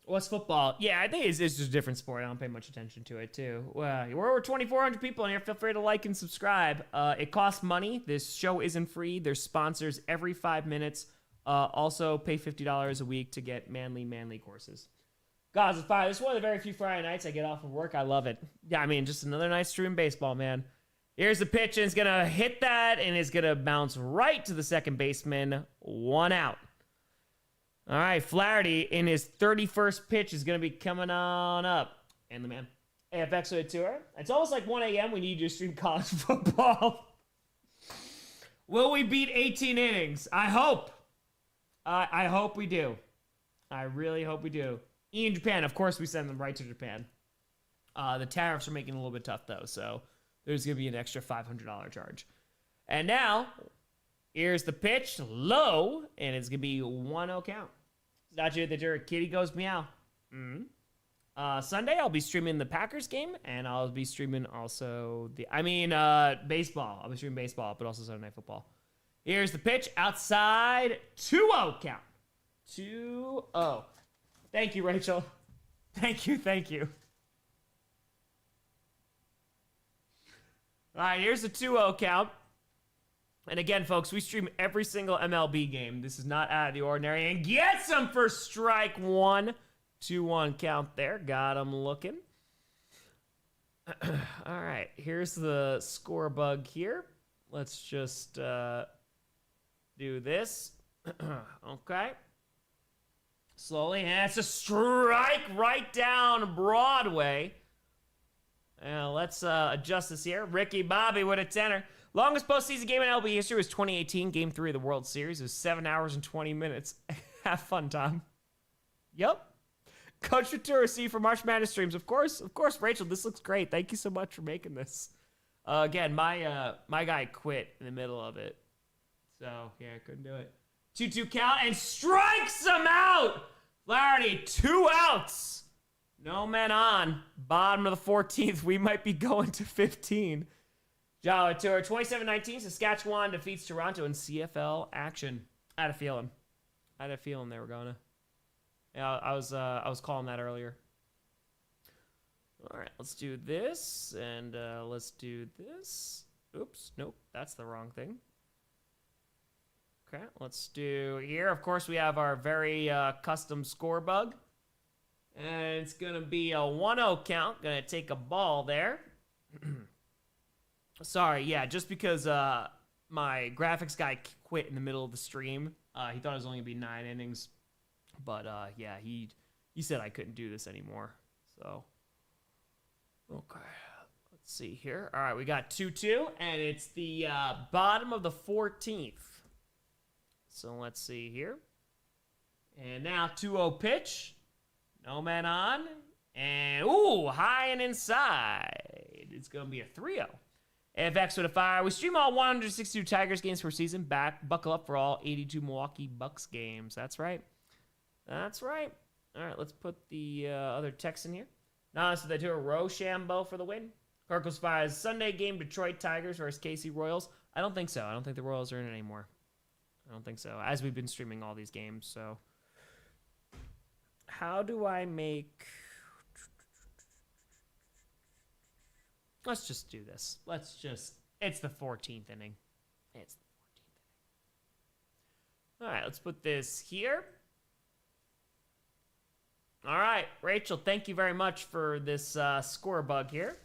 What's football? Yeah, I think it's just a different sport. I don't pay much attention to it, too. Well, we're over 2,400 people in here. Feel free to like and subscribe. It costs money. This show isn't free. There's sponsors every 5 minutes. Also, pay $50 a week to get manly courses. Guys, it's fine. This is one of the very few Friday nights I get off of work. I love it. Yeah, I mean, just another night streaming baseball, man. Here's the pitch, and it's going to hit that, and it's going to bounce right to the second baseman. 1 out. All right, Flaherty in his 31st pitch is going to be coming on up. And the man. AFX with a tour. It's almost like 1 a.m. We need you to stream college football. Will we beat 18 innings? I hope. I hope we do. I really hope we do. In Japan, of course, we send them right to Japan. The tariffs are making it a little bit tough, though, so there's going to be an extra $500 charge. And now, here's the pitch, low, and it's going to be 1-0 count. Statue of the Dirt, Kitty goes meow. Sunday, I'll be streaming the Packers game, and I'll be streaming also baseball. I'll be streaming baseball, but also Sunday Night Football. Here's the pitch, outside, 2-0 count. 2-0. Thank you, Rachel. Thank you. All right, here's the 2-0 count. And again, folks, we stream every single MLB game. This is not out of the ordinary. And gets him for strike 1. 2-1 count there. Got him looking. All right, here's the score bug here. Let's just do this. Okay. Slowly, and it's a strike right down Broadway. Let's adjust this here. Ricky Bobby with a tenner. Longest postseason game in MLB history was 2018, Game 3 of the World Series. It was 7 hours and 20 minutes. Have fun, Tom. Yep. Coach Ventura, see you for March Madness streams. Of course, Rachel. This looks great. Thank you so much for making this. Again, my guy quit in the middle of it, so yeah, I couldn't do it. 2-2 count and strikes him out. Flaherty, 2 outs. No men on. Bottom of the 14th. We might be going to 15. Java Tour 27-19. Saskatchewan defeats Toronto in CFL action. I had a feeling they were gonna. Yeah, I was calling that earlier. All right, let's do this, and let's do this. Oops, nope, that's the wrong thing. Okay, let's do here. Of course, we have our very custom score bug. And it's going to be a 1-0 count. Going to take a ball there. Sorry, yeah, just because my graphics guy quit in the middle of the stream. He thought it was only going to be 9 innings. But, yeah, he said I couldn't do this anymore. So, okay, let's see here. All right, we got 2-2, and it's the bottom of the 14th. So let's see here. And now 2-0 pitch. No man on. And, ooh, high and inside. It's going to be a 3-0. AFX with a fire. We stream all 162 Tigers games per season. Buckle up for all 82 Milwaukee Bucks games. That's right. That's right. All right, let's put the other text in here. Now, so they do a Rochambeau for the win. Kirkles fires Sunday game, Detroit Tigers versus KC Royals. I don't think so. I don't think the Royals are in it anymore. I don't think so, as we've been streaming all these games, so. How do I make... Let's just do this. It's the 14th inning. It's the 14th inning. All right, let's put this here. All right, Rachel, thank you very much for this score bug here.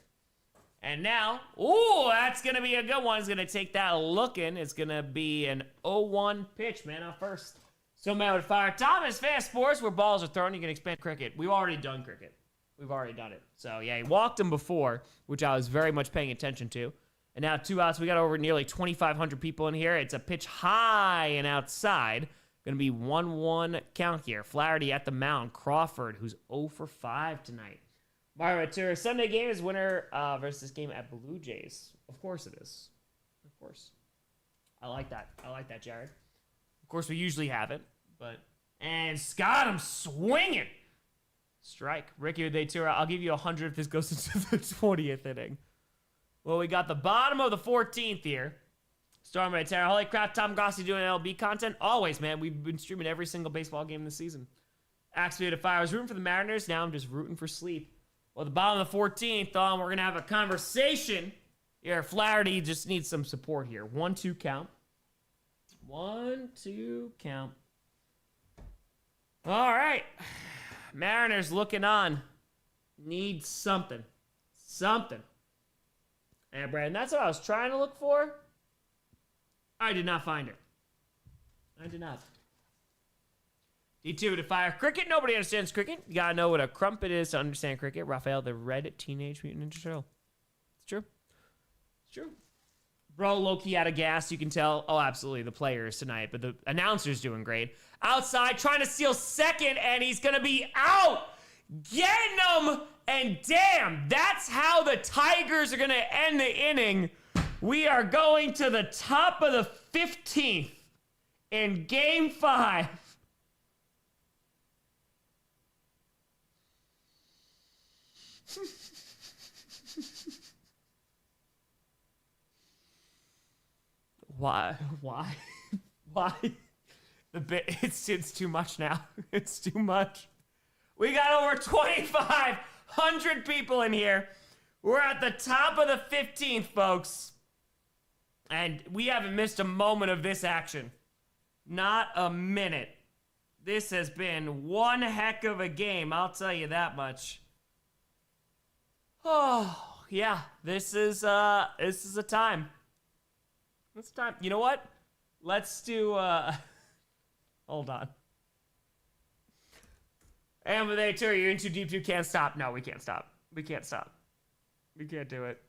And now, ooh, that's going to be a good one. It's going to take that looking. It's going to be an 0-1 pitch, man, on first. So, man, with fire. Thomas, fast sports where balls are thrown. You can expand cricket. We've already done cricket. We've already done it. So, yeah, he walked him before, which I was very much paying attention to. And now 2 outs. We got over nearly 2,500 people in here. It's a pitch high and outside. Going to be 1-1 count here. Flaherty at the mound. Crawford, who's 0 for 5 tonight. Mario Tour Sunday game is winner versus this game at Blue Jays. Of course it is. Of course. I like that. I like that, Jared. Of course, we usually have it, but... And Scott, I'm swinging! Strike. Ricky Datura, I'll give you 100 if this goes into the 20th inning. Well, we got the bottom of the 14th here. Storm by Terra. Holy crap, Tom Grossi doing LB content? Always, man. We've been streaming every single baseball game this season. Axe me to fire. I was rooting for the Mariners. Now I'm just rooting for sleep. Well, at the bottom of the 14th, we're going to have a conversation. Here, Flaherty just needs some support here. 1-2 count. 1-2 count. All right. Mariners looking on. Need something. Something. And Brandon, that's what I was trying to look for. I did not find it. I did not. D2 to fire cricket. Nobody understands cricket. You gotta know what a crumpet is to understand cricket. Raphael, the red Teenage Mutant Ninja Turtle. It's true. It's true. Bro, low-key out of gas, you can tell. Oh, absolutely, the players tonight, but the announcer's doing great. Outside, trying to steal second, and he's gonna be out. Getting him, and damn, that's how the Tigers are gonna end the inning. We are going to the top of the 15th in Game 5. Why? It's too much now. It's too much. We got over 2,500 people in here. We're at the top of the 15th, folks. And we haven't missed a moment of this action. Not a minute. This has been one heck of a game, I'll tell you that much. Oh, yeah. This is a time. It's time. You know what? Let's do, hold on. And with A2, you're in too deep, you can't stop. No, we can't stop. We can't stop. We can't do it.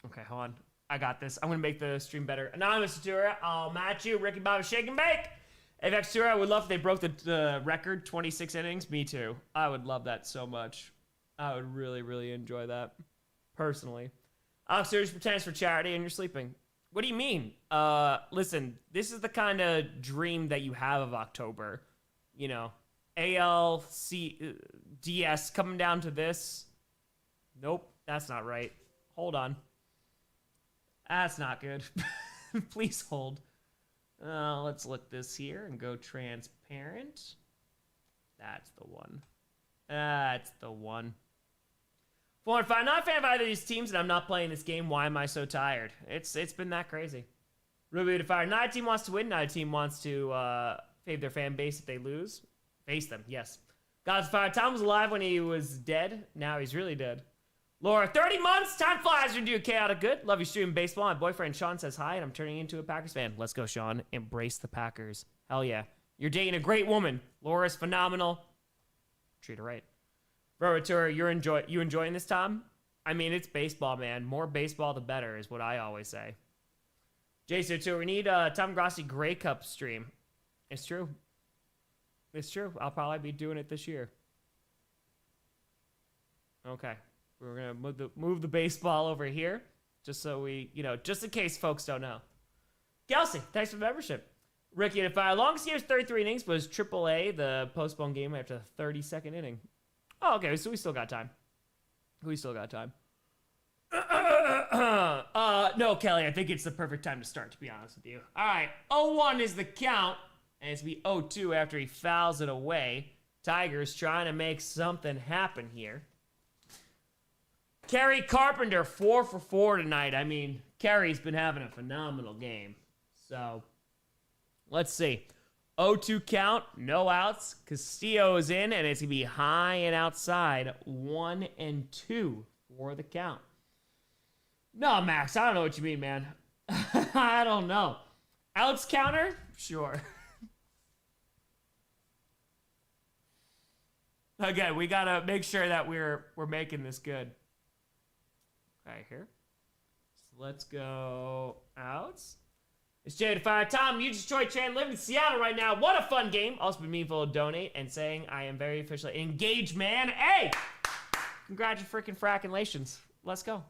Okay, hold on. I got this. I'm going to make the stream better. Anonymous Tour, I'll match you. Ricky Bobby Shake and Bake. Apex Tour, I would love if they broke the record, 26 innings. Me too. I would love that so much. I would really, really enjoy that. Personally. Alex Series pretends for charity and you're sleeping. What do you mean? Listen, this is the kind of dream that you have of October. You know, DS coming down to this. Nope, that's not right. Hold on. That's not good. Please hold. Let's look this here and go transparent. That's the one. That's the one. 4-5. Not a fan of either of these teams, and I'm not playing this game. Why am I so tired? It's been that crazy. Ruby to fire. Not a team wants to win. Not a team wants to fave their fan base if they lose. Face them, yes. God's fire. Tom was alive when he was dead. Now he's really dead. Laura, 30 months. Time flies when you do chaotic good. Love you streaming baseball. My boyfriend Sean says hi, and I'm turning into a Packers fan. Let's go, Sean. Embrace the Packers. Hell yeah. You're dating a great woman. Laura's phenomenal. Treat her right. Bro, Tour, you enjoying this, Tom? I mean, it's baseball, man. More baseball, the better, is what I always say. Jason, Tour, we need Tom Grossi Grey Cup stream. It's true. It's true. I'll probably be doing it this year. Okay. We're going to move the baseball over here, just so we, just in case folks don't know. Kelsey, thanks for the membership. Ricky to fire. Longest year is 33 innings, but it was AAA, the postponed game after the 32nd inning. Oh, okay, so we still got time. We still got time. No, Kelly, I think it's the perfect time to start, to be honest with you. All right, 0-1 is the count, and it's going to be 0-2 after he fouls it away. Tigers trying to make something happen here. Kerry Carpenter, 4 for 4 tonight. I mean, Kerry's been having a phenomenal game. So, let's see. 0-2 count, no outs. Castillo is in, and it's going to be high and outside. 1-2 for the count. No, Max, I don't know what you mean, man. I don't know. Outs counter? Sure. Again, we got to make sure that we're making this good. Okay, here. So let's go outs. It's Jay to fire. Tom, you Detroit Chan, live in Seattle right now. What a fun game. Also been meaningful to donate and saying I am very officially engaged, man. Hey! Congratulations. Let's go.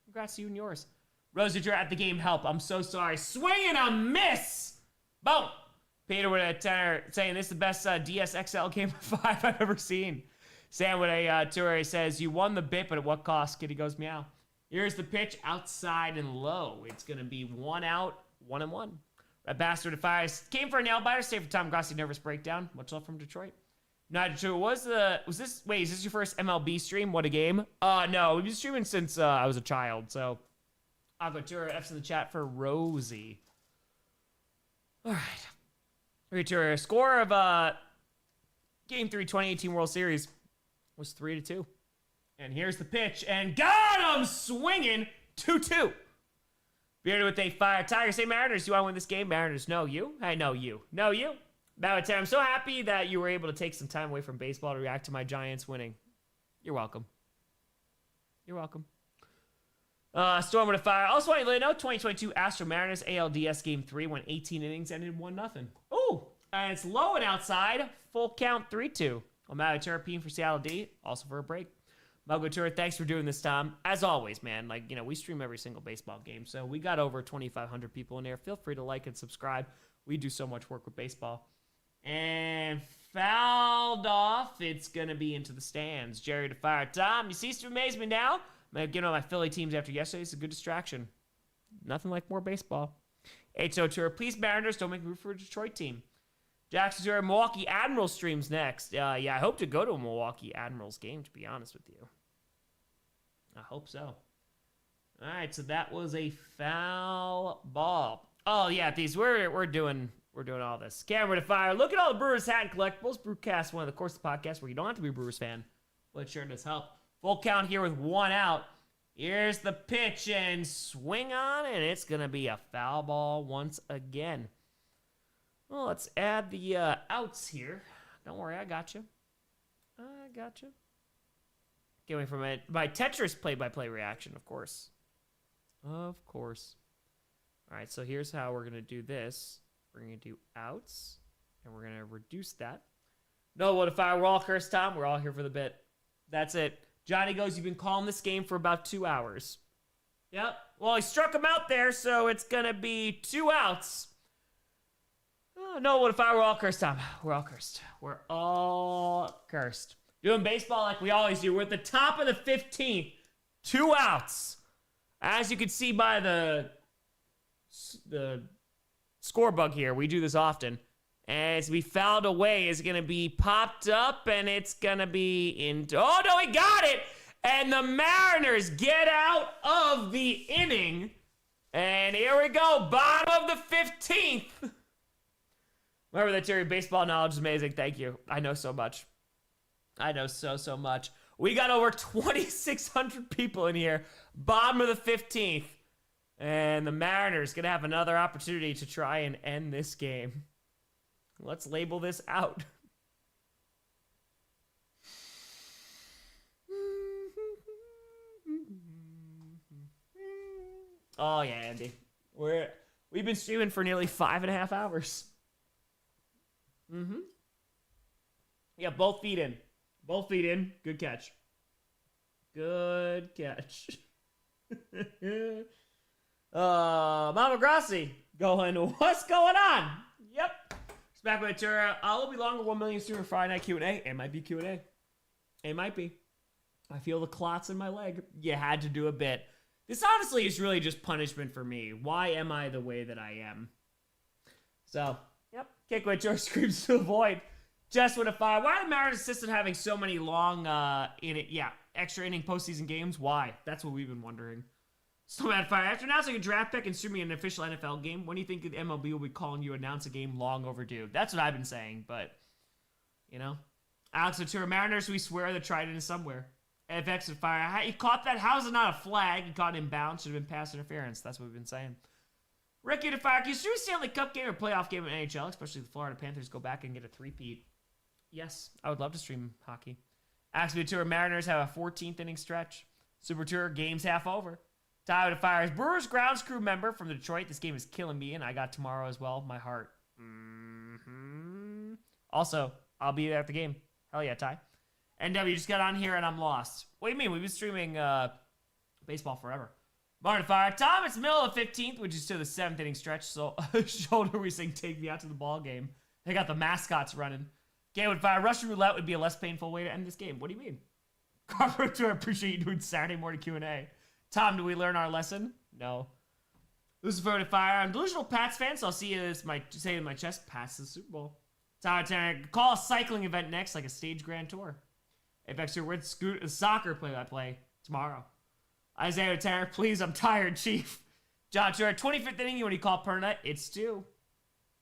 Congrats to you and yours. Rosie, you're at the game. Help. I'm so sorry. Swing and a miss. Boom. Peter with a tenor saying this is the best DSXL game of 5 I've ever seen. Sam with a tour says, you won the bit, but at what cost? Kitty goes meow. Here's the pitch, outside and low. It's going to be 1 out, 1-1. Red Bastard to fire. Came for a nail biter. Save for Tom Grossi. Nervous breakdown. Much love from Detroit. Not true. Is this your first MLB stream? What a game. No, we've been streaming since I was a child. So I'll go to her. F's in the chat for Rosie. All right. Okay, to her. Score of Game 3 2018 World Series was 3-2. And here's the pitch. And got him swinging 2-2. Bearded with a fire. Tigers say Mariners. Do you want to win this game? Mariners, no, you. I know you. No, you. Bowser, I'm so happy that you were able to take some time away from baseball to react to my Giants winning. You're welcome. You're welcome. Storm with a fire. Also want you to let you know, 2022 Astro Mariners ALDS Game 3 went 18 innings, ended 1-0. Oh, and it's low and outside. Full count 3-2. Omega Terrapine for Seattle D. Also for a break. Mogo Tour, thanks for doing this, Tom. As always, man, we stream every single baseball game, so we got over 2,500 people in there. Feel free to like and subscribe. We do so much work with baseball. And fouled off. It's going to be into the stands. Jerry to fire. Tom, you cease to amaze me now? I'm getting on my Philly teams after yesterday. It's a good distraction. Nothing like more baseball. HO Tour, please, Mariners, don't make me root for a Detroit team. Jackson Tour, Milwaukee Admirals streams next. Yeah, I hope to go to a Milwaukee Admirals game, to be honest with you. I hope so. All right, so that was a foul ball. Oh, yeah, these we're doing all this. Camera to fire. Look at all the Brewers hat and collectibles. Brewcast, one of the course of podcasts where you don't have to be a Brewers fan, but it sure does help. Full count here with 1 out. Here's the pitch and swing on, and it's gonna be a foul ball once again. Well, let's add the outs here. Don't worry, I got you. Get away from it. My Tetris play-by-play reaction, of course. Of course. All right, so here's how we're gonna do this. We're going to do outs, and we're going to reduce that. No, what if we're all cursed, Tom? We're all here for the bit. That's it. Johnny goes, you've been calling this game for about 2 hours. Yep. Well, he struck him out there, so it's going to be 2 outs. Oh, no, what if we're all cursed, Tom? We're all cursed. We're all cursed. Doing baseball like we always do. We're at the top of the 15th. 2 outs. As you can see by the score bug here. We do this often. And it's going to be fouled away. It's going to be popped up, and it's going to be into... Oh, no, he got it! And the Mariners get out of the inning. And here we go. Bottom of the 15th. Remember that, Terry. Baseball knowledge is amazing. Thank you. I know so much. I know so much. We got over 2,600 people in here. Bottom of the 15th. And the Mariners going to have another opportunity to try and end this game. Let's label this out. Oh, yeah, Andy. We've been streaming for nearly 5.5 hours. Yeah, both feet in. Both feet in. Good catch. Good catch. Mama Grossi going, what's going on? Yep. It's back with a tour. I'll be longer 1 million streamer Friday night Q&A. It might be Q&A. It might be. I feel the clots in my leg. You had to do a bit. This honestly is really just punishment for me. Why am I the way that I am? So, yep. Kick with George screams to avoid. Just with a fire. Why are the Mariners assistant having so many long extra inning postseason games? Why? That's what we've been wondering. So mad fire. After announcing a draft pick and streaming an official NFL game, when do you think the MLB will be calling you announce a game long overdue? That's what I've been saying, but, you know. Alex Ventura, Mariners, we swear the Trident is somewhere. FX and fire. He caught that. How is it not a flag? He caught it inbound. Should have been pass interference. That's what we've been saying. Ricky to fire. Can you stream a Stanley Cup game or playoff game in NHL, especially if the Florida Panthers go back and get a three-peat? Yes, I would love to stream hockey. Alex Ventura, Mariners have a 14th inning stretch. Super Tour, game's half over. Tyler to fire. Brewers grounds crew member from Detroit. This game is killing me, and I got tomorrow as well. My heart. Also, I'll be there at the game. Hell yeah, Ty. NW just got on here and I'm lost. What do you mean? We've been streaming baseball forever. Martin Fire. Tom, it's middle of 15th, which is to the 7th inning stretch. So, shoulder we sing, take me out to the ball game. They got the mascots running. Game would fire. Russian roulette would be a less painful way to end this game. What do you mean? Carpenter, I appreciate you doing Saturday morning Q&A. Tom, do we learn our lesson? No. This is voted fire. I'm a delusional Pats fan, so I'll see you as say in my chest, Pats the Super Bowl. Tyler Tanner, call a cycling event next, like a stage grand tour. If extra with soccer play-by-play tomorrow. Isaiah Tanner, please, I'm tired, Chief. John Stewart, 25th inning, you want to call Perna? It's 2.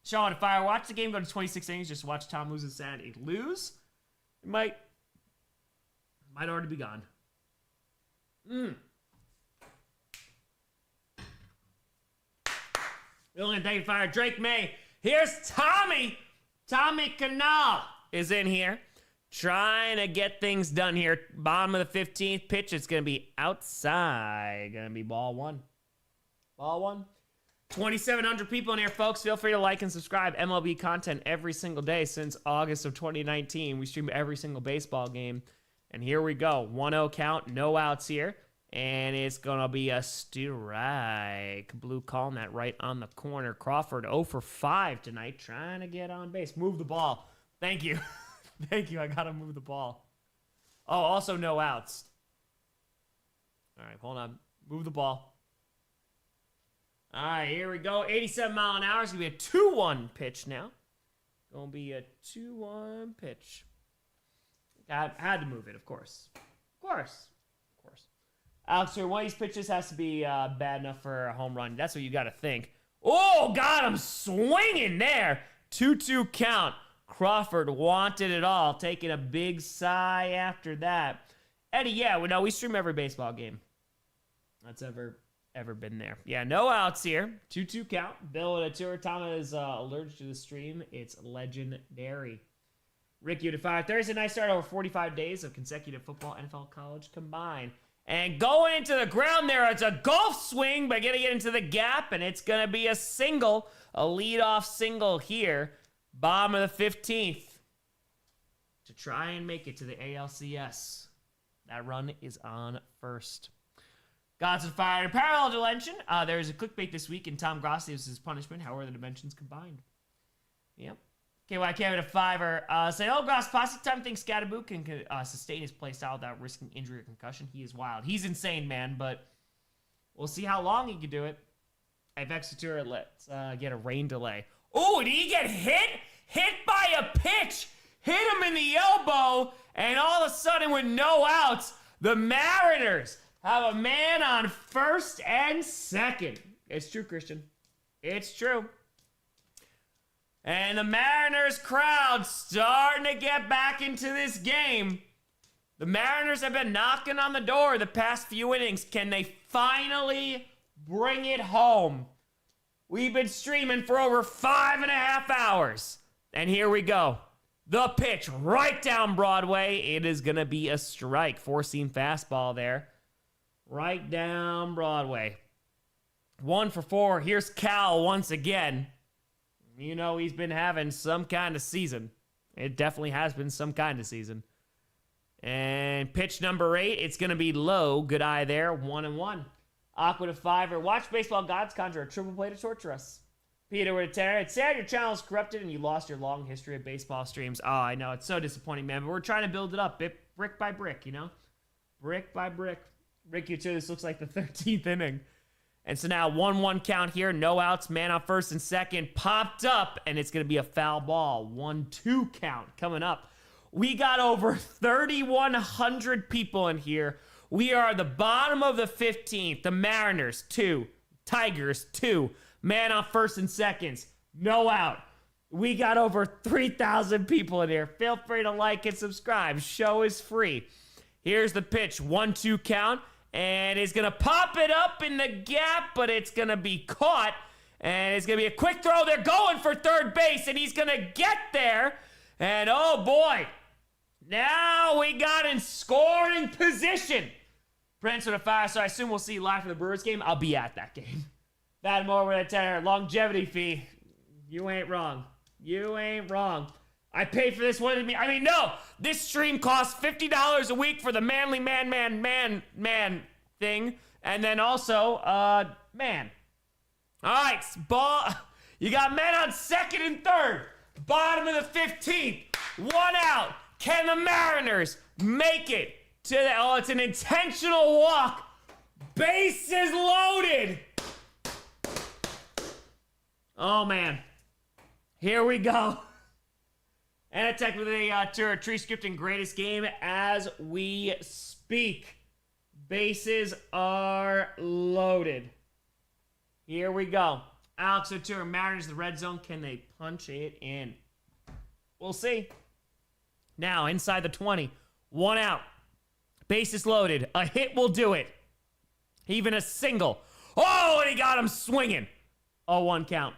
Sean Fire, watch the game go to 26 innings, just watch Tom lose his sanity. Lose? It might already be gone. William, thank you, Fire. Drake May. Here's Tommy. Tommy Canal is in here. Trying to get things done here. Bottom of the 15th pitch. It's going to be outside. Going to be ball 1. Ball 1. 2,700 people in here, folks. Feel free to like and subscribe. MLB content every single day since August of 2019. We stream every single baseball game. And here we go. 1-0 count. No outs here. And it's going to be a strike. Blue calling that right on the corner. Crawford 0 for 5 tonight. Trying to get on base. Move the ball. Thank you. Thank you. I got to move the ball. Oh, also no outs. All right, hold on. Move the ball. All right, here we go. 87 mile an hour. It's going to be a 2-1 pitch now. Going to be a 2-1 pitch. Had to move it, of course. Of course. Alex, one of these pitches has to be bad enough for a home run. That's what you got to think. Oh, got him swinging there. 2-2 count. Crawford wanted it all. Taking a big sigh after that. Eddie, yeah, we stream every baseball game that's ever been there. Yeah, no outs here. 2-2 count. Bill with a tour. Tom is allergic to the stream. It's legendary. Rick, you to 5. Thursday night start over 45 days of consecutive football, NFL, college combined. And going into the ground there, it's a golf swing, but gonna get into the gap, and it's gonna be a single, a leadoff single here. Bottom of the 15th to try and make it to the ALCS. That run is on first. Gods of Fire. In parallel dimension, there's a clickbait this week, and Tom Grossi is his punishment. How are the dimensions combined? Yep. KY Kevin a 5er. Say, Gross, Posse Time thinks Scatterboo can sustain his play style without risking injury or concussion. He is wild. He's insane, man, but we'll see how long he can do it. If Exeter, let's get a rain delay. Oh, did he get hit? Hit by a pitch. Hit him in the elbow, and all of a sudden with no outs, the Mariners have a man on first and second. It's true, Christian. It's true. And the Mariners crowd starting to get back into this game. The Mariners have been knocking on the door the past few innings. Can they finally bring it home? We've been streaming for over 5.5 hours. And here we go. The pitch right down Broadway. It is going to be a strike. 4-seam fastball there. Right down Broadway. 1 for 4. Here's Cal once again. You know he's been having some kind of season. It definitely has been some kind of season. And pitch number 8, it's going to be low. Good eye there, 1-1. Aqua to 5er. Watch Baseball Gods conjure a triple play to torture us. Peter with a terror. It's sad your channel is corrupted and you lost your long history of baseball streams. Oh, I know. It's so disappointing, man. But we're trying to build it up brick by brick, you know? Brick by brick. Rick, you too. This looks like the 13th inning. And so now 1-1 count here. No outs. Man on first and second. Popped up. And it's going to be a foul ball. 1-2 count coming up. We got over 3,100 people in here. We are the bottom of the 15th. The Mariners, 2. Tigers, 2. Man on first and seconds. No out. We got over 3,000 people in here. Feel free to like and subscribe. Show is free. Here's the pitch. 1-2 count. And he's going to pop it up in the gap, but it's going to be caught. And it's going to be a quick throw. They're going for third base, and he's going to get there. And oh boy, now we got in scoring position. Prince with a 5, so I assume we'll see you live for the Brewers game. I'll be at that game. That more with a 10 longevity fee. You ain't wrong. You ain't wrong. I paid for this one. I mean, no. This stream costs $50 a week for the manly man thing. And then also, man. All right, ball. You got men on second and third. Bottom of the 15th. 1 out. Can the Mariners make it to the... Oh, it's an intentional walk Bases loaded. Oh, man. Here we go. And a tech with a tree scripting greatest game as we speak. Bases are loaded. Here we go. Alex O'Toole, Mariners, the red zone. Can they punch it in? We'll see. Now, inside the 20. 1 out. Bases loaded. A hit will do it. Even a single. Oh, and he got him swinging. 0-1 count.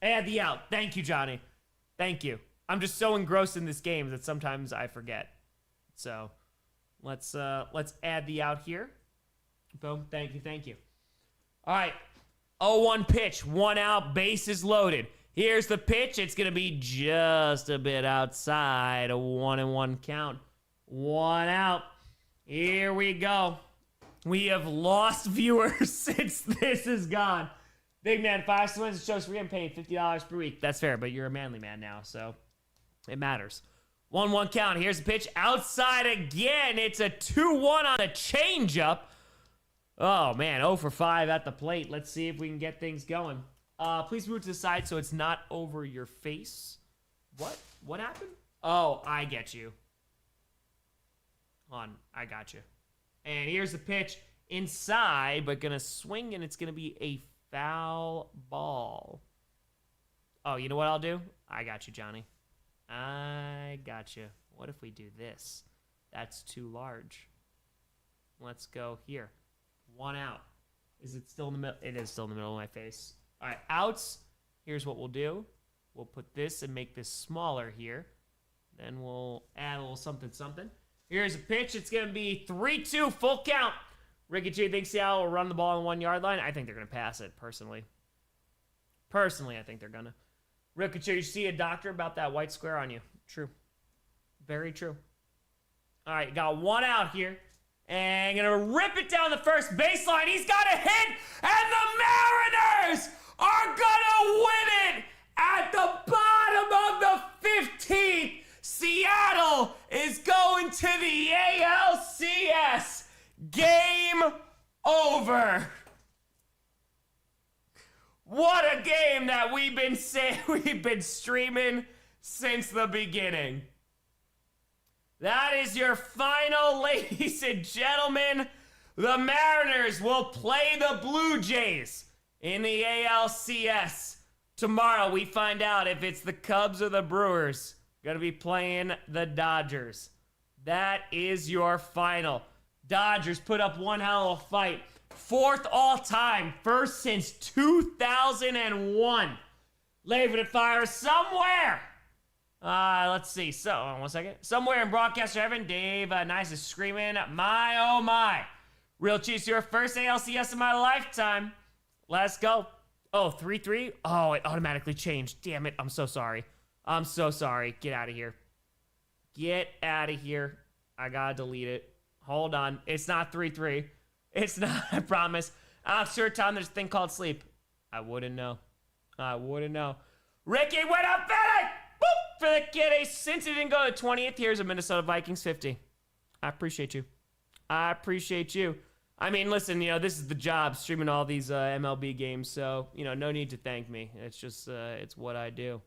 Add the out. Thank you, Johnny. Thank you. I'm just so engrossed in this game that sometimes I forget. So let's add the out here. Boom. Thank you. All right. 0-1 pitch. 1 out. Bases loaded. Here's the pitch. It's going to be just a bit outside. A 1-1 count. 1 out. Here we go. We have lost viewers since this is gone. Big man, 5 wins shows free. I'm paying $50 per week. That's fair, but you're a manly man now, so it matters. 1-1 count. Here's the pitch. Outside again. It's a 2-1 on a changeup. Oh, man. 0 for 5 at the plate. Let's see if we can get things going. Please move to the side so it's not over your face. What? What happened? Oh, I get you. Hold on. I got you. And here's the pitch. Inside, but going to swing, and it's going to be a foul ball. Oh, you know what I'll do? I got you, Johnny. I got you. What if we do this? That's too large. Let's go here. 1 out. Is it still in the middle? It is still in the middle of my face. All right, outs. Here's what we'll do. We'll put this and make this smaller here. Then we'll add a little something. Here's a pitch. It's going to be 3-2, full count. Ricky G thinks Seattle will run the ball on the 1 yard line. I think they're going to pass it, personally. I think they're going to. Ricky G, you see a doctor about that white square on you. True. Very true. All right, got 1 out here. And going to rip it down the first baseline. He's got a hit, and the Mariners are going to win it at the bottom of the 15th. Seattle is going to the ALCS. Game over. What a game that we've been streaming since the beginning. That is your final, ladies and gentlemen. The Mariners will play the Blue Jays in the ALCS. Tomorrow we find out if it's the Cubs or the Brewers. Gonna be playing the Dodgers. That is your final. Dodgers put up one hell of a fight. 4th all time. First since 2001. Leave it at fire somewhere. Let's see. So, hold on 1 second. Somewhere in broadcaster heaven, Dave Nice is screaming, my oh my. Real Chiefs, your first ALCS in my lifetime. Let's go. Oh, 3-3? Oh, it automatically changed. Damn it. I'm so sorry. I'm so sorry. Get out of here. Get out of here. I gotta delete it. Hold on. It's not 3-3. It's not, I promise. I'm sure, Tom, there's a thing called sleep. I wouldn't know. Ricky went up Philly! Boop! For the kiddies. Since he didn't go to 20th, here's a Minnesota Vikings 50. I appreciate you. I mean, listen, this is the job, streaming all these MLB games, so, no need to thank me. It's just, it's what I do.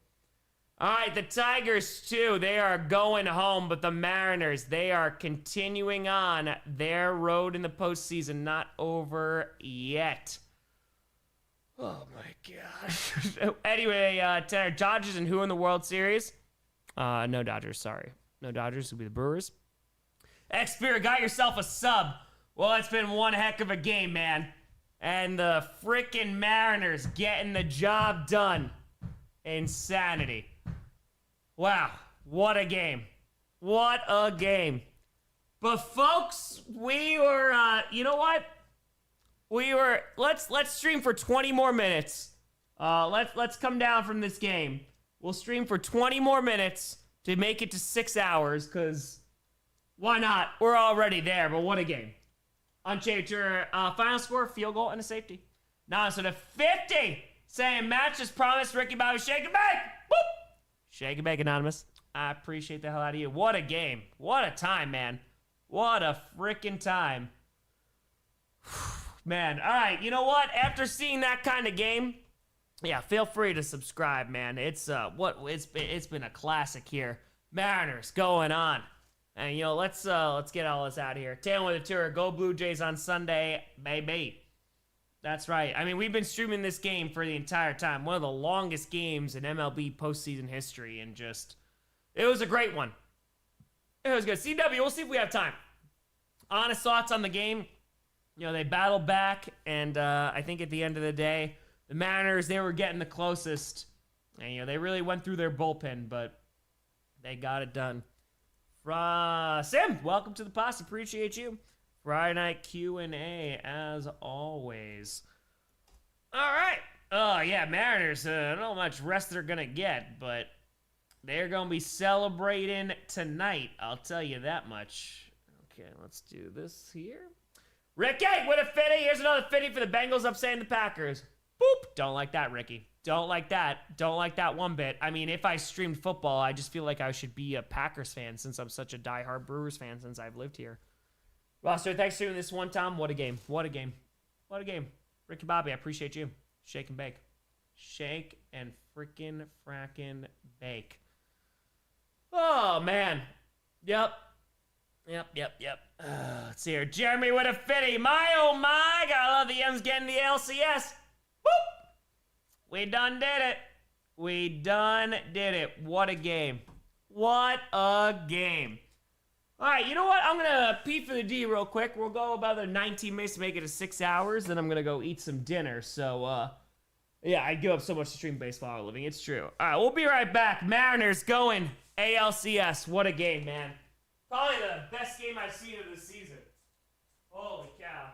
All right, the Tigers, too, they are going home, but the Mariners, they are continuing on their road in the postseason, not over yet. Oh, my gosh. Anyway, Tanner, Dodgers and who in the World Series? No Dodgers, sorry. No Dodgers, it'll be the Brewers. X-Spear, got yourself a sub. Well, it's been one heck of a game, man. And the frickin' Mariners getting the job done. Insanity. Wow, what a game. What a game. But folks, we were, you know what? Let's stream for 20 more minutes. Let's come down from this game. We'll stream for 20 more minutes to make it to 6 hours, because why not? We're already there, but what a game. Unchanged, your final score, field goal and a safety. Now, so the 50, saying match as promised, Ricky Bobby, shake and bake. Boop. Shake and bake, Anonymous. I appreciate the hell out of you. What a game. What a time, man. What a freaking time. Man, all right, you know what? After seeing that kind of game, yeah, feel free to subscribe, man. It's been a classic here. Mariners going on. And let's get all this out of here. Tail with a tour. Go Blue Jays on Sunday, baby. That's right. I mean, we've been streaming this game for the entire time. One of the longest games in MLB postseason history, and it was a great one. It was good. CW, we'll see if we have time. Honest thoughts on the game. They battled back, and I think at the end of the day, the Mariners, they were getting the closest. And, they really went through their bullpen, but they got it done. Sim, welcome to the posse. Appreciate you. Friday night Q&A, as always. All right. Oh, yeah, Mariners, I don't know how much rest they're going to get, but they're going to be celebrating tonight. I'll tell you that much. Okay, let's do this here. Ricky, what a fitty. Here's another fitty for the Bengals upsetting the Packers. Boop. Don't like that, Ricky. Don't like that. Don't like that one bit. I mean, if I streamed football, I just feel like I should be a Packers fan since I'm such a diehard Brewers fan since I've lived here. Roster, thanks for doing this one, Tom. What a game. What a game. What a game. Ricky Bobby, I appreciate you. Shake and bake. Shake and frickin' frackin' bake. Oh, man. Yep. Let's see here. Jeremy with a fitty. My, oh my. Gotta love the M's getting the LCS. Whoop. We done did it. We done did it. What a game. What a game. All right, you know what? I'm going to pee for the D real quick. We'll go about another 19 minutes to make it to 6 hours. Then I'm going to go eat some dinner. So, yeah, I give up so much to stream baseball for a living. It's true. All right, we'll be right back. Mariners going ALCS. What a game, man. Probably the best game I've seen of the season. Holy cow.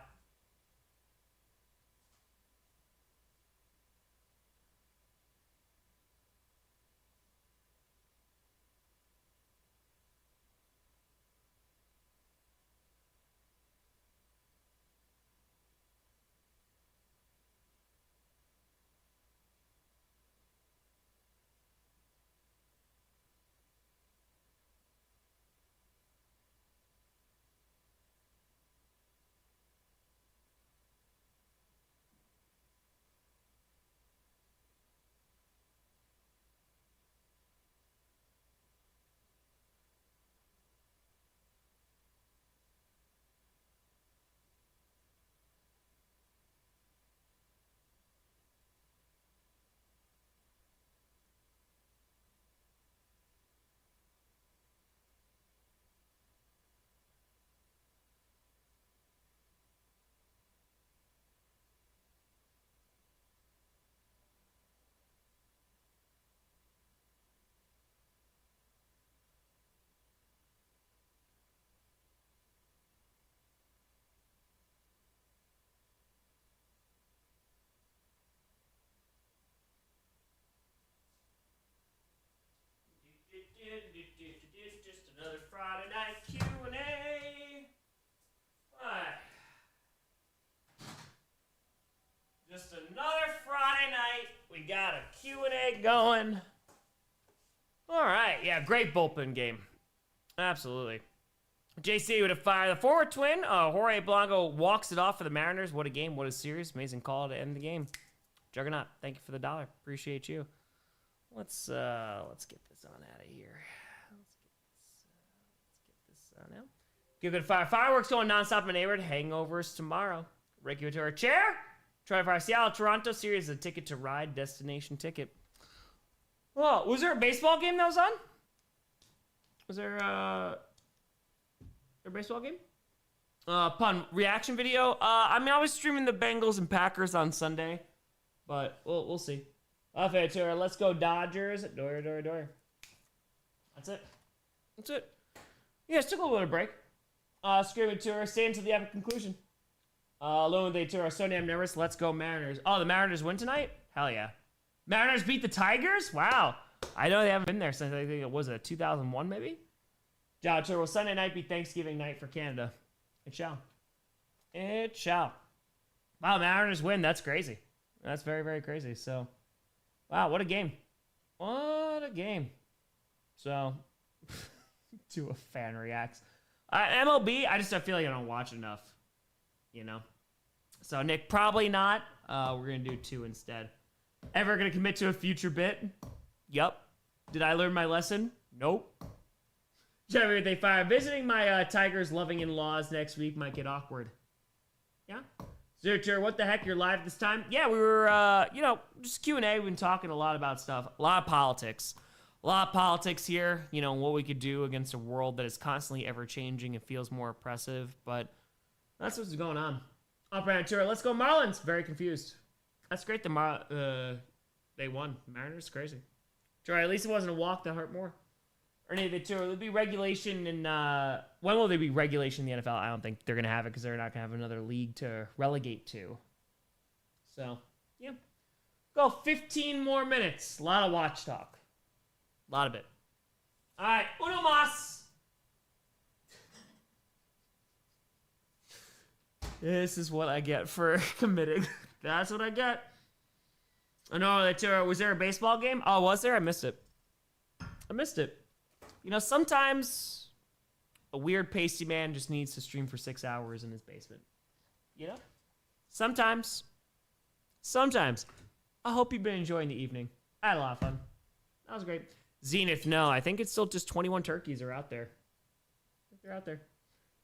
Just another Friday night Q&A. Alright. Just another Friday night. We got a Q&A going. Alright, yeah, great bullpen game. Absolutely. JC with a fire. The forward twin, Jorge Blanco walks it off for the Mariners. What a game, what a series. Amazing call to end the game. Juggernaut, thank you for the $1. Appreciate you. Let's get this on out of here. Let's get this now. Give good fire. Fireworks going nonstop in the neighborhood. Hangovers tomorrow. Ricky with our chair. Try to fire Seattle Toronto series. A ticket to ride destination ticket. Well, was there a baseball game that was on? Was there a baseball game? Pun reaction video. I mean, I was streaming the Bengals and Packers on Sunday, but we'll see. Okay, tour. Let's go Dodgers. Door. That's it. Yes, took a little bit of break. Screaming tour. Stay until the epic conclusion. Alone they tour. So damn nervous. Let's go Mariners. Oh, the Mariners win tonight? Hell yeah. Mariners beat the Tigers? Wow. I know they haven't been there since I think it was 2001 maybe. Job tour. Will Sunday night be Thanksgiving night for Canada? It shall. Wow, Mariners win. That's crazy. That's very, very crazy. So. Wow, what a game. What a game. So, to a fan reacts. MLB, I just don't feel like I don't watch enough. You know? So, Nick, probably not. We're going to do 2 instead. Ever going to commit to a future bit? Yup. Did I learn my lesson? Nope. Jeremy, they fire. Visiting my Tigers loving in-laws next week might get awkward. Yeah? Zercher, what the heck? You're live this time? Yeah, we were, just Q&A. We've been talking a lot about stuff. A lot of politics. A lot of politics here. What we could do against a world that is constantly ever-changing and feels more oppressive. But that's what's going on. Operator Tour, let's go Marlins. Very confused. That's great. They won. Mariners, crazy. Sure, at least it wasn't a walk that hurt more. Ernie the Tour, there'll be regulation in, when will there be regulation in the NFL? I don't think they're going to have it because they're not going to have another league to relegate to. So, yeah. Go 15 more minutes. A lot of watch talk. A lot of it. All right, uno mas. This is what I get for committing. That's what I get. I know that was there a baseball game? Oh, was there? I missed it. Sometimes a weird pasty man just needs to stream for 6 hours in his basement. Sometimes. I hope you've been enjoying the evening. I had a lot of fun. That was great. Zenith, no, I think it's still just 21 turkeys are out there. I think they're out there.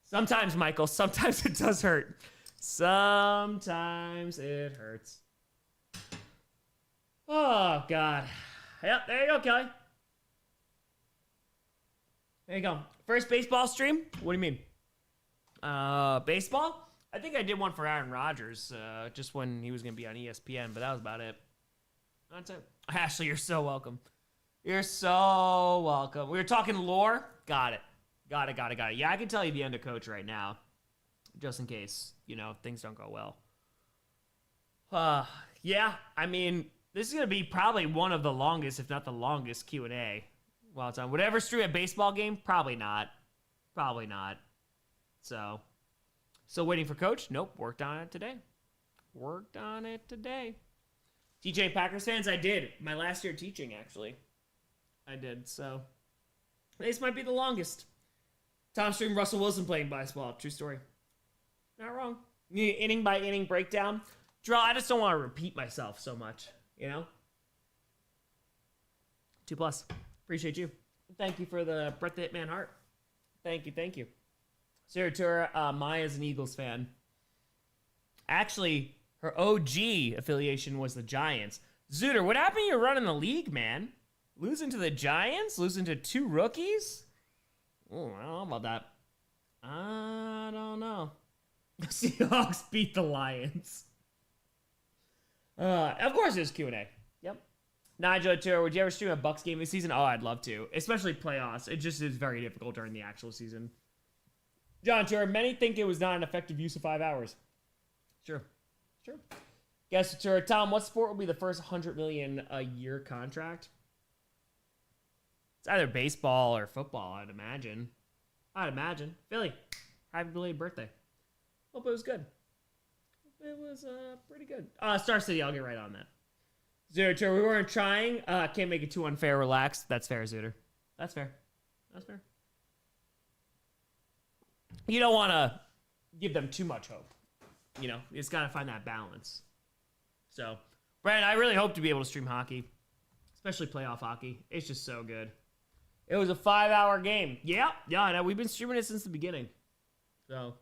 Sometimes, Michael, sometimes it does hurt. Sometimes it hurts. Oh, God. Yep, there you go, Kelly. There you go. First baseball stream? What do you mean? Baseball? I think I did one for Aaron Rodgers, just when he was going to be on ESPN, but that was about it. That's it. Ashley, you're so welcome. You're so welcome. We were talking lore. Got it. Yeah, I can tell you the end of Coach right now, just in case, things don't go well. Yeah, I mean, this is going to be probably one of the longest, if not the longest, Q&A while it's on. Whatever stream a baseball game? Probably not. So, still waiting for Coach? Nope, worked on it today. TJ Packers fans, I did. My last year teaching, actually. I did, so. This might be the longest. Tom streamed Russell Wilson playing baseball. True story. Not wrong. Inning by inning breakdown. Draw, I just don't want to repeat myself so much, 2+. Appreciate you. Thank you for the Brett the Hitman heart. Thank you. Sarah Tura, Maya's an Eagles fan. Actually, her OG affiliation was the Giants. Zooter, what happened to you running the league, man? Losing to the Giants? Losing to 2 rookies? Oh, I don't know about that. I don't know. The Seahawks beat the Lions. Of course there's Q&A. Yep. Nigel Tour, would you ever stream a Bucks game this season? Oh, I'd love to. Especially playoffs. It just is very difficult during the actual season. John Tour, many think it was not an effective use of 5 hours. Sure. Guess Tour, Tom, what sport will be the first $100 million a year contract? It's either baseball or football, I'd imagine. Philly, happy belated birthday. Hope it was good. It was pretty good. Star City, I'll get right on that. Zooter, we weren't trying. Can't make it too unfair. Relax. That's fair, Zooter. That's fair. You don't want to give them too much hope. You just got to find that balance. So, Brad, I really hope to be able to stream hockey, especially playoff hockey. It's just so good. It was a 5-hour game. Yeah, we've been streaming it since the beginning. So,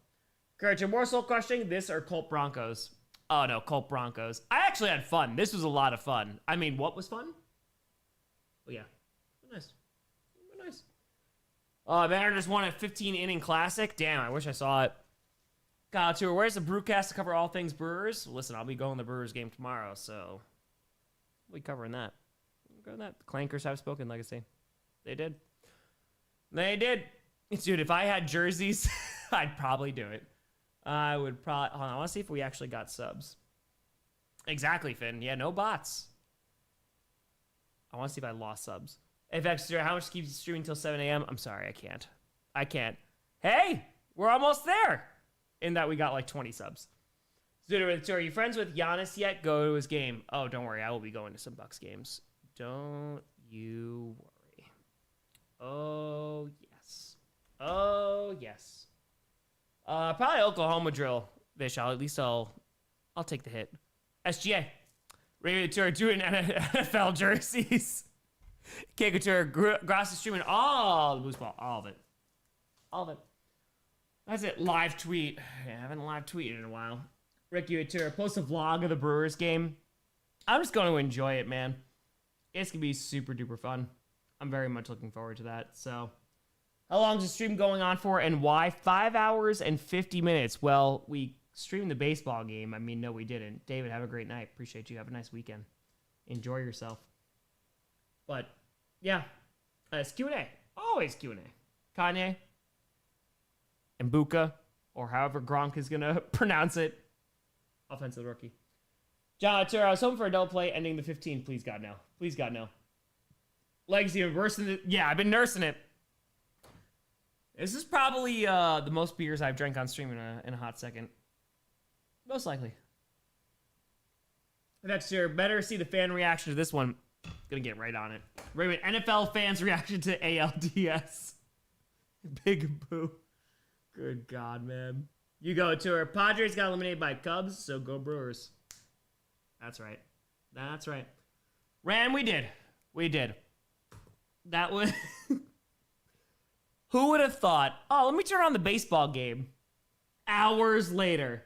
Courage, a more soul crushing, this or Colt Broncos? Oh, no, Colt Broncos. I actually had fun. This was a lot of fun. I mean, what was fun? Oh, yeah. Nice. Mariners won a 15-inning classic. Damn, I wish I saw it. Kyle Tour, where's the Brewcast to cover all things Brewers? Listen, I'll be going to the Brewers game tomorrow, so we'll be covering that. The Clankers have spoken, like I say. They did. Dude, if I had jerseys, I'd probably do it. I would probably... Hold on, I want to see if we actually got subs. Exactly, Finn. Yeah, no bots. I want to see if I lost subs. FX, how much keeps streaming till 7 a.m.? I'm sorry, I can't. Hey, we're almost there. In that we got like 20 subs. Zutter, are you friends with Giannis yet? Go to his game. Oh, don't worry. I will be going to some Bucks games. Don't you worry. Oh, yes. Probably Oklahoma drill, Vish. At least I'll I'll take the hit. SGA. Radio Tour doing NFL jerseys. Keiko Tour, Grossi streaming all the Boost Ball. All of it. All of it. That's it. Live tweet. Yeah, I haven't live tweeted in a while. Ricky Tour, post a vlog of the Brewers game. I'm just going to enjoy it, man. It's going to be super duper fun. I'm very much looking forward to that. So, how long is the stream going on for and why? 5 hours and 50 minutes. Well, we streamed the baseball game. I mean, no, we didn't. David, have a great night. Appreciate you. Have a nice weekend. Enjoy yourself. But, yeah. It's Q&A. Always Q&A. Kanye. And Buka. Or however Gronk is going to pronounce it. Offensive rookie. John Turner, I was hoping for a double play ending the 15. Please, God, no. Please, God, no. Legs even worse than the... Yeah, I've been nursing it. This is probably the most beers I've drank on stream in a hot second. Most likely. Next year, better see the fan reaction to this one. Gonna get right on it. Raymond, NFL fans' reaction to ALDS. Big boo. Good God, man. You go to her. Padres got eliminated by Cubs, so go Brewers. That's right. That's right. Ran, we did. We did. That was... Who would have thought, oh, let me turn on the baseball game. Hours later.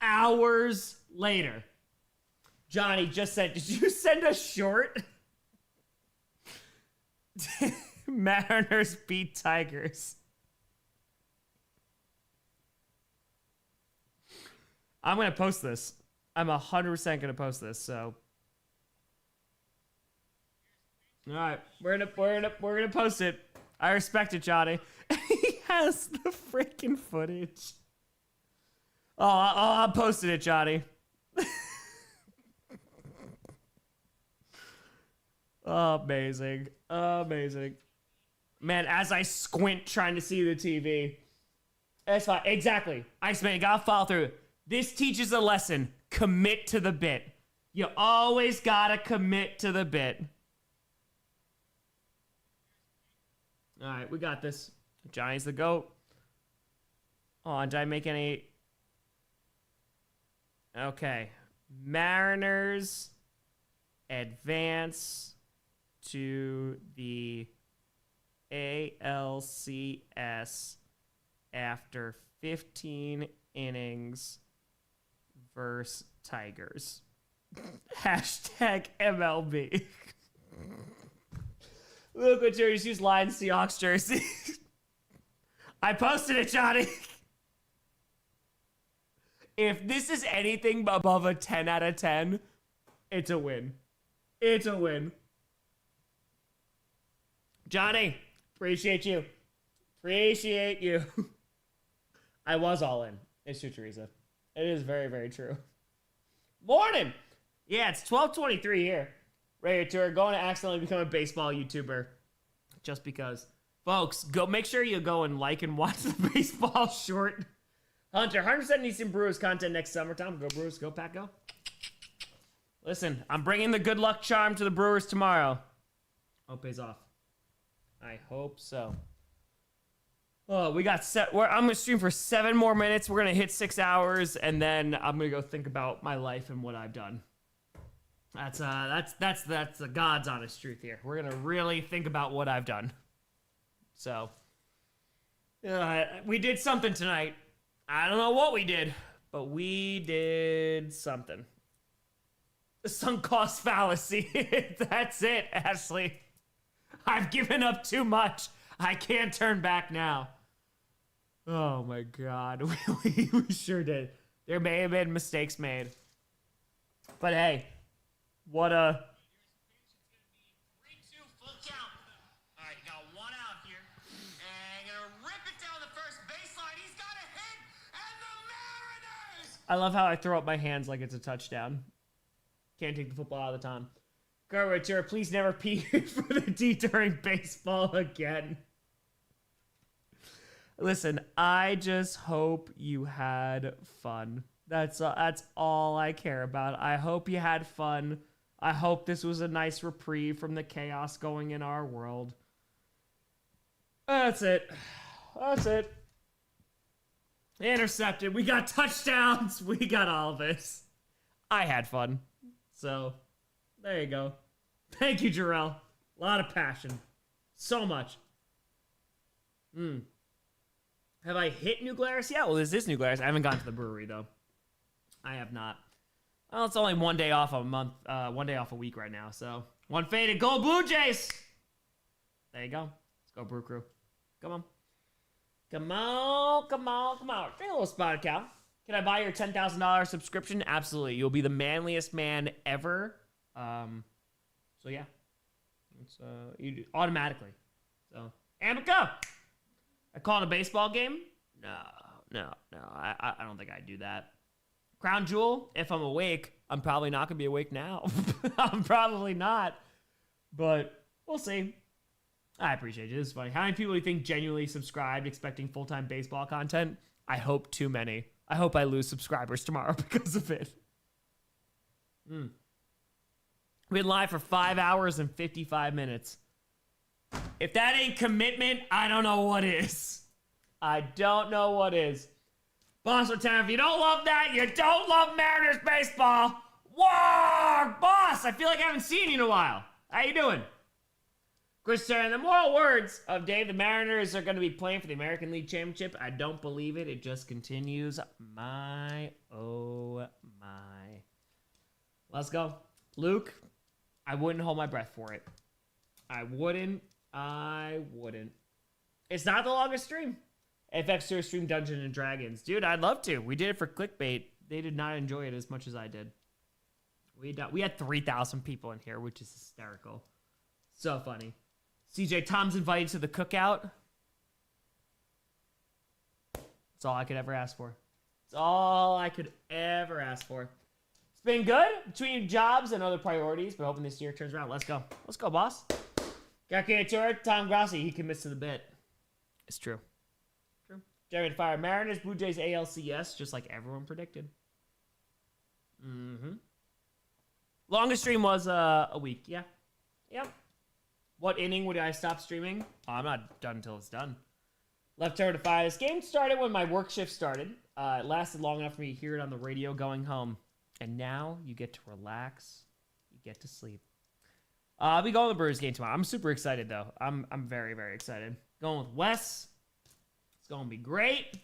Hours later. Johnny just said, did you send a short? Mariners beat Tigers. I'm going to post this. I'm 100% going to post this, so. All right, we're gonna post it. I respect it, Johnny. He has the freaking footage. Oh, I'm posting it, Johnny. Amazing. Amazing. Man, as I squint trying to see the TV. That's fine. Exactly. Iceman, you gotta follow through. This teaches a lesson. Commit to the bit. You always gotta commit to the bit. All right, we got this. Johnny's the GOAT. Oh, did I make any... Okay. Mariners advance to the ALCS after 15 innings versus Tigers. Hashtag MLB. Look what jerseys use Lions Seahawks jersey. I posted it, Johnny. If this is anything above a 10 out of 10, it's a win. It's a win. Johnny, appreciate you. Appreciate you. I was all in. It's true, Teresa. It is very, very true. Morning. Yeah, it's 12:23 here. Radio Tour, going to accidentally become a baseball YouTuber. Just because. Folks, go make sure you go and like and watch the baseball short. Hunter, 100% needs some Brewers content next summertime. Go Brewers, go Pack, go. Listen, I'm bringing the good luck charm to the Brewers tomorrow. Hope pays off. I hope so. Oh, we got set. I'm gonna stream for 7 more minutes. We're gonna hit 6 hours, and then I'm gonna go think about my life and what I've done. That's the God's honest truth here. We're gonna really think about what I've done. So, we did something tonight. I don't know what we did, but we did something. The sunk cost fallacy. That's it, Ashley. I've given up too much. I can't turn back now. Oh my God, we sure did. There may have been mistakes made, but hey. What a... 3-2 full count. All right, got one out here. And gonna rip it down the first baseline. He's got a hit, and the Mariners! I love how I throw up my hands like it's a touchdown. Can't take the football all the time. Garwager, please never pee for the D during baseball again. Listen, I just hope you had fun. That's all I care about. I hope you had fun. I hope this was a nice reprieve from the chaos going in our world. That's it. That's it. Intercepted. We got touchdowns. We got all this. I had fun. So, there you go. Thank you, Jarrell. A lot of passion. So much. Have I hit New Glarus? Yeah, well, this is New Glarus. I haven't gone to the brewery, though. I have not. Well, it's only one day off a month, one day off a week right now, so. One faded. Go Blue Jays! There you go. Let's go, Brew Crew. Come on. Come on, come on, come on. Take a little spot account. Can I buy your $10,000 subscription? Absolutely. You'll be the manliest man ever. So, yeah. It's, you do, automatically. So, Amica! I call it a baseball game? No. I don't think I'd do that. Crown Jewel, if I'm awake, I'm probably not going to be awake now. I'm probably not. But we'll see. I appreciate it. This is funny. How many people do you think genuinely subscribed expecting full-time baseball content? I hope too many. I hope I lose subscribers tomorrow because of it. We've been live for 5 hours and 55 minutes. If that ain't commitment, I don't know what is. I don't know what is. Boss Lieutenant, if you don't love that, you don't love Mariners baseball. Whoa, boss, I feel like I haven't seen you in a while. How you doing? Christian, the moral words of Dave, the Mariners are going to be playing for the American League Championship. I don't believe it. It just continues. My, oh my. Let's go. Luke, I wouldn't hold my breath for it. I wouldn't. It's not the longest stream. FX Tour stream Dungeons and Dragons. Dude, I'd love to. We did it for clickbait. They did not enjoy it as much as I did. We had 3,000 people in here, which is hysterical. So funny. CJ, Tom's invited to the cookout. That's all I could ever ask for. It's all I could ever ask for. It's been good between jobs and other priorities, but hoping this year turns around. Let's go. Let's go, boss. Gakki Tour, Tom Grossi, he commits to the bit. It's true. Jeremy Fire, Mariners, Blue Jays, ALCS, just like everyone predicted. Longest stream was a week, yeah. Yep. What inning would I stop streaming? Oh, I'm not done until it's done. Left Turn to Fire. This game started when my work shift started. It lasted long enough for me to hear it on the radio going home. And now you get to relax. You get to sleep. I'll be going to the Brewers game tomorrow. I'm super excited, though. I'm very, very excited. Going with Wes. It's going to be great.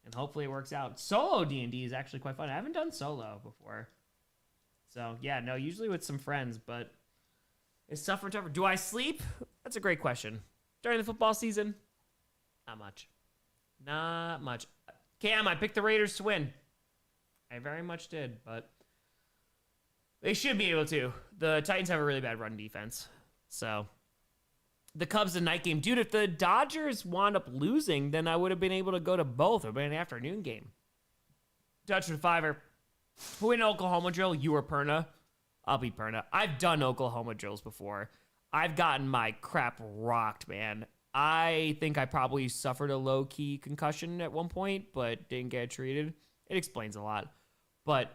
And hopefully it works out. Solo D&D is actually quite fun. I haven't done solo before. So, yeah, no, usually with some friends, but it's tougher and tougher. Do I sleep? That's a great question. During the football season? Not much. Not much. Cam, I picked the Raiders to win. I very much did, but they should be able to. The Titans have a really bad run defense. So, the Cubs, the night game. Dude, if the Dodgers wound up losing, then I would have been able to go to both. It would have been an afternoon game. Dutch for Fiver. Who in Oklahoma drill? You or Perna? I'll be Perna. I've done Oklahoma drills before. I've gotten my crap rocked, man. I think I probably suffered a low-key concussion at one point, but didn't get treated. It explains a lot. But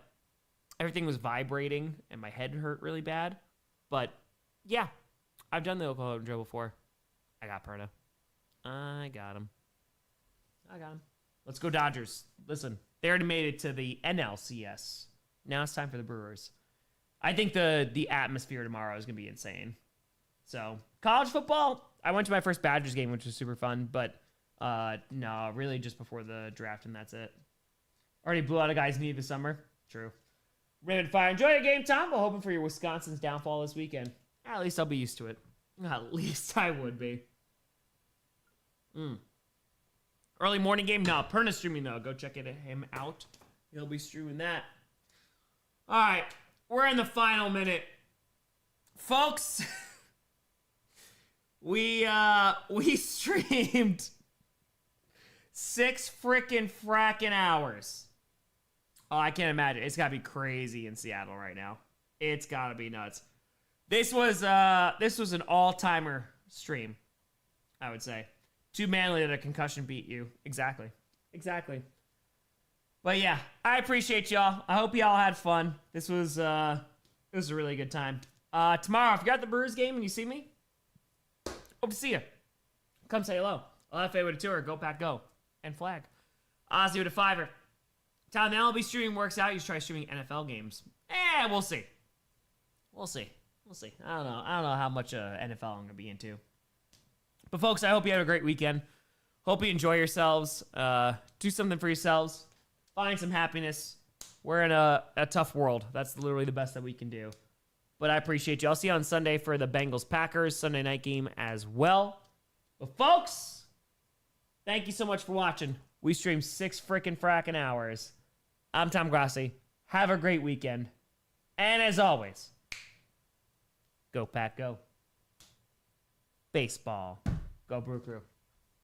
everything was vibrating, and my head hurt really bad. But, yeah, I've done the Oklahoma drill before. I got Perna. I got him. Let's go Dodgers. Listen, they already made it to the NLCS. Now it's time for the Brewers. I think the atmosphere tomorrow is going to be insane. So, college football, I went to my first Badgers game, which was super fun. But, no, really just before the draft, and that's it. Already blew out a guy's knee this summer. True. Raven Fire, enjoy your game, Tom. We're hoping for your Wisconsin's downfall this weekend. At least I'll be used to it. At least I would be. Early morning game? No, Perna's streaming, though. Go check him out. He'll be streaming that. All right. We're in the final minute. Folks, we streamed 6 frackin' hours. Oh, I can't imagine. It's got to be crazy in Seattle right now. It's got to be nuts. This was an all-timer stream, I would say. Too manly that a concussion beat you. Exactly. But yeah, I appreciate y'all. I hope y'all had fun. This was a really good time. Tomorrow, if you got the Brewers game and you see me, hope to see you. Come say hello. LFA with a tour. Go Pack Go. And flag. Ozzy with a 5er. How the MLB streaming works out, you should try streaming NFL games. We'll see. We'll see. I don't know how much NFL I'm going to be into. But folks, I hope you had a great weekend. Hope you enjoy yourselves. Do something for yourselves. Find some happiness. We're in a tough world. That's literally the best that we can do. But I appreciate you. I'll see you on Sunday for the Bengals-Packers Sunday night game as well. But folks, thank you so much for watching. We stream 6 freaking fracking hours. I'm Tom Grossi. Have a great weekend. And as always, go Pack, go. Baseball. Go Brew Crew.